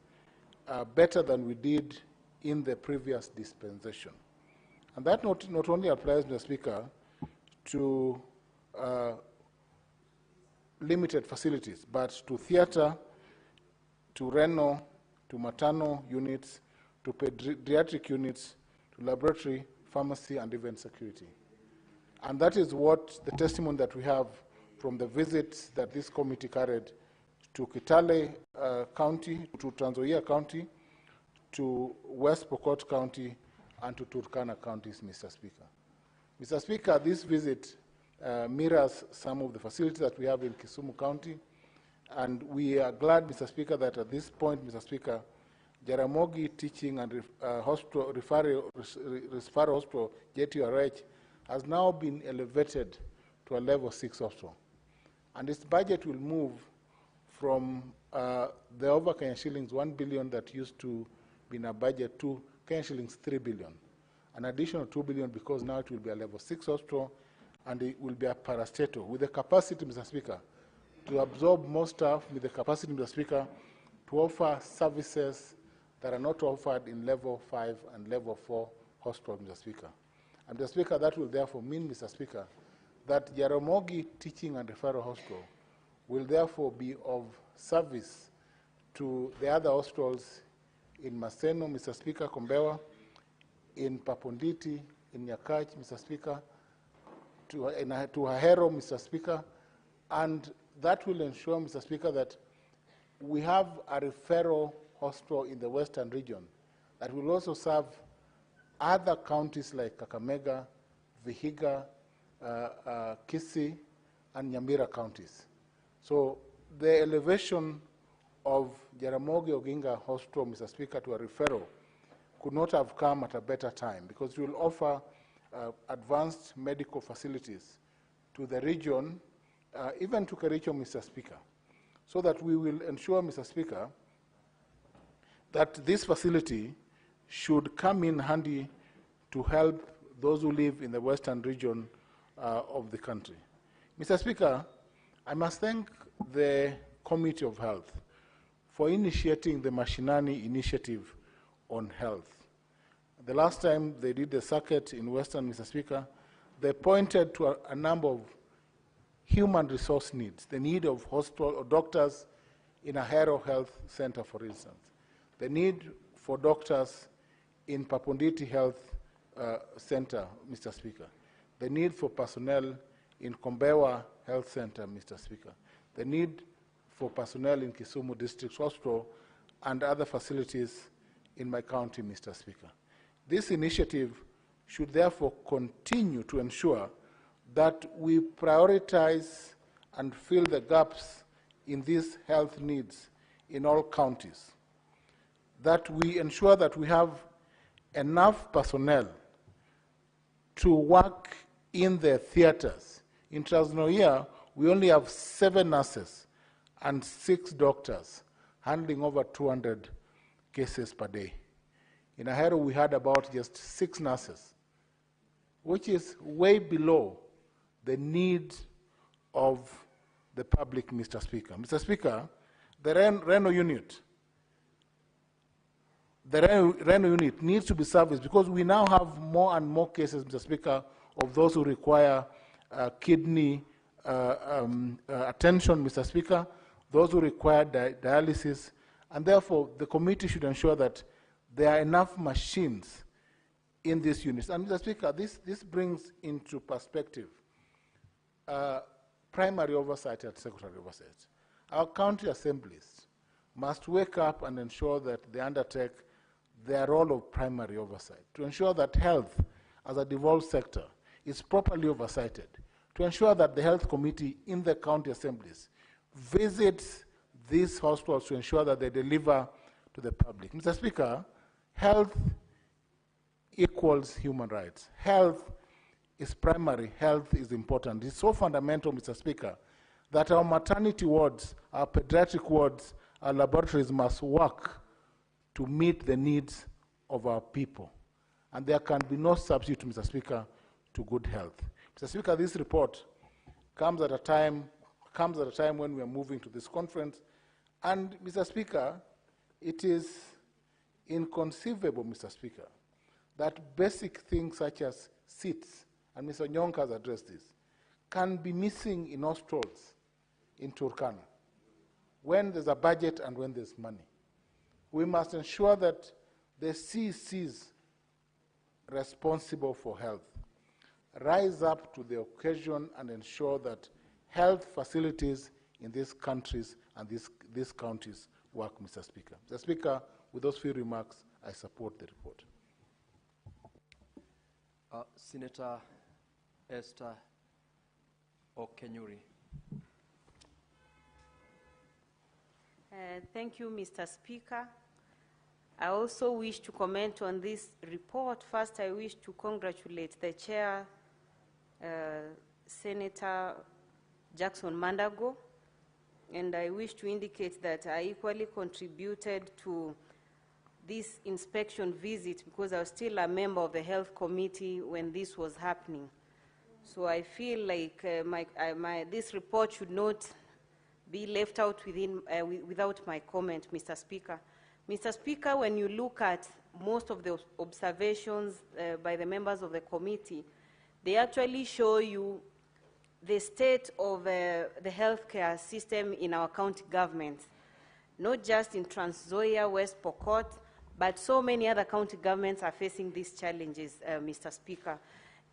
better than we did in the previous dispensation. And that not only applies, Mr. Speaker, to limited facilities, but to theater, to renal, to maternal units, to pediatric units, to laboratory, pharmacy, and even security. And that is what the testimony that we have from the visits that this committee carried to Kitale County, to Trans Nzoia County, to West Pokot County, and to Turkana counties, Mr. Speaker. Mr. Speaker, this visit mirrors some of the facilities that we have in Kisumu County, And we are glad, Mr. Speaker, that at this point, Mr. Speaker, Jaramogi Teaching and Hospital, Referral Hospital, JTRH, has now been elevated to a level 6 hospital. And its budget will move from the over Kenya shillings 1 billion that used to be in a budget to Kenya shillings 3 billion. An additional 2 billion because now it will be a level 6 hospital and it will be a parastatal with the capacity, Mr. Speaker, to absorb more staff, with the capacity, Mr. Speaker, to offer services that are not offered in level 5 and level 4 hospitals, Mr. Speaker. And Mr. Speaker, that will therefore mean, Mr. Speaker, that Jaramogi Teaching and Referral Hospital will therefore be of service to the other hospitals in Maseno, Mr. Speaker, Kombewa, in Paponditi, in Nyakach, Mr. Speaker, to Ahero, Mr. Speaker, and that will ensure, Mr. Speaker, that we have a referral hospital in the western region that will also serve other counties like Kakamega, Vihiga, Kisii, and Nyamira counties. So the elevation of Jaramogi Oginga Hospital, Mr. Speaker, to a referral could not have come at a better time because it will offer advanced medical facilities to the region, even to Kericho, Mr. Speaker, so that we will ensure, Mr. Speaker, that this facility should come in handy to help those who live in the western region of the country. Mr. Speaker, I must thank the Committee of Health for initiating the Mashinani Initiative on Health. The last time they did the circuit in Western, Mr. Speaker, they pointed to a number of human resource needs, the need of hospital or doctors in a Ahero Health Center, for instance, the need for doctors in Paponditi Health Center, Mr. Speaker, the need for personnel in Kombewa Health Center, Mr. Speaker, the need for personnel in Kisumu District Hospital and other facilities in my county, Mr. Speaker. This initiative should therefore continue to ensure that we prioritize and fill the gaps in these health needs in all counties, that we ensure that we have enough personnel to work in the theaters. In Trans Nzoia, we only have 7 nurses and 6 doctors handling over 200 cases per day. In Ahero, we had about just 6 nurses, which is way below the need of the public, Mr. Speaker. Mr. Speaker, the Reno unit needs to be serviced because we now have more and more cases, Mr. Speaker, of those who require kidney attention, Mr. Speaker, those who require dialysis, and therefore the committee should ensure that there are enough machines in these units. And Mr. Speaker, this brings into perspective primary oversight and secretary oversight. Our county assemblies must wake up and ensure that they undertake their role of primary oversight, to ensure that health as a devolved sector is properly oversighted, to ensure that the health committee in the county assemblies visits these hospitals to ensure that they deliver to the public. Mr. Speaker, health equals human rights. Health is primary, health is important. It's so fundamental, Mr. Speaker, that our maternity wards, our pediatric wards, our laboratories must work to meet the needs of our people. And there can be no substitute, Mr. Speaker, to good health. Mr. Speaker, this report comes at a time when we are moving to this conference. And, Mr. Speaker, it is inconceivable, Mr. Speaker, that basic things such as seats, and Mr. Nyonka has addressed this, can be missing in hospitals in Turkana when there's a budget and when there's money. We must ensure that the CCs responsible for health rise up to the occasion and ensure that health facilities in these countries and these counties work, Mr. Speaker. Mr. Speaker, with those few remarks, I support the report. Senator Esther Okenyuri. Thank you, Mr. Speaker. I also wish to comment on this report. First, I wish to congratulate the chair, Senator Jackson Mandago, and I wish to indicate that I equally contributed to this inspection visit because I was still a member of the Health Committee when this was happening. So I feel like this report should not be left out without my comment, Mr. Speaker. Mr. Speaker, when you look at most of the observations by the members of the committee, they actually show you the state of the healthcare system in our county government, not just in Trans Nzoia, West Pokot, but so many other county governments are facing these challenges, Mr. Speaker.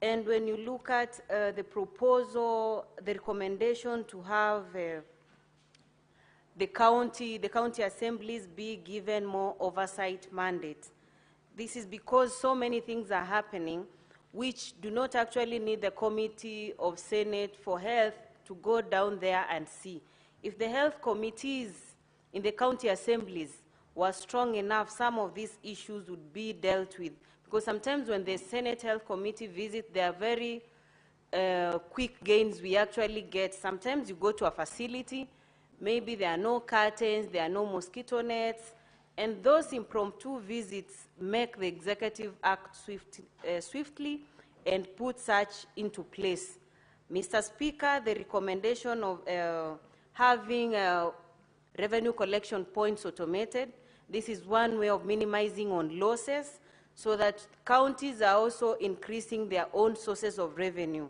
And when you look at the proposal, the recommendation to have the county assemblies be given more oversight mandate, this is because so many things are happening which do not actually need the Committee of Senate for Health to go down there and see. If the health committees in the county assemblies were strong enough, some of these issues would be dealt with. Because sometimes when the Senate Health Committee visit, there are very quick gains we actually get. Sometimes you go to a facility, maybe there are no curtains, there are no mosquito nets, and those impromptu visits make the executive act swiftly and put such into place. Mr. Speaker, the recommendation of having revenue collection points automated, this is one way of minimizing on losses so that counties are also increasing their own sources of revenue.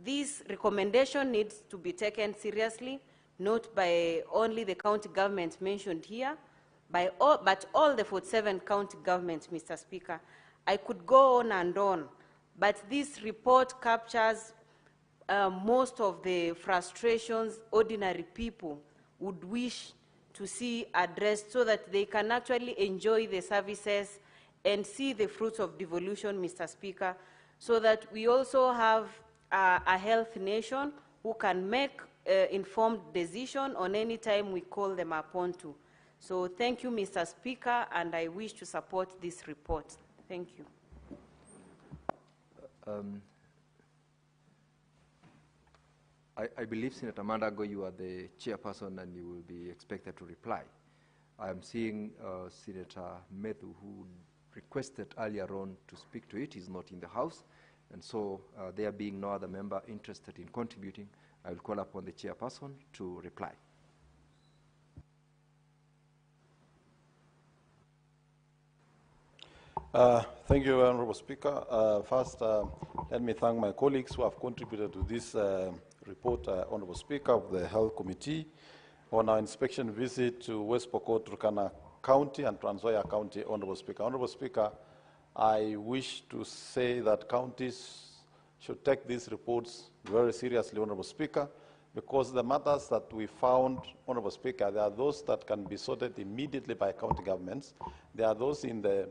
This recommendation needs to be taken seriously, not by only the county government mentioned here, but all the 47 county governments, Mr. Speaker. I could go on and on, but this report captures most of the frustrations ordinary people would wish to see addressed so that they can actually enjoy the services and see the fruits of devolution, Mr. Speaker, so that we also have a health nation who can make informed decision on any time we call them upon to. So thank you, Mr. Speaker, and I wish to support this report. Thank you. I believe, Senator Mandago, you are the chairperson and you will be expected to reply. I am seeing Senator Methu, who requested earlier on to speak to it. He's not in the House, and so there being no other member interested in contributing, I will call upon the chairperson to reply. Thank you, Honorable Speaker. First, let me thank my colleagues who have contributed to this report, Honorable Speaker of the Health Committee, on our inspection visit to West Pokot, Turkana County and Trans Nzoia County, Honorable Speaker. Honorable Speaker, I wish to say that counties should take these reports very seriously, Honorable Speaker, because the matters that we found, Honorable Speaker, there are those that can be sorted immediately by county governments. There are those in the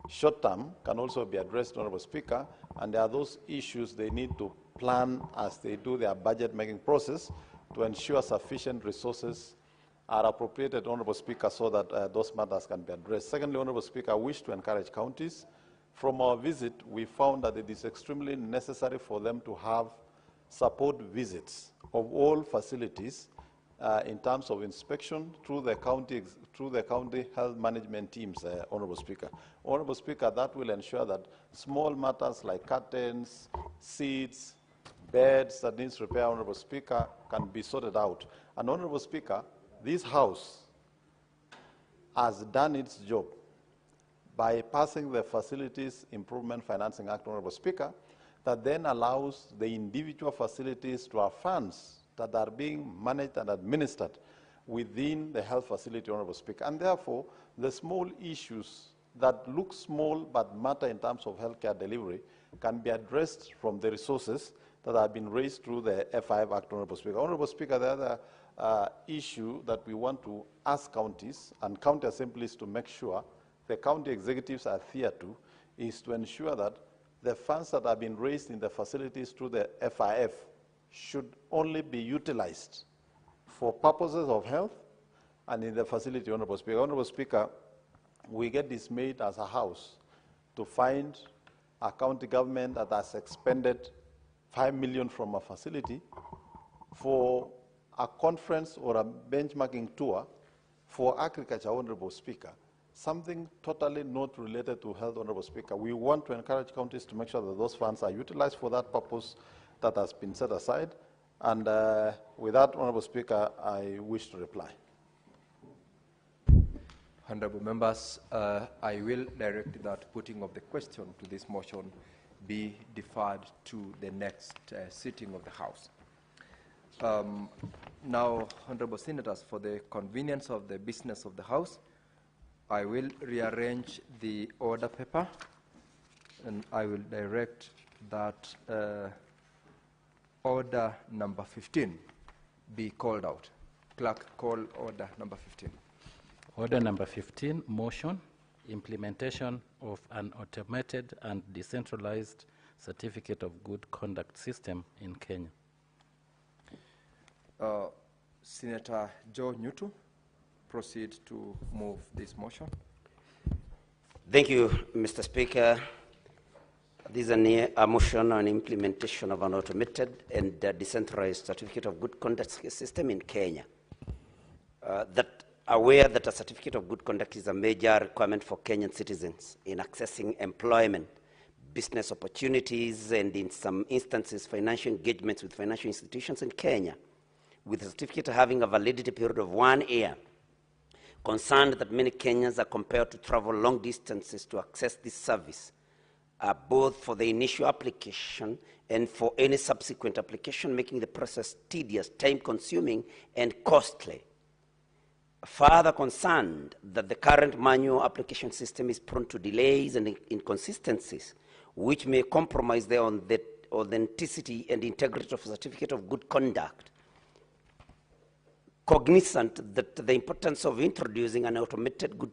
short term can also be addressed, Honorable Speaker, and there are those issues they need to plan as they do their budget making process to ensure sufficient resources are appropriated, Honorable Speaker, so that those matters can be addressed. Secondly, Honorable Speaker, I wish to encourage counties. From our visit, we found that it is extremely necessary for them to have support visits of all facilities in terms of inspection through the county health management teams, Honorable Speaker. Honorable Speaker, that will ensure that small matters like curtains, seats, beds that needs repair, Honorable Speaker, can be sorted out. And Honorable Speaker, this House has done its job by passing the Facilities Improvement Financing Act, Honorable Speaker, that then allows the individual facilities to have funds that are being managed and administered within the health facility, Honorable Speaker. And therefore, the small issues that look small but matter in terms of healthcare delivery can be addressed from the resources that have been raised through the FIF Act, Honorable Speaker. Honorable Speaker, the other issue that we want to ask counties and county assemblies to make sure the county executives adhere to is to ensure that the funds that have been raised in the facilities through the FIF should only be utilized for purposes of health and in the facility, Honorable Speaker. Honorable Speaker, we get dismayed as a House to find a county government that has expended 5 million from a facility for a conference or a benchmarking tour for agriculture, Honorable Speaker. Something totally not related to health, Honorable Speaker. We want to encourage counties to make sure that those funds are utilized for that purpose that has been set aside. And with that, Honorable Speaker, I wish to reply. Honorable members, I will direct that putting of the question to this motion be deferred to the next sitting of the House. Now, Honorable Senators, for the convenience of the business of the House, I will rearrange the order paper, and I will direct that order number 15 be called out. Clerk, call order number 15. Order number 15, motion, implementation of an automated and decentralized certificate of good conduct system in Kenya. Senator Joe Nyutu, proceed to move this motion. Thank you, Mr. Speaker. This is a motion on implementation of an automated and decentralized certificate of good conduct system in Kenya. Aware that a certificate of good conduct is a major requirement for Kenyan citizens in accessing employment, business opportunities, and in some instances, financial engagements with financial institutions in Kenya, with the certificate having a validity period of 1 year. Concerned that many Kenyans are compelled to travel long distances to access this service, both for the initial application and for any subsequent application, making the process tedious, time-consuming, and costly. Further concerned that the current manual application system is prone to delays and inconsistencies, which may compromise the authenticity and integrity of a certificate of good conduct. Cognizant that the importance of introducing an automated good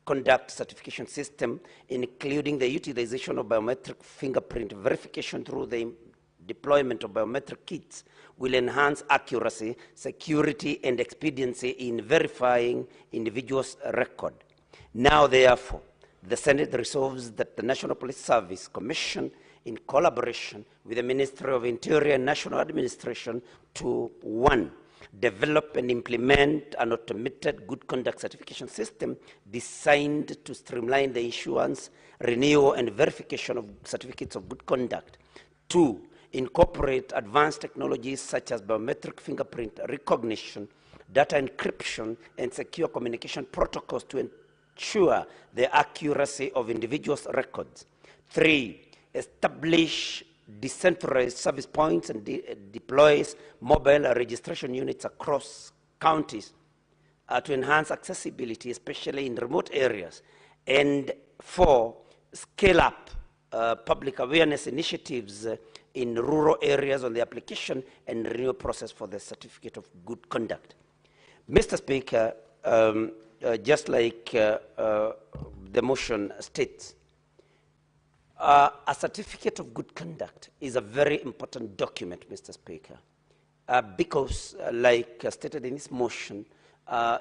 conduct certification system, including the utilization of biometric fingerprint verification through the deployment of biometric kits, will enhance accuracy, security, and expediency in verifying individuals' record. Now, therefore, the Senate resolves that the National Police Service Commission, in collaboration with the Ministry of Interior and National Administration, to 1, develop and implement an automated good conduct certification system designed to streamline the issuance, renewal, and verification of certificates of good conduct. 2, incorporate advanced technologies such as biometric fingerprint recognition, data encryption, and secure communication protocols to ensure the accuracy of individuals' records. 3, establish decentralized service points and deploys mobile registration units across counties to enhance accessibility, especially in remote areas. And 4, scale up public awareness initiatives in rural areas on the application and renewal process for the certificate of good conduct. Mr. Speaker, just like the motion states, a certificate of good conduct is a very important document, Mr. Speaker, because like stated in this motion,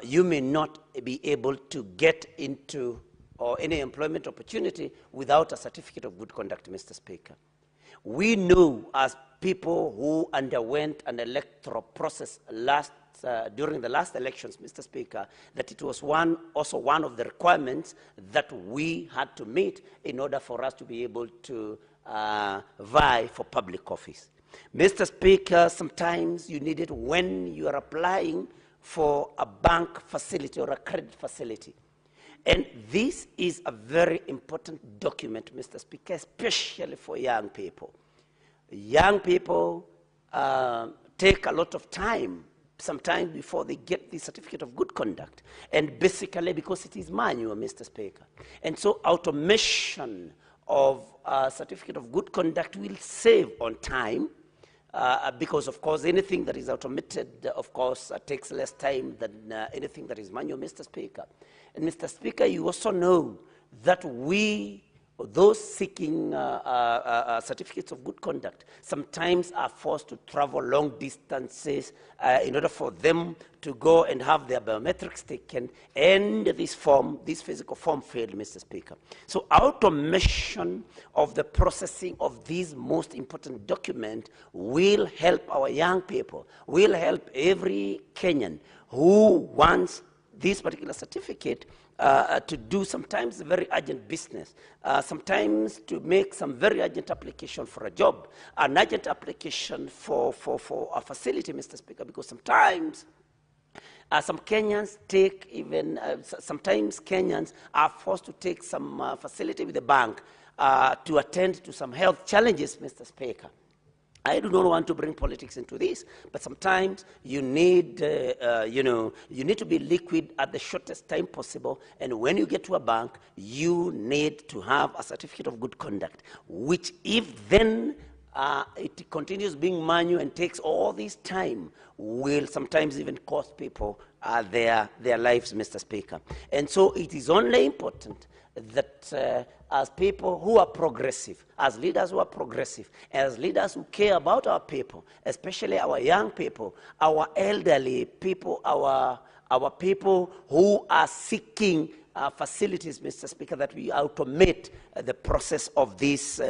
you may not be able to get into or any employment opportunity without a certificate of good conduct, Mr. Speaker. We know as people who underwent an electoral process during the last elections, Mr. Speaker, that it was also one of the requirements that we had to meet in order for us to be able to vie for public office. Mr. Speaker, sometimes you need it when you are applying for a bank facility or a credit facility. And this is a very important document, Mr. Speaker, especially for young people. Young people take a lot of time sometimes before they get the certificate of good conduct, and basically because it is manual, Mr. Speaker. And so automation of a certificate of good conduct will save on time, because, of course, anything that is automated, of course, takes less time than anything that is manual, Mr. Speaker. And, Mr. Speaker, you also know that we those seeking certificates of good conduct sometimes are forced to travel long distances in order for them to go and have their biometrics taken, and this physical form failed, Mr. Speaker. So automation of the processing of these most important documents will help our young people, will help every Kenyan who wants this particular certificate to do sometimes very urgent business, sometimes to make some very urgent application for a job, an urgent application for a facility, Mr. Speaker, because sometimes some Kenyans take even, sometimes Kenyans are forced to take some facility with the bank to attend to some health challenges, Mr. Speaker. I do not want to bring politics into this, but sometimes you need, you need to be liquid at the shortest time possible. And when you get to a bank, you need to have a certificate of good conduct, which if then it continues being manual and takes all this time, will sometimes even cost people their lives, Mr. Speaker. And so it is only important that as people who are progressive, as leaders who are progressive, as leaders who care about our people, especially our young people, our elderly people, our people who are seeking facilities, Mr. Speaker, that we automate the process of this,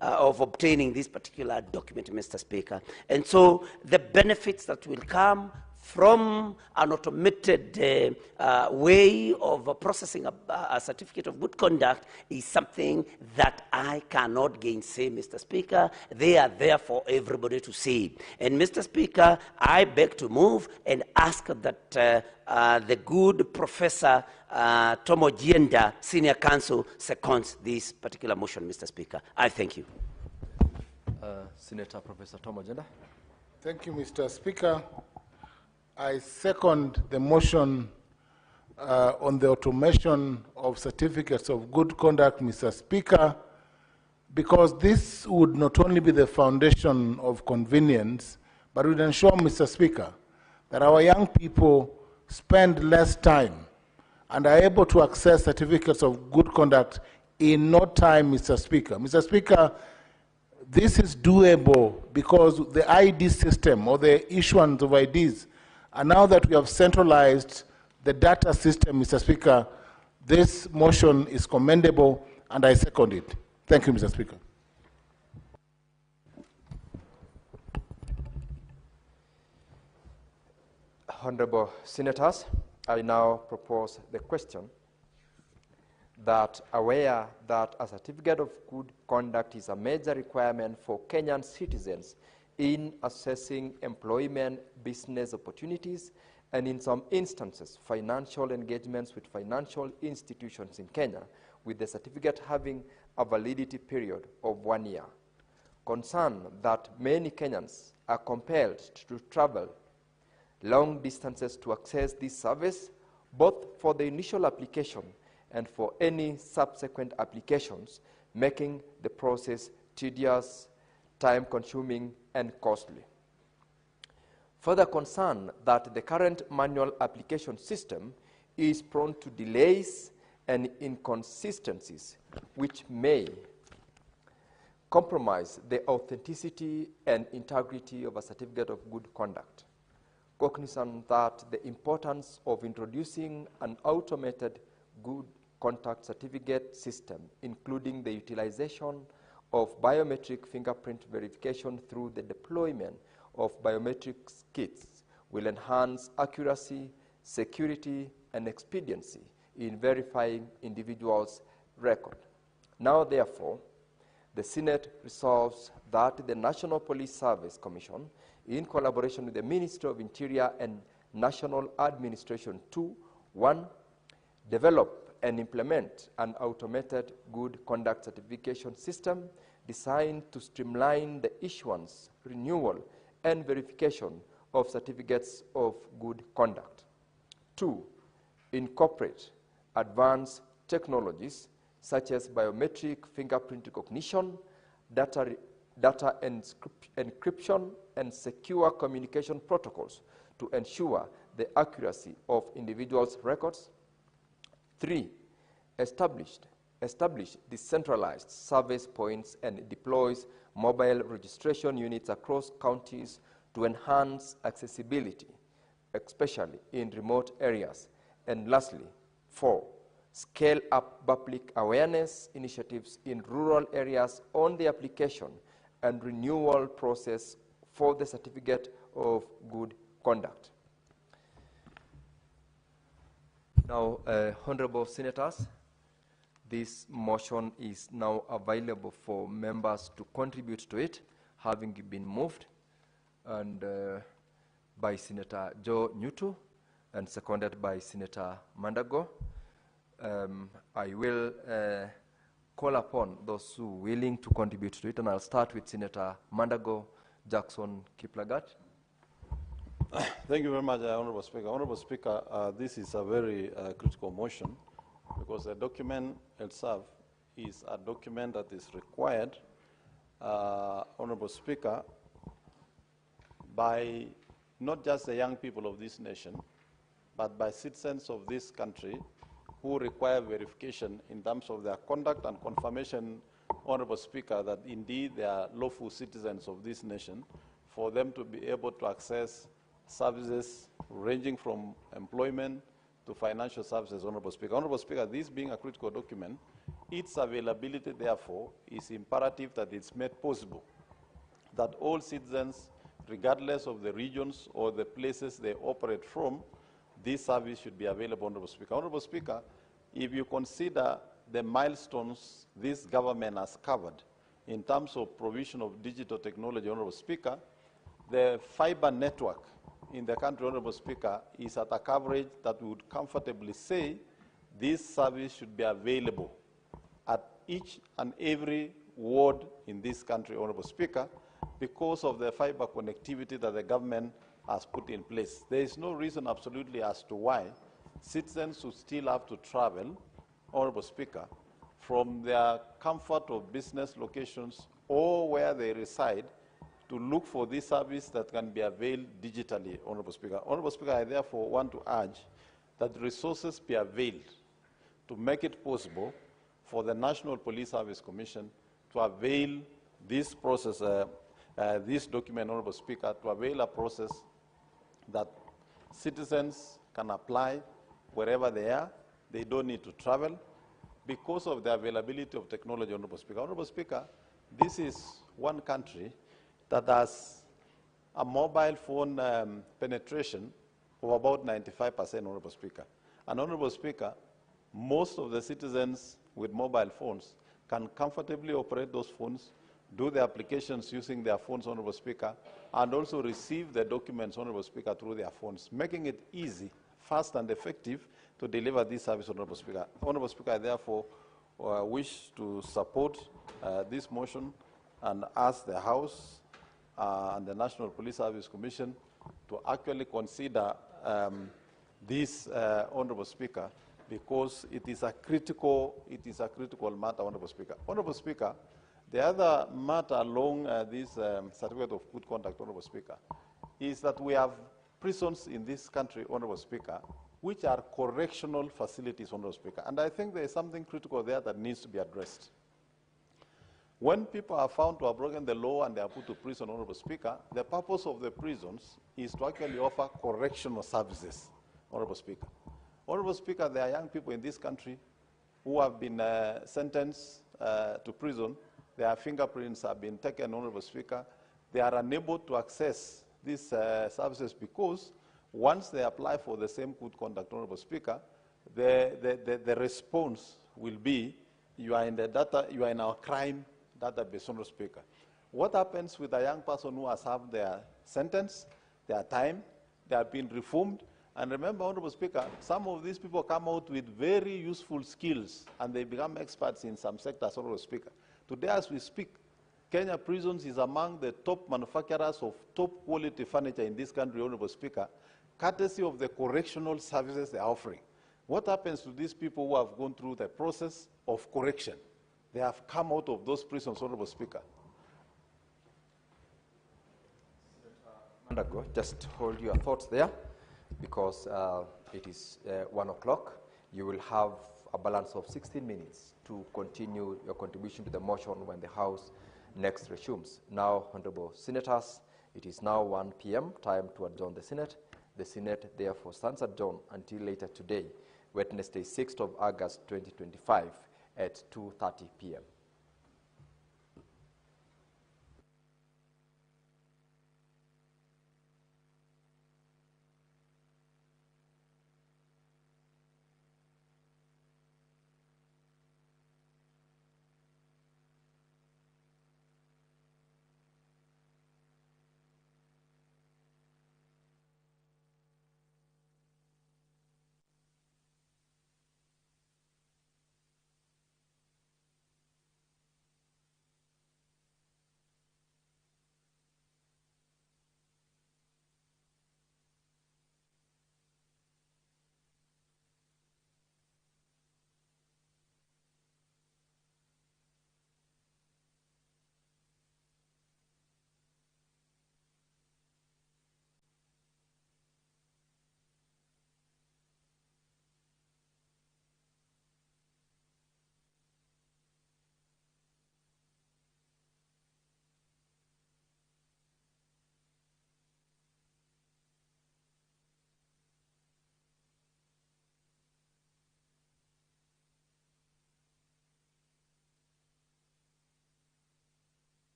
of obtaining this particular document, Mr. Speaker. And so the benefits that will come from an automated way of processing a certificate of good conduct is something that I cannot gainsay, Mr. Speaker. They are there for everybody to see. And Mr. Speaker, I beg to move and ask that the good Professor Tomo Jienda, Senior Counsel, seconds this particular motion, Mr. Speaker. I thank you. Senator Professor Tomo Jienda. Thank you, Mr. Speaker. I second the motion on the automation of certificates of good conduct, Mr. Speaker, because this would not only be the foundation of convenience, but would ensure, Mr. Speaker, that our young people spend less time and are able to access certificates of good conduct in no time, Mr. Speaker. Mr. Speaker, this is doable because the ID system or the issuance of IDs, and now that we have centralized the data system, Mr. Speaker, this motion is commendable, and I second it. Thank you, Mr. Speaker. Honorable Senators, I now propose the question that aware that a certificate of good conduct is a major requirement for Kenyan citizens in assessing employment, business opportunities, and in some instances, financial engagements with financial institutions in Kenya, with the certificate having a validity period of 1 year. Concerned that many Kenyans are compelled to travel long distances to access this service, both for the initial application and for any subsequent applications, making the process tedious, time-consuming, and costly. Further concern that the current manual application system is prone to delays and inconsistencies which may compromise the authenticity and integrity of a certificate of good conduct. Cognizant that the importance of introducing an automated good conduct certificate system, including the utilization of biometric fingerprint verification through the deployment of biometric kits, will enhance accuracy, security, and expediency in verifying individuals' record. Now, therefore, the Senate resolves that the National Police Service Commission, in collaboration with the Ministry of Interior and National Administration, 1, develop and implement an automated good conduct certification system designed to streamline the issuance, renewal, and verification of certificates of good conduct. 2, incorporate advanced technologies such as biometric fingerprint recognition, data encryption, and secure communication protocols to ensure the accuracy of individuals' records. 3, established establish decentralized service points and deploys mobile registration units across counties to enhance accessibility, especially in remote areas. And lastly, 4, scale up public awareness initiatives in rural areas on the application and renewal process for the Certificate of Good Conduct. Now, honorable senators, this motion is now available for members to contribute to it, having been moved and by Senator Joe Nyutu and seconded by Senator Mandago. I will call upon those who are willing to contribute to it, and I'll start with Senator Mandago Jackson Kiplagat. Thank you very much, Honorable Speaker. Honorable Speaker, this is a very critical motion because the document itself is a document that is required, Honorable Speaker, by not just the young people of this nation, but by citizens of this country who require verification in terms of their conduct and confirmation, Honorable Speaker, that indeed they are lawful citizens of this nation, for them to be able to access services ranging from employment to financial services, Honorable Speaker. Honorable Speaker, this being a critical document, its availability, therefore, is imperative that it's made possible that all citizens, regardless of the regions or the places they operate from, this service should be available, Honorable Speaker. Honorable Speaker, if you consider the milestones this government has covered in terms of provision of digital technology, Honorable Speaker, the fiber network in the country, Honorable Speaker, is at a coverage that we would comfortably say this service should be available at each and every ward in this country, Honorable Speaker, because of the fiber connectivity that the government has put in place. There is no reason absolutely as to why citizens should still have to travel, Honorable Speaker, from their comfort of business locations or where they reside to look for this service that can be availed digitally, Honorable Speaker. Honorable Speaker, I therefore want to urge that resources be availed to make it possible for the National Police Service Commission to avail this process, this document, Honorable Speaker, to avail a process that citizens can apply wherever they are. They don't need to travel because of the availability of technology, Honorable Speaker. Honorable Speaker, this is one country that has a mobile phone penetration of about 95%, Honorable Speaker. And Honorable Speaker, most of the citizens with mobile phones can comfortably operate those phones, do the applications using their phones, Honorable Speaker, and also receive the documents, Honorable Speaker, through their phones, making it easy, fast, and effective to deliver this service, Honorable Speaker. Honorable Speaker, I therefore wish to support this motion and ask the House and the National Police Service Commission to actually consider this, Honorable Speaker, because it is a critical matter, Honorable Speaker. Honorable Speaker, the other matter along this certificate of good conduct, Honorable Speaker, is that we have prisons in this country, Honorable Speaker, which are correctional facilities, Honorable Speaker. And I think there is something critical there that needs to be addressed. When people are found to have broken the law and they are put to prison, Honorable Speaker, the purpose of the prisons is to actually offer correctional services, Honorable Speaker. Honorable Speaker, there are young people in this country who have been sentenced to prison. Their fingerprints have been taken, Honorable Speaker. They are unable to access these services because once they apply for the same good conduct, Honorable Speaker, the response will be, you are in the data, you are in our crime database, Honorable Speaker. What happens with a young person who has served their sentence, their time, they have been reformed? And remember, Honorable Speaker, some of these people come out with very useful skills and they become experts in some sectors, Honorable Speaker. Today, as we speak, Kenya Prisons is among the top manufacturers of top quality furniture in this country, Honorable Speaker, courtesy of the correctional services they are offering. What happens to these people who have gone through the process of correction? They have come out of those prisons, Honorable Speaker. Mandago, just hold your thoughts there because it is 1 o'clock. You will have a balance of 16 minutes to continue your contribution to the motion when the House next resumes. Now, Honorable Senators, it is now 1 p.m., time to adjourn the Senate. The Senate therefore stands adjourned until later today, Wednesday, 6th of August 2025 at 2:30 p.m.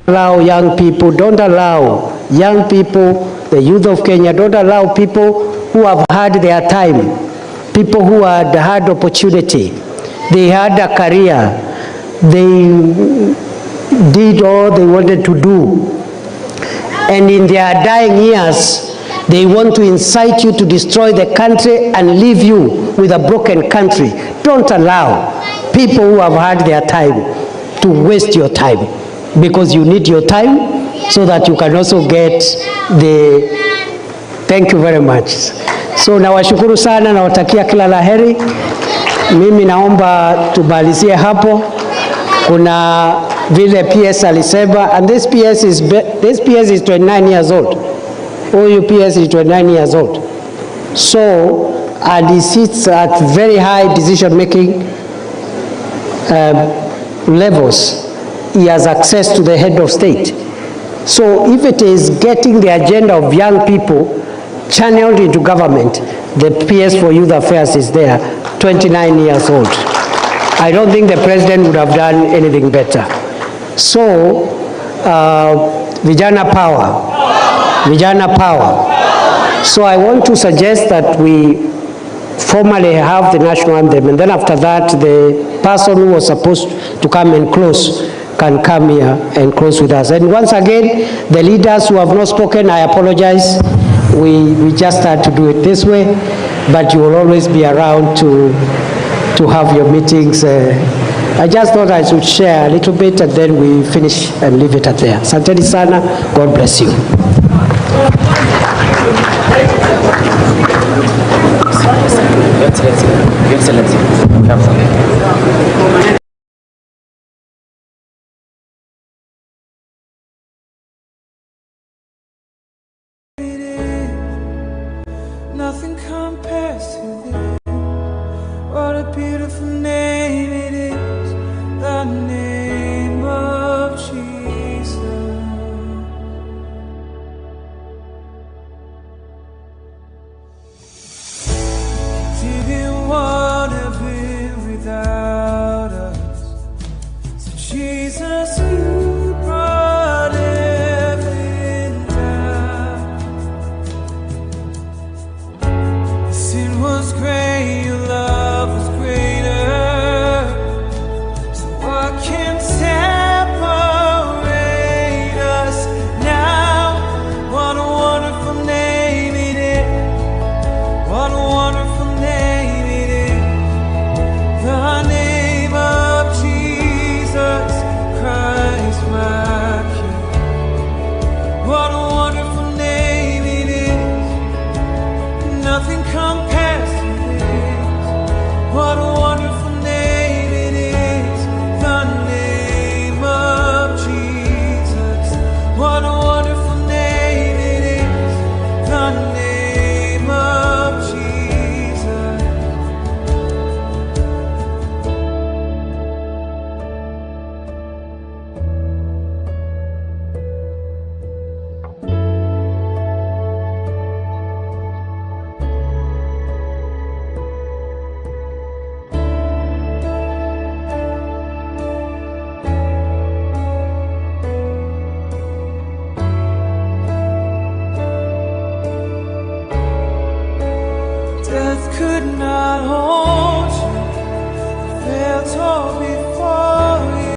Allow young people, don't allow young people, the youth of Kenya, don't allow people who have had their time, people who had opportunity, they had a career, they did all they wanted to do, and in their dying years, they want to incite you to destroy the country and leave you with a broken country. Don't allow people who have had their time to waste your time, because you need your time so that you can also get the... Thank you very much. So nawashukuru sana, nawatakia kila laheri. Mimi naomba tumalizie hapo. Kuna vile PS alisema, and this PS is 29 years old. Huyu PS is 29 years old. So, and he sits at very high decision making levels. He has access to the head of state. So if it is getting the agenda of young people channeled into government, the PS for Youth Affairs is there, 29 years old. I don't think the president would have done anything better. So, vijana power, vijana power. So I want to suggest that we formally have the national anthem, and then after that, the person who was supposed to come and close can come here and close with us. And once again, the leaders who have not spoken, I apologize. We just had to do it this way, but you will always be around to have your meetings. I just thought I should share a little bit, and then we finish and leave it at there. Asanteni sana. God bless you. Nothing compares to this. What a beautiful name it is, the name of Jesus. Didn't want to be without us. told me